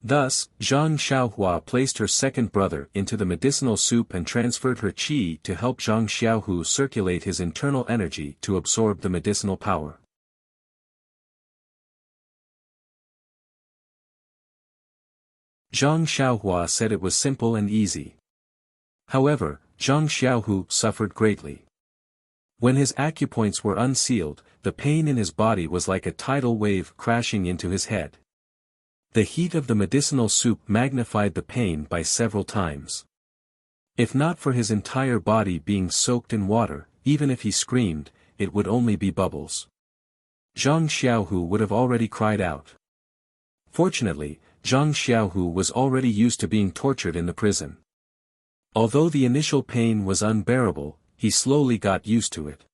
Thus, Zhang Xiaohua placed her second brother into the medicinal soup and transferred her qi to help Zhang Xiaohu circulate his internal energy to absorb the medicinal power. Zhang Xiaohua said it was simple and easy. However, Zhang Xiaohu suffered greatly. When his acupoints were unsealed, the pain in his body was like a tidal wave crashing into his head. The heat of the medicinal soup magnified the pain by several times. If not for his entire body being soaked in water, even if he screamed, it would only be bubbles. Zhang Xiaohu would have already cried out. Fortunately, Zhang Xiaohu was already used to being tortured in the prison. Although the initial pain was unbearable, he slowly got used to it.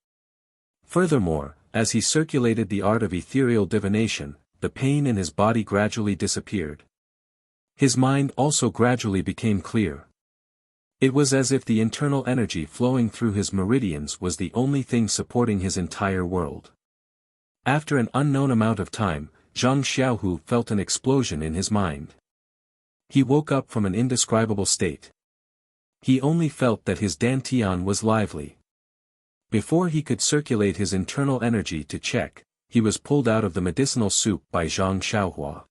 Furthermore, as he circulated the art of ethereal divination, the pain in his body gradually disappeared. His mind also gradually became clear. It was as if the internal energy flowing through his meridians was the only thing supporting his entire world. After an unknown amount of time, Zhang Xiaohu felt an explosion in his mind. He woke up from an indescribable state. He only felt that his dantian was lively. Before he could circulate his internal energy to check, he was pulled out of the medicinal soup by Zhang Xiaohua.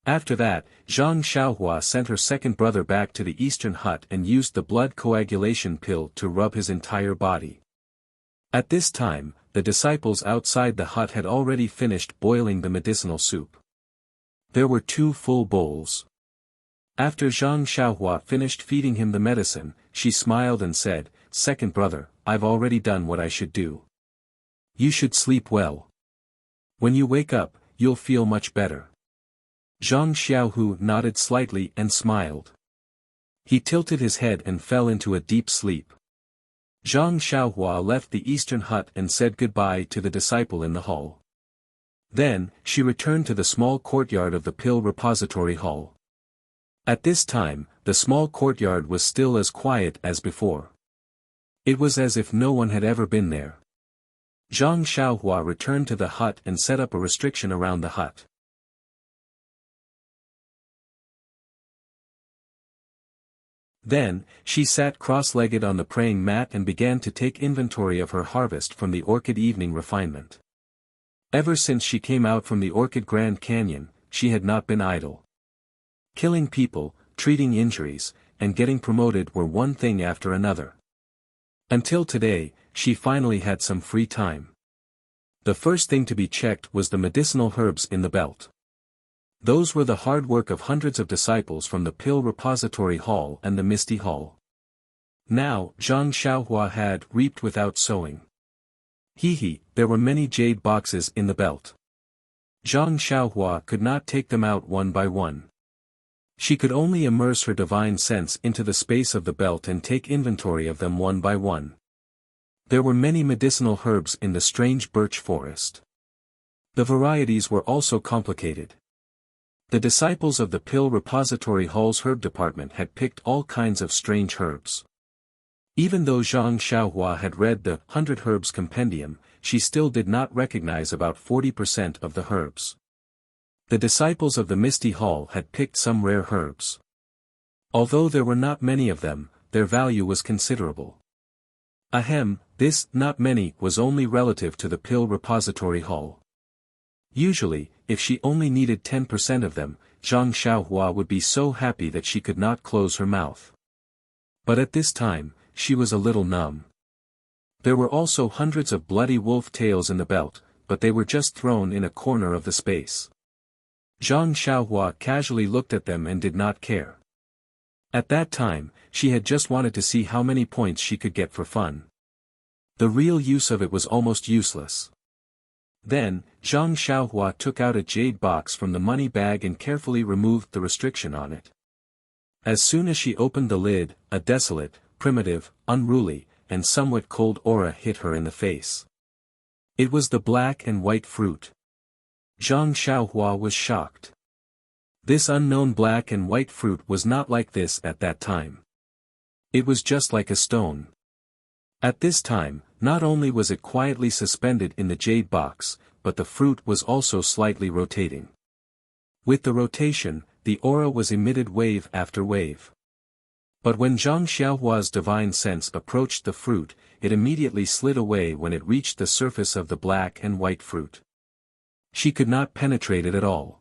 After that, Zhang Xiaohua sent her second brother back to the eastern hut and used the blood coagulation pill to rub his entire body. At this time, the disciples outside the hut had already finished boiling the medicinal soup. There were 2 full bowls. After Zhang Xiaohua finished feeding him the medicine, she smiled and said, "Second brother, I've already done what I should do. You should sleep well. When you wake up, you'll feel much better." Zhang Xiaohu nodded slightly and smiled. He tilted his head and fell into a deep sleep. Zhang Xiaohua left the eastern hut and said goodbye to the disciple in the hall. Then, she returned to the small courtyard of the pill repository hall. At this time, the small courtyard was still as quiet as before. It was as if no one had ever been there. Zhang Xiaohua returned to the hut and set up a restriction around the hut. Then, she sat cross-legged on the praying mat and began to take inventory of her harvest from the Orchid Evening Refinement. Ever since she came out from the Orchid Grand Canyon, she had not been idle. Killing people, treating injuries, and getting promoted were one thing after another. Until today, she finally had some free time. The first thing to be checked was the medicinal herbs in the belt. Those were the hard work of hundreds of disciples from the Pill Repository Hall and the Misty Hall. Now, Zhang Xiaohua had reaped without sowing. There were many jade boxes in the belt. Zhang Xiaohua could not take them out one by one. She could only immerse her divine sense into the space of the belt and take inventory of them one by one. There were many medicinal herbs in the strange birch forest. The varieties were also complicated. The disciples of the Pill Repository Hall's herb department had picked all kinds of strange herbs. Even though Zhang Xiaohua had read the 100 Herbs Compendium, she still did not recognize about 40% of the herbs. The disciples of the Misty Hall had picked some rare herbs. Although there were not many of them, their value was considerable. This "not many" was only relative to the Pill Repository Hall. Usually, if she only needed 10% of them, Zhang Xiaohua would be so happy that she could not close her mouth. But at this time, she was a little numb. There were also hundreds of bloody wolf tails in the belt, but they were just thrown in a corner of the space. Zhang Xiaohua casually looked at them and did not care. At that time, she had just wanted to see how many points she could get for fun. The real use of it was almost useless. Then, Zhang Xiaohua took out a jade box from the money bag and carefully removed the restriction on it. As soon as she opened the lid, a desolate, primitive, unruly, and somewhat cold aura hit her in the face. It was the black and white fruit. Zhang Xiaohua was shocked. This unknown black and white fruit was not like this at that time. It was just like a stone. At this time, not only was it quietly suspended in the jade box, but the fruit was also slightly rotating. With the rotation, the aura was emitted wave after wave. But when Zhang Xiaohua's divine sense approached the fruit, it immediately slid away when it reached the surface of the black and white fruit. She could not penetrate it at all.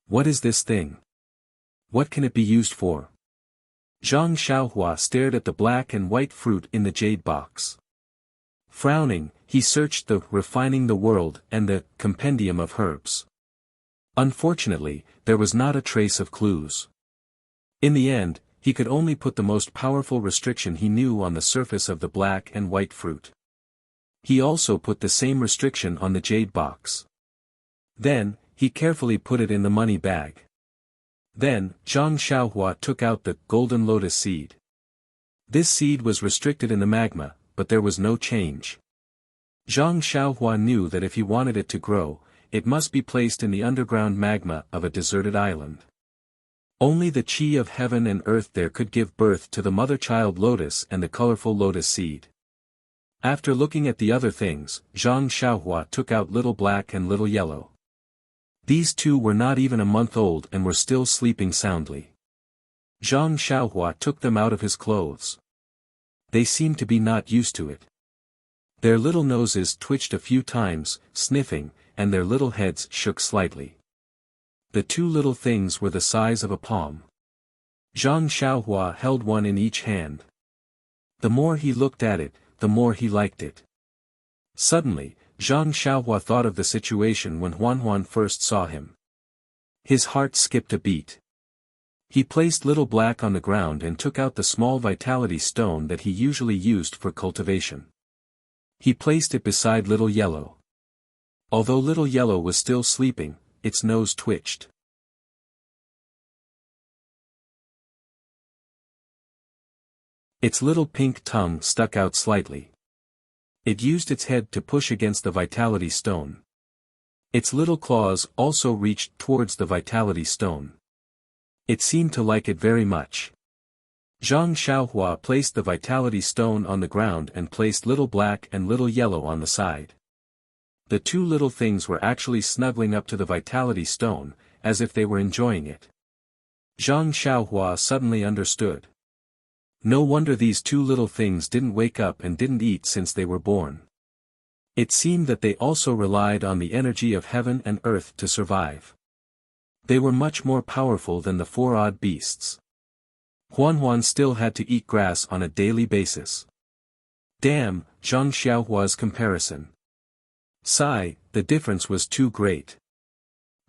What is this thing? What can it be used for? Zhang Xiaohua stared at the black and white fruit in the jade box. Frowning, he searched the Refining the World and the Compendium of Herbs. Unfortunately, there was not a trace of clues. In the end, he could only put the most powerful restriction he knew on the surface of the black and white fruit. He also put the same restriction on the jade box. Then, he carefully put it in the money bag. Then, Zhang Xiaohua took out the golden lotus seed. This seed was restricted in the magma, but there was no change. Zhang Xiaohua knew that if he wanted it to grow, it must be placed in the underground magma of a deserted island. Only the chi of heaven and earth there could give birth to the mother-child lotus and the colorful lotus seed. After looking at the other things, Zhang Xiaohua took out Little Black and Little Yellow. These two were not even a month old and were still sleeping soundly. Zhang Xiaohua took them out of his clothes. They seemed to be not used to it. Their little noses twitched a few times, sniffing, and their little heads shook slightly. The two little things were the size of a palm. Zhang Xiaohua held one in each hand. The more he looked at it, the more he liked it. Suddenly, Zhang Xiaohua thought of the situation when Huan first saw him. His heart skipped a beat. He placed Little Black on the ground and took out the small vitality stone that he usually used for cultivation. He placed it beside Little Yellow. Although Little Yellow was still sleeping, its nose twitched. Its little pink tongue stuck out slightly. It used its head to push against the vitality stone. Its little claws also reached towards the vitality stone. It seemed to like it very much. Zhang Xiaohua placed the vitality stone on the ground and placed Little Black and Little Yellow on the side. The two little things were actually snuggling up to the vitality stone, as if they were enjoying it. Zhang Xiaohua suddenly understood. No wonder these two little things didn't wake up and didn't eat since they were born. It seemed that they also relied on the energy of heaven and earth to survive. They were much more powerful than the four odd beasts. Huan still had to eat grass on a daily basis. Damn, Zhang Xiaohua's comparison. Sigh, the difference was too great.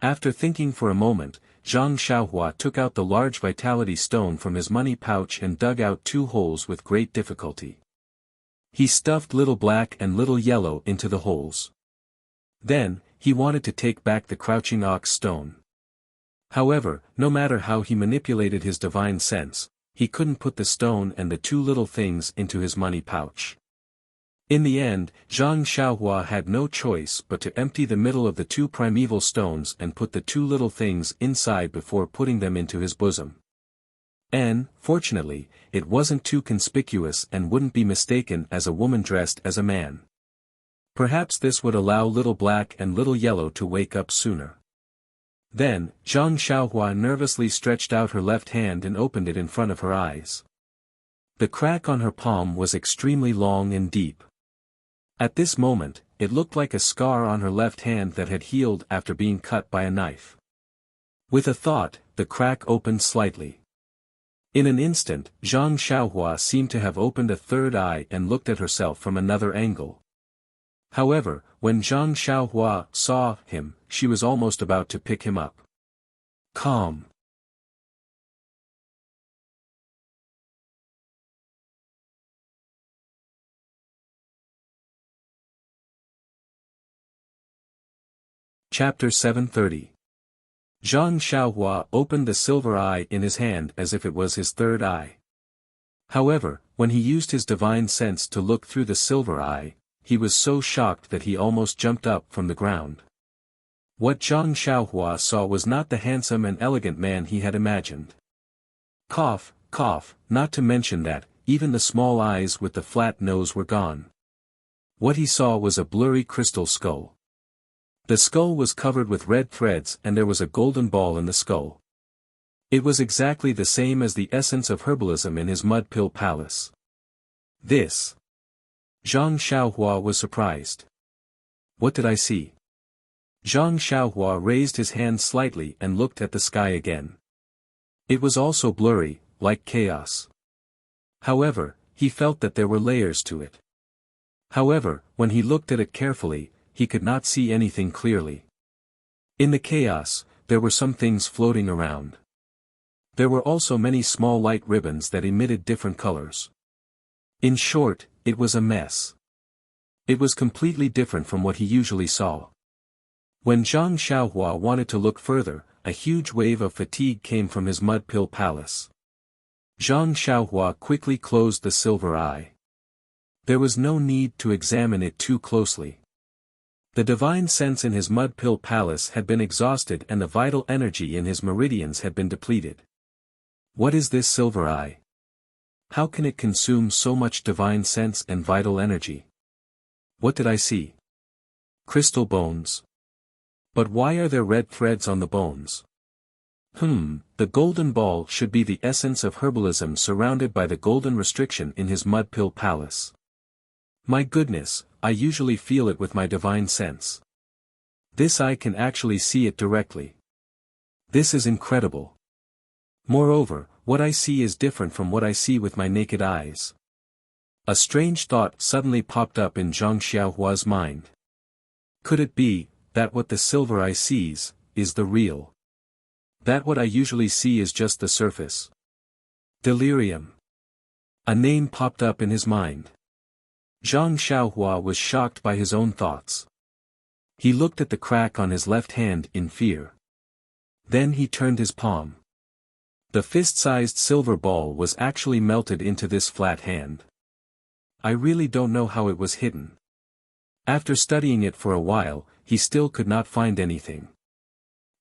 After thinking for a moment, Zhang Xiaohua took out the large vitality stone from his money pouch and dug out two holes with great difficulty. He stuffed Little Black and Little Yellow into the holes. Then, he wanted to take back the crouching ox stone. However, no matter how he manipulated his divine sense, he couldn't put the stone and the two little things into his money pouch. In the end, Zhang Xiaohua had no choice but to empty the middle of the two primeval stones and put the two little things inside before putting them into his bosom. And, fortunately, it wasn't too conspicuous and wouldn't be mistaken as a woman dressed as a man. Perhaps this would allow Little Black and Little Yellow to wake up sooner. Then, Zhang Xiaohua nervously stretched out her left hand and opened it in front of her eyes. The crack on her palm was extremely long and deep. At this moment, it looked like a scar on her left hand that had healed after being cut by a knife. With a thought, the crack opened slightly. In an instant, Zhang Xiaohua seemed to have opened a third eye and looked at herself from another angle. However, when Zhang Xiaohua saw him, she was almost about to pick him up. Calm. Chapter 730. Zhang Xiaohua opened the silver eye in his hand as if it was his third eye. However, when he used his divine sense to look through the silver eye, he was so shocked that he almost jumped up from the ground. What Zhang Xiaohua saw was not the handsome and elegant man he had imagined. Cough, cough, not to mention that, even the small eyes with the flat nose were gone. What he saw was a blurry crystal skull. The skull was covered with red threads and there was a golden ball in the skull. It was exactly the same as the essence of herbalism in his mud pill palace. This. Zhang Xiaohua was surprised. What did I see? Zhang Xiaohua raised his hand slightly and looked at the sky again. It was also blurry, like chaos. However, he felt that there were layers to it. However, when he looked at it carefully, he could not see anything clearly. In the chaos, there were some things floating around. There were also many small light ribbons that emitted different colors. In short, it was a mess. It was completely different from what he usually saw. When Zhang Xiaohua wanted to look further, a huge wave of fatigue came from his mud pill palace. Zhang Xiaohua quickly closed the silver eye. There was no need to examine it too closely. The divine sense in his mud pill palace had been exhausted and the vital energy in his meridians had been depleted. What is this silver eye? How can it consume so much divine sense and vital energy? What did I see? Crystal bones. But why are there red threads on the bones? The golden ball should be the essence of herbalism surrounded by the golden restriction in his mud pill palace. My goodness, I usually feel it with my divine sense. This eye can actually see it directly. This is incredible. Moreover, what I see is different from what I see with my naked eyes. A strange thought suddenly popped up in Zhang Xiaohua's mind. Could it be, that what the silver eye sees, is the real? That what I usually see is just the surface? Delirium. A name popped up in his mind. Zhang Xiaohua was shocked by his own thoughts. He looked at the crack on his left hand in fear. Then he turned his palm. The fist-sized silver ball was actually melted into this flat hand. I really don't know how it was hidden. After studying it for a while, he still could not find anything.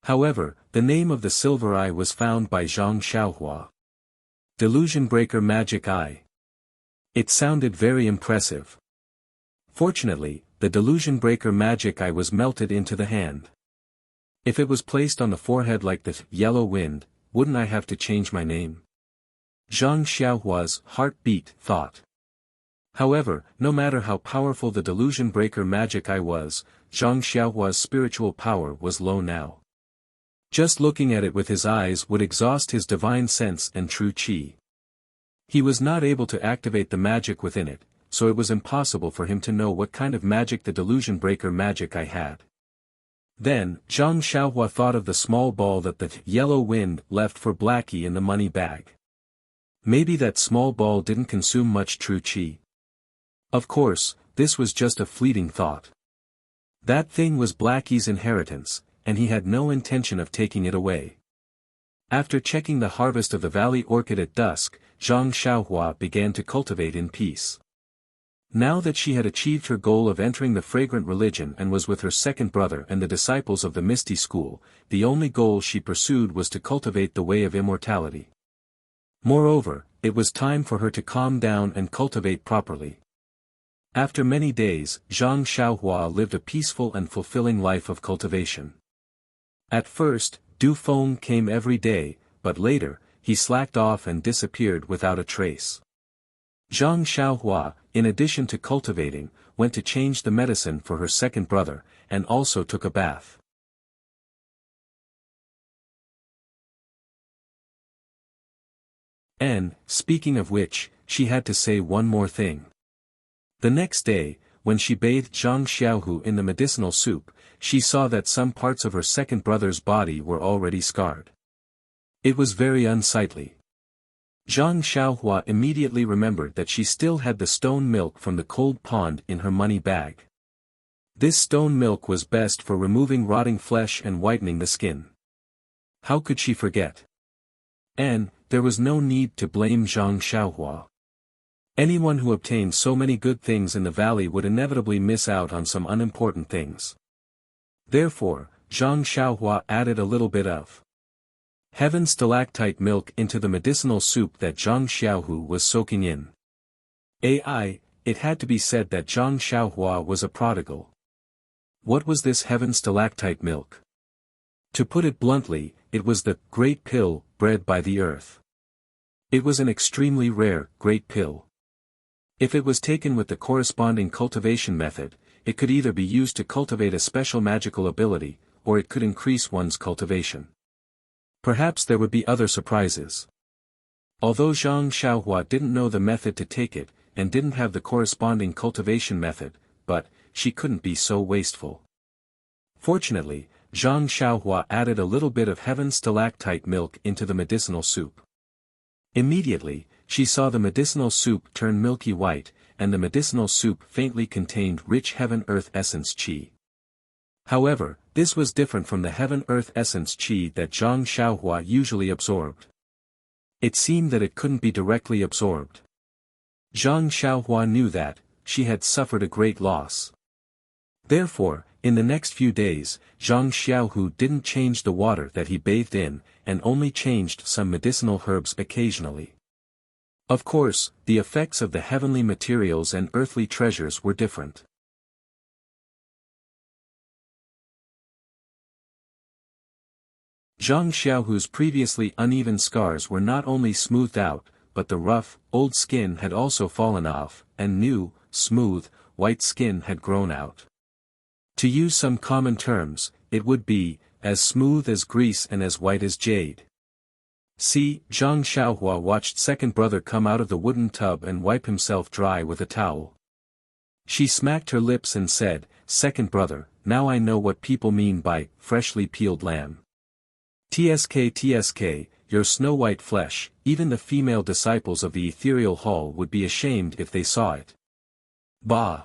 However, the name of the silver eye was found by Zhang Xiaohua. Delusion Breaker Magic Eye. It sounded very impressive. Fortunately, the Delusion Breaker Magic Eye was melted into the hand. If it was placed on the forehead like the yellow wind, wouldn't I have to change my name? Zhang Xiaohua's heartbeat thought. However, no matter how powerful the Delusion Breaker Magic Eye was, Zhang Xiaohua's spiritual power was low now. Just looking at it with his eyes would exhaust his divine sense and true qi. He was not able to activate the magic within it, so it was impossible for him to know what kind of magic the Delusion Breaker Magic Eye had. Then, Zhang Xiaohua thought of the small ball that the yellow wind left for Blackie in the money bag. Maybe that small ball didn't consume much true qi. Of course, this was just a fleeting thought. That thing was Blackie's inheritance, and he had no intention of taking it away. After checking the harvest of the valley orchid at dusk, Zhang Xiaohua began to cultivate in peace. Now that she had achieved her goal of entering the fragrant religion and was with her second brother and the disciples of the Misty School, the only goal she pursued was to cultivate the way of immortality. Moreover, it was time for her to calm down and cultivate properly. After many days, Zhang Xiaohua lived a peaceful and fulfilling life of cultivation. At first, Du Feng came every day, but later, he slacked off and disappeared without a trace. Zhang Xiaohua, in addition to cultivating, went to change the medicine for her second brother, and also took a bath. And, speaking of which, she had to say one more thing. The next day, when she bathed Zhang Xiaohu in the medicinal soup, she saw that some parts of her second brother's body were already scarred. It was very unsightly. Zhang Xiaohua immediately remembered that she still had the stone milk from the cold pond in her money bag. This stone milk was best for removing rotting flesh and whitening the skin. How could she forget? And, there was no need to blame Zhang Xiaohua. Anyone who obtained so many good things in the valley would inevitably miss out on some unimportant things. Therefore, Zhang Xiaohua added a little bit of heaven stalactite milk into the medicinal soup that Zhang Xiaohu was soaking in. It had to be said that Zhang Xiaohua was a prodigal. What was this heaven stalactite milk? To put it bluntly, it was the great pill bred by the earth. It was an extremely rare, great pill. If it was taken with the corresponding cultivation method, it could either be used to cultivate a special magical ability, or it could increase one's cultivation. Perhaps there would be other surprises. Although Zhang Xiaohua didn't know the method to take it, and didn't have the corresponding cultivation method, but, she couldn't be so wasteful. Fortunately, Zhang Xiaohua added a little bit of heaven stalactite milk into the medicinal soup. Immediately, she saw the medicinal soup turn milky white, and the medicinal soup faintly contained rich heaven-earth essence qi. However, this was different from the heaven-earth essence qi that Zhang Xiaohua usually absorbed. It seemed that it couldn't be directly absorbed. Zhang Xiaohua knew that, she had suffered a great loss. Therefore, In the next few days, Zhang Xiaohu didn't change the water that he bathed in, and only changed some medicinal herbs occasionally. Of course, the effects of the heavenly materials and earthly treasures were different. Zhang Xiaohu's previously uneven scars were not only smoothed out, but the rough, old skin had also fallen off, and new, smooth, white skin had grown out. To use some common terms, it would be, as smooth as grease and as white as jade. See, Zhang Xiaohua watched second brother come out of the wooden tub and wipe himself dry with a towel. She smacked her lips and said, "Second brother, now I know what people mean by freshly peeled lamb. TSK, your snow-white flesh, even the female disciples of the ethereal hall would be ashamed if they saw it." Bah!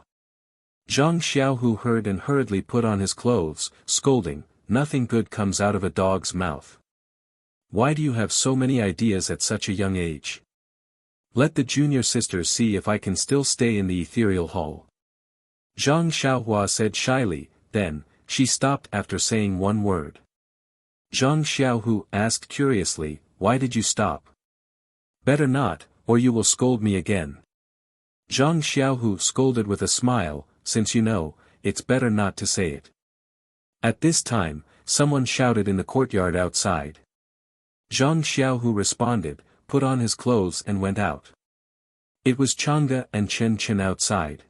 Zhang Xiaohu heard and hurriedly put on his clothes, scolding, "Nothing good comes out of a dog's mouth. Why do you have so many ideas at such a young age? Let the junior sisters see if I can still stay in the ethereal hall." Zhang Xiaohua said shyly, then, she stopped after saying one word. Zhang Xiaohu asked curiously, "Why did you stop?" "Better not, or you will scold me again." Zhang Xiaohu scolded with a smile, "Since you know, it's better not to say it." At this time, someone shouted in the courtyard outside. Zhang Xiaohu responded, put on his clothes and went out. It was Chang'e and Chen Chen outside.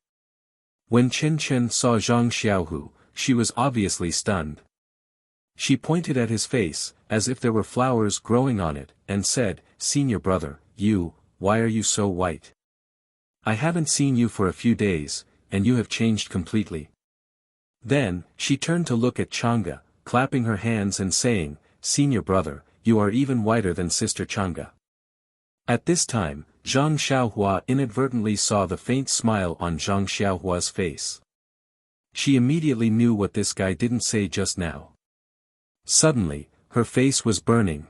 When Chen Chen saw Zhang Xiaohu, she was obviously stunned. She pointed at his face, as if there were flowers growing on it, and said, "Senior brother, why are you so white? I haven't seen you for a few days, and you have changed completely." Then, she turned to look at Chang'e, clapping her hands and saying, "Senior brother, you are even whiter than Sister Chang'e." At this time, Zhang Xiaohua inadvertently saw the faint smile on Zhang Xiaohua's face. She immediately knew what this guy didn't say just now. Suddenly, her face was burning.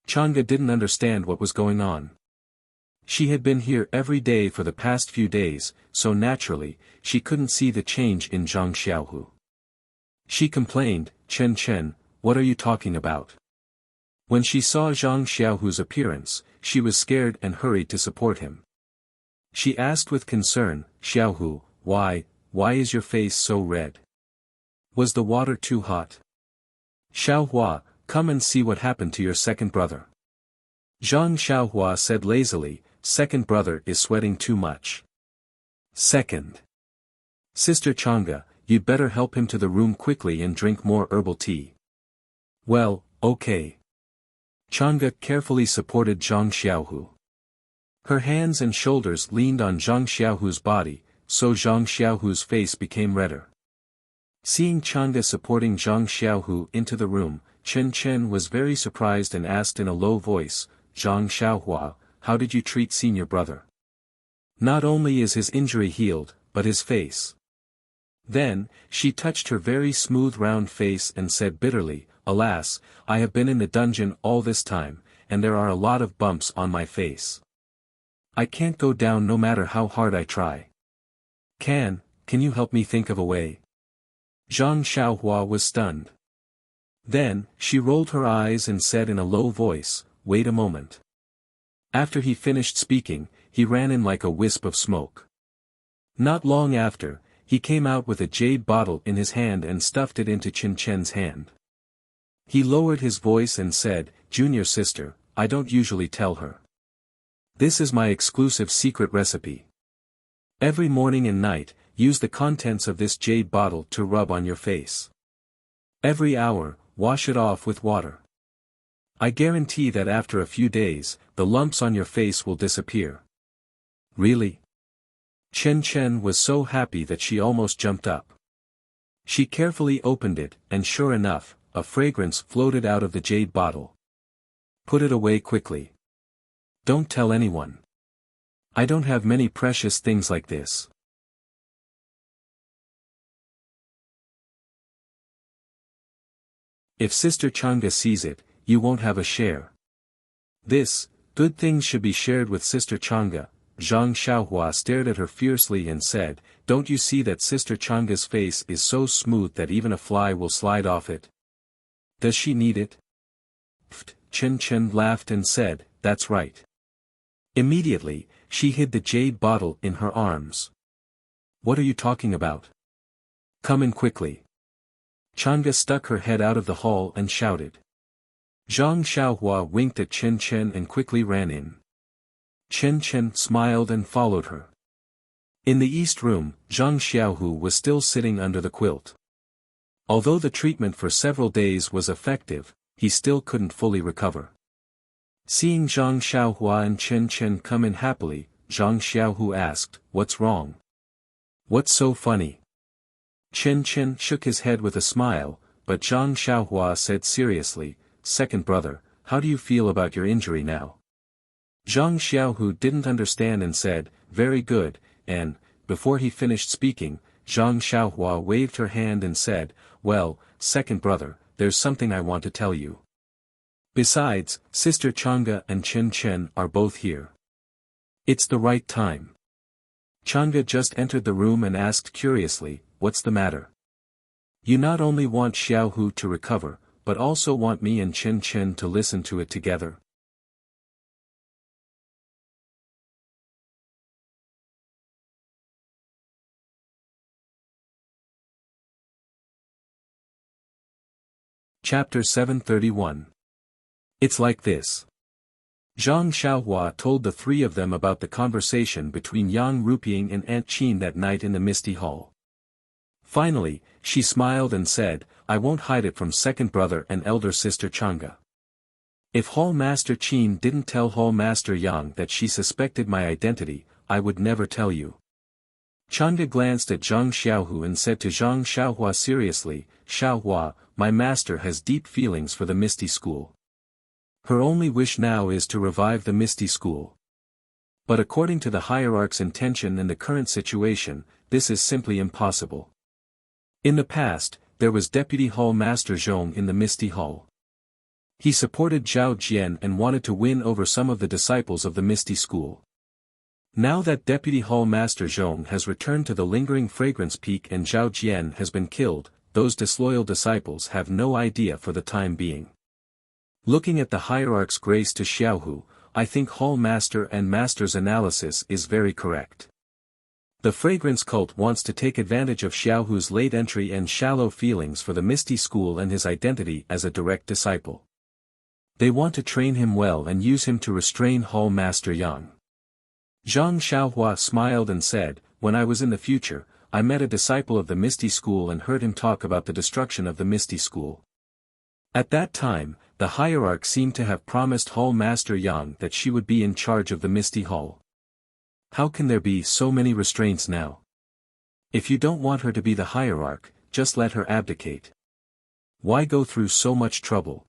Chang'e didn't understand what was going on. She had been here every day for the past few days, so naturally, she couldn't see the change in Zhang Xiaohu. She complained, "Chen Chen, what are you talking about?" When she saw Zhang Xiaohu's appearance, she was scared and hurried to support him. She asked with concern, "Xiaohu, why is your face so red? Was the water too hot?" "Xiaohua, come and see what happened to your second brother." Zhang Xiaohua said lazily, "Second brother is sweating too much. Second. Sister Chang'e, you'd better help him to the room quickly and drink more herbal tea." "Well, okay." Chang'e carefully supported Zhang Xiaohu. Her hands and shoulders leaned on Zhang Xiaohu's body, so Zhang Xiaohu's face became redder. Seeing Chang'e supporting Zhang Xiaohu into the room, Chen Chen was very surprised and asked in a low voice, "Zhang Xiaohua, how did you treat senior brother? Not only is his injury healed, but his face." Then, she touched her very smooth round face and said bitterly, "Alas, I have been in the dungeon all this time, and there are a lot of bumps on my face. I can't go down no matter how hard I try. Can you help me think of a way?" Zhang Xiaohua was stunned. Then, she rolled her eyes and said in a low voice, "Wait a moment." After he finished speaking, he ran in like a wisp of smoke. Not long after, he came out with a jade bottle in his hand and stuffed it into Chen Chen's hand. He lowered his voice and said, "Junior sister, I don't usually tell her. This is my exclusive secret recipe. Every morning and night, use the contents of this jade bottle to rub on your face. Every hour, wash it off with water. I guarantee that after a few days, the lumps on your face will disappear." "Really?" Chen Chen was so happy that she almost jumped up. She carefully opened it, and sure enough, a fragrance floated out of the jade bottle. "Put it away quickly. Don't tell anyone. I don't have many precious things like this." If Sister Chang'e sees it, you won't have a share. This, good things should be shared with Sister Chang'e. Zhang Xiaohua stared at her fiercely and said, don't you see that Sister Changa's face is so smooth that even a fly will slide off it? Does she need it? Chen Chen laughed and said, that's right. Immediately, she hid the jade bottle in her arms. What are you talking about? Come in quickly. Changa stuck her head out of the hall and shouted. Zhang Xiaohua winked at Chen Chen and quickly ran in. Chen Chen smiled and followed her. In the east room, Zhang Xiaohu was still sitting under the quilt. Although the treatment for several days was effective, he still couldn't fully recover. Seeing Zhang Xiaohua and Chen Chen come in happily, Zhang Xiaohu asked, what's wrong? What's so funny? Chen Chen shook his head with a smile, but Zhang Xiaohua said seriously, second brother, how do you feel about your injury now? Zhang Xiaohu didn't understand and said, very good, and, before he finished speaking, Zhang Xiaohua waved her hand and said, well, second brother, there's something I want to tell you. Besides, Sister Changa and Chen Chen are both here. It's the right time. Changa just entered the room and asked curiously, what's the matter? You not only want Xiaohu to recover, but also want me and Chen Chen to listen to it together? Chapter 731. It's like this. Zhang Xiaohua told the three of them about the conversation between Yang Ruping and Aunt Qin that night in the Misty Hall. Finally, she smiled and said, I won't hide it from second brother and elder sister Changa. If Hall Master Qin didn't tell Hall Master Yang that she suspected my identity, I would never tell you. Changa glanced at Zhang Xiaohu and said to Zhang Xiaohua seriously, Xiaohua, my master has deep feelings for the Misty School. Her only wish now is to revive the Misty School. But according to the hierarch's intention and the current situation, this is simply impossible. In the past, there was Deputy Hall Master Zhong in the Misty Hall. He supported Zhao Jian and wanted to win over some of the disciples of the Misty School. Now that Deputy Hall Master Zhong has returned to the lingering fragrance peak and Zhao Jian has been killed, those disloyal disciples have no idea for the time being. Looking at the hierarch's grace to Xiaohu, I think Hall Master and Master's analysis is very correct. The fragrance cult wants to take advantage of Xiaohu's late entry and shallow feelings for the Misty School and his identity as a direct disciple. They want to train him well and use him to restrain Hall Master Yang. Zhang Xiaohua smiled and said, when I was in the future, I met a disciple of the Misty School and heard him talk about the destruction of the Misty School. At that time, the hierarch seemed to have promised Hall Master Yang that she would be in charge of the Misty Hall. How can there be so many restraints now? If you don't want her to be the hierarch, just let her abdicate. Why go through so much trouble?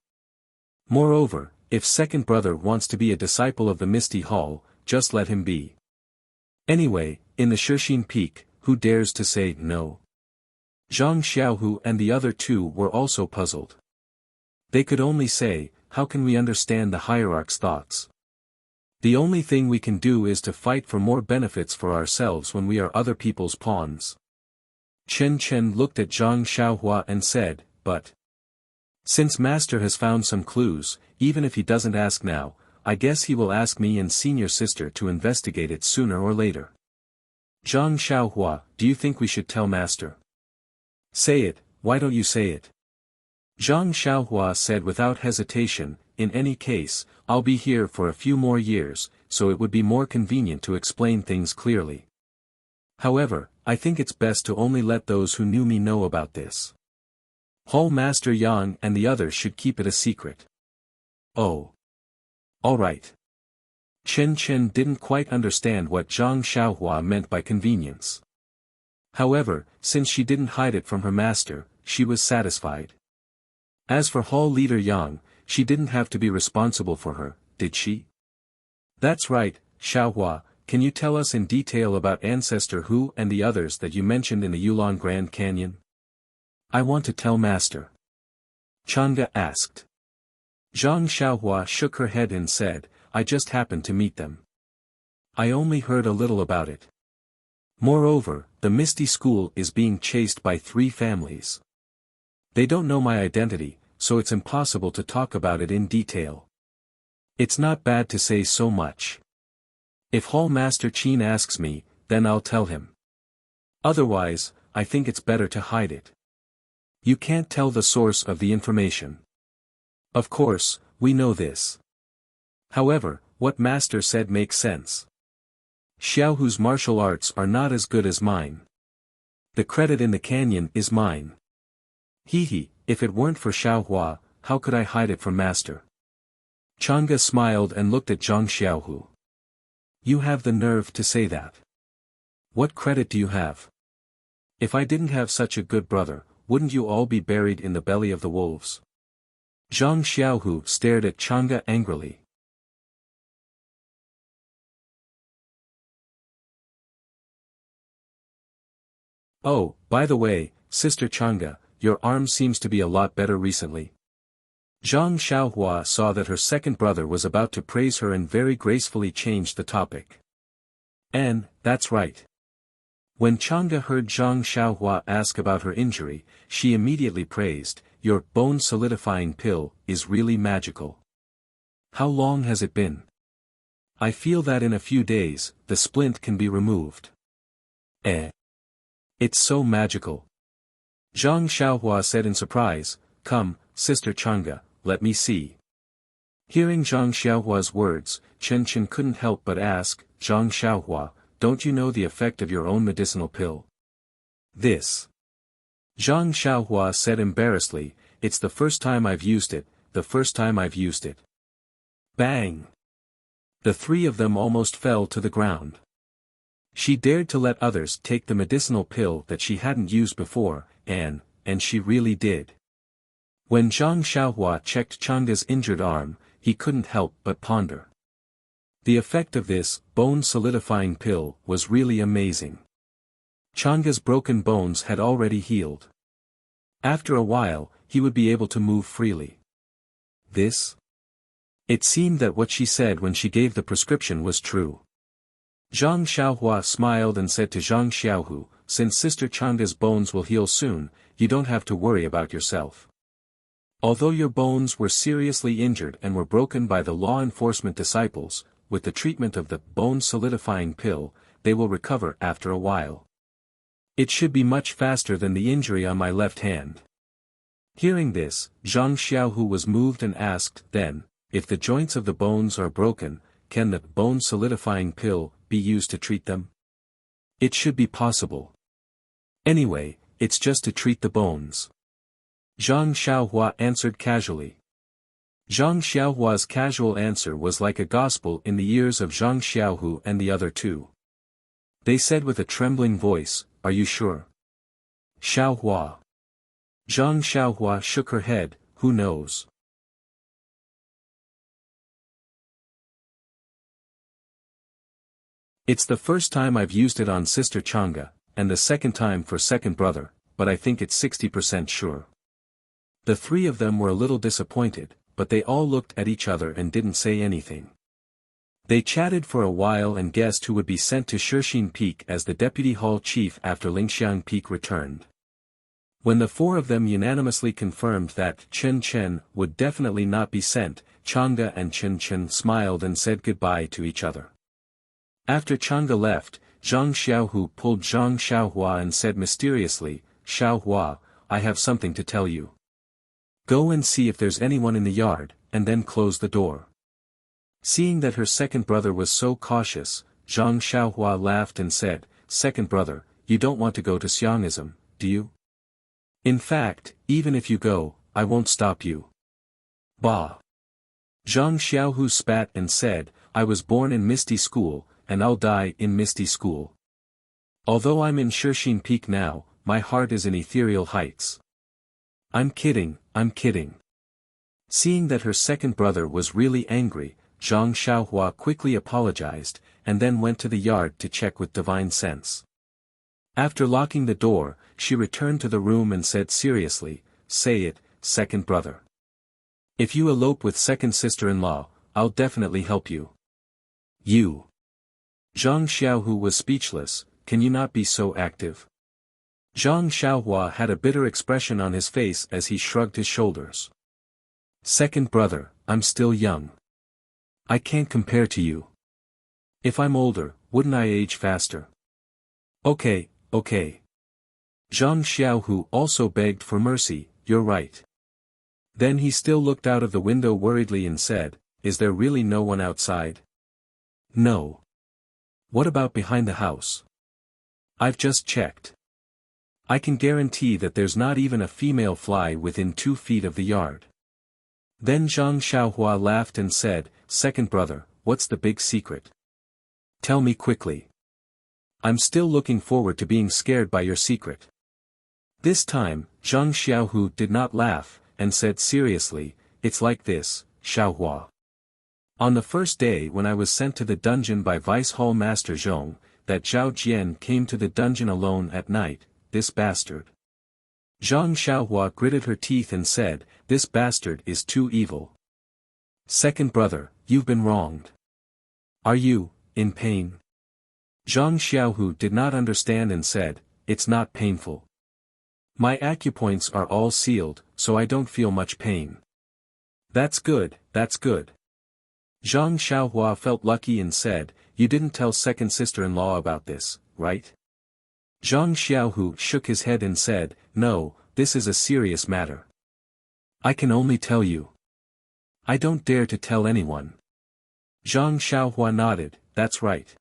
Moreover, if second brother wants to be a disciple of the Misty Hall, just let him be. Anyway, in the Shixin Peak, who dares to say no? Zhang Xiaohu and the other two were also puzzled. They could only say, how can we understand the hierarch's thoughts? The only thing we can do is to fight for more benefits for ourselves when we are other people's pawns. Chen Chen looked at Zhang Xiaohua and said, but since Master has found some clues, even if he doesn't ask now, I guess he will ask me and senior sister to investigate it sooner or later. Zhang Xiaohua, do you think we should tell Master? Say it, why don't you say it? Zhang Xiaohua said without hesitation, in any case, I'll be here for a few more years, so it would be more convenient to explain things clearly. However, I think it's best to only let those who knew me know about this. Hall Master Yang and the others should keep it a secret. Oh. All right. Chen Chen didn't quite understand what Zhang Xiaohua meant by convenience. However, since she didn't hide it from her master, she was satisfied. As for Hall Leader Yang, she didn't have to be responsible for her, did she? That's right, Xiaohua, can you tell us in detail about Ancestor Hu and the others that you mentioned in the Yulon Grand Canyon? I want to tell Master. Changa asked. Zhang Xiaohua shook her head and said, I just happened to meet them. I only heard a little about it. Moreover, the Misty School is being chased by 3 families. They don't know my identity, so it's impossible to talk about it in detail. It's not bad to say so much. If Hall Master Qin asks me, then I'll tell him. Otherwise, I think it's better to hide it. You can't tell the source of the information. Of course, we know this. However, what Master said makes sense. Xiaohu's martial arts are not as good as mine. The credit in the canyon is mine. Hee, if it weren't for Xiaohua, how could I hide it from Master? Chang'e smiled and looked at Zhang Xiaohu. You have the nerve to say that. What credit do you have? If I didn't have such a good brother, wouldn't you all be buried in the belly of the wolves? Zhang Xiaohu stared at Chang'e angrily. Oh, by the way, Sister Chang'e, your arm seems to be a lot better recently. Zhang Xiaohua saw that her second brother was about to praise her and very gracefully changed the topic. And, that's right. When Chang'e heard Zhang Xiaohua ask about her injury, she immediately praised, your bone-solidifying pill is really magical. How long has it been? I feel that in a few days, the splint can be removed. It's so magical. Zhang Xiaohua said in surprise, come, Sister Chang'e, let me see. Hearing Zhang Xiaohua's words, Chen couldn't help but ask, Zhang Xiaohua, don't you know the effect of your own medicinal pill? This. Zhang Xiaohua said embarrassedly, it's the first time I've used it, the first time I've used it. Bang! The 3 of them almost fell to the ground. She dared to let others take the medicinal pill that she hadn't used before, and she really did. When Zhang Xiaohua checked Chang'e's injured arm, he couldn't help but ponder. The effect of this bone-solidifying pill was really amazing. Chang'e's broken bones had already healed. After a while, he would be able to move freely. This? It seemed that what she said when she gave the prescription was true. Zhang Xiaohua smiled and said to Zhang Xiaohu, since Sister Chang'e's bones will heal soon, you don't have to worry about yourself. Although your bones were seriously injured and were broken by the law enforcement disciples, with the treatment of the bone-solidifying pill, they will recover after a while. It should be much faster than the injury on my left hand. Hearing this, Zhang Xiaohu was moved and asked, then, if the joints of the bones are broken, can the bone-solidifying pill be used to treat them? It should be possible. Anyway, it's just to treat the bones. Zhang Xiaohua answered casually. Zhang Xiaohua's casual answer was like a gospel in the ears of Zhang Xiaohu and the other 2. They said with a trembling voice, are you sure? Xiaohua. Zhang Xiaohua shook her head, who knows? It's the first time I've used it on Sister Chang'e, and the second time for second brother, but I think it's 60% sure. The 3 of them were a little disappointed, but they all looked at each other and didn't say anything. They chatted for a while and guessed who would be sent to Shixin Peak as the deputy hall chief after Lingxiang Peak returned. When the 4 of them unanimously confirmed that Chen would definitely not be sent, Chang'e and Chen smiled and said goodbye to each other. After Chang'e left, Zhang Xiaohu pulled Zhang Xiaohua and said mysteriously, Xiaohua, I have something to tell you. Go and see if there's anyone in the yard, and then close the door. Seeing that her second brother was so cautious, Zhang Xiaohua laughed and said, second brother, you don't want to go to Xiangism, do you? In fact, even if you go, I won't stop you. Bah! Zhang Xiaohu spat and said, I was born in Misty School, and I'll die in Misty School. Although I'm in Shixin Peak now, my heart is in ethereal heights. I'm kidding. Seeing that her second brother was really angry, Zhang Xiaohua quickly apologized, and then went to the yard to check with divine sense. After locking the door, she returned to the room and said seriously, say it, second brother. If you elope with second sister-in-law, I'll definitely help you. You. Zhang Xiaohu was speechless, can you not be so active? Zhang Xiaohua had a bitter expression on his face as he shrugged his shoulders. Second brother, I'm still young. I can't compare to you. If I'm older, wouldn't I age faster? Okay. Zhang Xiaohu also begged for mercy, you're right. Then he still looked out of the window worriedly and said, is there really no one outside? No. What about behind the house? I've just checked. I can guarantee that there's not even a female fly within 2 feet of the yard. Then Zhang Xiaohua laughed and said, second brother, what's the big secret? Tell me quickly. I'm still looking forward to being scared by your secret. This time, Zhang Xiaohu did not laugh, and said seriously, it's like this, Xiaohua. On the first day when I was sent to the dungeon by Vice Hall Master Zhong, that Zhao Jian came to the dungeon alone at night, this bastard. Zhang Xiaohua gritted her teeth and said, this bastard is too evil. Second brother, you've been wronged. Are you, in pain? Zhang Xiaohu did not understand and said, it's not painful. My acupoints are all sealed, so I don't feel much pain. That's good. Zhang Xiaohua felt lucky and said, you didn't tell second sister-in-law about this, right? Zhang Xiaohu shook his head and said, no, this is a serious matter. I can only tell you. I don't dare to tell anyone. Zhang Xiaohua nodded, that's right.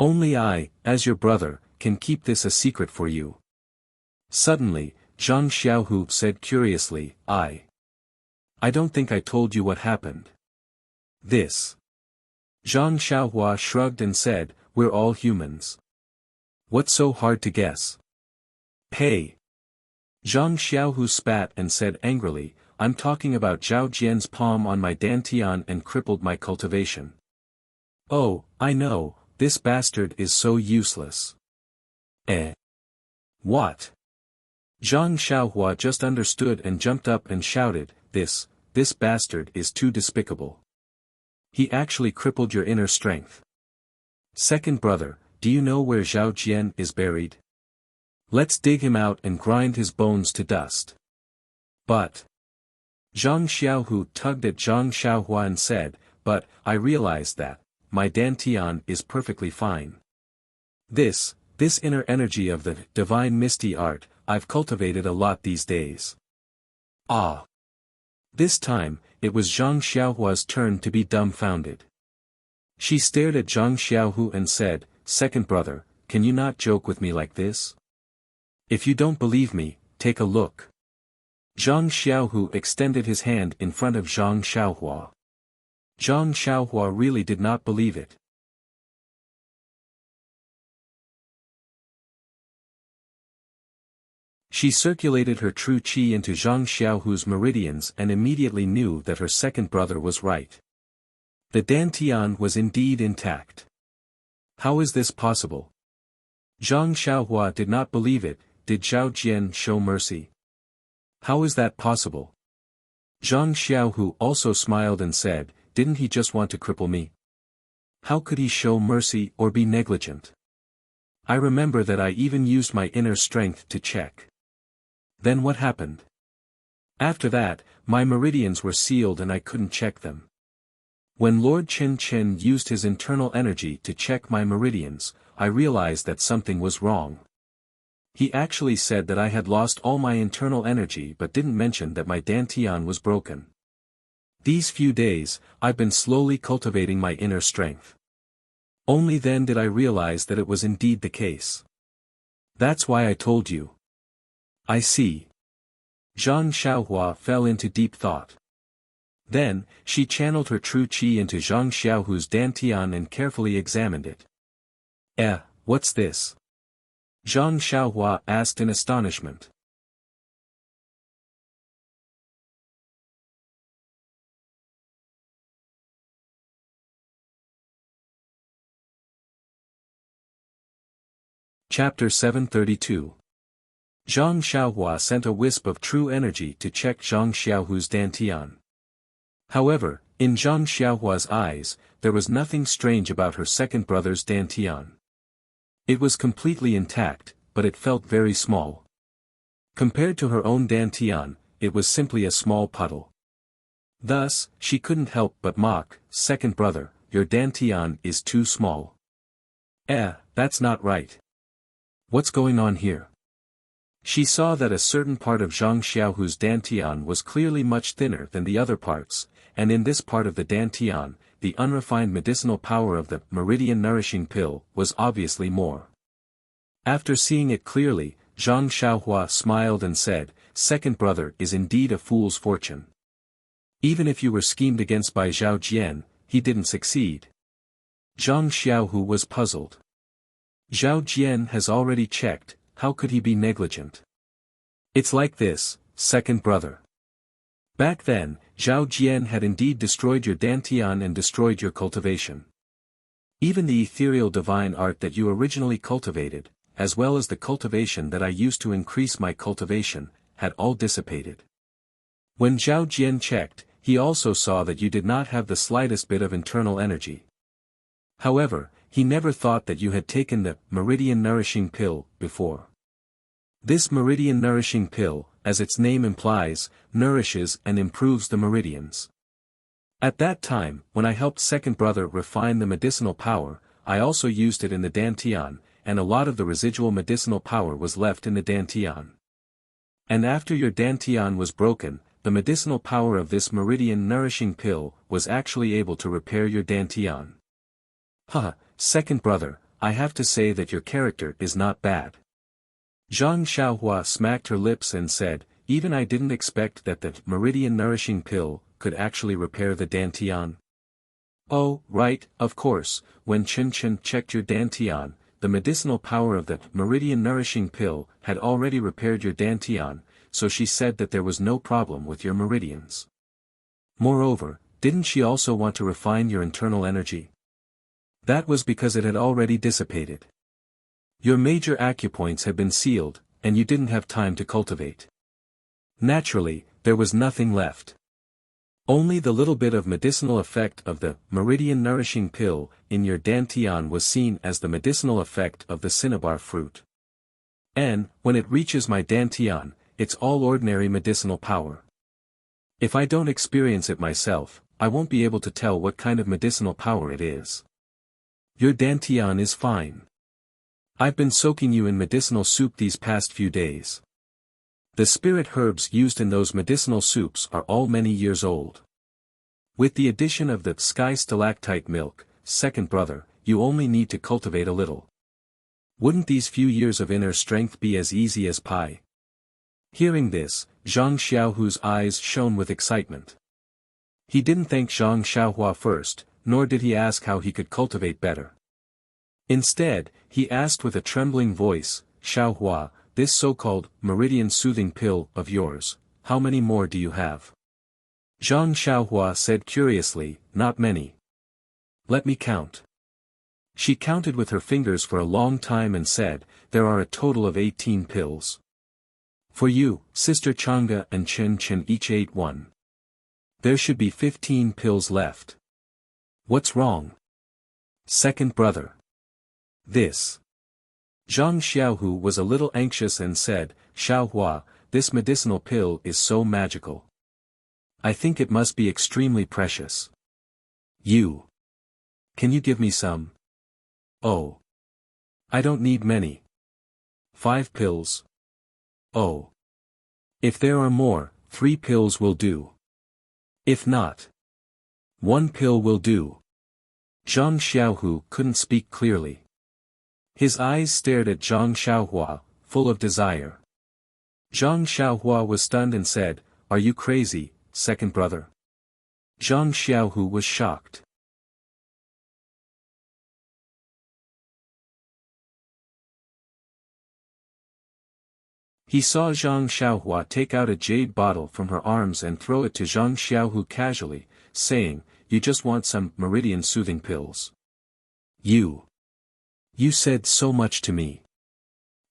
Only I, as your brother, can keep this a secret for you. Suddenly, Zhang Xiaohu said curiously, I don't think I told you what happened. This. Zhang Xiaohua shrugged and said, we're all humans. What's so hard to guess? Hey. Zhang Xiaohu spat and said angrily, I'm talking about Zhao Jian's palm on my dantian and crippled my cultivation. Oh, I know, this bastard is so useless. What? Zhang Xiaohua just understood and jumped up and shouted, this bastard is too despicable. He actually crippled your inner strength. Second brother, do you know where Zhao Jian is buried? Let's dig him out and grind his bones to dust. But. Zhang Xiaohu tugged at Zhang Xiaohua and said, but, I realized that, my dantian is perfectly fine. This inner energy of the divine misty art, I've cultivated a lot these days. Ah. This time, it was Zhang Xiaohua's turn to be dumbfounded. She stared at Zhang Xiaohu and said, second brother, can you not joke with me like this? If you don't believe me, take a look. Zhang Xiaohu extended his hand in front of Zhang Xiaohua. Zhang Xiaohua really did not believe it. She circulated her true qi into Zhang Xiaohu's meridians and immediately knew that her second brother was right. The dantian was indeed intact. How is this possible? Zhang Xiaohua did not believe it. Did Zhao Jian show mercy? How is that possible? Zhang Xiaohu also smiled and said, didn't he just want to cripple me? How could he show mercy or be negligent? I remember that I even used my inner strength to check. Then what happened? After that, my meridians were sealed and I couldn't check them. When Lord Qin Qin used his internal energy to check my meridians, I realized that something was wrong. He actually said that I had lost all my internal energy but didn't mention that my dantian was broken. These few days, I've been slowly cultivating my inner strength. Only then did I realize that it was indeed the case. That's why I told you. I see. Zhang Xiaohua fell into deep thought. Then, she channeled her true qi into Zhang Xiaohu's dantian and carefully examined it. What's this? Zhang Xiaohua asked in astonishment. Chapter 732. Zhang Xiaohua sent a wisp of true energy to check Zhang Xiaohu's dantian. However, in Zhang Xiaohua's eyes, there was nothing strange about her second brother's dantian. It was completely intact, but it felt very small. Compared to her own dantian, it was simply a small puddle. Thus, she couldn't help but mock, "Second brother, your dantian is too small." That's not right. What's going on here? She saw that a certain part of Zhang Xiaohu's dantian was clearly much thinner than the other parts, and in this part of the dantian, the unrefined medicinal power of the meridian nourishing pill was obviously more. After seeing it clearly, Zhang Xiaohua smiled and said, "Second brother is indeed a fool's fortune. Even if you were schemed against by Zhao Jian, he didn't succeed." Zhang Xiaohu was puzzled. Zhao Jian has already checked, how could he be negligent? It's like this, second brother. Back then, Zhao Jian had indeed destroyed your dantian and destroyed your cultivation. Even the ethereal divine art that you originally cultivated, as well as the cultivation that I used to increase my cultivation, had all dissipated. When Zhao Jian checked, he also saw that you did not have the slightest bit of internal energy. However, he never thought that you had taken the meridian nourishing pill before. This meridian nourishing pill, as its name implies, nourishes and improves the meridians. At that time, when I helped second brother refine the medicinal power, I also used it in the dantian, and a lot of the residual medicinal power was left in the dantian. And after your dantian was broken, the medicinal power of this meridian nourishing pill was actually able to repair your dantian. Second brother, I have to say that your character is not bad. Zhang Xiaohua smacked her lips and said, even I didn't expect that the meridian nourishing pill could actually repair the dantian. Oh, right, of course, when Chen Chen checked your dantian, the medicinal power of the meridian nourishing pill had already repaired your dantian, so she said that there was no problem with your meridians. Moreover, didn't she also want to refine your internal energy? That was because it had already dissipated. Your major acupoints had been sealed, and you didn't have time to cultivate. Naturally, there was nothing left. Only the little bit of medicinal effect of the meridian nourishing pill in your dantian was seen as the medicinal effect of the cinnabar fruit. And, when it reaches my dantian, it's all ordinary medicinal power. If I don't experience it myself, I won't be able to tell what kind of medicinal power it is. Your dantian is fine. I've been soaking you in medicinal soup these past few days. The spirit herbs used in those medicinal soups are all many years old. With the addition of the sky stalactite milk, second brother, you only need to cultivate a little. Wouldn't these few years of inner strength be as easy as pie? Hearing this, Zhang Xiaohu's eyes shone with excitement. He didn't thank Zhang Xiaohua first, nor did he ask how he could cultivate better. Instead, he asked with a trembling voice, "Xiaohua, this so-called meridian soothing pill of yours, how many more do you have?" Zhang Xiaohua said curiously, "Not many. Let me count." She counted with her fingers for a long time and said, "There are a total of 18 pills. For you, Sister Chang'e and Chen Chen each ate one. There should be 15 pills left. What's wrong? Second brother. This." Zhang Xiaohu was a little anxious and said, "Xiaohua, this medicinal pill is so magical. I think it must be extremely precious. Can you give me some?" "Oh. I don't need many. 5 pills. Oh. If there are more, 3 pills will do. If not, 1 pill will do." Zhang Xiaohu couldn't speak clearly. His eyes stared at Zhang Xiaohua, full of desire. Zhang Xiaohua was stunned and said, "Are you crazy, second brother?" Zhang Xiaohu was shocked. He saw Zhang Xiaohua take out a jade bottle from her arms and throw it to Zhang Xiaohu casually, saying, "You just want some meridian soothing pills. You said so much to me.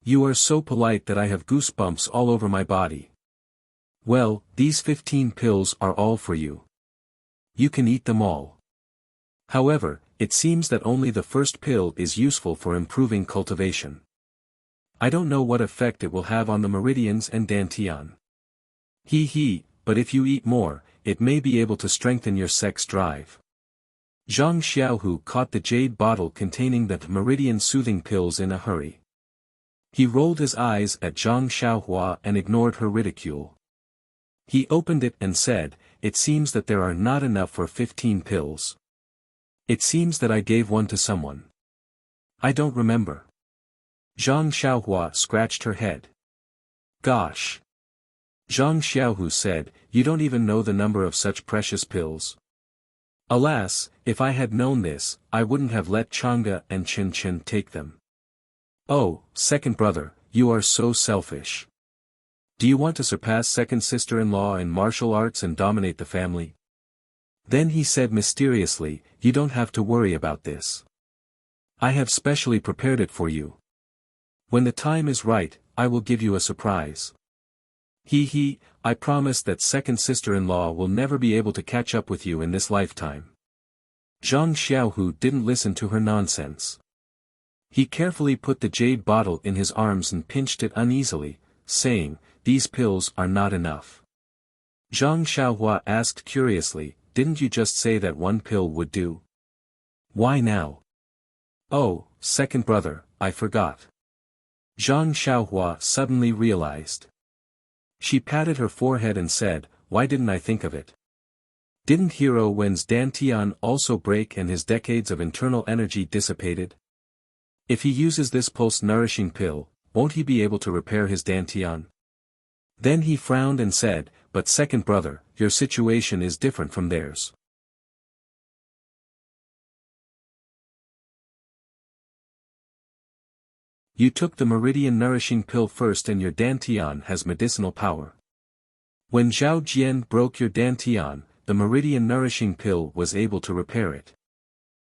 You are so polite that I have goosebumps all over my body. Well, these 15 pills are all for you. You can eat them all. However, it seems that only the first pill is useful for improving cultivation. I don't know what effect it will have on the meridians and dantian. But if you eat more, it may be able to strengthen your sex drive. Zhang Xiaohu caught the jade bottle containing the meridian soothing pills in a hurry. He rolled his eyes at Zhang Xiaohua and ignored her ridicule. He opened it and said, "It seems that there are not enough for 15 pills. It seems that I gave one to someone. I don't remember." Zhang Xiaohua scratched her head. "Gosh." Zhang Xiaohu said, "You don't even know the number of such precious pills." "Alas, if I had known this, I wouldn't have let Chang'e and Chen Chen take them." "Oh, second brother, you are so selfish. Do you want to surpass second sister-in-law in martial arts and dominate the family?" Then he said mysteriously, "You don't have to worry about this. I have specially prepared it for you. When the time is right, I will give you a surprise. I promise that second sister-in-law will never be able to catch up with you in this lifetime." Zhang Xiaohu didn't listen to her nonsense. He carefully put the jade bottle in his arms and pinched it uneasily, saying, "These pills are not enough." Zhang Xiaohua asked curiously, "Didn't you just say that one pill would do? Why now?" "Oh, second brother, I forgot." Zhang Xiaohua suddenly realized. She patted her forehead and said, "Why didn't I think of it? Didn't Hero Wen's dantian also break and his decades of internal energy dissipated? If he uses this pulse-nourishing pill, won't he be able to repair his dantian?" Then he frowned and said, "But second brother, your situation is different from theirs. You took the meridian nourishing pill first and your dantian has medicinal power. When Zhao Jian broke your dantian, the meridian nourishing pill was able to repair it.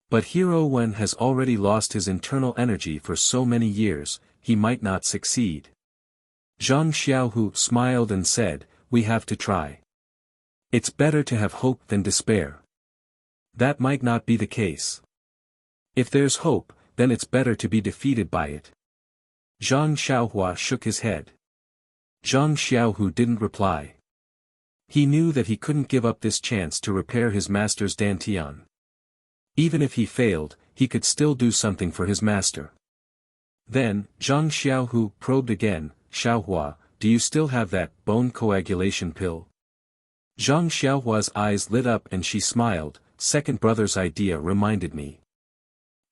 But Hero Wen has already lost his internal energy for so many years, he might not succeed." Zhang Xiaohu smiled and said, "We have to try. It's better to have hope than despair. That might not be the case. If there's hope, then it's better to be defeated by it." Zhang Xiaohua shook his head. Zhang Xiaohu didn't reply. He knew that he couldn't give up this chance to repair his master's dantian. Even if he failed, he could still do something for his master. Then, Zhang Xiaohu probed again, "Xiaohua, do you still have that bone coagulation pill?" Zhang Xiaohua's eyes lit up and she smiled, "Second brother's idea reminded me.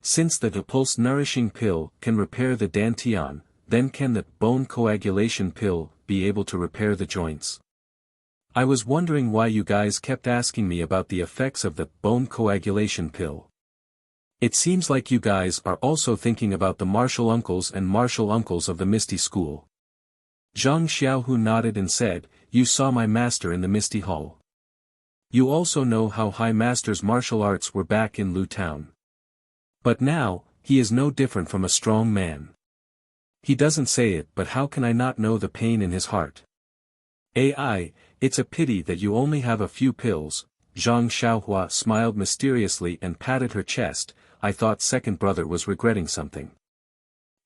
Since the pulse nourishing pill can repair the dantian, then can the bone coagulation pill be able to repair the joints? I was wondering why you guys kept asking me about the effects of the bone coagulation pill. It seems like you guys are also thinking about the martial uncles and martial uncles of the Misty School." Zhang Xiaohu nodded and said, "You saw my master in the Misty Hall. You also know how High Master's martial arts were back in Lu Town. But now, he is no different from a strong man. He doesn't say it, but how can I not know the pain in his heart? It's a pity that you only have a few pills." Zhang Xiaohua smiled mysteriously and patted her chest, "I thought second brother was regretting something.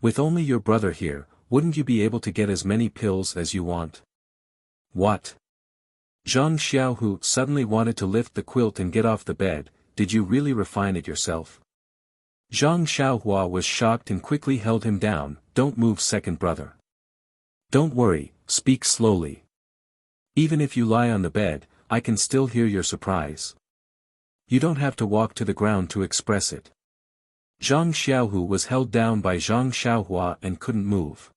With only your brother here, wouldn't you be able to get as many pills as you want?" "What?" Zhang Xiaohu suddenly wanted to lift the quilt and get off the bed. "Did you really refine it yourself?" Zhang Xiaohua was shocked and quickly held him down. "Don't move second brother. Don't worry, speak slowly. Even if you lie on the bed, I can still hear your surprise. You don't have to walk to the ground to express it." Zhang Xiaohu was held down by Zhang Xiaohua and couldn't move.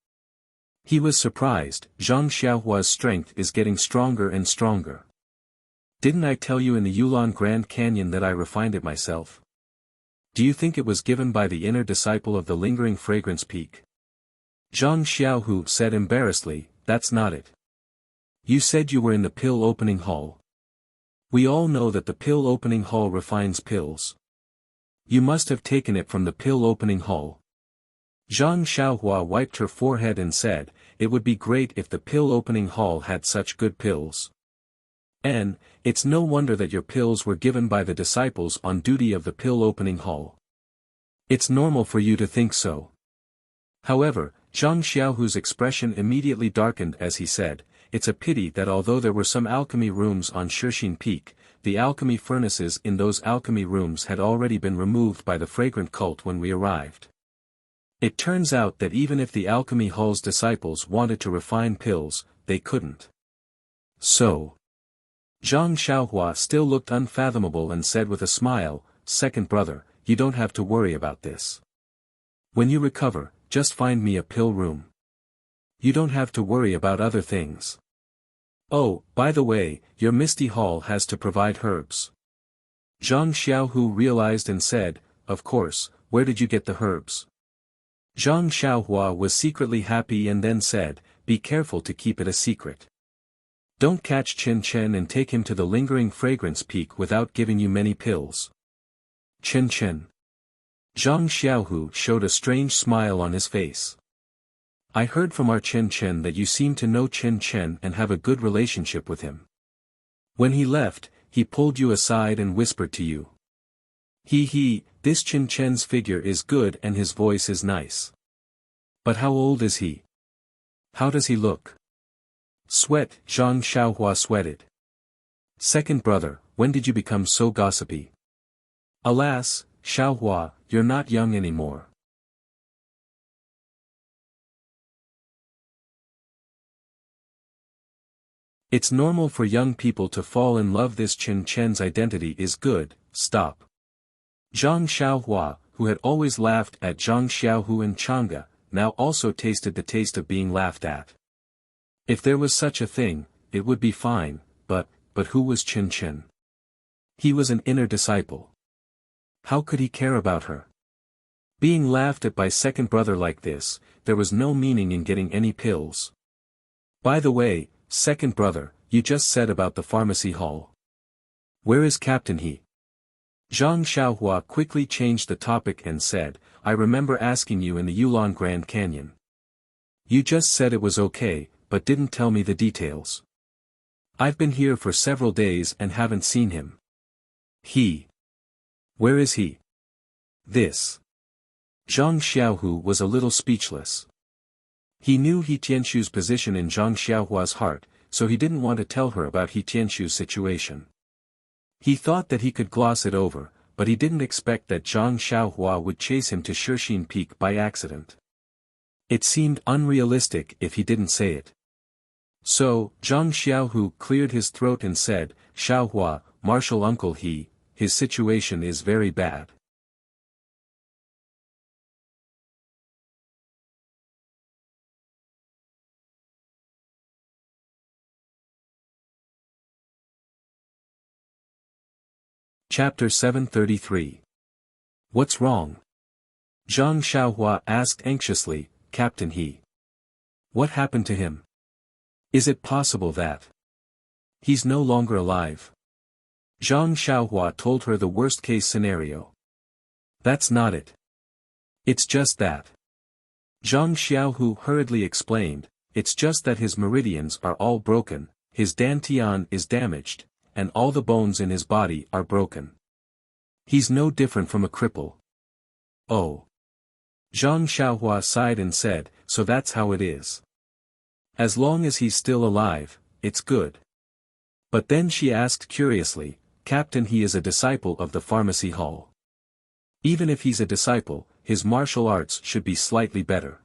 He was surprised. Zhang Xiaohua's strength is getting stronger and stronger. "Didn't I tell you in the Yulon Grand Canyon that I refined it myself? Do you think it was given by the inner disciple of the lingering fragrance peak?" Zhang Xiaohu said embarrassedly, "That's not it. You said you were in the pill opening hall. We all know that the pill opening hall refines pills. You must have taken it from the pill opening hall." Zhang Xiaohua wiped her forehead and said, "It would be great if the pill opening hall had such good pills. And, it's no wonder that your pills were given by the disciples on duty of the pill-opening hall. It's normal for you to think so. However, Zhang Xiaohu's expression immediately darkened as he said, it's a pity that although there were some alchemy rooms on Shixin Peak, the alchemy furnaces in those alchemy rooms had already been removed by the fragrant cult when we arrived. It turns out that even if the alchemy hall's disciples wanted to refine pills, they couldn't. So. Zhang Xiaohua still looked unfathomable and said with a smile, second brother, you don't have to worry about this. When you recover, just find me a pill room. You don't have to worry about other things. Oh, by the way, your Misty Hall has to provide herbs. Zhang Xiaohu realized and said, of course, where did you get the herbs? Zhang Xiaohua was secretly happy and then said, be careful to keep it a secret. Don't catch Chen Chen and take him to the lingering fragrance peak without giving you many pills. Chen Chen. Zhang Xiaohu showed a strange smile on his face. I heard from our Chen Chen that you seem to know Chen Chen and have a good relationship with him. When he left, he pulled you aside and whispered to you. This Chen Chen's figure is good and his voice is nice. But how old is he? How does he look? Sweat, Zhang Xiaohua sweated. Second brother, when did you become so gossipy? Alas, Xiaohua, you're not young anymore. It's normal for young people to fall in love. This Chen Chen's identity is good, stop. Zhang Xiaohua, who had always laughed at Zhang Xiaohu and Chang'e, now also tasted the taste of being laughed at. If there was such a thing, it would be fine, but who was Chen Chen? He was an inner disciple. How could he care about her? Being laughed at by second brother like this, there was no meaning in getting any pills. By the way, second brother, you just said about the pharmacy hall. Where is Captain He? Zhang Xiaohua quickly changed the topic and said, I remember asking you in the Yulon Grand Canyon. You just said it was okay, but didn't tell me the details. I've been here for several days and haven't seen him. Where is he? This. Zhang Xiaohu was a little speechless. He knew He Tianshu's position in Zhang Xiaohua's heart, so he didn't want to tell her about He Tianshu's situation. He thought that he could gloss it over, but he didn't expect that Zhang Xiaohua would chase him to Shixin Peak by accident. It seemed unrealistic if he didn't say it. So, Zhang Xiaohu cleared his throat and said, Xiaohua, Martial Uncle his situation is very bad. Chapter 733. What's wrong? Zhang Xiaohua asked anxiously, Captain He. What happened to him? Is it possible that he's no longer alive? Zhang Xiaohua told her the worst-case scenario. That's not it. It's just that. Zhang Xiaohu hurriedly explained, it's just that his meridians are all broken, his dantian is damaged, and all the bones in his body are broken. He's no different from a cripple. Oh. Zhang Xiaohua sighed and said, so that's how it is. As long as he's still alive, it's good. But then she asked curiously, Captain, he is a disciple of the pharmacy hall. Even if he's a disciple, his martial arts should be slightly better.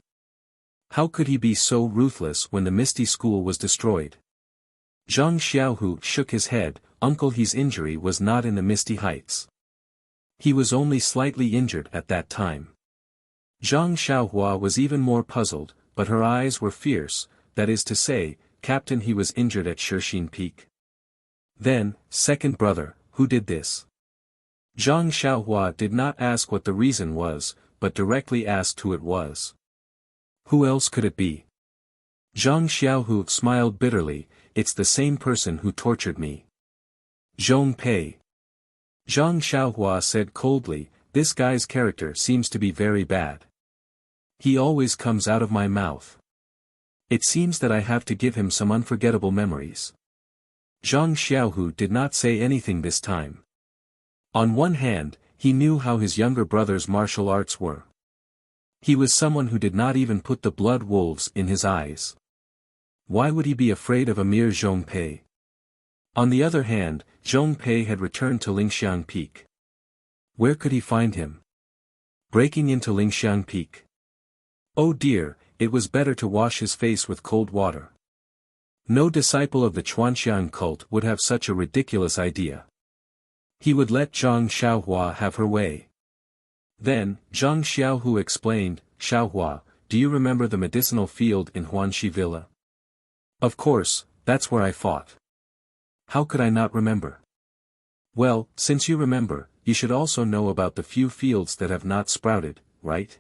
How could he be so ruthless when the Misty School was destroyed? Zhang Xiaohu shook his head, Uncle He's injury was not in the Misty Heights. He was only slightly injured at that time. Zhang Xiaohua was even more puzzled, but her eyes were fierce, that is to say, Captain, he was injured at Shixin Peak. Then, second brother, who did this? Zhang Xiaohua did not ask what the reason was, but directly asked who it was. Who else could it be? Zhang Xiaohu smiled bitterly, it's the same person who tortured me. Zhong Pei. Zhang Xiaohua said coldly, this guy's character seems to be very bad. He always comes out of my mouth. It seems that I have to give him some unforgettable memories. Zhang Xiaohu did not say anything this time. On one hand, he knew how his younger brother's martial arts were. He was someone who did not even put the blood wolves in his eyes. Why would he be afraid of a mere Zhongpei? On the other hand, Zhongpei had returned to Lingxiang Peak. Where could he find him? Breaking into Lingxiang Peak. Oh dear, it was better to wash his face with cold water. No disciple of the Chuanxiang cult would have such a ridiculous idea. He would let Zhang Xiaohua have her way. Then, Zhang Xiaohu explained, "Xiaohua, do you remember the medicinal field in Huanxi Villa?" "Of course, that's where I fought." "How could I not remember?" "Well, since you remember, you should also know about the few fields that have not sprouted, right?"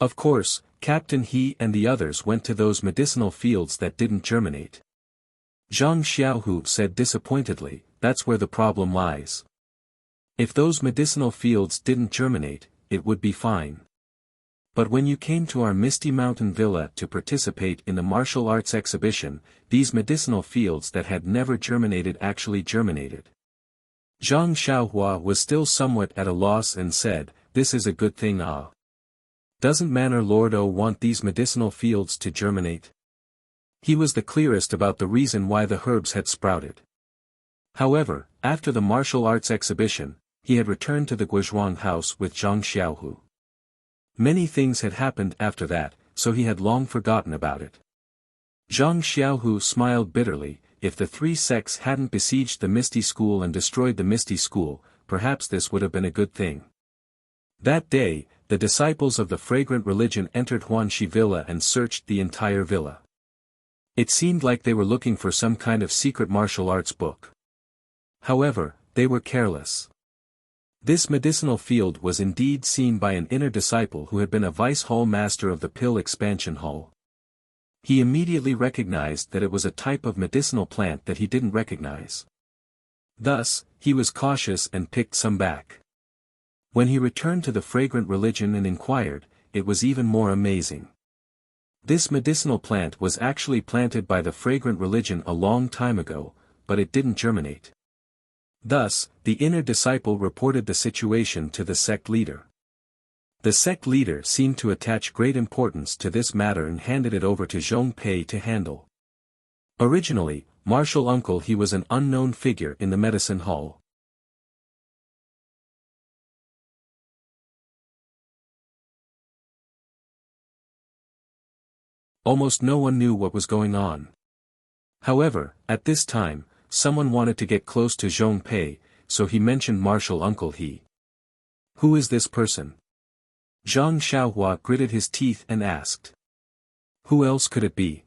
Of course, Captain He and the others went to those medicinal fields that didn't germinate. Zhang Xiaohu said disappointedly, "That's where the problem lies. If those medicinal fields didn't germinate, it would be fine. But when you came to our Misty Mountain Villa to participate in the martial arts exhibition, these medicinal fields that had never germinated actually germinated." Zhang Xiaohua was still somewhat at a loss and said, "This is a good thing, ah. Doesn't Manor Lord O want these medicinal fields to germinate?" He was the clearest about the reason why the herbs had sprouted. However, after the martial arts exhibition, he had returned to the Guizhuang house with Zhang Xiaohu. Many things had happened after that, so he had long forgotten about it. Zhang Xiaohu smiled bitterly. If the three sects hadn't besieged the Misty School and destroyed the Misty School, perhaps this would have been a good thing. That day, the disciples of the fragrant religion entered Huanxi Villa and searched the entire villa. It seemed like they were looking for some kind of secret martial arts book. However, they were careless. This medicinal field was indeed seen by an inner disciple who had been a vice hall master of the Pill Expansion Hall. He immediately recognized that it was a type of medicinal plant that he didn't recognize. Thus, he was cautious and picked some back. When he returned to the fragrant religion and inquired, it was even more amazing. This medicinal plant was actually planted by the fragrant religion a long time ago, but it didn't germinate. Thus, the inner disciple reported the situation to the sect leader. The sect leader seemed to attach great importance to this matter and handed it over to Zhongpei to handle. Originally, Martial Uncle He was an unknown figure in the medicine hall. Almost no one knew what was going on. However, at this time, someone wanted to get close to Zhongpei, so he mentioned Martial Uncle He. "Who is this person?" Zhang Xiaohua gritted his teeth and asked. "Who else could it be?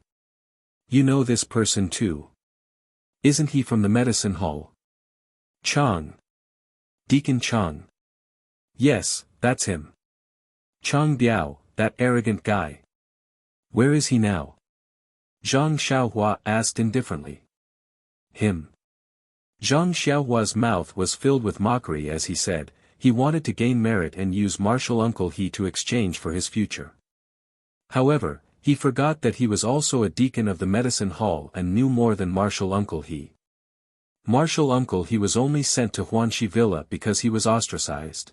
You know this person too. Isn't he from the medicine hall?" "Chang. Deacon Chang." "Yes, that's him. Chang Biao, that arrogant guy. Where is he now?" Zhang Xiaohua asked indifferently. "Him." Zhang Xiaohua's mouth was filled with mockery as he said, he wanted to gain merit and use Martial Uncle He to exchange for his future. However, he forgot that he was also a deacon of the medicine hall and knew more than Martial Uncle He. Martial Uncle He was only sent to Huanxi Villa because he was ostracized.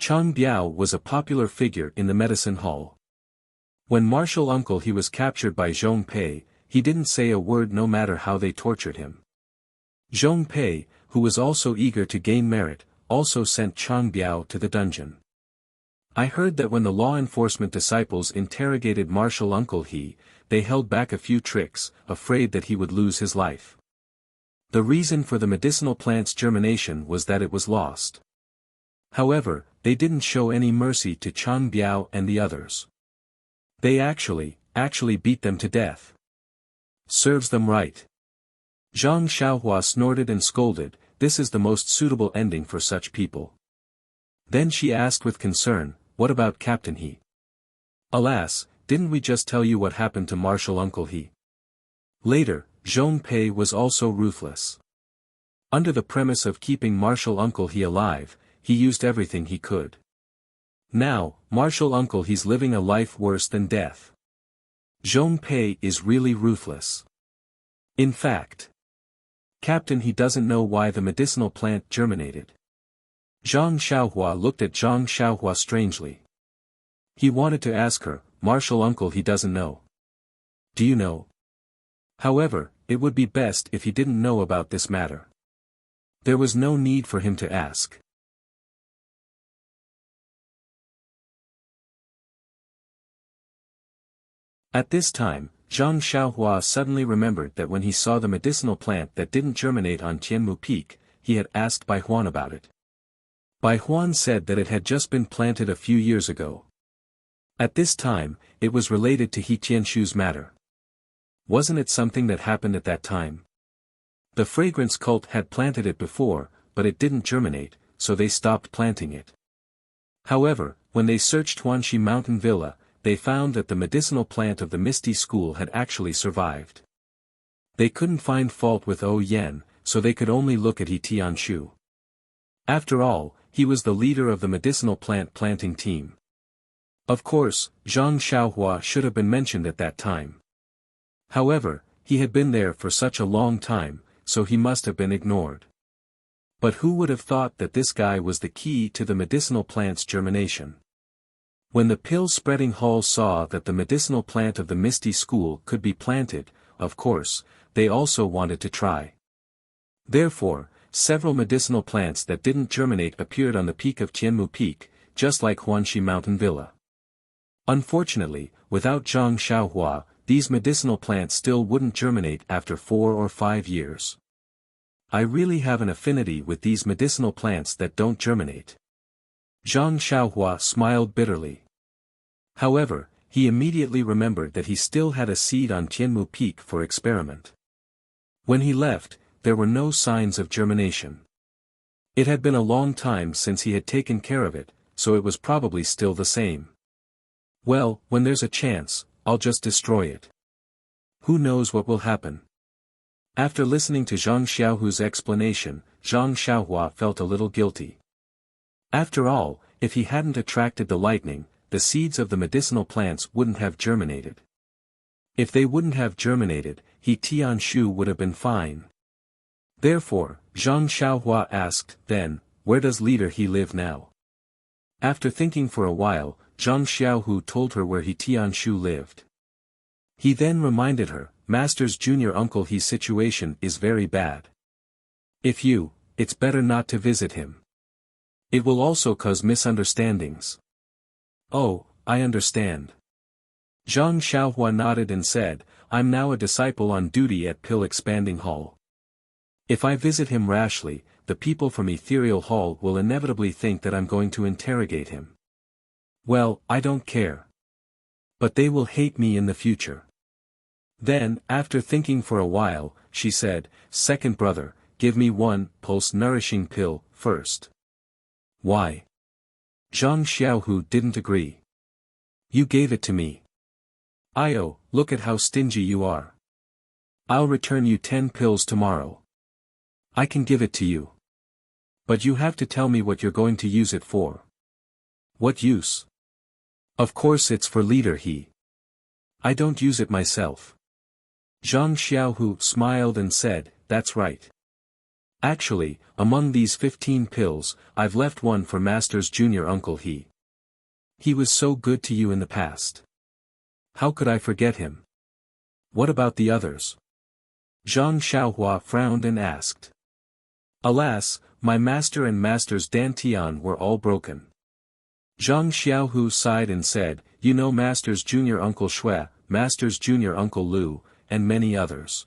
Chang Biao was a popular figure in the medicine hall. When Martial Uncle He was captured by Zhongpei, he didn't say a word no matter how they tortured him. Zhongpei, who was also eager to gain merit, also sent Chang Biao to the dungeon. I heard that when the law enforcement disciples interrogated Martial Uncle He, they held back a few tricks, afraid that he would lose his life. The reason for the medicinal plant's germination was that it was lost. However, they didn't show any mercy to Chang Biao and the others. They actually beat them to death. Serves them right. Zhang Xiaohua snorted and scolded, this is the most suitable ending for such people. Then she asked with concern, what about Captain He? Alas, didn't we just tell you what happened to Martial Uncle He? Later, Zhongpei was also ruthless. Under the premise of keeping Martial Uncle He alive, he used everything he could. Now, Martial Uncle He's living a life worse than death. Zhongpei is really ruthless. In fact, Captain, he doesn't know why the medicinal plant germinated. Zhang Xiaohua looked at Zhang Xiaohua strangely. He wanted to ask her, Martial uncle, he doesn't know. Do you know? However, it would be best if he didn't know about this matter. There was no need for him to ask. At this time, Zhang Xiaohua suddenly remembered that when he saw the medicinal plant that didn't germinate on Tianmu Peak, he had asked Bai Huan about it. Bai Huan said that it had just been planted a few years ago. At this time, it was related to He Tianshu's matter. Wasn't it something that happened at that time? The fragrance cult had planted it before, but it didn't germinate, so they stopped planting it. However, when they searched Huanxi Mountain Villa, they found that the medicinal plant of the Misty School had actually survived. They couldn't find fault with O Yen, so they could only look at He Tianshu. After all, he was the leader of the medicinal plant planting team. Of course, Zhang Xiaohua should have been mentioned at that time. However, he had been there for such a long time, so he must have been ignored. But who would have thought that this guy was the key to the medicinal plant's germination? When the pill-spreading Hall saw that the medicinal plant of the Misty School could be planted, of course, they also wanted to try. Therefore, several medicinal plants that didn't germinate appeared on the peak of Tianmu Peak, just like Huanxi Mountain Villa. Unfortunately, without Zhang Xiaohua, these medicinal plants still wouldn't germinate after 4 or 5 years. I really have an affinity with these medicinal plants that don't germinate. Zhang Xiaohua smiled bitterly. However, he immediately remembered that he still had a seed on Tianmu Peak for experiment. When he left, there were no signs of germination. It had been a long time since he had taken care of it, so it was probably still the same. Well, when there's a chance, I'll just destroy it. Who knows what will happen? After listening to Zhang Xiaohu's explanation, Zhang Xiaohua felt a little guilty. After all, if he hadn't attracted the lightning, the seeds of the medicinal plants wouldn't have germinated. If they wouldn't have germinated, He Tianshu would have been fine. Therefore, Zhang Xiaohua asked, then, where does leader He live now? After thinking for a while, Zhang Xiaohu told her where He Tianshu lived. He then reminded her, Master's junior uncle He's situation is very bad. It's better not to visit him. It will also cause misunderstandings. Oh, I understand. Zhang Xiaohua nodded and said, I'm now a disciple on duty at Pill Expanding Hall. If I visit him rashly, the people from Ethereal Hall will inevitably think that I'm going to interrogate him. Well, I don't care. But they will hate me in the future. Then, after thinking for a while, she said, Second brother, give me one pulse-nourishing pill first. Why? Zhang Xiaohu didn't agree. You gave it to me. Io, look at how stingy you are. I'll return you 10 pills tomorrow. I can give it to you. But you have to tell me what you're going to use it for. What use? Of course it's for leader He. I don't use it myself. Zhang Xiaohu smiled and said, that's right. Actually, among these 15 pills, I've left one for Master's junior uncle He. He was so good to you in the past. How could I forget him? What about the others? Zhang Xiaohua frowned and asked. Alas, my master and Master's dantian were all broken. Zhang Xiaohu sighed and said, you know Master's junior uncle Shui, Master's junior uncle Lu, and many others.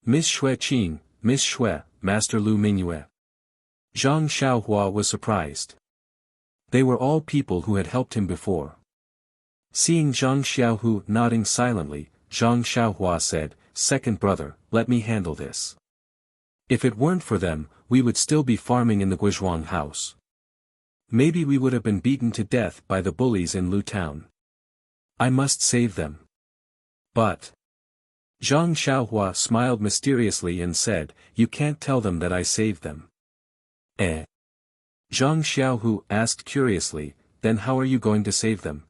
Miss Shui Qing, Miss Shui, Master Lu Mingyue. Zhang Xiaohua was surprised. They were all people who had helped him before. Seeing Zhang Xiaohu nodding silently, Zhang Xiaohua said, Second brother, let me handle this. If it weren't for them, we would still be farming in the Guizhuang house. Maybe we would have been beaten to death by the bullies in Lu Town. I must save them. But Zhang Xiaohua smiled mysteriously and said, you can't tell them that I saved them. Eh? Zhang Xiaohu asked curiously, then how are you going to save them?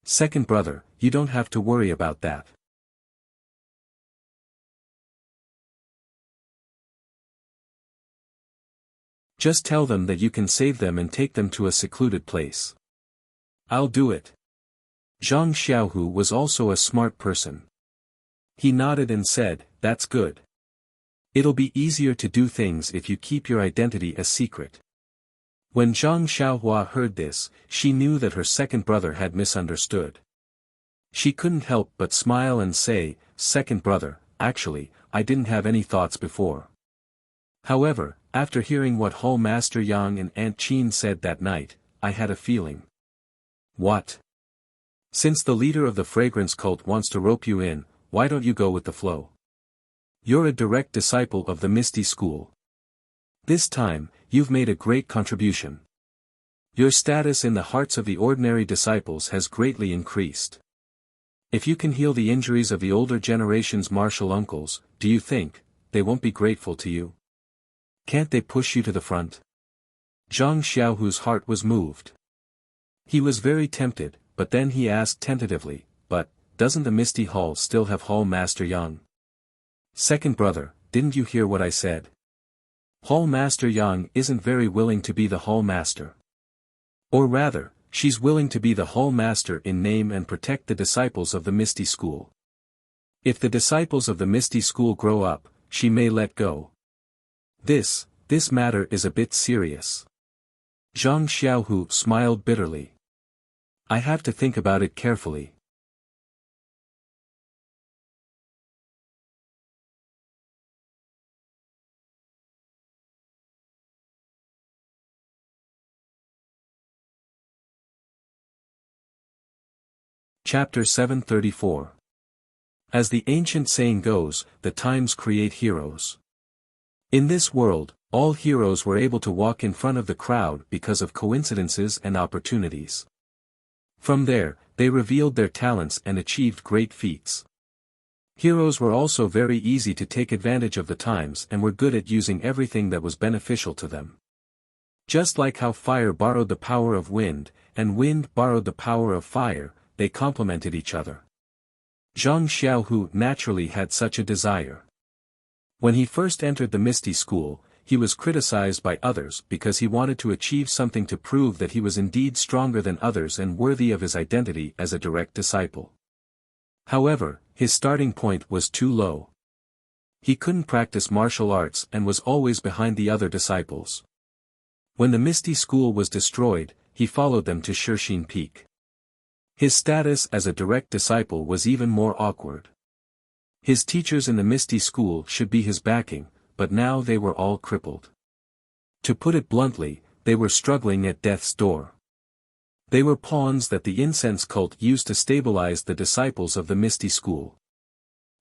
Second brother, you don't have to worry about that. Just tell them that you can save them and take them to a secluded place. I'll do it. Zhang Xiaohu was also a smart person. He nodded and said, "That's good. It'll be easier to do things if you keep your identity a secret." When Zhang Xiaohua heard this, she knew that her second brother had misunderstood. She couldn't help but smile and say, "Second brother, actually, I didn't have any thoughts before." However, after hearing what Hall Master Yang and Aunt Qin said that night, I had a feeling. What? Since the leader of the fragrance cult wants to rope you in, why don't you go with the flow? You're a direct disciple of the Misty School. This time, you've made a great contribution. Your status in the hearts of the ordinary disciples has greatly increased. If you can heal the injuries of the older generation's martial uncles, do you think they won't be grateful to you? Can't they push you to the front? Zhang Xiaohu's heart was moved. He was very tempted, but then he asked tentatively, "But, doesn't the Misty Hall still have Hall Master Yang?" "Second brother, didn't you hear what I said? Hall Master Yang isn't very willing to be the Hall Master. Or rather, she's willing to be the Hall Master in name and protect the disciples of the Misty School. If the disciples of the Misty School grow up, she may let go. This matter is a bit serious." Zhang Xiaohu smiled bitterly. "I have to think about it carefully." Chapter 734. As the ancient saying goes, the times create heroes. In this world, all heroes were able to walk in front of the crowd because of coincidences and opportunities. From there, they revealed their talents and achieved great feats. Heroes were also very easy to take advantage of the times and were good at using everything that was beneficial to them. Just like how fire borrowed the power of wind, and wind borrowed the power of fire, they complemented each other. Zhang Xiaohu naturally had such a desire. When he first entered the Misty School, he was criticized by others because he wanted to achieve something to prove that he was indeed stronger than others and worthy of his identity as a direct disciple. However, his starting point was too low. He couldn't practice martial arts and was always behind the other disciples. When the Misty School was destroyed, he followed them to Shixin Peak. His status as a direct disciple was even more awkward. His teachers in the Misty School should be his backing, but now they were all crippled. To put it bluntly, they were struggling at death's door. They were pawns that the incense cult used to stabilize the disciples of the Misty School.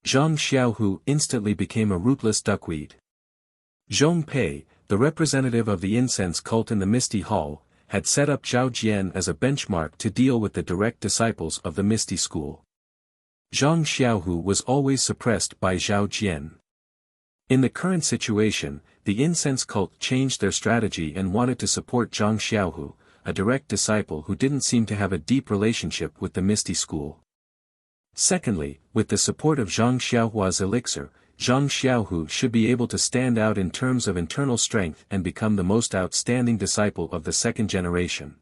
Zhang Xiaohu instantly became a rootless duckweed. Zhong Pei, the representative of the incense cult in the Misty Hall, had set up Zhao Jian as a benchmark to deal with the direct disciples of the Misty School. Zhang Xiaohu was always suppressed by Zhao Jian. In the current situation, the incense cult changed their strategy and wanted to support Zhang Xiaohu, a direct disciple who didn't seem to have a deep relationship with the Misty School. Secondly, with the support of Zhang Xiaohua's elixir, Zhang Xiaohu should be able to stand out in terms of internal strength and become the most outstanding disciple of the second generation.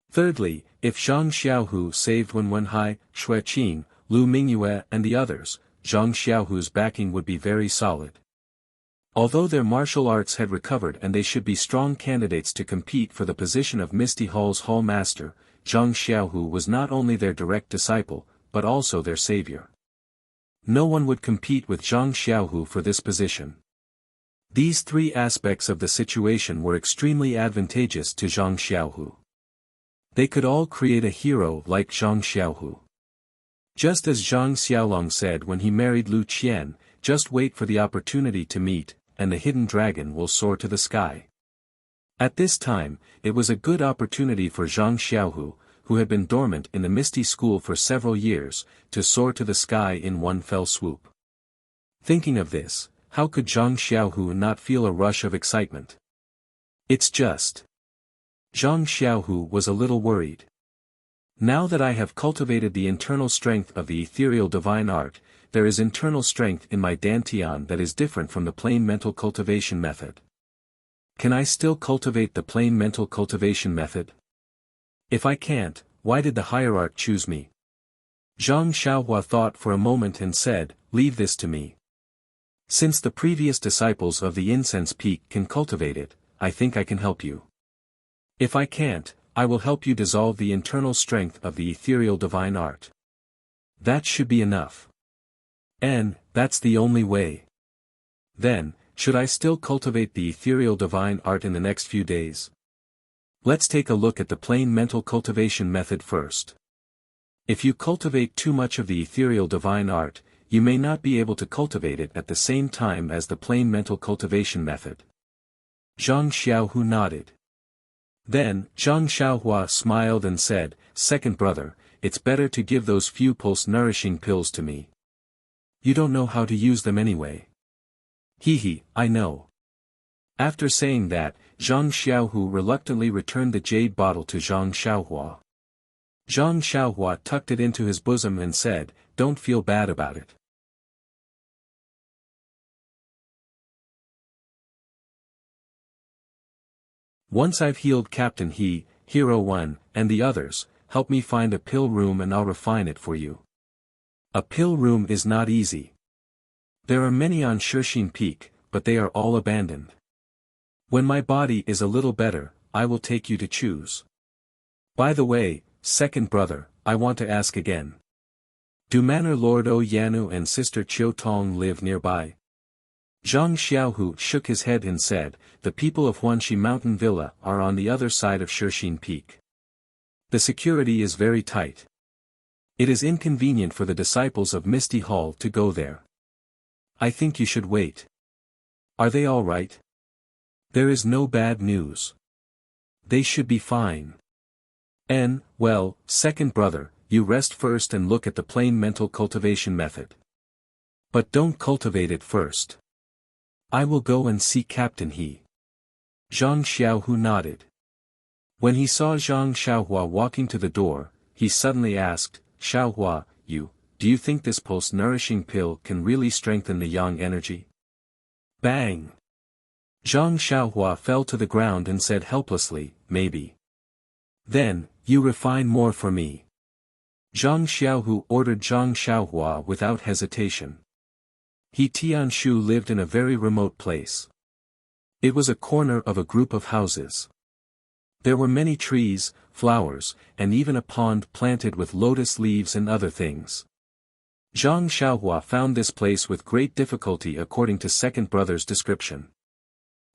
Thirdly, if Zhang Xiaohu saved Wen Wenhai, Xue Qing, Lu Mingyue and the others, Zhang Xiaohu's backing would be very solid. Although their martial arts had recovered and they should be strong candidates to compete for the position of Misty Hall's Hall Master, Zhang Xiaohu was not only their direct disciple, but also their savior. No one would compete with Zhang Xiaohu for this position. These three aspects of the situation were extremely advantageous to Zhang Xiaohu. They could all create a hero like Zhang Xiaohu. Just as Zhang Xiaolong said when he married Lu Qian, just wait for the opportunity to meet, and the hidden dragon will soar to the sky. At this time, it was a good opportunity for Zhang Xiaohu, who had been dormant in the Misty School for several years, to soar to the sky in one fell swoop. Thinking of this, how could Zhang Xiaohu not feel a rush of excitement? It's just. Zhang Xiaohu was a little worried. Now that I have cultivated the internal strength of the ethereal divine art, there is internal strength in my dantian that is different from the plain mental cultivation method. Can I still cultivate the plain mental cultivation method? If I can't, why did the hierarch choose me? Zhang Xiaohua thought for a moment and said, leave this to me. Since the previous disciples of the incense peak can cultivate it, I think I can help you. If I can't, I will help you dissolve the internal strength of the ethereal divine art. That should be enough. And, that's the only way. Then, should I still cultivate the ethereal divine art in the next few days? Let's take a look at the plain mental cultivation method first. If you cultivate too much of the ethereal divine art, you may not be able to cultivate it at the same time as the plain mental cultivation method. Zhang Xiaohu nodded. Then, Zhang Xiaohua smiled and said, second brother, it's better to give those few pulse-nourishing pills to me. You don't know how to use them anyway. Hee, I know. After saying that, Zhang Xiaohu reluctantly returned the jade bottle to Zhang Xiaohua. Zhang Xiaohua tucked it into his bosom and said, don't feel bad about it. Once I've healed Captain He, Hero 1, and the others, help me find a pill room and I'll refine it for you. A pill room is not easy. There are many on Shixin Peak, but they are all abandoned. When my body is a little better, I will take you to choose. By the way, second brother, I want to ask again. Do Manor Lord O Yanu and Sister Chiu Tong live nearby? Zhang Xiaohu shook his head and said, the people of Huanxi Mountain Villa are on the other side of Shixin Peak. The security is very tight. It is inconvenient for the disciples of Misty Hall to go there. I think you should wait. Are they all right? There is no bad news. They should be fine. Well, second brother, you rest first and look at the plain mental cultivation method. But don't cultivate it first. I will go and see Captain He. Zhang Xiaohu nodded. When he saw Zhang Xiaohua walking to the door, he suddenly asked, Xiaohua, do you think this pulse-nourishing pill can really strengthen the yang energy? Bang! Zhang Xiaohua fell to the ground and said helplessly, maybe. Then, you refine more for me. Zhang Xiaohu ordered Zhang Xiaohua without hesitation. He Tianshu lived in a very remote place. It was a corner of a group of houses. There were many trees, flowers, and even a pond planted with lotus leaves and other things. Zhang Xiaohua found this place with great difficulty according to second brother's description.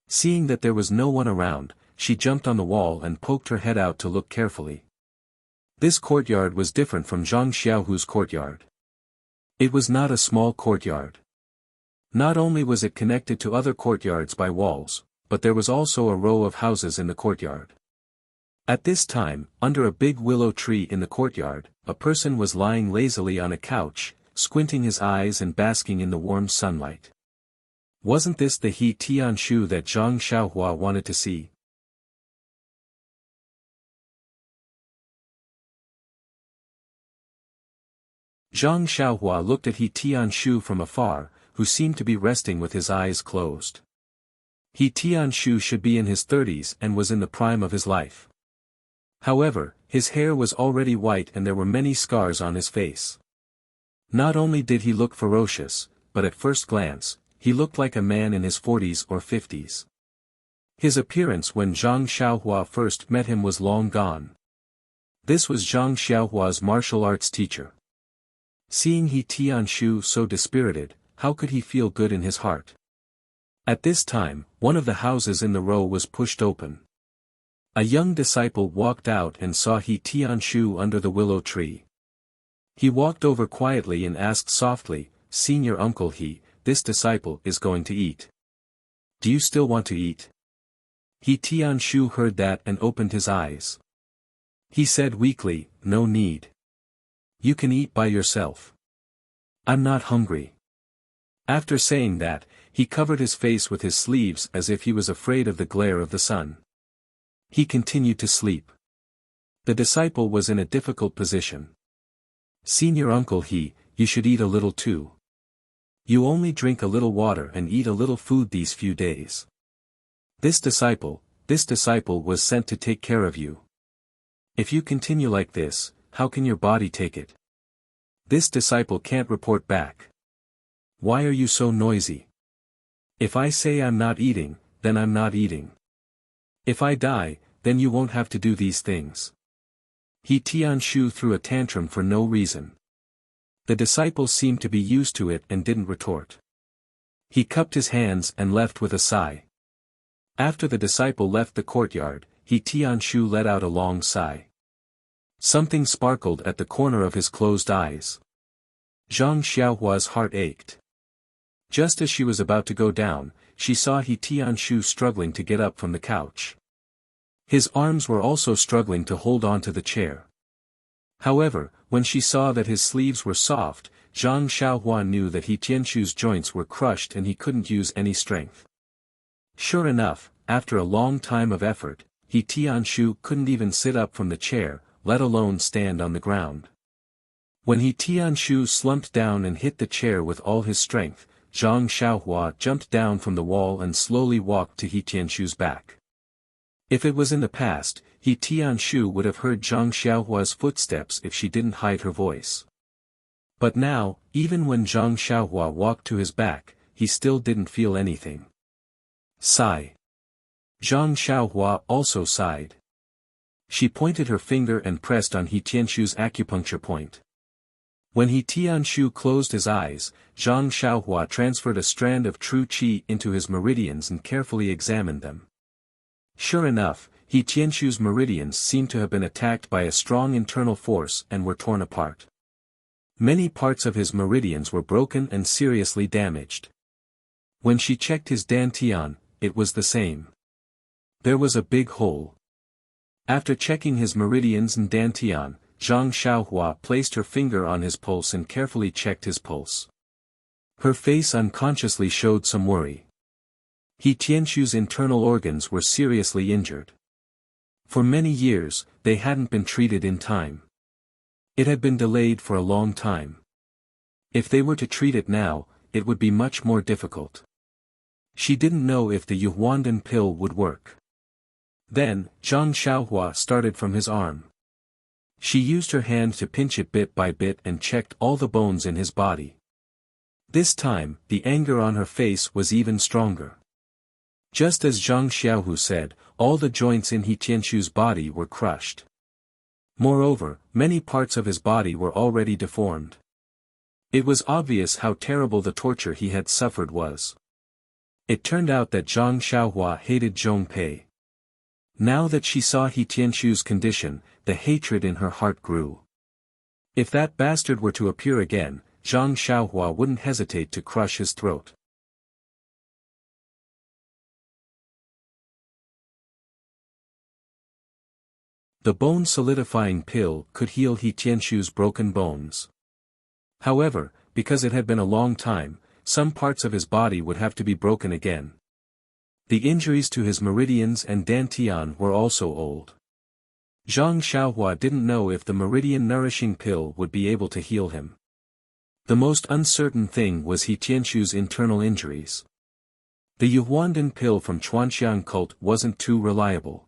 Seeing that there was no one around, she jumped on the wall and poked her head out to look carefully. This courtyard was different from Zhang Xiaohu's courtyard. It was not a small courtyard. Not only was it connected to other courtyards by walls, but there was also a row of houses in the courtyard. At this time, under a big willow tree in the courtyard, a person was lying lazily on a couch, squinting his eyes and basking in the warm sunlight. Wasn't this the He Tianshu that Zhang Xiaohua wanted to see? Zhang Xiaohua looked at He Tianshu from afar, who seemed to be resting with his eyes closed. He Tianshu should be in his 30s and was in the prime of his life. However, his hair was already white and there were many scars on his face. Not only did he look ferocious, but at first glance, he looked like a man in his 40s or 50s. His appearance when Zhang Xiaohua first met him was long gone. This was Zhang Xiaohua's martial arts teacher. Seeing He Tianshu so dispirited, how could he feel good in his heart? At this time, one of the houses in the row was pushed open. A young disciple walked out and saw He Tianshu under the willow tree. He walked over quietly and asked softly, Senior Uncle He, this disciple is going to eat. Do you still want to eat? He Tianshu heard that and opened his eyes. He said weakly, no need. You can eat by yourself. I'm not hungry. After saying that, he covered his face with his sleeves as if he was afraid of the glare of the sun. He continued to sleep. The disciple was in a difficult position. Senior Uncle He, you should eat a little too. You only drink a little water and eat a little food these few days. This disciple was sent to take care of you. If you continue like this, how can your body take it? This disciple can't report back. Why are you so noisy? If I say I'm not eating, then I'm not eating. If I die, then you won't have to do these things. He Tianshu threw a tantrum for no reason. The disciple seemed to be used to it and didn't retort. He cupped his hands and left with a sigh. After the disciple left the courtyard, He Tianshu let out a long sigh. Something sparkled at the corner of his closed eyes. Zhang Xiaohua's heart ached. Just as she was about to go down, she saw He Tianshu struggling to get up from the couch. His arms were also struggling to hold on to the chair. However, when she saw that his sleeves were soft, Zhang Xiaohua knew that He Tianshu's joints were crushed and he couldn't use any strength. Sure enough, after a long time of effort, He Tianshu couldn't even sit up from the chair, let alone stand on the ground. When He Tianshu slumped down and hit the chair with all his strength, Zhang Xiaohua jumped down from the wall and slowly walked to He Tianshu's back. If it was in the past, He Tianshu would have heard Zhang Xiaohua's footsteps if she didn't hide her voice. But now, even when Zhang Xiaohua walked to his back, he still didn't feel anything. Sigh. Zhang Xiaohua also sighed. She pointed her finger and pressed on He Tianshu's acupuncture point. When He Tianshu closed his eyes, Zhang Xiaohua transferred a strand of true qi into his meridians and carefully examined them. Sure enough, He Tianshu's meridians seemed to have been attacked by a strong internal force and were torn apart. Many parts of his meridians were broken and seriously damaged. When she checked his dantian, it was the same. There was a big hole. After checking his meridians and dantian, Zhang Xiaohua placed her finger on his pulse and carefully checked his pulse. Her face unconsciously showed some worry. He Tianshu's internal organs were seriously injured. For many years, they hadn't been treated in time. It had been delayed for a long time. If they were to treat it now, it would be much more difficult. She didn't know if the Yuhuandan pill would work. Then, Zhang Xiaohua started from his arm. She used her hand to pinch it bit by bit and checked all the bones in his body. This time, the anger on her face was even stronger. Just as Zhang Xiaohu said, all the joints in He Tianshu's body were crushed. Moreover, many parts of his body were already deformed. It was obvious how terrible the torture he had suffered was. It turned out that Zhang Xiaohua hated Zhong Pei. Now that she saw He Tianshu's condition, the hatred in her heart grew. If that bastard were to appear again, Zhang Xiaohua wouldn't hesitate to crush his throat. The bone-solidifying pill could heal He Tianshu's broken bones. However, because it had been a long time, some parts of his body would have to be broken again. The injuries to his meridians and dantian were also old. Zhang Xiaohua didn't know if the meridian-nourishing pill would be able to heal him. The most uncertain thing was He Tianshu's internal injuries. The Yuhuandan pill from Chuanxiang cult wasn't too reliable.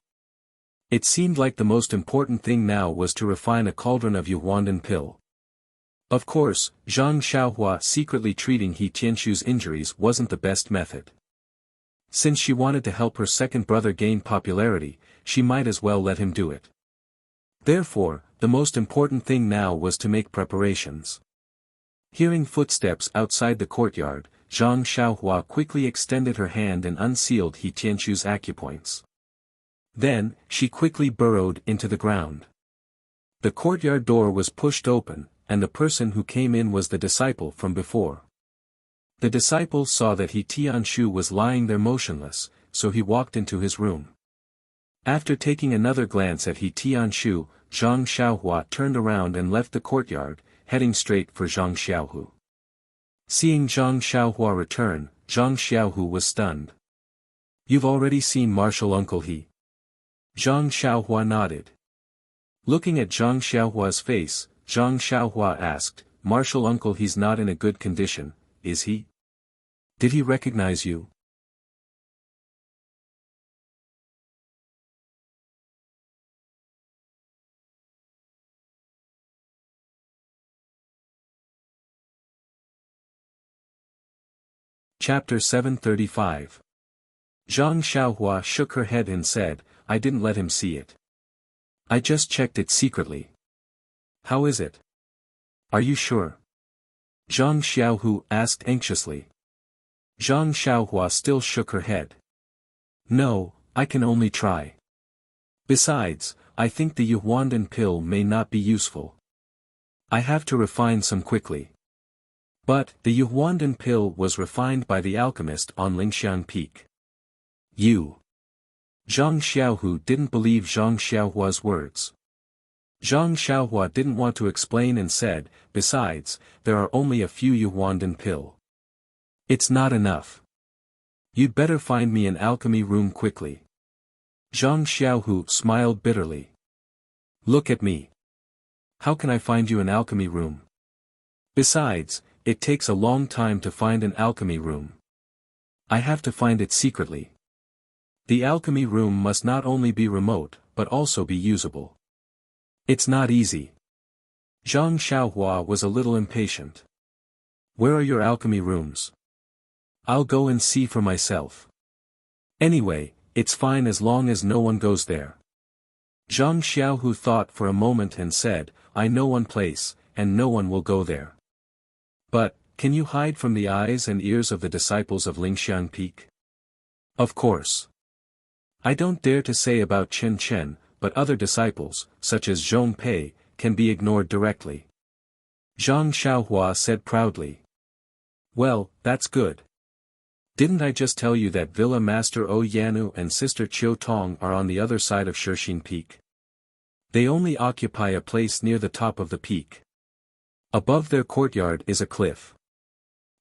It seemed like the most important thing now was to refine a cauldron of Yuhuandan pill. Of course, Zhang Xiaohua secretly treating He Tianshu's injuries wasn't the best method. Since she wanted to help her second brother gain popularity, she might as well let him do it. Therefore, the most important thing now was to make preparations. Hearing footsteps outside the courtyard, Zhang Xiaohua quickly extended her hand and unsealed He Tianshu's acupoints. Then, she quickly burrowed into the ground. The courtyard door was pushed open, and the person who came in was the disciple from before. The disciple saw that He Tianshu was lying there motionless, so he walked into his room. After taking another glance at He Tianshu, Zhang Xiaohua turned around and left the courtyard, heading straight for Zhang Xiaohu. Seeing Zhang Xiaohua return, Zhang Xiaohu was stunned. "You've already seen Martial Uncle He?" Zhang Xiaohua nodded. Looking at Zhang Xiaohua's face, Zhang Xiaohua asked, "Martial Uncle He's not in a good condition, is he? Did he recognize you?" Chapter 735. Zhang Xiaohua shook her head and said, I didn't let him see it. I just checked it secretly. How is it? Are you sure? Zhang Xiaohu asked anxiously. Zhang Xiaohua still shook her head. No, I can only try. Besides, I think the Yuhuandan pill may not be useful. I have to refine some quickly. But, the Yuhuandan pill was refined by the alchemist on Lingshan Peak. You. Zhang Xiaohu didn't believe Zhang Xiaohua's words. Zhang Xiaohua didn't want to explain and said, besides, there are only a few Yuhuandan pill. It's not enough. You'd better find me an alchemy room quickly. Zhang Xiaohu smiled bitterly. Look at me. How can I find you an alchemy room? Besides, it takes a long time to find an alchemy room. I have to find it secretly. The alchemy room must not only be remote, but also be usable. It's not easy. Zhang Xiaohua was a little impatient. Where are your alchemy rooms? I'll go and see for myself. Anyway, it's fine as long as no one goes there. Zhang Xiaohu thought for a moment and said, I know one place, and no one will go there. But, can you hide from the eyes and ears of the disciples of Lingshan Peak? Of course. I don't dare to say about Chen Chen, but other disciples, such as Zhong Pei, can be ignored directly. Zhang Xiaohua said proudly. Well, that's good. Didn't I just tell you that Villa Master O Yanu and Sister Chiu Tong are on the other side of Shixin Peak? They only occupy a place near the top of the peak. Above their courtyard is a cliff.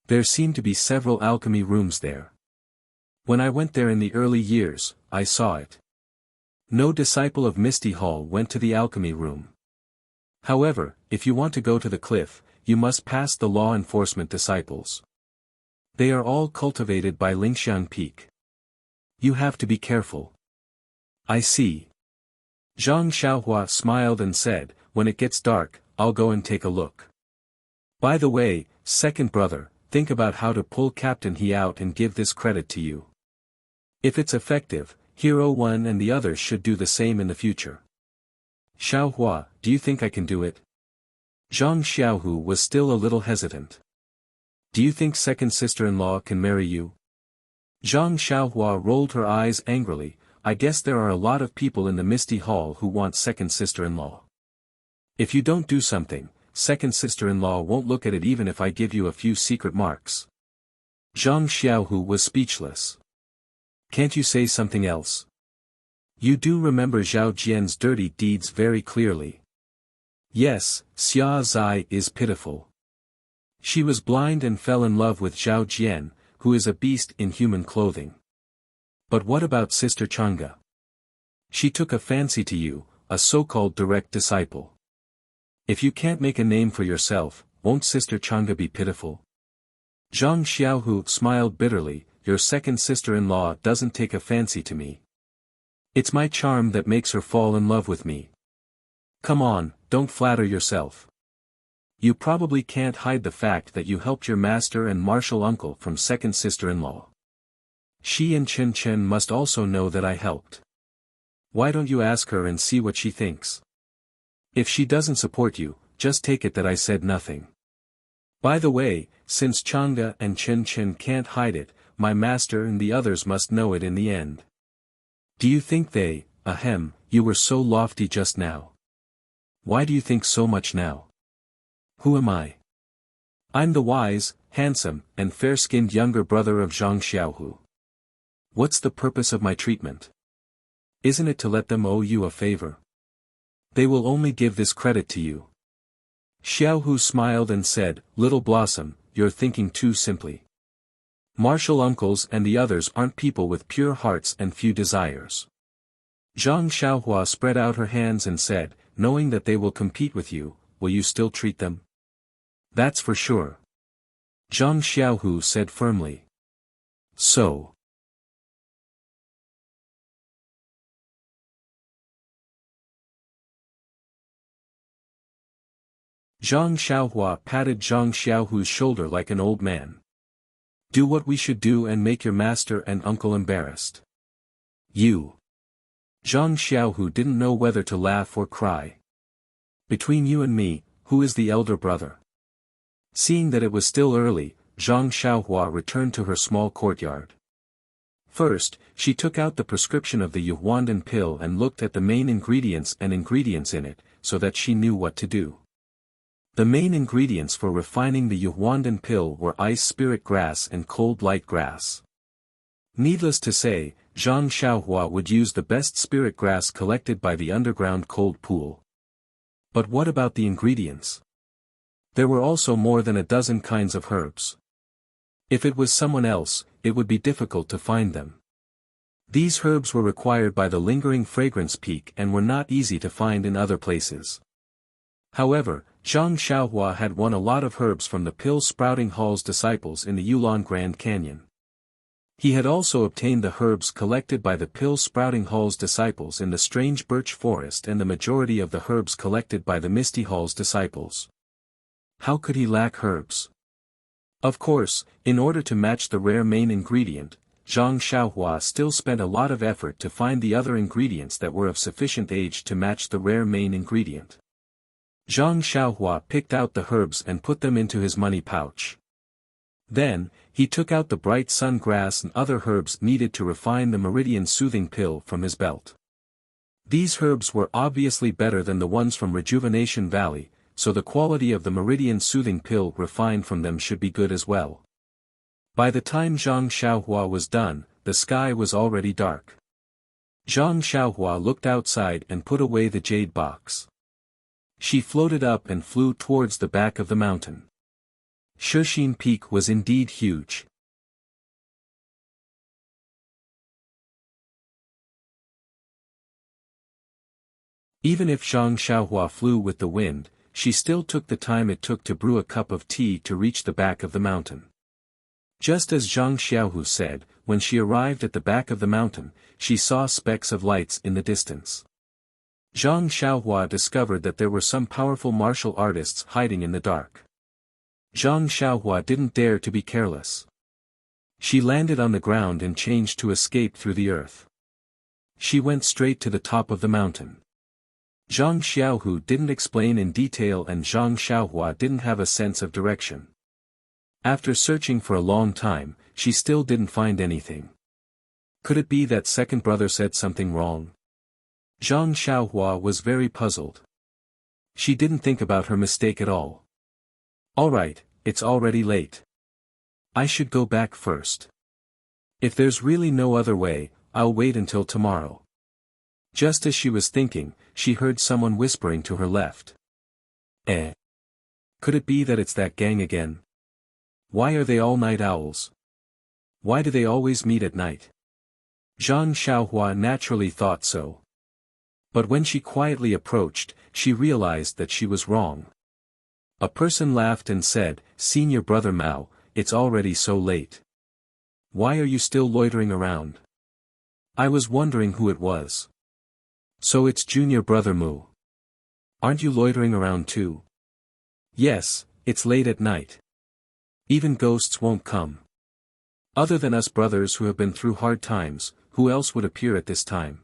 There seem to be several alchemy rooms there. When I went there in the early years, I saw it. No disciple of Misty Hall went to the alchemy room. However, if you want to go to the cliff, you must pass the law enforcement disciples. They are all cultivated by Lingshan Peak. You have to be careful. I see. Zhang Xiaohua smiled and said, when it gets dark, I'll go and take a look. By the way, second brother, think about how to pull Captain He out and give this credit to you. If it's effective, Hero 1 and the others should do the same in the future. Xiaohua, do you think I can do it? Zhang Xiaohu was still a little hesitant. Do you think second sister-in-law can marry you? Zhang Xiaohua rolled her eyes angrily. I guess there are a lot of people in the Misty Hall who want second sister-in-law. If you don't do something, second sister-in-law won't look at it even if I give you a few secret marks. Zhang Xiaohu was speechless. Can't you say something else? You do remember Zhao Jian's dirty deeds very clearly. Yes, Xia Zai is pitiful. She was blind and fell in love with Zhao Jian, who is a beast in human clothing. But what about Sister Chang'e? She took a fancy to you, a so-called direct disciple. If you can't make a name for yourself, won't Sister Chang'e be pitiful? Zhang Xiaohu smiled bitterly. Your second sister-in-law doesn't take a fancy to me. It's my charm that makes her fall in love with me. Come on, don't flatter yourself. You probably can't hide the fact that you helped your master and martial uncle from second sister-in-law. She and Chen Chen must also know that I helped. Why don't you ask her and see what she thinks? If she doesn't support you, just take it that I said nothing. By the way, since Chang'e and Chen Chen can't hide it, my master and the others must know it in the end. Do you think you were so lofty just now? Why do you think so much now? Who am I? I'm the wise, handsome, and fair-skinned younger brother of Zhang Xiaohu. What's the purpose of my treatment? Isn't it to let them owe you a favor? They will only give this credit to you. Xiaohu smiled and said, Little Blossom, you're thinking too simply. Martial uncles and the others aren't people with pure hearts and few desires. Zhang Xiaohua spread out her hands and said, knowing that they will compete with you, will you still treat them? That's for sure. Zhang Xiaohu said firmly. So. Zhang Xiaohua patted Zhang Xiaohu's shoulder like an old man. Do what we should do and make your master and uncle embarrassed. You. Zhang Xiaohu didn't know whether to laugh or cry. Between you and me, who is the elder brother? Seeing that it was still early, Zhang Xiaohua returned to her small courtyard. First, she took out the prescription of the Yuhuandan pill and looked at the main ingredients in it, so that she knew what to do. The main ingredients for refining the Yuhuandan pill were ice spirit grass and cold light grass. Needless to say, Zhang Xiaohua would use the best spirit grass collected by the underground cold pool. But what about the ingredients? There were also more than a dozen kinds of herbs. If it was someone else, it would be difficult to find them. These herbs were required by the lingering fragrance peak and were not easy to find in other places. However, Zhang Xiaohua had won a lot of herbs from the pill-sprouting hall's disciples in the Yulon Grand Canyon. He had also obtained the herbs collected by the pill-sprouting hall's disciples in the strange birch forest and the majority of the herbs collected by the misty hall's disciples. How could he lack herbs? Of course, in order to match the rare main ingredient, Zhang Xiaohua still spent a lot of effort to find the other ingredients that were of sufficient age to match the rare main ingredient. Zhang Xiaohua picked out the herbs and put them into his money pouch. Then, he took out the bright sun grass and other herbs needed to refine the meridian soothing pill from his belt. These herbs were obviously better than the ones from Rejuvenation Valley, so the quality of the meridian soothing pill refined from them should be good as well. By the time Zhang Xiaohua was done, the sky was already dark. Zhang Xiaohua looked outside and put away the jade box. She floated up and flew towards the back of the mountain. Shixin Peak was indeed huge. Even if Zhang Xiaohua flew with the wind, she still took the time it took to brew a cup of tea to reach the back of the mountain. Just as Zhang Xiaohu said, when she arrived at the back of the mountain, she saw specks of lights in the distance. Zhang Xiaohua discovered that there were some powerful martial artists hiding in the dark. Zhang Xiaohua didn't dare to be careless. She landed on the ground and changed to escape through the earth. She went straight to the top of the mountain. Zhang Xiaohu didn't explain in detail and Zhang Xiaohua didn't have a sense of direction. After searching for a long time, she still didn't find anything. Could it be that second brother said something wrong? Zhang Xiaohua was very puzzled. She didn't think about her mistake at all. Alright, it's already late. I should go back first. If there's really no other way, I'll wait until tomorrow. Just as she was thinking, she heard someone whispering to her left. Could it be that it's that gang again? Why are they all night owls? Why do they always meet at night? Zhang Xiaohua naturally thought so. But when she quietly approached, she realized that she was wrong. A person laughed and said, "Senior brother Mao, it's already so late. Why are you still loitering around? I was wondering who it was." "So it's junior brother Mu. Aren't you loitering around too?" "Yes, it's late at night. Even ghosts won't come. Other than us brothers who have been through hard times, who else would appear at this time?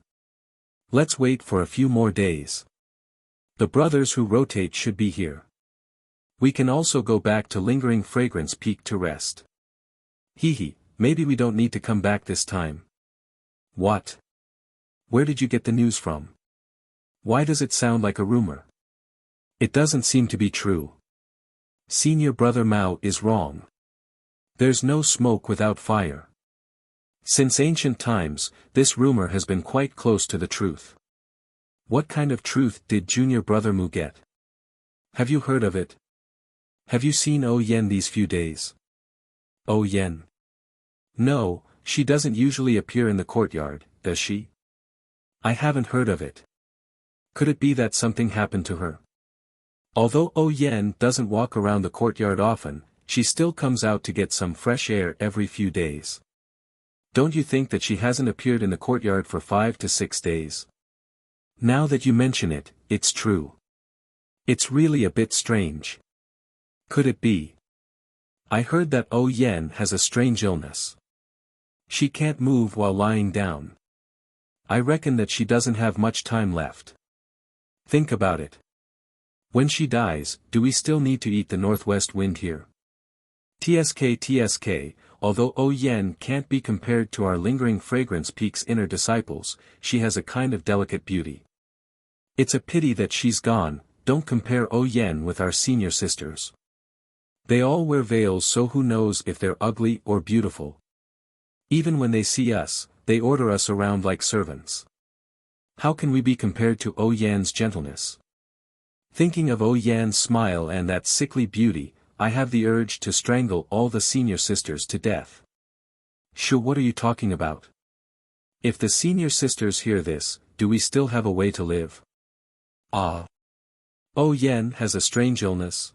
Let's wait for a few more days. The brothers who rotate should be here. We can also go back to Lingering Fragrance Peak to rest. Hee, maybe we don't need to come back this time." "What? Where did you get the news from? Why does it sound like a rumor? It doesn't seem to be true. Senior brother Mao is wrong. There's no smoke without fire. Since ancient times, this rumor has been quite close to the truth. What kind of truth did junior brother Mu get? Have you heard of it? Have you seen O Yen these few days?" "O Yen? No, she doesn't usually appear in the courtyard, does she? I haven't heard of it. Could it be that something happened to her? Although O Yen doesn't walk around the courtyard often, she still comes out to get some fresh air every few days. Don't you think that she hasn't appeared in the courtyard for 5 to 6 days? Now that you mention it, it's true. It's really a bit strange. Could it be? I heard that Yan has a strange illness. She can't move while lying down. I reckon that she doesn't have much time left. Think about it. When she dies, do we still need to eat the northwest wind here? TSK, although Yan can't be compared to our lingering fragrance peak's inner disciples, she has a kind of delicate beauty. It's a pity that she's gone. Don't compare Yan with our senior sisters. They all wear veils, so who knows if they're ugly or beautiful. Even when they see us, they order us around like servants. How can we be compared to Yan's gentleness? Thinking of Yan's smile and that sickly beauty, I have the urge to strangle all the senior sisters to death. Sure, what are you talking about? If the senior sisters hear this, do we still have a way to live? Yan has a strange illness.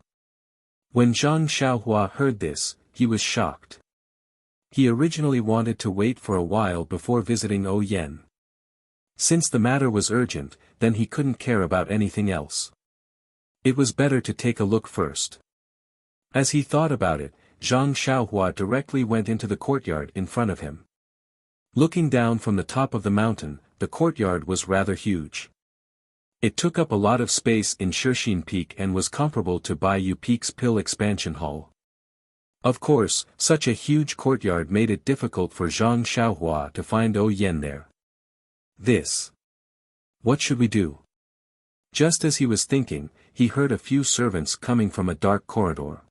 When Zhang Xiaohua heard this, he was shocked. He originally wanted to wait for a while before visiting Yan. Since the matter was urgent, then he couldn't care about anything else. It was better to take a look first. As he thought about it, Zhang Xiaohua directly went into the courtyard in front of him. Looking down from the top of the mountain, the courtyard was rather huge. It took up a lot of space in Shixin Peak and was comparable to Baiyu Peak's Pill Expansion Hall. Of course, such a huge courtyard made it difficult for Zhang Xiaohua to find Yan there. What should we do? Just as he was thinking, he heard a few servants coming from a dark corridor.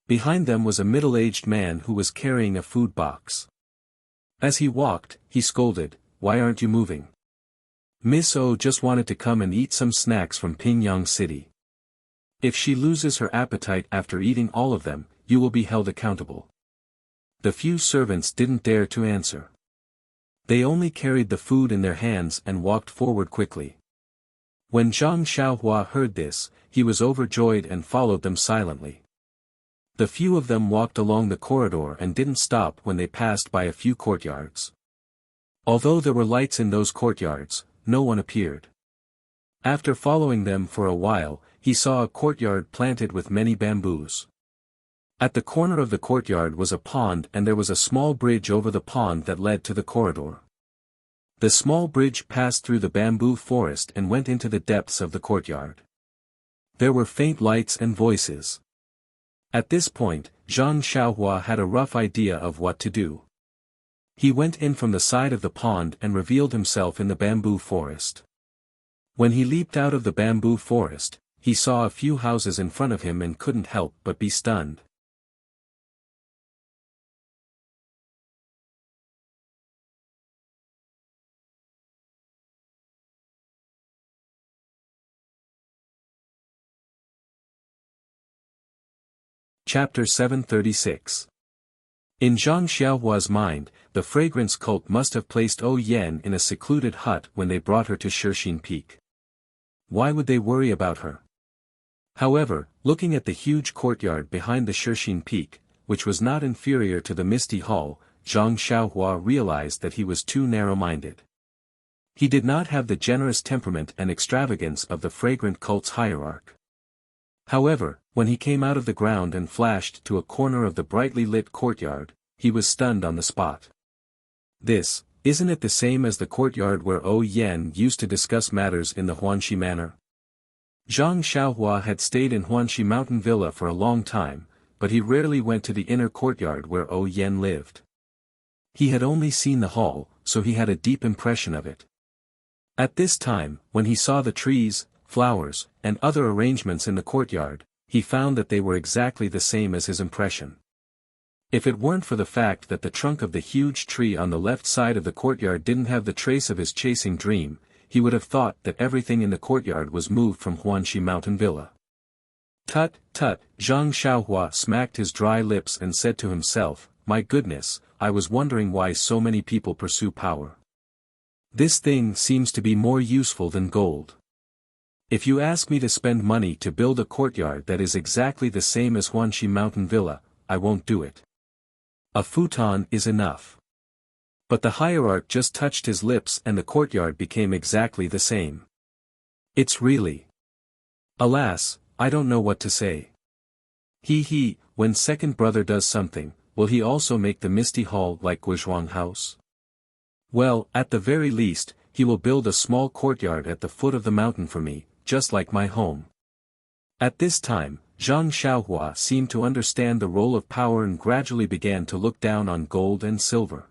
Behind them was a middle-aged man who was carrying a food box. As he walked, he scolded, "Why aren't you moving? Miss O just wanted to come and eat some snacks from Pingyang City. If she loses her appetite after eating all of them, you will be held accountable." The few servants didn't dare to answer. They only carried the food in their hands and walked forward quickly. When Zhang Xiaohua heard this, he was overjoyed and followed them silently. The few of them walked along the corridor and didn't stop when they passed by a few courtyards. Although there were lights in those courtyards, no one appeared. After following them for a while, he saw a courtyard planted with many bamboos. At the corner of the courtyard was a pond and there was a small bridge over the pond that led to the corridor. The small bridge passed through the bamboo forest and went into the depths of the courtyard. There were faint lights and voices. At this point, Zhang Xiaohua had a rough idea of what to do. He went in from the side of the pond and revealed himself in the bamboo forest. When he leaped out of the bamboo forest, he saw a few houses in front of him and couldn't help but be stunned. Chapter 736. In Zhang Xiaohua's mind, the fragrance cult must have placed Yan in a secluded hut when they brought her to Shixin Peak. Why would they worry about her? However, looking at the huge courtyard behind the Shixin Peak, which was not inferior to the Misty Hall, Zhang Xiaohua realized that he was too narrow-minded. He did not have the generous temperament and extravagance of the fragrant cult's hierarch. However, when he came out of the ground and flashed to a corner of the brightly lit courtyard, he was stunned on the spot. Isn't it the same as the courtyard where Yan used to discuss matters in the Huanxi manor? Zhang Xiaohua had stayed in Huanxi Mountain Villa for a long time, but he rarely went to the inner courtyard where Yan lived. He had only seen the hall, so he had a deep impression of it. At this time, when he saw the trees, flowers, and other arrangements in the courtyard, he found that they were exactly the same as his impression. If it weren't for the fact that the trunk of the huge tree on the left side of the courtyard didn't have the trace of his chasing dream, he would have thought that everything in the courtyard was moved from Huanxi Mountain Villa. Tut, tut, Zhang Xiaohua smacked his dry lips and said to himself, "My goodness, I was wondering why so many people pursue power. This thing seems to be more useful than gold. If you ask me to spend money to build a courtyard that is exactly the same as Huanxi Mountain Villa, I won't do it. A futon is enough." But the hierarch just touched his lips and the courtyard became exactly the same. It's really. Alas, I don't know what to say. When second brother does something, will he also make the misty hall like Guizhuang house? Well, at the very least, he will build a small courtyard at the foot of the mountain for me, just like my home. At this time, Zhang Xiaohua seemed to understand the role of power and gradually began to look down on gold and silver.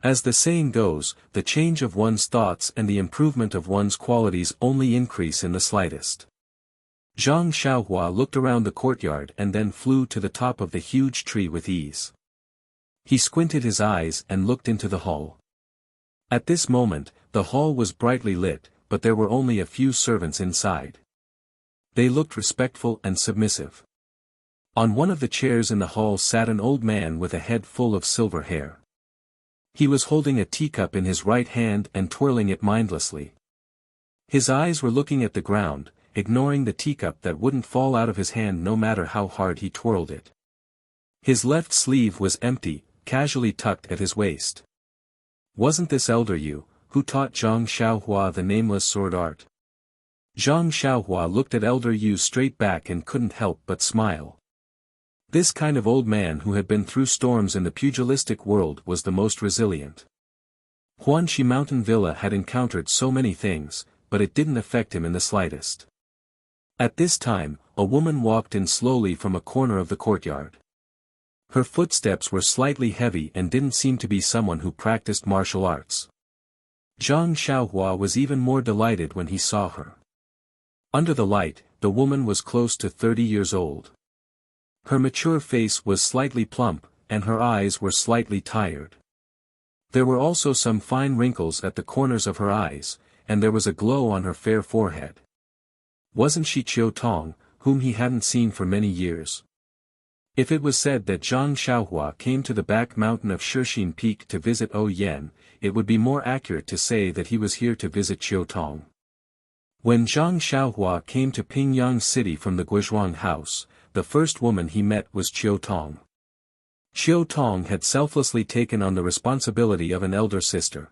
As the saying goes, the change of one's thoughts and the improvement of one's qualities only increase in the slightest. Zhang Xiaohua looked around the courtyard and then flew to the top of the huge tree with ease. He squinted his eyes and looked into the hall. At this moment, the hall was brightly lit, but there were only a few servants inside. They looked respectful and submissive. On one of the chairs in the hall sat an old man with a head full of silver hair. He was holding a teacup in his right hand and twirling it mindlessly. His eyes were looking at the ground, ignoring the teacup that wouldn't fall out of his hand no matter how hard he twirled it. His left sleeve was empty, casually tucked at his waist. Wasn't this elder Yu, who taught Zhang Xiaohua the nameless sword art? Zhang Xiaohua looked at elder Yu straight back and couldn't help but smile. This kind of old man who had been through storms in the pugilistic world was the most resilient. Huanxi Mountain Villa had encountered so many things, but it didn't affect him in the slightest. At this time, a woman walked in slowly from a corner of the courtyard. Her footsteps were slightly heavy and didn't seem to be someone who practiced martial arts. Zhang Xiaohua was even more delighted when he saw her. Under the light, the woman was close to 30 years old. Her mature face was slightly plump, and her eyes were slightly tired. There were also some fine wrinkles at the corners of her eyes, and there was a glow on her fair forehead. Wasn't she Qiu Tong, whom he hadn't seen for many years? If it was said that Zhang Xiaohua came to the back mountain of Shixin Peak to visit Ouyuan, it would be more accurate to say that he was here to visit Qiu Tong. When Zhang Xiaohua came to Pingyang City from the Guizhuang house, the first woman he met was Qiu Tong. Qiu Tong had selflessly taken on the responsibility of an elder sister.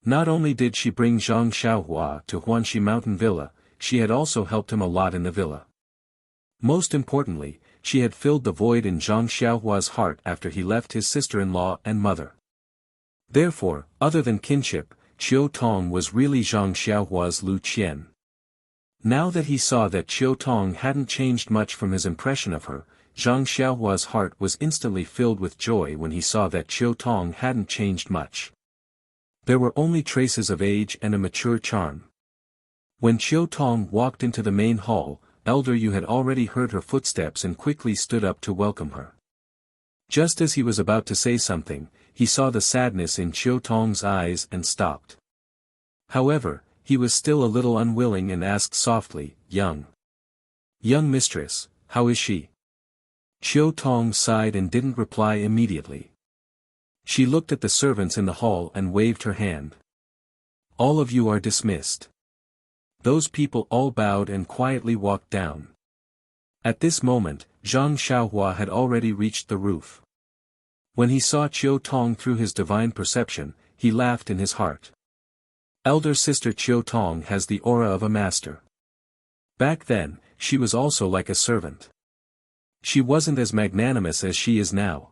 Not only did she bring Zhang Xiaohua to Huanxi Mountain Villa, she had also helped him a lot in the villa. Most importantly, she had filled the void in Zhang Xiaohua's heart after he left his sister-in-law and mother. Therefore, other than kinship, Qiu Tong was really Zhang Xiaohua's Lu Qian. Now that he saw that Qiu Tong hadn't changed much from his impression of her, Zhang Xiaohua's heart was instantly filled with joy when he saw that Qiu Tong hadn't changed much. There were only traces of age and a mature charm. When Qiu Tong walked into the main hall, Elder Yu had already heard her footsteps and quickly stood up to welcome her. Just as he was about to say something, he saw the sadness in Qiu Tong's eyes and stopped. However, he was still a little unwilling and asked softly, Young mistress, how is she? Qiu Tong sighed and didn't reply immediately. She looked at the servants in the hall and waved her hand. All of you are dismissed. Those people all bowed and quietly walked down. At this moment, Zhang Xiaohua had already reached the roof. When he saw Qiu Tong through his divine perception, he laughed in his heart. Elder sister Qiu Tong has the aura of a master. Back then, she was also like a servant. She wasn't as magnanimous as she is now.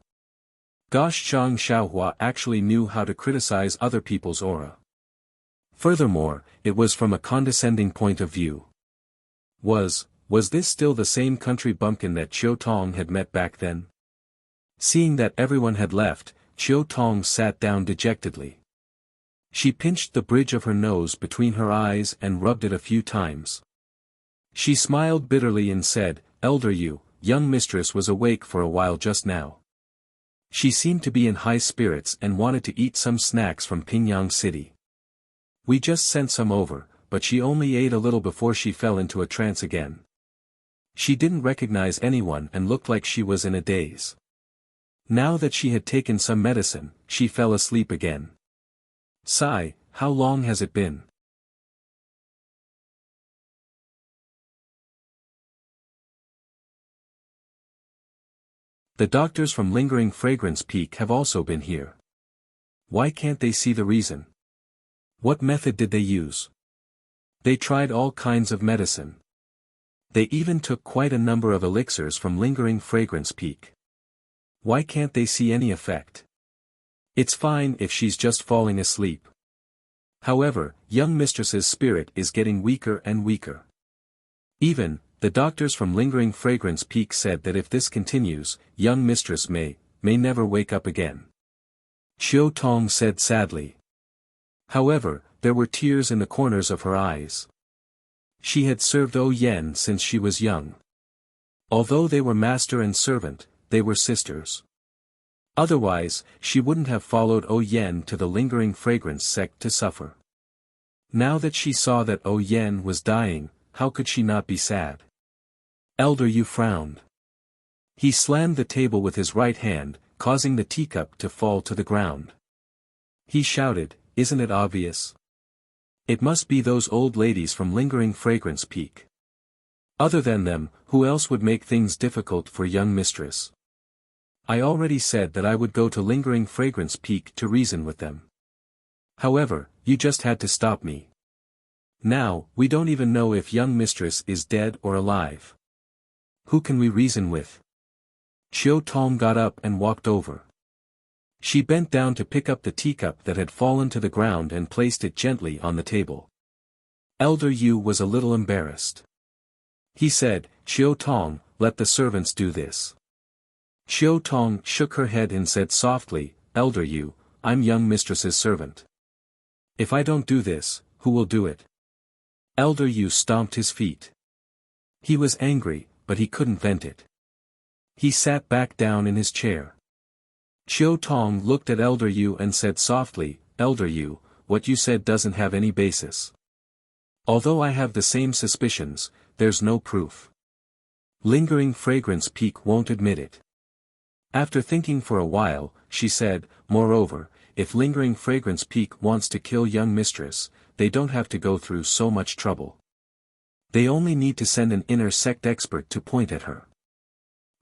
Gosh, Zhang Xiaohua actually knew how to criticize other people's aura. Furthermore, it was from a condescending point of view. Was this still the same country bumpkin that Qiu Tong had met back then? Seeing that everyone had left, Qiu Tong sat down dejectedly. She pinched the bridge of her nose between her eyes and rubbed it a few times. She smiled bitterly and said, Elder Yu, young mistress was awake for a while just now. She seemed to be in high spirits and wanted to eat some snacks from Pingyang City. We just sent some over, but she only ate a little before she fell into a trance again. She didn't recognize anyone and looked like she was in a daze. Now that she had taken some medicine, she fell asleep again. Sigh, how long has it been? The doctors from Lingering Fragrance Peak have also been here. Why can't they see the reason? What method did they use? They tried all kinds of medicine. They even took quite a number of elixirs from Lingering Fragrance Peak. Why can't they see any effect? It's fine if she's just falling asleep. However, young mistress's spirit is getting weaker and weaker. Even, the doctors from Lingering Fragrance Peak said that if this continues, young mistress may never wake up again. Xiao Tong said sadly. However, there were tears in the corners of her eyes. She had served O Yen since she was young. Although they were master and servant, they were sisters. Otherwise, she wouldn't have followed O Yen to the Lingering Fragrance sect to suffer. Now that she saw that O Yen was dying, how could she not be sad? Elder Yu frowned. He slammed the table with his right hand, causing the teacup to fall to the ground. He shouted, "Isn't it obvious? It must be those old ladies from Lingering Fragrance Peak. Other than them, who else would make things difficult for young mistress? I already said that I would go to Lingering Fragrance Peak to reason with them. However, you just had to stop me. Now, we don't even know if young mistress is dead or alive. Who can we reason with?" Xiao Tong got up and walked over. She bent down to pick up the teacup that had fallen to the ground and placed it gently on the table. Elder Yu was a little embarrassed. He said, "Xiao Tong, let the servants do this." Xiao Tong shook her head and said softly, "Elder Yu, I'm young mistress's servant. If I don't do this, who will do it?" Elder Yu stomped his feet. He was angry, but he couldn't vent it. He sat back down in his chair. Xiao Tong looked at Elder Yu and said softly, "Elder Yu, what you said doesn't have any basis. Although I have the same suspicions, there's no proof. Lingering Fragrance Peak won't admit it." After thinking for a while, she said, "Moreover, if Lingering Fragrance Peak wants to kill young mistress, they don't have to go through so much trouble. They only need to send an inner sect expert to point at her.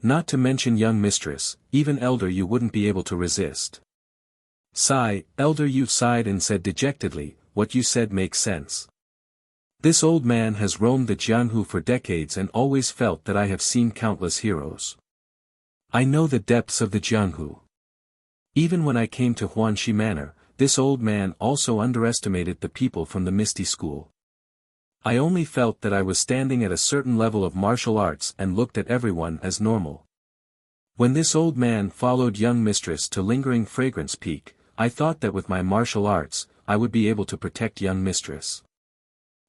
Not to mention young mistress, even Elder Yu wouldn't be able to resist." Elder Yu sighed and said dejectedly, "What you said makes sense. This old man has roamed the Jianhu for decades and always felt that I have seen countless heroes. I know the depths of the Jianhu. Even when I came to Huanxi Manor, this old man also underestimated the people from the Misty School. I only felt that I was standing at a certain level of martial arts and looked at everyone as normal. When this old man followed young mistress to Lingering Fragrance Peak, I thought that with my martial arts, I would be able to protect young mistress.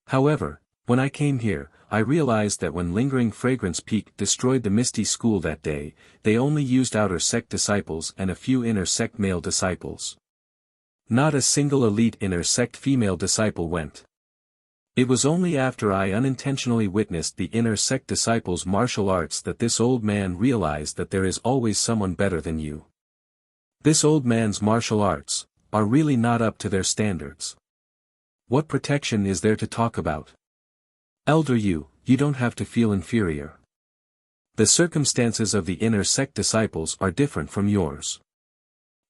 However, when I came here, I realized that when Lingering Fragrance Peak destroyed the Misty School that day, they only used outer sect disciples and a few inner sect male disciples. Not a single elite inner sect female disciple went. It was only after I unintentionally witnessed the inner sect disciples' martial arts that this old man realized that there is always someone better than you. This old man's martial arts are really not up to their standards. What protection is there to talk about? Elder Yu, you don't have to feel inferior. The circumstances of the inner sect disciples are different from yours.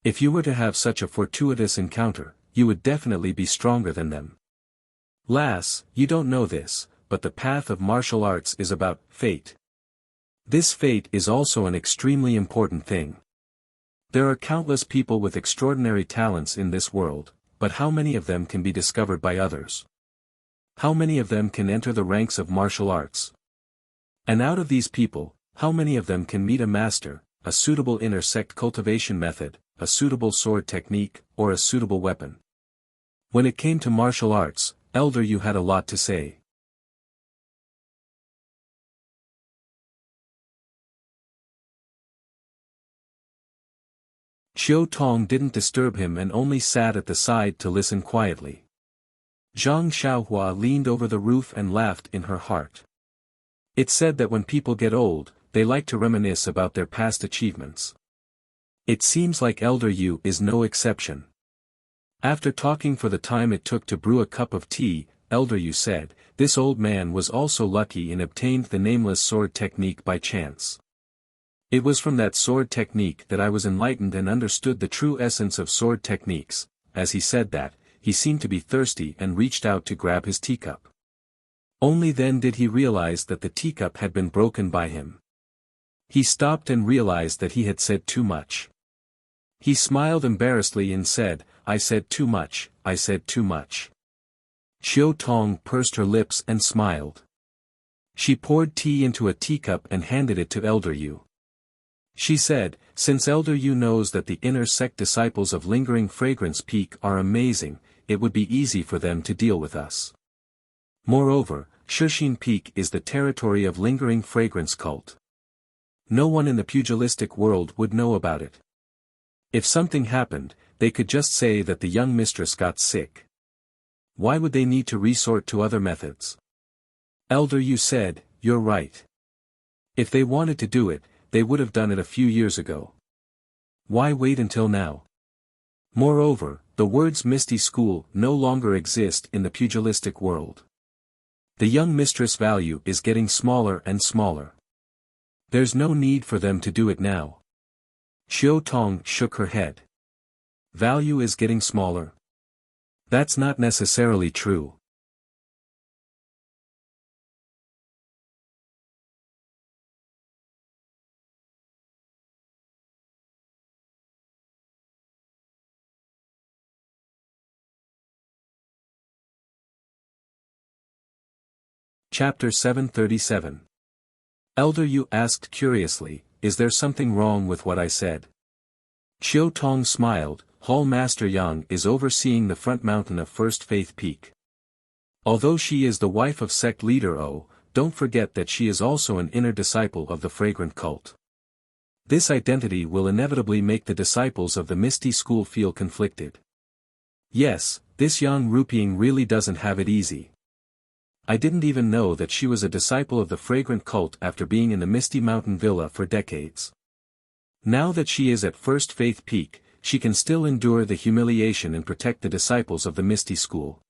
If you were to have such a fortuitous encounter, you would definitely be stronger than them. Lass, you don't know this, but the path of martial arts is about fate. This fate is also an extremely important thing. There are countless people with extraordinary talents in this world, but how many of them can be discovered by others? How many of them can enter the ranks of martial arts? And out of these people, how many of them can meet a master, a suitable inner sect cultivation method, a suitable sword technique, or a suitable weapon? When it came to martial arts, Elder Yu had a lot to say. Xiao Tong didn't disturb him and only sat at the side to listen quietly. Zhang Xiaohua leaned over the roof and laughed in her heart. It's said that when people get old, they like to reminisce about their past achievements. It seems like Elder Yu is no exception. After talking for the time it took to brew a cup of tea, Elder Yu said, "This old man was also lucky and obtained the nameless sword technique by chance. It was from that sword technique that I was enlightened and understood the true essence of sword techniques. As he said that, he seemed to be thirsty and reached out to grab his teacup. Only then did he realize that the teacup had been broken by him. He stopped and realized that he had said too much. He smiled embarrassedly and said, "I said too much, I said too much." Xiao Tong pursed her lips and smiled. She poured tea into a teacup and handed it to Elder Yu. She said, "Since Elder Yu knows that the inner sect disciples of Lingering Fragrance Peak are amazing, it would be easy for them to deal with us. Moreover, Shushin Peak is the territory of Lingering Fragrance cult. No one in the pugilistic world would know about it. If something happened, they could just say that the young mistress got sick. Why would they need to resort to other methods?" Elder Yu said, "You're right. If they wanted to do it, they would have done it a few years ago. Why wait until now? Moreover, the words Misty School no longer exist in the pugilistic world. The young mistress value is getting smaller and smaller. There's no need for them to do it now." Xiao Tong shook her head. "Value is getting smaller? That's not necessarily true." Chapter 737. Elder Yu asked curiously, "Is there something wrong with what I said?" Xiao Tong smiled. "Hall Master Yang is overseeing the front mountain of First Faith Peak. Although she is the wife of sect leader O, don't forget that she is also an inner disciple of the fragrant cult. This identity will inevitably make the disciples of the Misty School feel conflicted. Yes, this young Rupiang really doesn't have it easy. I didn't even know that she was a disciple of the fragrant cult after being in the Misty Mountain Villa for decades. Now that she is at First Faith Peak, she can still endure the humiliation and protect the disciples of the Misty School.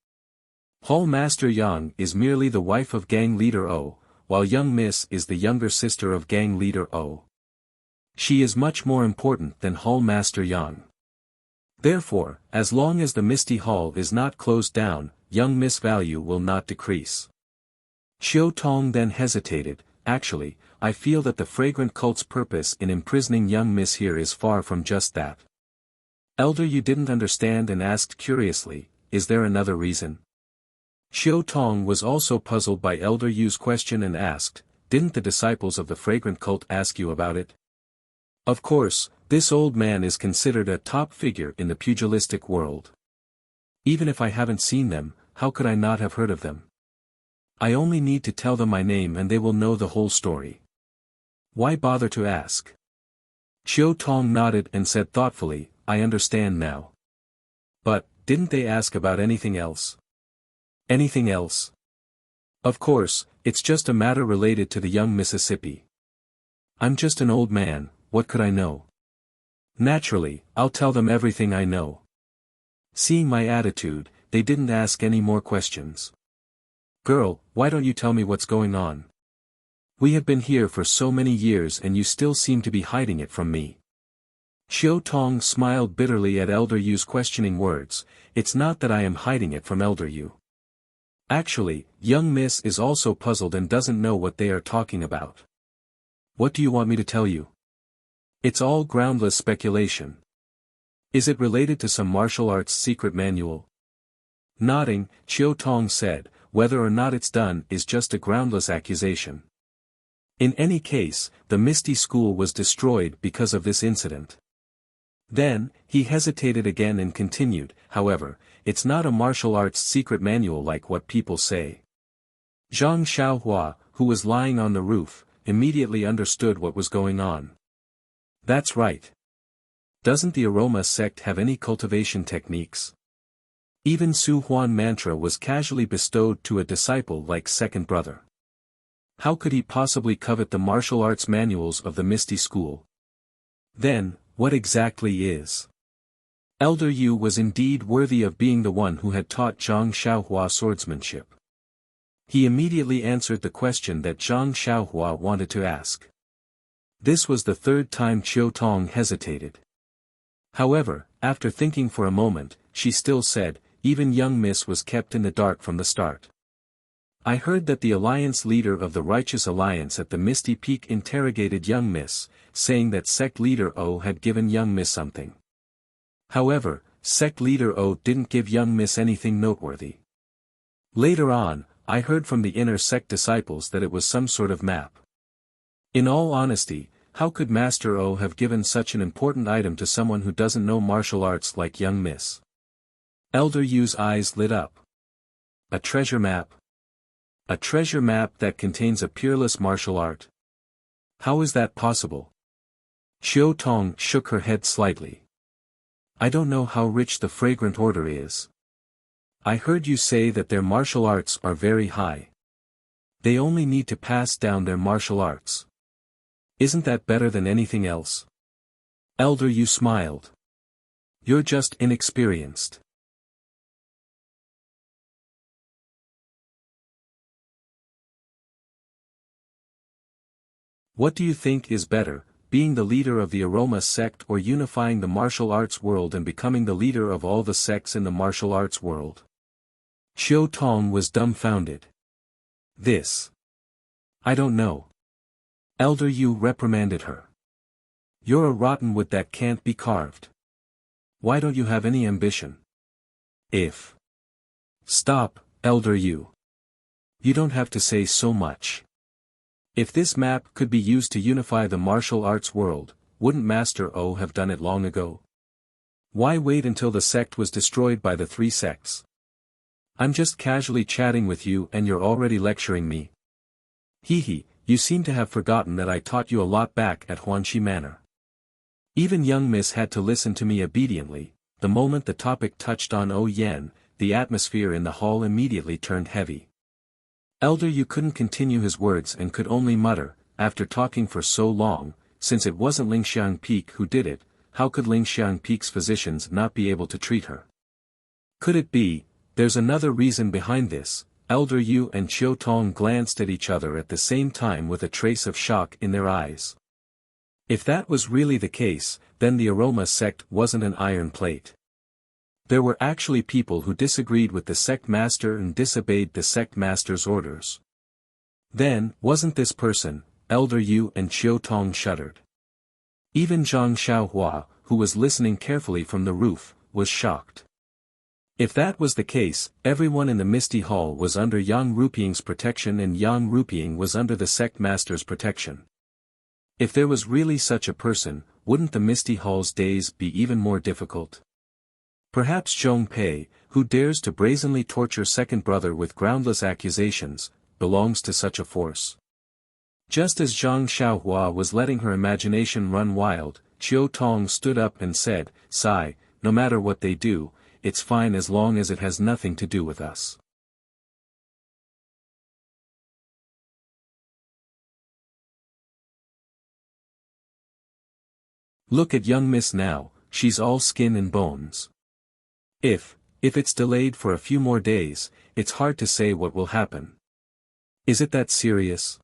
Hall Master Yang is merely the wife of Gang Leader O, while young Miss is the younger sister of Gang Leader O. She is much more important than Hall Master Yang. Therefore, as long as the Misty Hall is not closed down, young Miss value will not decrease." Xiao Tong then hesitated. "Actually, I feel that the fragrant cult's purpose in imprisoning young Miss here is far from just that." Elder Yu didn't understand and asked curiously, "Is there another reason?" Xiao Tong was also puzzled by Elder Yu's question and asked, "Didn't the disciples of the fragrant cult ask you about it?" Of course, this old man is considered a top figure in the pugilistic world. Even if I haven't seen them, how could I not have heard of them? I only need to tell them my name and they will know the whole story. Why bother to ask? Xiao Tong nodded and said thoughtfully, "I understand now. But, didn't they ask about anything else?" "Anything else? Of course, it's just a matter related to the young Mississippi. I'm just an old man, what could I know? Naturally, I'll tell them everything I know." Seeing my attitude, they didn't ask any more questions. "Girl, why don't you tell me what's going on? We have been here for so many years and you still seem to be hiding it from me." Xiao Tong smiled bitterly at Elder Yu's questioning words. "It's not that I am hiding it from Elder Yu. Actually, young Miss is also puzzled and doesn't know what they are talking about. What do you want me to tell you? It's all groundless speculation. Is it related to some martial arts secret manual?" Nodding, Xiao Tong said, "Whether or not it's done is just a groundless accusation. In any case, the Misty School was destroyed because of this incident." Then, he hesitated again and continued, "However, it's not a martial arts secret manual like what people say." Zhang Xiaohua, who was lying on the roof, immediately understood what was going on. "That's right. Doesn't the Aroma sect have any cultivation techniques? Even Su Huan mantra was casually bestowed to a disciple like second brother. How could he possibly covet the martial arts manuals of the Misty School? Then, what exactly is?" Elder Yu was indeed worthy of being the one who had taught Zhang Xiaohua swordsmanship. He immediately answered the question that Zhang Xiaohua wanted to ask. This was the third time Chiu Tong hesitated. However, after thinking for a moment, she still said, even young Miss was kept in the dark from the start. I heard that the alliance leader of the Righteous Alliance at the Misty Peak interrogated young Miss, saying that sect leader O had given young Miss something. However, sect leader O didn't give young Miss anything noteworthy. Later on, I heard from the inner sect disciples that it was some sort of map. In all honesty, how could Master O have given such an important item to someone who doesn't know martial arts like young Miss? Elder Yu's eyes lit up. A treasure map? A treasure map that contains a peerless martial art? How is that possible? Chiu Tong shook her head slightly. I don't know how rich the Fragrant Order is. I heard you say that their martial arts are very high. They only need to pass down their martial arts. Isn't that better than anything else? Elder Yu smiled. You're just inexperienced. What do you think is better, being the leader of the Aroma sect or unifying the martial arts world and becoming the leader of all the sects in the martial arts world? Chiu Tong was dumbfounded. This. I don't know. Elder Yu reprimanded her. You're a rotten wood that can't be carved. Why don't you have any ambition? If. Stop, Elder Yu. You don't have to say so much. If this map could be used to unify the martial arts world, wouldn't Master O have done it long ago? Why wait until the sect was destroyed by the three sects? I'm just casually chatting with you and you're already lecturing me. Hee, you seem to have forgotten that I taught you a lot back at Huanxi Manor. Even young Miss had to listen to me obediently. The moment the topic touched on O Yen, the atmosphere in the hall immediately turned heavy. Elder Yu couldn't continue his words and could only mutter, after talking for so long, since it wasn't Lingxiang Peak who did it, how could Lingxiang Peak's physicians not be able to treat her? Could it be, there's another reason behind this? Elder Yu and Chiu Tong glanced at each other at the same time with a trace of shock in their eyes. If that was really the case, then the Aroma sect wasn't an iron plate. There were actually people who disagreed with the sect master and disobeyed the sect master's orders. Then, wasn't this person? Elder Yu and Chiu Tong shuddered. Even Zhang Xiaohua, who was listening carefully from the roof, was shocked. If that was the case, everyone in the Misty Hall was under Yang Rupiang's protection and Yang Rupiang was under the sect master's protection. If there was really such a person, wouldn't the Misty Hall's days be even more difficult? Perhaps Zhong Pei, who dares to brazenly torture second brother with groundless accusations, belongs to such a force. Just as Zhang Xiaohua was letting her imagination run wild, Chiu Tong stood up and said, "Sigh, no matter what they do, it's fine as long as it has nothing to do with us." Look at young Miss now, she's all skin and bones. If it's delayed for a few more days, it's hard to say what will happen. Is it that serious?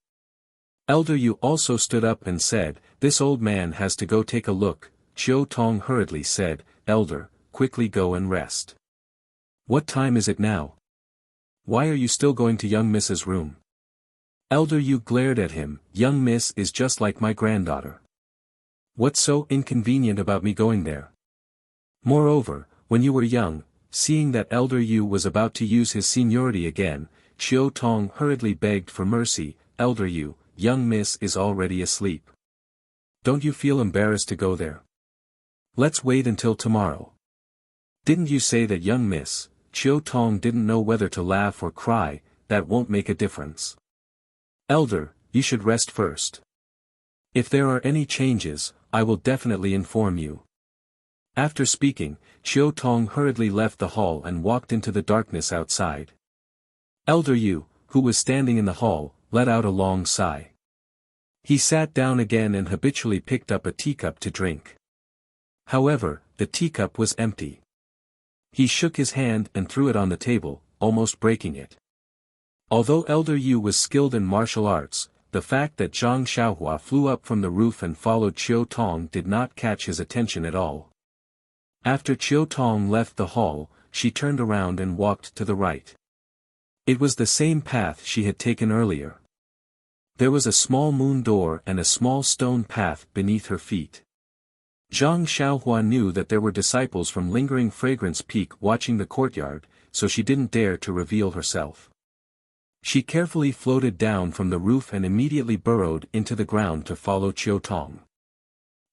Elder Yu also stood up and said, "This old man has to go take a look." Chiu Tong hurriedly said, "Elder, quickly go and rest." What time is it now? Why are you still going to young Miss's room? Elder Yu glared at him. Young Miss is just like my granddaughter. What's so inconvenient about me going there? Moreover, when you were young, seeing that Elder Yu was about to use his seniority again, Chiu Tong hurriedly begged for mercy. "Elder Yu, young Miss is already asleep. Don't you feel embarrassed to go there? Let's wait until tomorrow." "Didn't you say that young Miss?" Chiu Tong didn't know whether to laugh or cry. "That won't make a difference. Elder, you should rest first. If there are any changes, I will definitely inform you." After speaking, Chiu Tong hurriedly left the hall and walked into the darkness outside. Elder Yu, who was standing in the hall, let out a long sigh. He sat down again and habitually picked up a teacup to drink. However, the teacup was empty. He shook his hand and threw it on the table, almost breaking it. Although Elder Yu was skilled in martial arts, the fact that Zhang Xiaohua flew up from the roof and followed Qiu Tong did not catch his attention at all. After Qiu Tong left the hall, she turned around and walked to the right. It was the same path she had taken earlier. There was a small moon door and a small stone path beneath her feet. Zhang Xiaohua knew that there were disciples from Lingering Fragrance Peak watching the courtyard, so she didn't dare to reveal herself. She carefully floated down from the roof and immediately burrowed into the ground to follow Qiu Tong.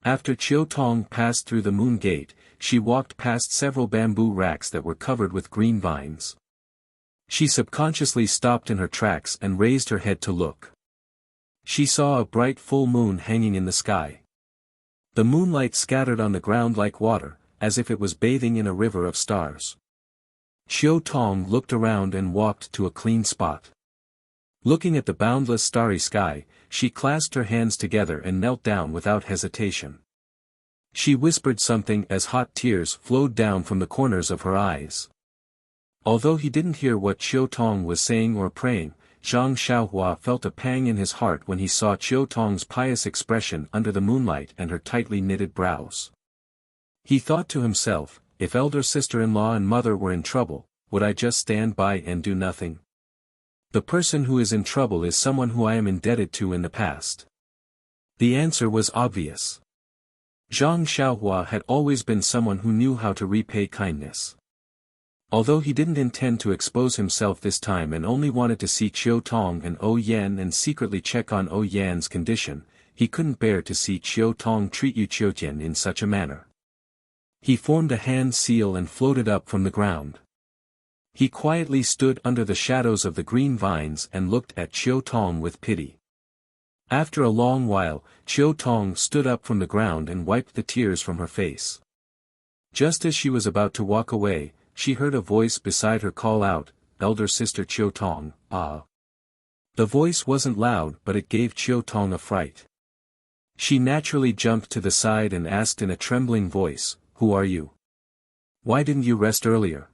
After Qiu Tong passed through the moon gate, she walked past several bamboo racks that were covered with green vines. She subconsciously stopped in her tracks and raised her head to look. She saw a bright full moon hanging in the sky. The moonlight scattered on the ground like water, as if it was bathing in a river of stars. Qiu Tong looked around and walked to a clean spot. Looking at the boundless starry sky, she clasped her hands together and knelt down without hesitation. She whispered something as hot tears flowed down from the corners of her eyes. Although he didn't hear what Qiu Tong was saying or praying, Zhang Xiaohua felt a pang in his heart when he saw Qiu Tong's pious expression under the moonlight and her tightly knitted brows. He thought to himself, if elder sister-in-law and mother were in trouble, would I just stand by and do nothing? The person who is in trouble is someone who I am indebted to in the past. The answer was obvious. Zhang Xiaohua had always been someone who knew how to repay kindness. Although he didn't intend to expose himself this time and only wanted to see Qiu Tong and O Yan and secretly check on O Yan's condition, he couldn't bear to see Qiu Tong treat Yu Qiujian in such a manner. He formed a hand seal and floated up from the ground. He quietly stood under the shadows of the green vines and looked at Qiu Tong with pity. After a long while, Qiu Tong stood up from the ground and wiped the tears from her face. Just as she was about to walk away, she heard a voice beside her call out, "Elder sister Qiu Tong, ah." The voice wasn't loud but it gave Qiu Tong a fright. She naturally jumped to the side and asked in a trembling voice, "Who are you? Why didn't you rest earlier?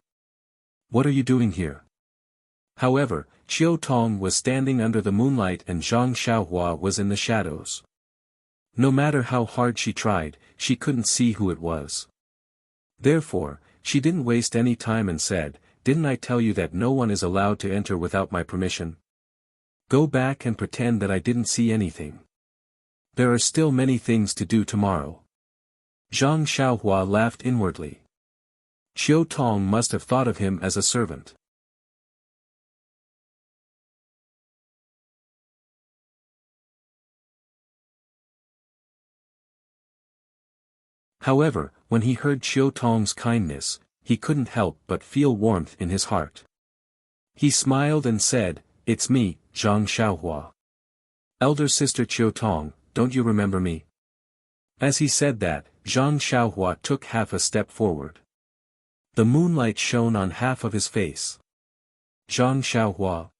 What are you doing here?" However, Qiu Tong was standing under the moonlight and Zhang Xiaohua was in the shadows. No matter how hard she tried, she couldn't see who it was. Therefore, she didn't waste any time and said, "Didn't I tell you that no one is allowed to enter without my permission? Go back and pretend that I didn't see anything. There are still many things to do tomorrow." Zhang Xiaohua laughed inwardly. Qiu Tong must have thought of him as a servant. However, when he heard Qiu Tong's kindness, he couldn't help but feel warmth in his heart. He smiled and said, "It's me, Zhang Xiaohua. Elder sister Qiu Tong, don't you remember me?" As he said that, Zhang Xiaohua took half a step forward. The moonlight shone on half of his face. "Zhang Xiaohua."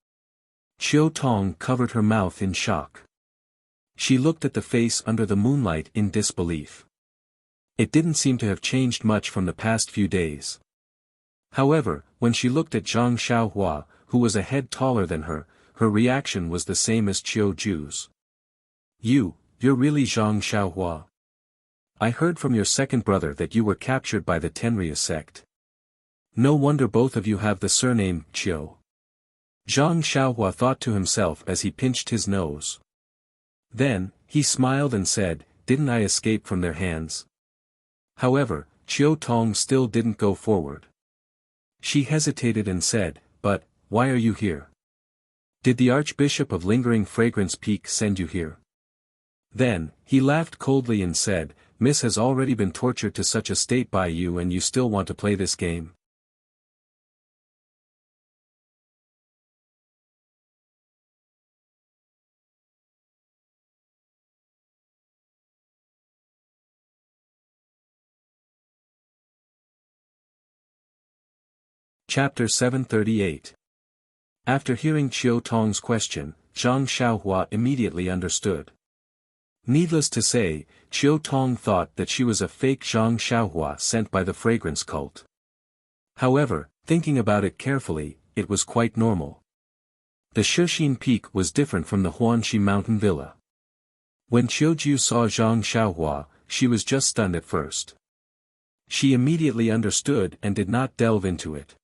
Qiu Tong covered her mouth in shock. She looked at the face under the moonlight in disbelief. It didn't seem to have changed much from the past few days. However, when she looked at Zhang Xiaohua, who was a head taller than her, her reaction was the same as Qiu Ju's. You're really Zhang Xiaohua? I heard from your second brother that you were captured by the Tenrya sect. No wonder both of you have the surname, Qiu." Zhang Xiaohua thought to himself as he pinched his nose. Then, he smiled and said, "Didn't I escape from their hands?" However, Qiu Tong still didn't go forward. She hesitated and said, "But, why are you here? Did the Archbishop of Lingering Fragrance Peak send you here?" Then, he laughed coldly and said, "Miss has already been tortured to such a state by you and you still want to play this game?" Chapter 738. After hearing Qiu Tong's question, Zhang Xiaohua immediately understood. Needless to say, Qiu Tong thought that she was a fake Zhang Xiaohua sent by the fragrance cult. However, thinking about it carefully, it was quite normal. The Shixin Peak was different from the Huanxi mountain villa. When Qiuju saw Zhang Xiaohua, she was just stunned at first. She immediately understood and did not delve into it.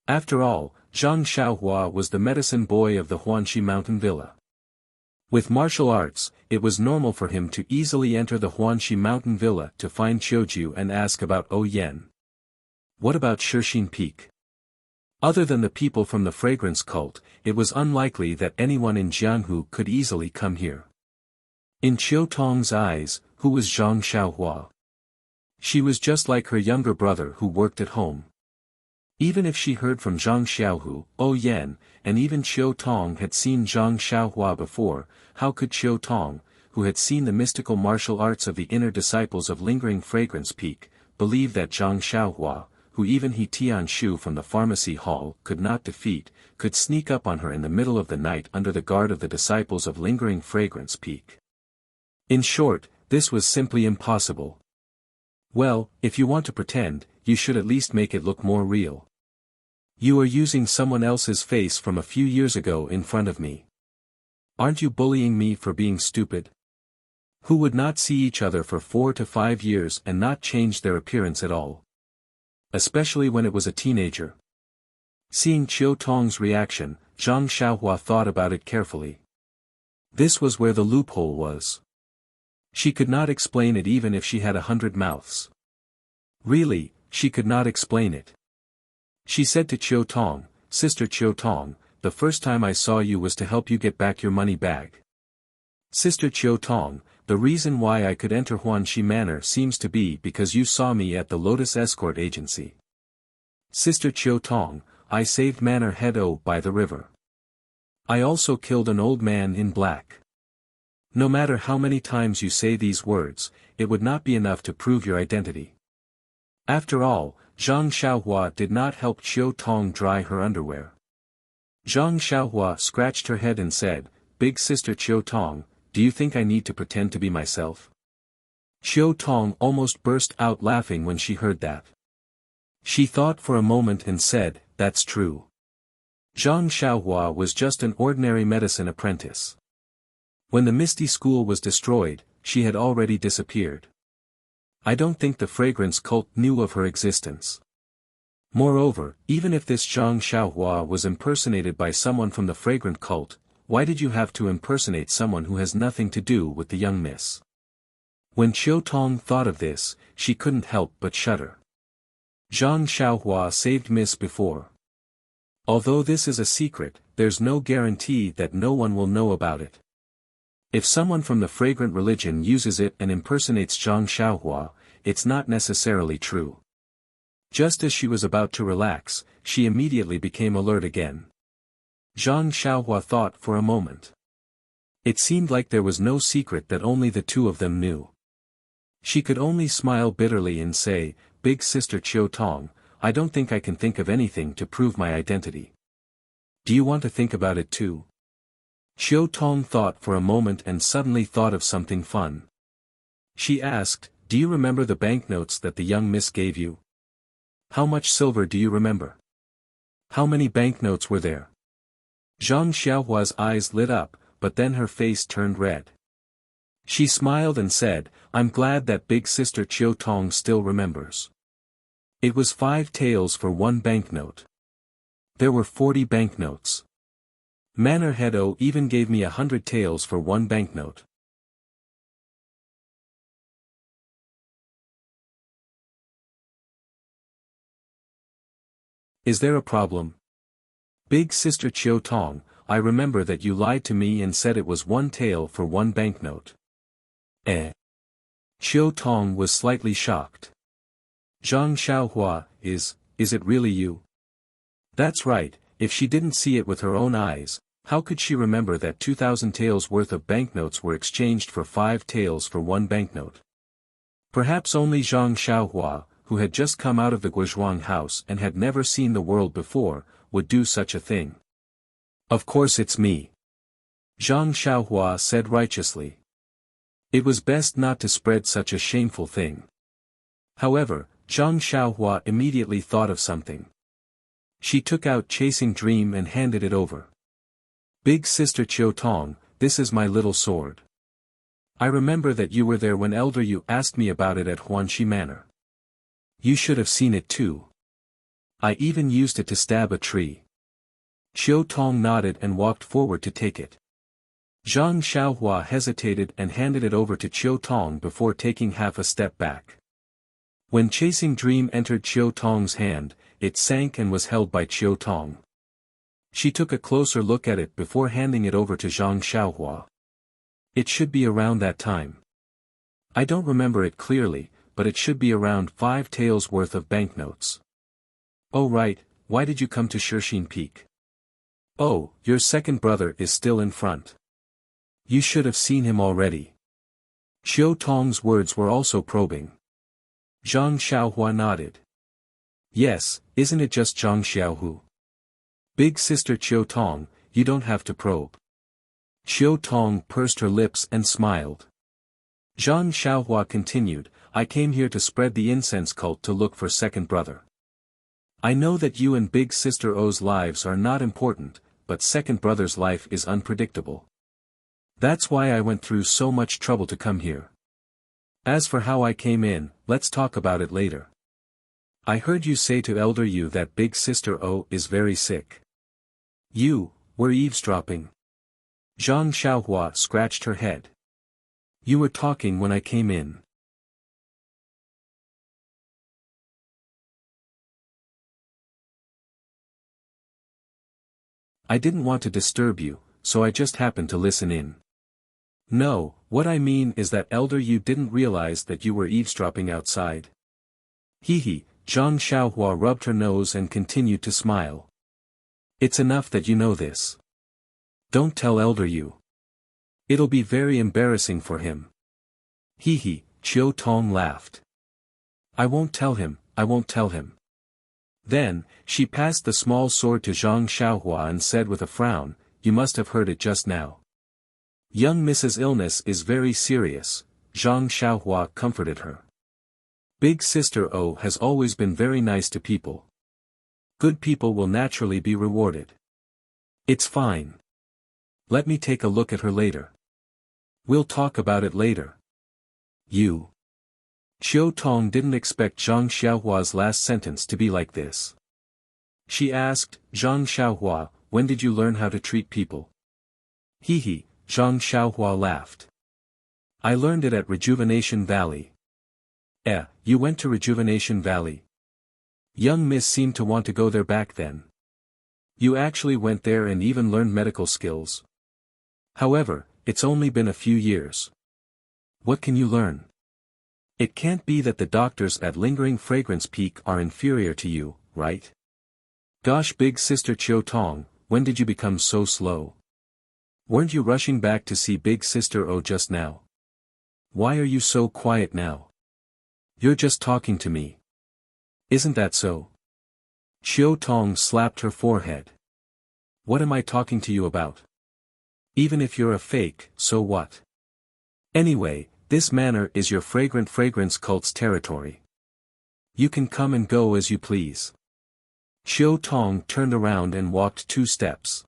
After all, Zhang Xiaohua was the medicine boy of the Huanxi mountain villa. With martial arts, it was normal for him to easily enter the Huanxi mountain villa to find Qiuju and ask about Yan. What about Shixin Peak? Other than the people from the fragrance cult, it was unlikely that anyone in Jianghu could easily come here. In Qiu Tong's eyes, who was Zhang Xiaohua? She was just like her younger brother who worked at home. Even if she heard from Zhang Xiaohu, Yan, and even Qiu Tong had seen Zhang Xiaohua before, how could Qiu Tong, who had seen the mystical martial arts of the inner disciples of Lingering Fragrance Peak, believe that Zhang Xiaohua, who even He Tianshu from the pharmacy hall could not defeat, could sneak up on her in the middle of the night under the guard of the disciples of Lingering Fragrance Peak? In short, this was simply impossible. Well, if you want to pretend, you should at least make it look more real. You are using someone else's face from a few years ago in front of me. Aren't you bullying me for being stupid? Who would not see each other for 4 to 5 years and not change their appearance at all? Especially when it was a teenager. Seeing Qiu Tong's reaction, Zhang Xiaohua thought about it carefully. This was where the loophole was. She could not explain it even if she had 100 mouths. Really, she could not explain it. She said to Qiu Tong, "Sister Qiu Tong, the first time I saw you was to help you get back your money bag. Sister Qiu Tong, the reason why I could enter Huanxi Manor seems to be because you saw me at the Lotus Escort Agency. Sister Qiu Tong, I saved Manor Head O by the river. I also killed an old man in black." No matter how many times you say these words, it would not be enough to prove your identity. After all, Zhang Xiaohua did not help Qiu Tong dry her underwear. Zhang Xiaohua scratched her head and said, "Big sister Qiu Tong, do you think I need to pretend to be myself?" Qiu Tong almost burst out laughing when she heard that. She thought for a moment and said, "That's true." Zhang Xiaohua was just an ordinary medicine apprentice. When the Misty School was destroyed, she had already disappeared. I don't think the fragrance cult knew of her existence. Moreover, even if this Zhang Xiaohua was impersonated by someone from the fragrant cult, why did you have to impersonate someone who has nothing to do with the young miss? When Qiu Tong thought of this, she couldn't help but shudder. Zhang Xiaohua saved Miss before. Although this is a secret, there's no guarantee that no one will know about it. If someone from the fragrant religion uses it and impersonates Zhang Xiaohua, it's not necessarily true. Just as she was about to relax, she immediately became alert again. Zhang Xiaohua thought for a moment. It seemed like there was no secret that only the two of them knew. She could only smile bitterly and say, "Big sister Qiu Tong, I don't think I can think of anything to prove my identity. Do you want to think about it too?" Qiu Tong thought for a moment and suddenly thought of something fun. She asked, "Do you remember the banknotes that the young miss gave you? How much silver do you remember? How many banknotes were there?" Zhang Xiaohua's eyes lit up, but then her face turned red. She smiled and said, "I'm glad that big sister Qiu Tong still remembers. It was 5 taels for 1 banknote. There were 40 banknotes. Manor Head O even gave me 100 taels for 1 banknote. Is there a problem? Big sister Qiu Tong, I remember that you lied to me and said it was 1 tael for 1 banknote. Eh? Qiu Tong was slightly shocked. Zhang Xiaohua, is it really you? That's right, if she didn't see it with her own eyes, how could she remember that 2,000 taels worth of banknotes were exchanged for 5 taels for 1 banknote? Perhaps only Zhang Xiaohua, who had just come out of the Guozhuang house and had never seen the world before, would do such a thing. Of course it's me. Zhang Xiaohua said righteously. It was best not to spread such a shameful thing. However, Zhang Xiaohua immediately thought of something. She took out Chasing Dream and handed it over. Big Sister Chiu Tong, this is my little sword. I remember that you were there when Elder Yu asked me about it at Huanxi Manor. You should have seen it too. I even used it to stab a tree. Chiu Tong nodded and walked forward to take it. Zhang Xiaohua hesitated and handed it over to Chiu Tong before taking half a step back. When Chasing Dream entered Chiu Tong's hand, it sank and was held by Chiu Tong. She took a closer look at it before handing it over to Zhang Xiaohua. It should be around that time. I don't remember it clearly, but it should be around 5 taels worth of banknotes. Oh right, why did you come to Shixin Peak? Oh, your second brother is still in front. You should have seen him already. Chiu Tong's words were also probing. Zhang Xiaohua nodded. Yes, isn't it just Zhang Xiaohu? Big Sister Chiu Tong, you don't have to probe. Chiu Tong pursed her lips and smiled. Zhang Xiaohua continued, I came here to spread the incense cult to look for second brother. I know that you and Big Sister O's lives are not important, but second brother's life is unpredictable. That's why I went through so much trouble to come here. As for how I came in, let's talk about it later. I heard you say to Elder Yu that Big Sister O is very sick. You were eavesdropping. Zhang Xiaohua scratched her head. You were talking when I came in. I didn't want to disturb you, so I just happened to listen in. No, what I mean is that Elder Yu didn't realize that you were eavesdropping outside. Hee, Zhang Xiaohua rubbed her nose and continued to smile. It's enough that you know this. Don't tell Elder Yu. It'll be very embarrassing for him. Hee, Chiu Tong laughed. I won't tell him, I won't tell him. Then, she passed the small sword to Zhang Xiaohua and said with a frown, you must have heard it just now. Young Mrs. Illness is very serious, Zhang Xiaohua comforted her. Big Sister O has always been very nice to people. Good people will naturally be rewarded. It's fine. Let me take a look at her later. We'll talk about it later. You. Chiu Tong didn't expect Zhang Xiaohua's last sentence to be like this. She asked, Zhang Xiaohua, when did you learn how to treat people? Hee, Zhang Xiaohua laughed. I learned it at Rejuvenation Valley. You went to Rejuvenation Valley? Young Miss seemed to want to go there back then. You actually went there and even learned medical skills. However, it's only been a few years. What can you learn? It can't be that the doctors at Lingering Fragrance Peak are inferior to you, right? Gosh, Big Sister Chiu Tong, when did you become so slow? Weren't you rushing back to see Big Sister O just now? Why are you so quiet now? You're just talking to me. Isn't that so? Chiu Tong slapped her forehead. What am I talking to you about? Even if you're a fake, so what? Anyway, this manor is your fragrant fragrance cult's territory. You can come and go as you please. Chiu Tong turned around and walked 2 steps.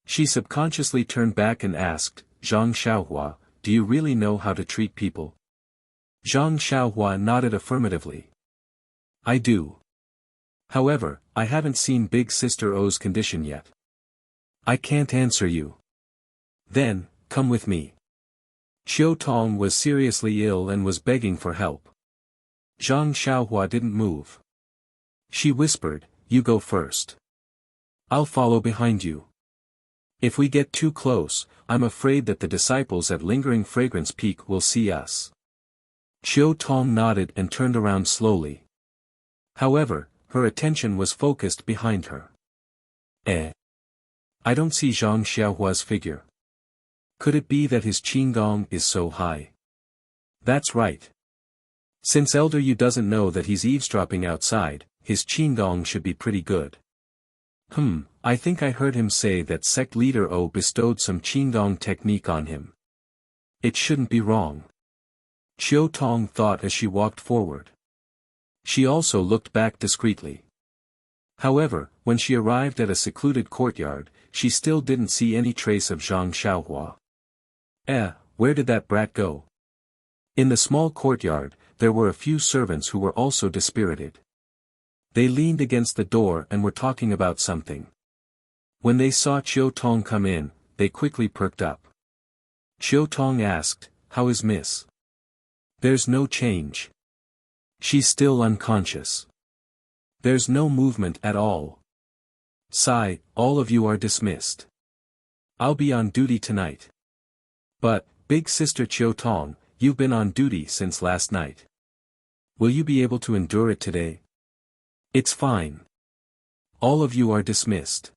She subconsciously turned back and asked, Zhang Xiaohua, do you really know how to treat people? Zhang Xiaohua nodded affirmatively. I do. However, I haven't seen Big Sister O's condition yet. I can't answer you. Then, come with me. Chiu Tong was seriously ill and was begging for help. Zhang Xiaohua didn't move. She whispered, you go first. I'll follow behind you. If we get too close, I'm afraid that the disciples at Lingering Fragrance Peak will see us. Chiu Tong nodded and turned around slowly. However, her attention was focused behind her. I don't see Zhang Xiaohua's figure. Could it be that his qigong is so high? That's right. Since Elder Yu doesn't know that he's eavesdropping outside, his qigong should be pretty good. I think I heard him say that sect leader O bestowed some qigong technique on him. It shouldn't be wrong. Chiu Tong thought as she walked forward. She also looked back discreetly. However, when she arrived at a secluded courtyard, she still didn't see any trace of Zhang Xiaohua. Where did that brat go? In the small courtyard, there were a few servants who were also dispirited. They leaned against the door and were talking about something. When they saw Chiu Tong come in, they quickly perked up. Chiu Tong asked, "How is Miss?" "There's no change. She's still unconscious. There's no movement at all. Sigh, all of you are dismissed. I'll be on duty tonight." "But, big sister Chiu Tong, you've been on duty since last night. Will you be able to endure it today?" "It's fine. All of you are dismissed."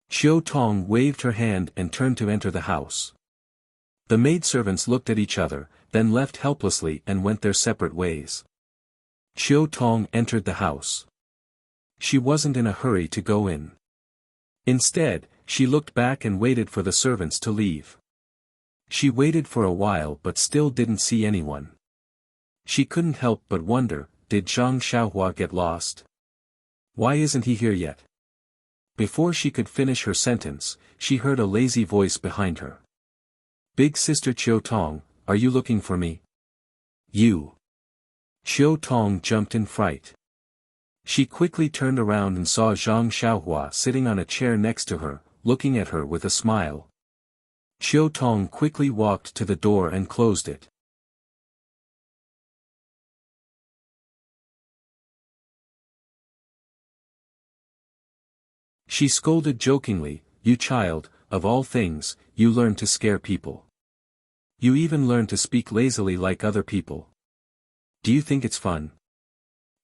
Chiu Tong waved her hand and turned to enter the house. The maidservants looked at each other, then left helplessly and went their separate ways. Chiu Tong entered the house. She wasn't in a hurry to go in. Instead, she looked back and waited for the servants to leave. She waited for a while but still didn't see anyone. She couldn't help but wonder, did Zhang Xiaohua get lost? Why isn't he here yet? Before she could finish her sentence, she heard a lazy voice behind her. "Big sister Chiu Tong, are you looking for me?" "You." Chiu Tong jumped in fright. She quickly turned around and saw Zhang Xiaohua sitting on a chair next to her, looking at her with a smile. Chiu Tong quickly walked to the door and closed it. She scolded jokingly, "You child, of all things, you learn to scare people. You even learn to speak lazily like other people. Do you think it's fun?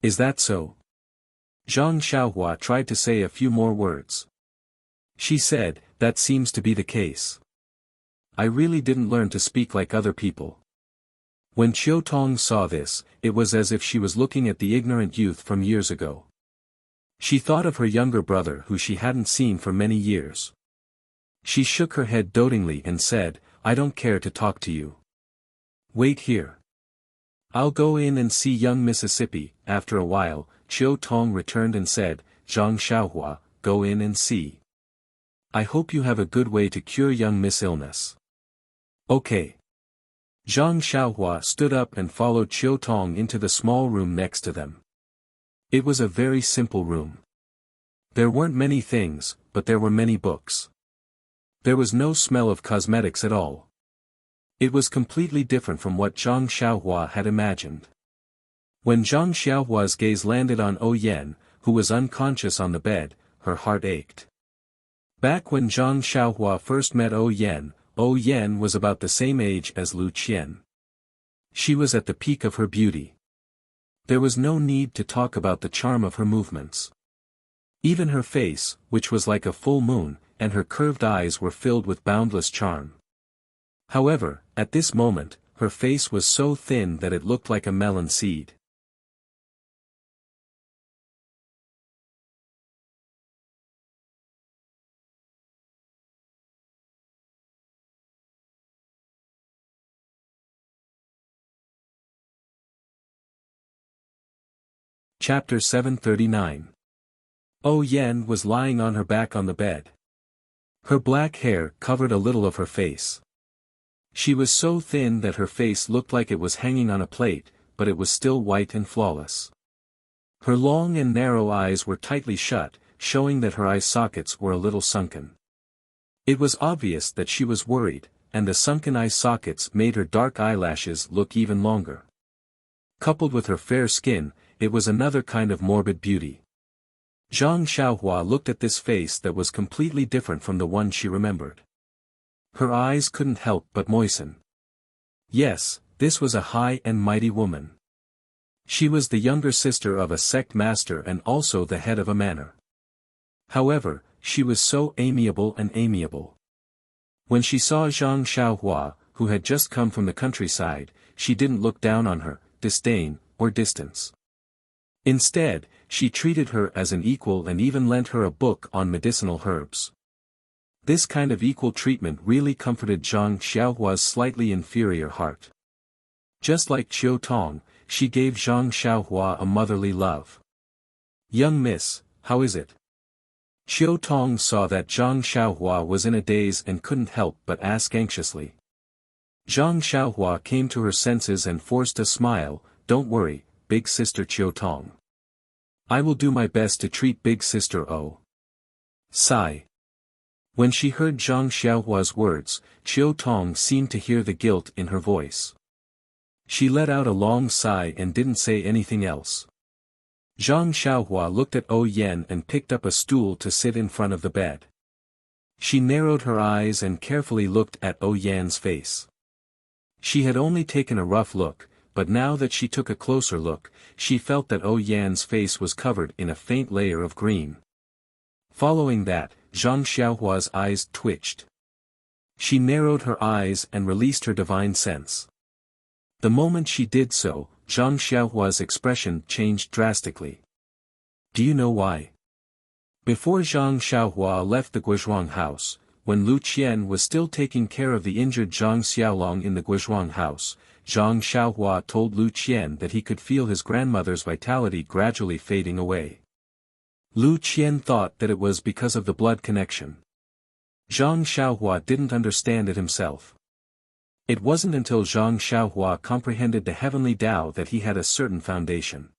Is that so?" Zhang Xiaohua tried to say a few more words. She said, "That seems to be the case. I really didn't learn to speak like other people." When Chiu Tong saw this, it was as if she was looking at the ignorant youth from years ago. She thought of her younger brother who she hadn't seen for many years. She shook her head dotingly and said, "I don't care to talk to you. Wait here. I'll go in and see young Mississippi." After a while, Chiu Tong returned and said, "Zhang Xiaohua, go in and see. I hope you have a good way to cure young Miss' illness." "Okay." Zhang Xiaohua stood up and followed Chiu Tong into the small room next to them. It was a very simple room. There weren't many things, but there were many books. There was no smell of cosmetics at all. It was completely different from what Zhang Xiaohua had imagined. When Zhang Xiaohua's gaze landed on Yan, who was unconscious on the bed, her heart ached. Back when Zhang Xiaohua first met Yan was about the same age as Lu Qian. She was at the peak of her beauty. There was no need to talk about the charm of her movements. Even her face, which was like a full moon, and her curved eyes were filled with boundless charm. However, at this moment, her face was so thin that it looked like a melon seed. Chapter 739. Yan was lying on her back on the bed. Her black hair covered a little of her face. She was so thin that her face looked like it was hanging on a plate, but it was still white and flawless. Her long and narrow eyes were tightly shut, showing that her eye sockets were a little sunken. It was obvious that she was worried, and the sunken eye sockets made her dark eyelashes look even longer. Coupled with her fair skin, it was another kind of morbid beauty. Zhang Xiaohua looked at this face that was completely different from the one she remembered. Her eyes couldn't help but moisten. Yes, this was a high and mighty woman. She was the younger sister of a sect master and also the head of a manor. However, she was so amiable and amiable. When she saw Zhang Xiaohua, who had just come from the countryside, she didn't look down on her, disdain, or distance. Instead, she treated her as an equal and even lent her a book on medicinal herbs. This kind of equal treatment really comforted Zhang Xiaohua's slightly inferior heart. Just like Chiu Tong, she gave Zhang Xiaohua a motherly love. "Young miss, how is it? Qiu Tong saw that Zhang Xiaohua was in a daze and couldn't help but ask anxiously. Zhang Xiaohua came to her senses and forced a smile. Don't worry, big sister Qiu Tong. I will do my best to treat big sister O. Sigh. When she heard Zhang Xiaohua's words, Qiu Tong seemed to hear the guilt in her voice. She let out a long sigh and didn't say anything else. Zhang Xiaohua looked at O Yan and picked up a stool to sit in front of the bed. She narrowed her eyes and carefully looked at O Yan's face. She had only taken a rough look, but now that she took a closer look, she felt that O Yan's face was covered in a faint layer of green. Following that, Zhang Xiaohua's eyes twitched. She narrowed her eyes and released her divine sense. The moment she did so, Zhang Xiaohua's expression changed drastically. Do you know why? Before Zhang Xiaohua left the Guizhuang house, when Lu Qian was still taking care of the injured Zhang Xiaolong in the Guizhuang house, Zhang Xiaohua told Lu Qian that he could feel his grandmother's vitality gradually fading away. Lu Qian thought that it was because of the blood connection. Zhang Xiaohua didn't understand it himself. It wasn't until Zhang Xiaohua comprehended the heavenly Tao that he had a certain foundation.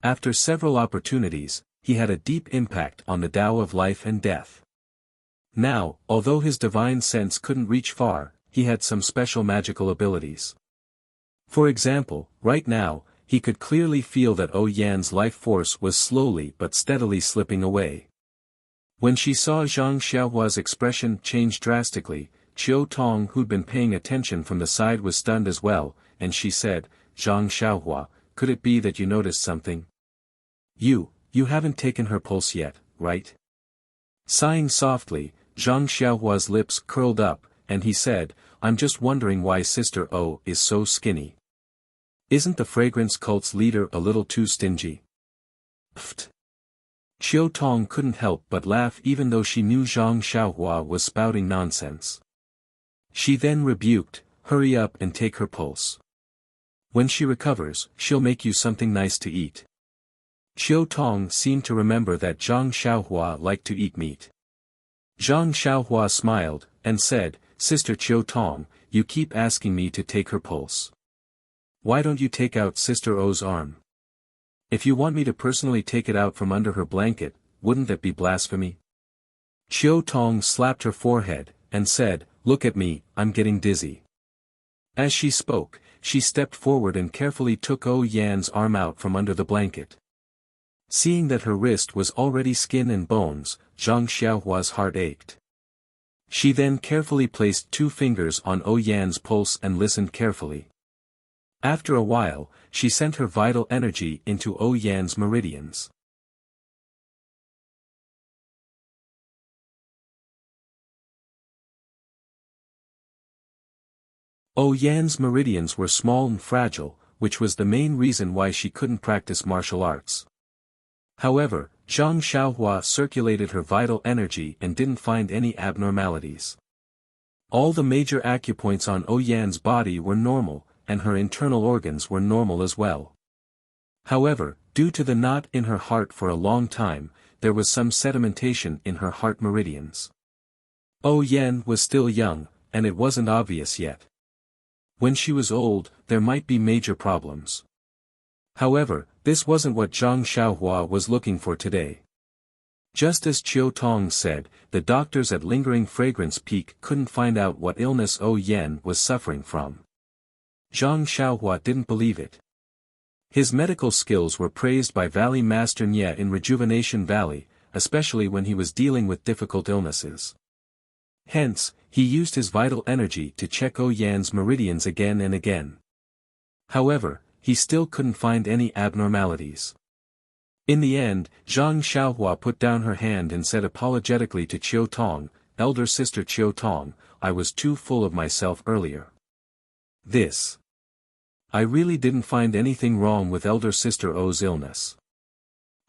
After several opportunities, he had a deep impact on the Tao of life and death. Now, although his divine sense couldn't reach far, he had some special magical abilities. For example, right now, he could clearly feel that O Yan's life force was slowly but steadily slipping away. When she saw Zhang Xiaohua's expression change drastically, Qiu Tong, who'd been paying attention from the side, was stunned as well, and she said, Zhang Xiaohua, could it be that you noticed something? You haven't taken her pulse yet, right? Sighing softly, Zhang Xiaohua's lips curled up, and he said, I'm just wondering why Sister O is so skinny. Isn't the fragrance cult's leader a little too stingy? Pfft. Qiu Tong couldn't help but laugh even though she knew Zhang Xiaohua was spouting nonsense. She then rebuked, hurry up and take her pulse. When she recovers, she'll make you something nice to eat. Qiu Tong seemed to remember that Zhang Xiaohua liked to eat meat. Zhang Xiaohua smiled, and said, Sister Qiu Tong, you keep asking me to take her pulse. Why don't you take out Sister O's arm? If you want me to personally take it out from under her blanket, wouldn't that be blasphemy? Qiu Tong slapped her forehead, and said, Look at me, I'm getting dizzy. As she spoke, she stepped forward and carefully took O Yan's arm out from under the blanket. Seeing that her wrist was already skin and bones, Zhang Xiaohua's heart ached. She then carefully placed 2 fingers on O Yan's pulse and listened carefully. After a while, she sent her vital energy into O Yan's meridians. O Yan's meridians were small and fragile, which was the main reason why she couldn't practice martial arts. However, Zhang Xiaohua circulated her vital energy and didn't find any abnormalities. All the major acupoints on O Yan's body were normal, and her internal organs were normal as well. However, due to the knot in her heart for a long time, there was some sedimentation in her heart meridians. O Yan was still young, and it wasn't obvious yet. When she was old, there might be major problems. However, this wasn't what Zhang Xiaohua was looking for today. Just as Qiu Tong said, the doctors at Lingering Fragrance Peak couldn't find out what illness O Yan was suffering from. Zhang Xiaohua didn't believe it. His medical skills were praised by Valley Master Nye in Rejuvenation Valley, especially when he was dealing with difficult illnesses. Hence, he used his vital energy to check O Yan's meridians again and again. However, he still couldn't find any abnormalities. In the end, Zhang Xiaohua put down her hand and said apologetically to Qiu Tong, Elder Sister Qiu Tong, I was too full of myself earlier. I really didn't find anything wrong with Elder Sister O's illness.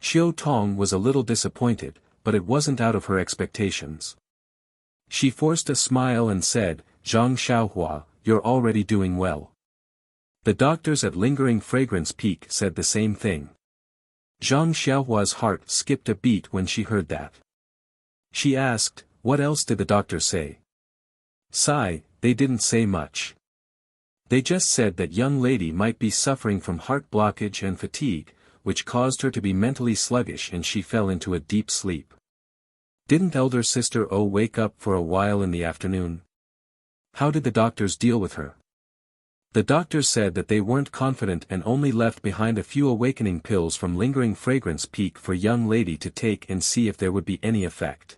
Qiu Tong was a little disappointed, but it wasn't out of her expectations. She forced a smile and said, Zhang Xiaohua, you're already doing well. The doctors at Lingering Fragrance Peak said the same thing. Zhang Xiaohua's heart skipped a beat when she heard that. She asked, "What else did the doctor say?" Sigh, they didn't say much. They just said that young lady might be suffering from heart blockage and fatigue, which caused her to be mentally sluggish and she fell into a deep sleep. Didn't elder sister O wake up for a while in the afternoon? How did the doctors deal with her? The doctors said that they weren't confident and only left behind a few awakening pills from lingering fragrance peak for young lady to take and see if there would be any effect.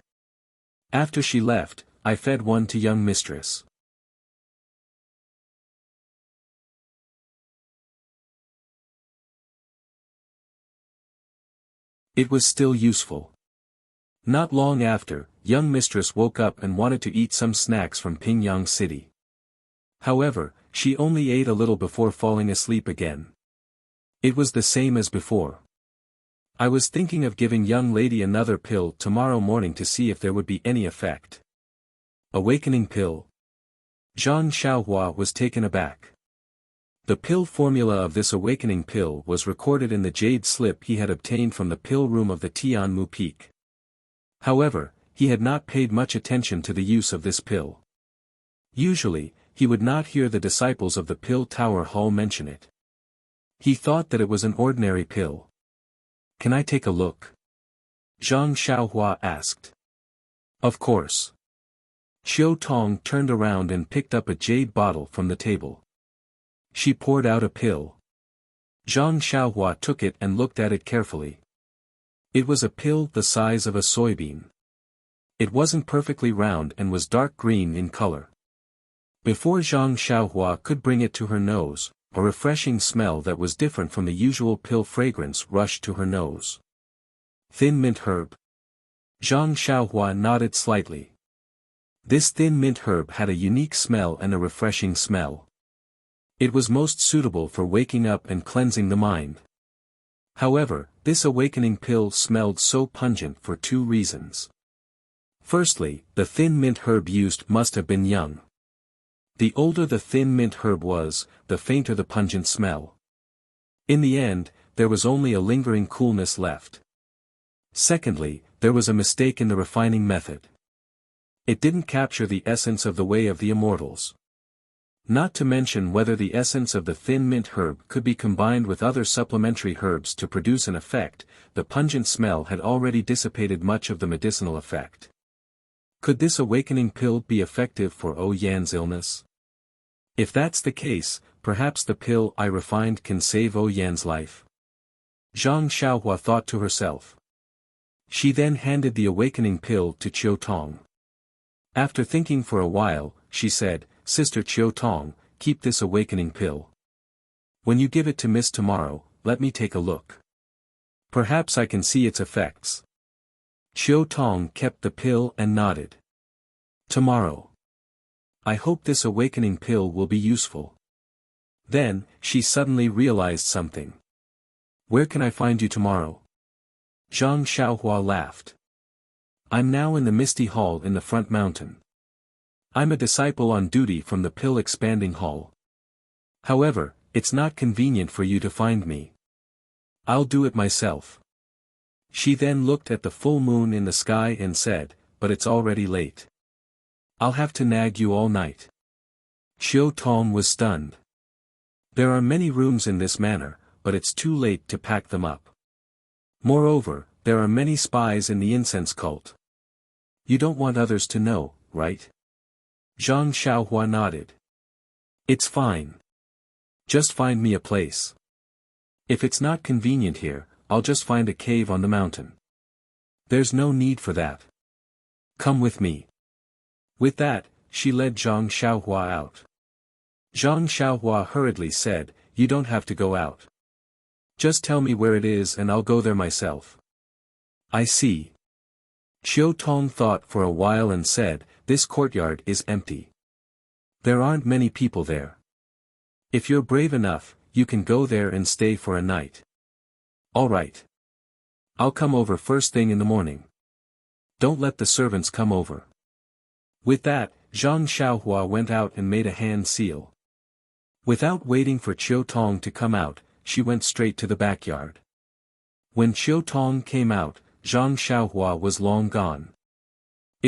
After she left, I fed one to young mistress. It was still useful. Not long after, young mistress woke up and wanted to eat some snacks from Pingyang City. However, she only ate a little before falling asleep again. It was the same as before. I was thinking of giving young lady another pill tomorrow morning to see if there would be any effect. Awakening pill? Zhang Xiaohua was taken aback. The pill formula of this awakening pill was recorded in the jade slip he had obtained from the pill room of the Tianmu Peak. However, he had not paid much attention to the use of this pill. Usually, he would not hear the disciples of the Pill Tower Hall mention it. He thought that it was an ordinary pill. "Can I take a look?" Zhang Xiaohua asked. "Of course." Qiu Tong turned around and picked up a jade bottle from the table. She poured out a pill. Zhang Xiaohua took it and looked at it carefully. It was a pill the size of a soybean. It wasn't perfectly round and was dark green in color. Before Zhang Xiaohua could bring it to her nose, a refreshing smell that was different from the usual pill fragrance rushed to her nose. Thin mint herb. Zhang Xiaohua nodded slightly. This thin mint herb had a unique smell and a refreshing smell. It was most suitable for waking up and cleansing the mind. However, this awakening pill smelled so pungent for two reasons. Firstly, the thin mint herb used must have been young. The older the thin mint herb was, the fainter the pungent smell. In the end, there was only a lingering coolness left. Secondly, there was a mistake in the refining method. It didn't capture the essence of the way of the immortals. Not to mention whether the essence of the thin mint herb could be combined with other supplementary herbs to produce an effect, the pungent smell had already dissipated much of the medicinal effect. Could this awakening pill be effective for O Yan's illness? If that's the case, perhaps the pill I refined can save O Yan's life. Zhang Xiaohua thought to herself. She then handed the awakening pill to Qiu Tong. After thinking for a while, she said, "Sister Qiu Tong, keep this awakening pill. When you give it to Miss tomorrow, let me take a look. Perhaps I can see its effects." Qiu Tong kept the pill and nodded. "Tomorrow. I hope this awakening pill will be useful." Then, she suddenly realized something. "Where can I find you tomorrow?" Zhang Xiaohua laughed. "I'm now in the Misty Hall in the front mountain. I'm a disciple on duty from the Pill Expanding Hall. However, it's not convenient for you to find me. I'll do it myself." She then looked at the full moon in the sky and said, "But it's already late. I'll have to nag you all night." Qiu Tong was stunned. "There are many rooms in this manor, but it's too late to pack them up. Moreover, there are many spies in the incense cult. You don't want others to know, right?" Zhang Xiaohua nodded. "It's fine. Just find me a place. If it's not convenient here, I'll just find a cave on the mountain. There's no need for that. Come with me." With that, she led Zhang Xiaohua out. Zhang Xiaohua hurriedly said, "You don't have to go out. Just tell me where it is and I'll go there myself." "I see." Qiu Tong thought for a while and said, "This courtyard is empty. There aren't many people there. If you're brave enough, you can go there and stay for a night." "All right. I'll come over first thing in the morning. Don't let the servants come over." With that, Zhang Xiaohua went out and made a hand seal. Without waiting for Qiu Tong to come out, she went straight to the backyard. When Qiu Tong came out, Zhang Xiaohua was long gone.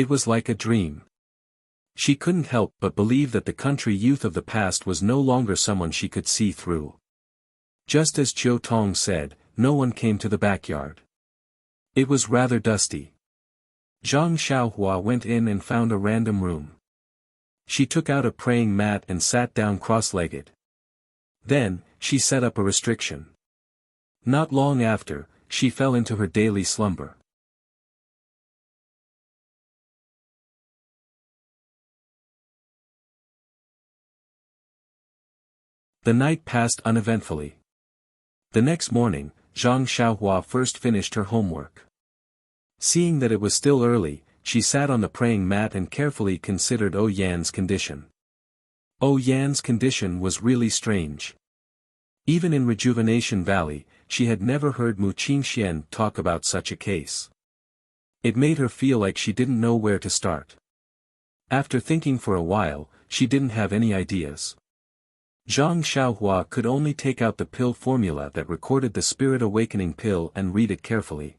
It was like a dream. She couldn't help but believe that the country youth of the past was no longer someone she could see through. Just as Chiu Tong said, no one came to the backyard. It was rather dusty. Zhang Xiaohua went in and found a random room. She took out a praying mat and sat down cross-legged. Then, she set up a restriction. Not long after, she fell into her daily slumber. The night passed uneventfully. The next morning, Zhang Xiaohua first finished her homework. Seeing that it was still early, she sat on the praying mat and carefully considered Yan's condition. Yan's condition was really strange. Even in Rejuvenation Valley, she had never heard Mu Qingxian talk about such a case. It made her feel like she didn't know where to start. After thinking for a while, she didn't have any ideas. Zhang Xiaohua could only take out the pill formula that recorded the Spirit Awakening pill and read it carefully.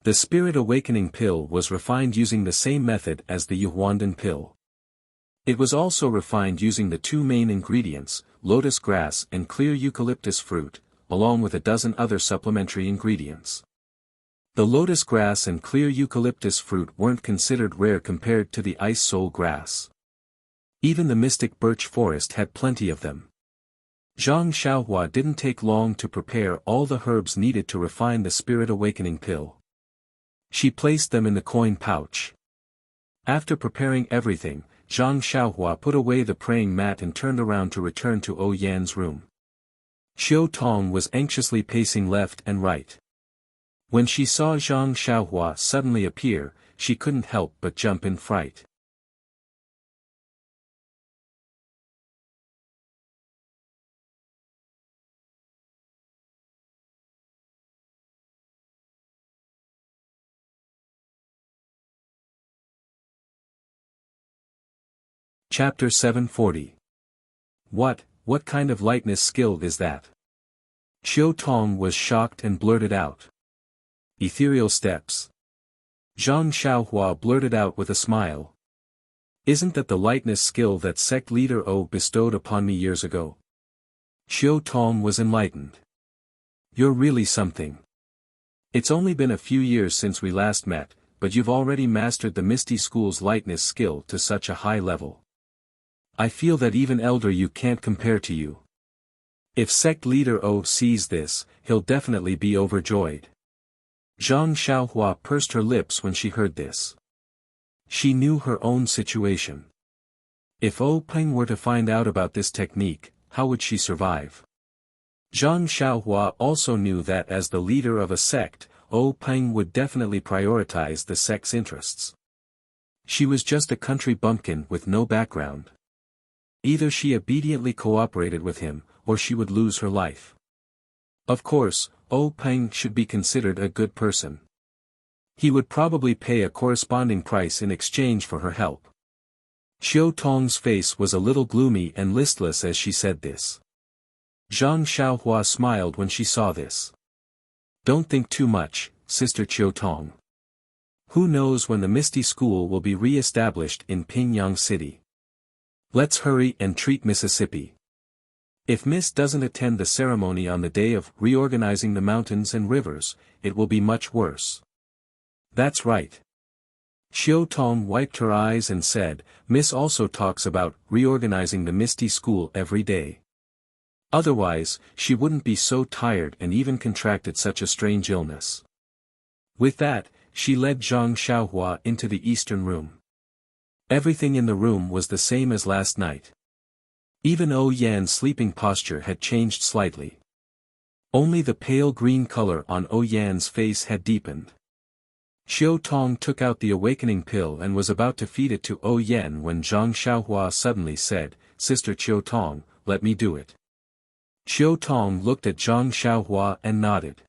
The Spirit Awakening pill was refined using the same method as the Yuhuandan pill. It was also refined using the two main ingredients, lotus grass and clear eucalyptus fruit, along with a dozen other supplementary ingredients. The lotus grass and clear eucalyptus fruit weren't considered rare compared to the ice soul grass. Even the mystic birch forest had plenty of them. Zhang Xiaohua didn't take long to prepare all the herbs needed to refine the Spirit Awakening pill. She placed them in the coin pouch. After preparing everything, Zhang Xiaohua put away the praying mat and turned around to return to Yan's room. Chiu Tong was anxiously pacing left and right. When she saw Zhang Xiaohua suddenly appear, she couldn't help but jump in fright. Chapter 740. What kind of lightness skill is that? Chiu Tong was shocked and blurted out. Ethereal steps. Zhang Xiaohua blurted out with a smile. Isn't that the lightness skill that sect leader O bestowed upon me years ago? Chiu Tong was enlightened. You're really something. It's only been a few years since we last met, but you've already mastered the Misty School's lightness skill to such a high level. I feel that even Elder Yu can't compare to you. If sect leader O sees this, he'll definitely be overjoyed. Zhang Xiaohua pursed her lips when she heard this. She knew her own situation. If O Peng were to find out about this technique, how would she survive? Zhang Xiaohua also knew that as the leader of a sect, O Peng would definitely prioritize the sect's interests. She was just a country bumpkin with no background. Either she obediently cooperated with him, or she would lose her life. Of course, O Peng should be considered a good person. He would probably pay a corresponding price in exchange for her help. Chiu Tong's face was a little gloomy and listless as she said this. Zhang Xiaohua smiled when she saw this. Don't think too much, Sister Chiu Tong. Who knows when the Misty School will be re-established in Pingyang City. Let's hurry and treat Mississippi. If Miss doesn't attend the ceremony on the day of reorganizing the mountains and rivers, it will be much worse. That's right. Chiu Tong wiped her eyes and said, Miss also talks about reorganizing the Misty School every day. Otherwise, she wouldn't be so tired and even contracted such a strange illness. With that, she led Zhang Xiaohua into the eastern room. Everything in the room was the same as last night. Even Yan's sleeping posture had changed slightly. Only the pale green color on Yan's face had deepened. Chiu Tong took out the awakening pill and was about to feed it to Yan when Zhang Xiaohua suddenly said, Sister Chiu Tong, let me do it. Chiu Tong looked at Zhang Xiaohua and nodded.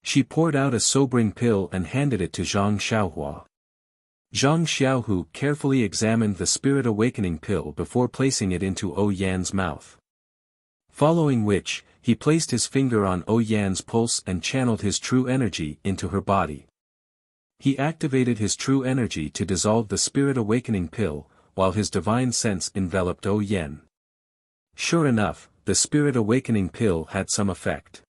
She poured out a sobering pill and handed it to Zhang Xiaohua. Zhang Xiaohu carefully examined the Spirit Awakening pill before placing it into Yan's mouth. Following which, he placed his finger on Yan's pulse and channeled his true energy into her body. He activated his true energy to dissolve the spirit awakening pill, while his divine sense enveloped O Yen. Sure enough, the spirit awakening pill had some effect.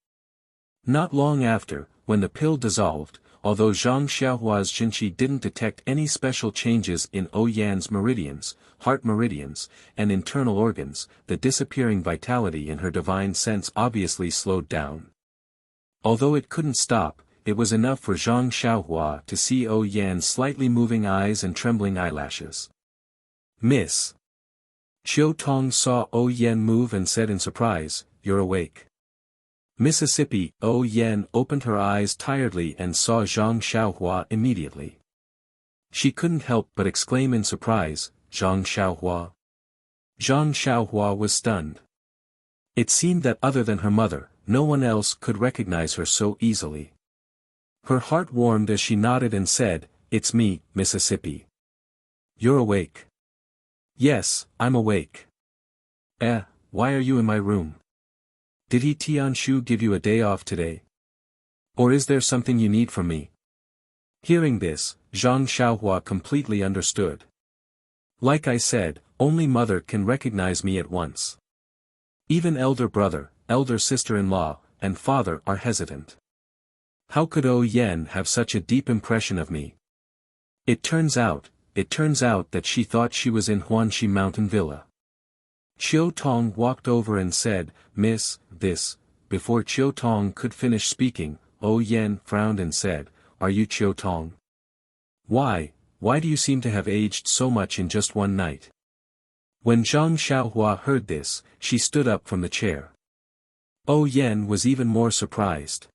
Not long after, when the pill dissolved, although Zhang Xiaohua's Jinqi didn't detect any special changes in O Yan's meridians, heart meridians, and internal organs, the disappearing vitality in her divine sense obviously slowed down. Although it couldn't stop, it was enough for Zhang Xiaohua to see O Yan's slightly moving eyes and trembling eyelashes. Miss. Qiu Tong saw O Yan move and said in surprise, "You're awake." Mississippi. O Yan opened her eyes tiredly and saw Zhang Xiaohua immediately. She couldn't help but exclaim in surprise, "Zhang Xiaohua?" Zhang Xiaohua was stunned. It seemed that other than her mother, no one else could recognize her so easily. Her heart warmed as she nodded and said, "It's me, Mississippi." "You're awake?" "Yes, I'm awake." Why are you in my room? Did he Tianshu give you a day off today? Or is there something you need from me?" Hearing this, Zhang Xiaohua completely understood. "Like I said, only mother can recognize me at once. Even elder brother, elder sister-in-law, and father are hesitant. How could O Yan have such a deep impression of me?" It turns out that she thought she was in Huanxi Mountain Villa. Qiu Tong walked over and said, "Miss, this." Before Qiu Tong could finish speaking, O Yan frowned and said, "Are you Qiu Tong? Why do you seem to have aged so much in just one night?" When Zhang Xiaohua heard this, she stood up from the chair. O Yan was even more surprised.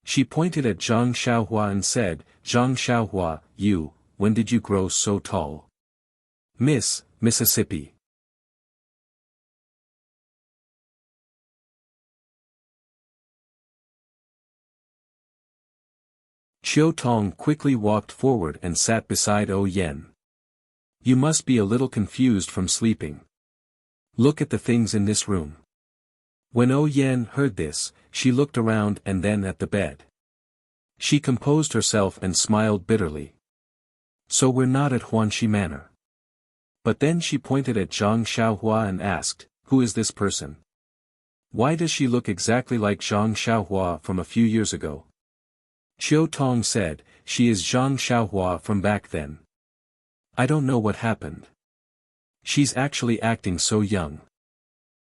She pointed at Zhang Xiaohua and said, "Zhang Xiaohua, when did you grow so tall?" "Miss, Mississippi." Qiu Tong quickly walked forward and sat beside O Yan. "You must be a little confused from sleeping. Look at the things in this room." When O Yan heard this, she looked around and then at the bed. She composed herself and smiled bitterly. "So we're not at Huanxi Manor." But then she pointed at Zhang Xiaohua and asked, "Who is this person? Why does she look exactly like Zhang Xiaohua from a few years ago?" Qiu Tong said, "She is Zhang Xiaohua from back then. I don't know what happened. She's actually acting so young.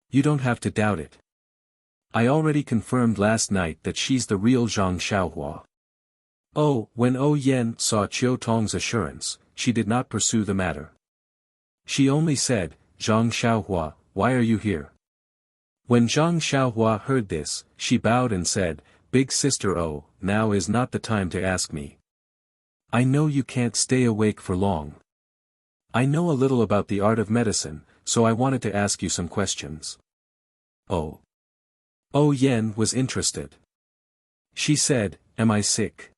You don't have to doubt it. I already confirmed last night that she's the real Zhang Xiaohua." When O Yan saw Qiu Tong's assurance, she did not pursue the matter. She only said, "Zhang Xiaohua, why are you here?" When Zhang Xiaohua heard this, she bowed and said, "Big sister O, now is not the time to ask me. I know you can't stay awake for long. I know a little about the art of medicine, so I wanted to ask you some questions." O Yan was interested. She said, "Am I sick?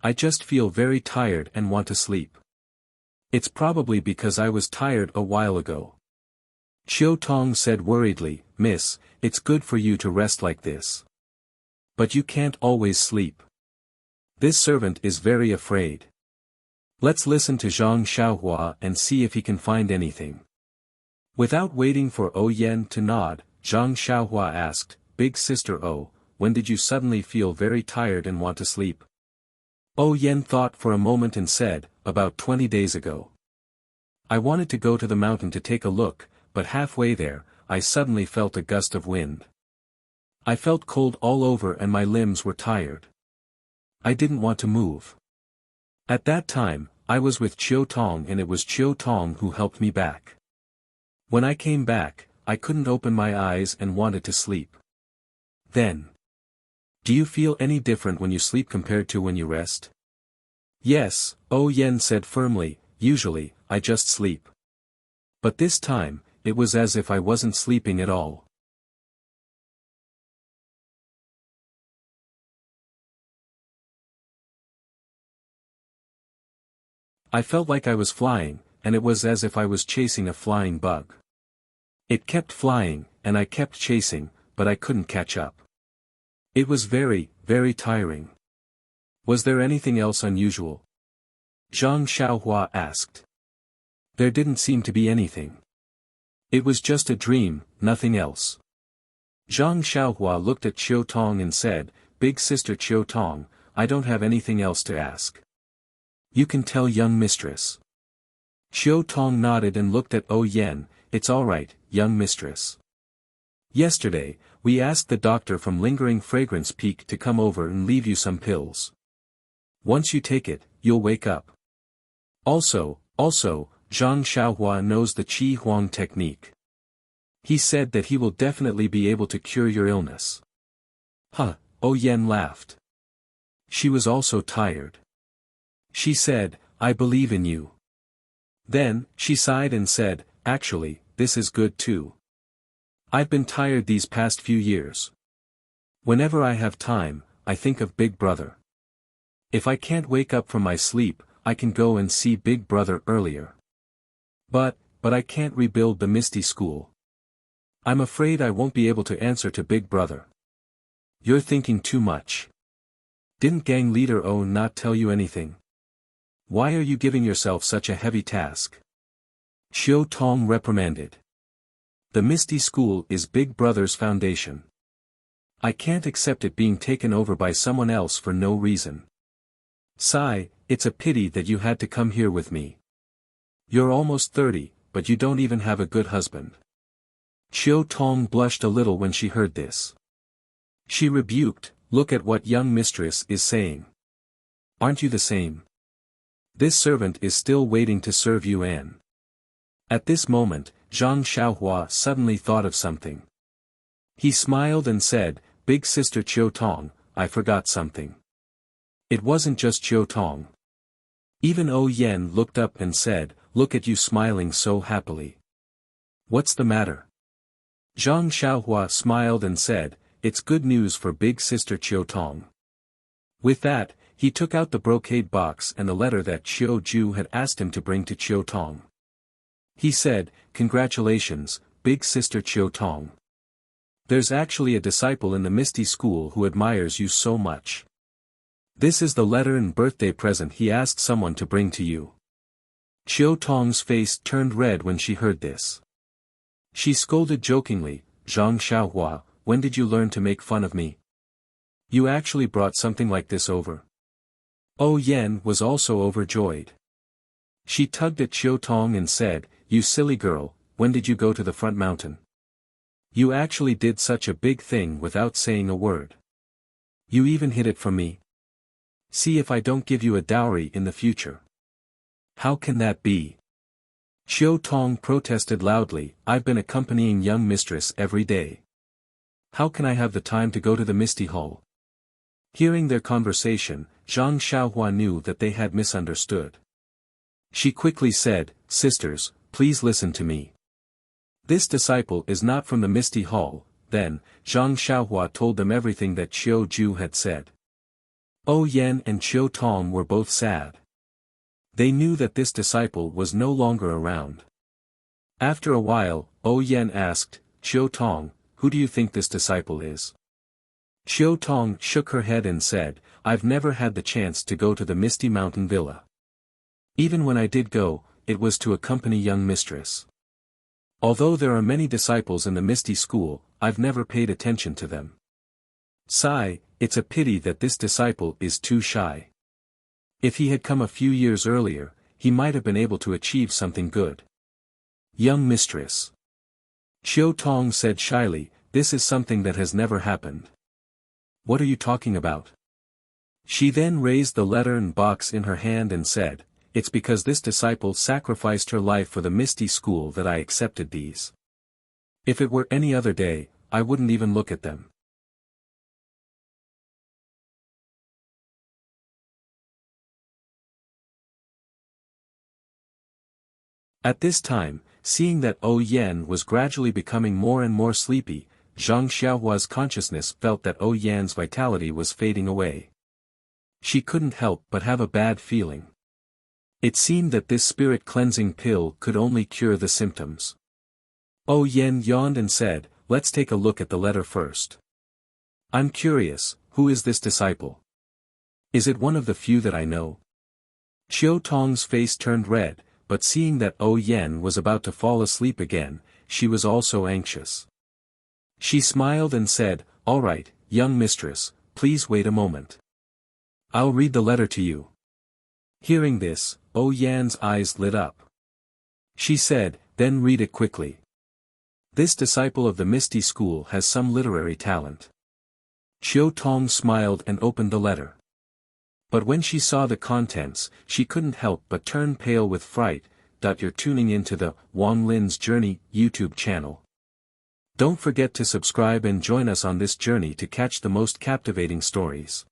I just feel very tired and want to sleep. It's probably because I was tired a while ago." Qiu Tong said worriedly, "Miss, it's good for you to rest like this. But you can't always sleep. This servant is very afraid. Let's listen to Zhang Xiaohua and see if he can find anything." Without waiting for O Yan to nod, Zhang Xiaohua asked, "Big sister O, when did you suddenly feel very tired and want to sleep?" O Yan thought for a moment and said, "About 20 days ago. I wanted to go to the mountain to take a look, but halfway there, I suddenly felt a gust of wind. I felt cold all over and my limbs were tired. I didn't want to move. At that time, I was with Qiu Tong and it was Qiu Tong who helped me back. When I came back, I couldn't open my eyes and wanted to sleep. Then. Do you feel any different when you sleep compared to when you rest?" "Yes," O Yan said firmly, "usually, I just sleep. But this time, it was as if I wasn't sleeping at all. I felt like I was flying, and it was as if I was chasing a flying bug. It kept flying, and I kept chasing, but I couldn't catch up. It was very, very tiring. Was there anything else unusual? Zhang Xiaohua asked. There didn't seem to be anything. It was just a dream, nothing else. Zhang Xiaohua looked at Qiu Tong and said, Big sister Qiu Tong, I don't have anything else to ask. You can tell young mistress. Qiu Tong nodded and looked at Yan, it's alright, young mistress. Yesterday, we asked the doctor from Lingering Fragrance Peak to come over and leave you some pills. Once you take it, you'll wake up. Also, Zhang Xiaohua knows the Qi Huang technique. He said that he will definitely be able to cure your illness. Huh, Yan laughed. She was also tired. She said, I believe in you. Then, she sighed and said, actually, this is good too. I've been tired these past few years. Whenever I have time, I think of Big Brother. If I can't wake up from my sleep, I can go and see Big Brother earlier. But I can't rebuild the Misty School. I'm afraid I won't be able to answer to Big Brother. You're thinking too much. Didn't gang leader O not tell you anything? Why are you giving yourself such a heavy task? Qiu Tong reprimanded. The Misty School is Big Brother's foundation. I can't accept it being taken over by someone else for no reason. Sigh, it's a pity that you had to come here with me. You're almost 30, but you don't even have a good husband. Qiu Tong blushed a little when she heard this. She rebuked, look at what young mistress is saying. Aren't you the same? This servant is still waiting to serve you Anne. At this moment, Zhang Xiaohua suddenly thought of something. He smiled and said, Big sister Qiu Tong, I forgot something. It wasn't just Qiu Tong. Even Yan looked up and said, look at you smiling so happily. What's the matter? Zhang Xiaohua smiled and said, it's good news for big sister Qiu Tong. With that, he took out the brocade box and the letter that Qiu Ju had asked him to bring to Qiu Tong. He said, congratulations, big sister Qiu Tong. There's actually a disciple in the Misty School who admires you so much. This is the letter and birthday present he asked someone to bring to you. Qiu Tong's face turned red when she heard this. She scolded jokingly, Zhang Xiaohua, when did you learn to make fun of me? You actually brought something like this over. Yan was also overjoyed. She tugged at Qiu Tong and said, you silly girl, when did you go to the front mountain? You actually did such a big thing without saying a word. You even hid it from me. See if I don't give you a dowry in the future. How can that be? Qiu Tong protested loudly, I've been accompanying young mistress every day. How can I have the time to go to the Misty Hall? Hearing their conversation, Zhang Xiaohua knew that they had misunderstood. She quickly said, sisters, please listen to me. This disciple is not from the Misty Hall. Then, Zhang Xiaohua told them everything that Qiu Ju had said. Yan and Qiu Tong were both sad. They knew that this disciple was no longer around. After a while, Yan asked, Qiu Tong, who do you think this disciple is? Qiu Tong shook her head and said, I've never had the chance to go to the Misty Mountain Villa. Even when I did go, it was to accompany young mistress. Although there are many disciples in the Misty School, I've never paid attention to them. Sigh, it's a pity that this disciple is too shy. If he had come a few years earlier, he might have been able to achieve something good. Young mistress. Qiu Tong said shyly, this is something that has never happened. What are you talking about? She then raised the letter and box in her hand and said, it's because this disciple sacrificed her life for the Misty School that I accepted these. If it were any other day, I wouldn't even look at them. At this time, seeing that Yan was gradually becoming more and more sleepy, Zhang Xiaohua's consciousness felt that Yan's vitality was fading away. She couldn't help but have a bad feeling. It seemed that this spirit cleansing pill could only cure the symptoms. Yan yawned and said, let's take a look at the letter first. I'm curious, who is this disciple? Is it one of the few that I know? Xiao Tong's face turned red, but seeing that Yan was about to fall asleep again, she was also anxious. She smiled and said, "All right, young mistress, please wait a moment. I'll read the letter to you." Hearing this, Yan's eyes lit up. She said, "Then read it quickly. This disciple of the Misty School has some literary talent." Xiao Tong smiled and opened the letter. But when she saw the contents, she couldn't help but turn pale with fright. You're tuning into the Wang Lin's Journey YouTube channel. Don't forget to subscribe and join us on this journey to catch the most captivating stories.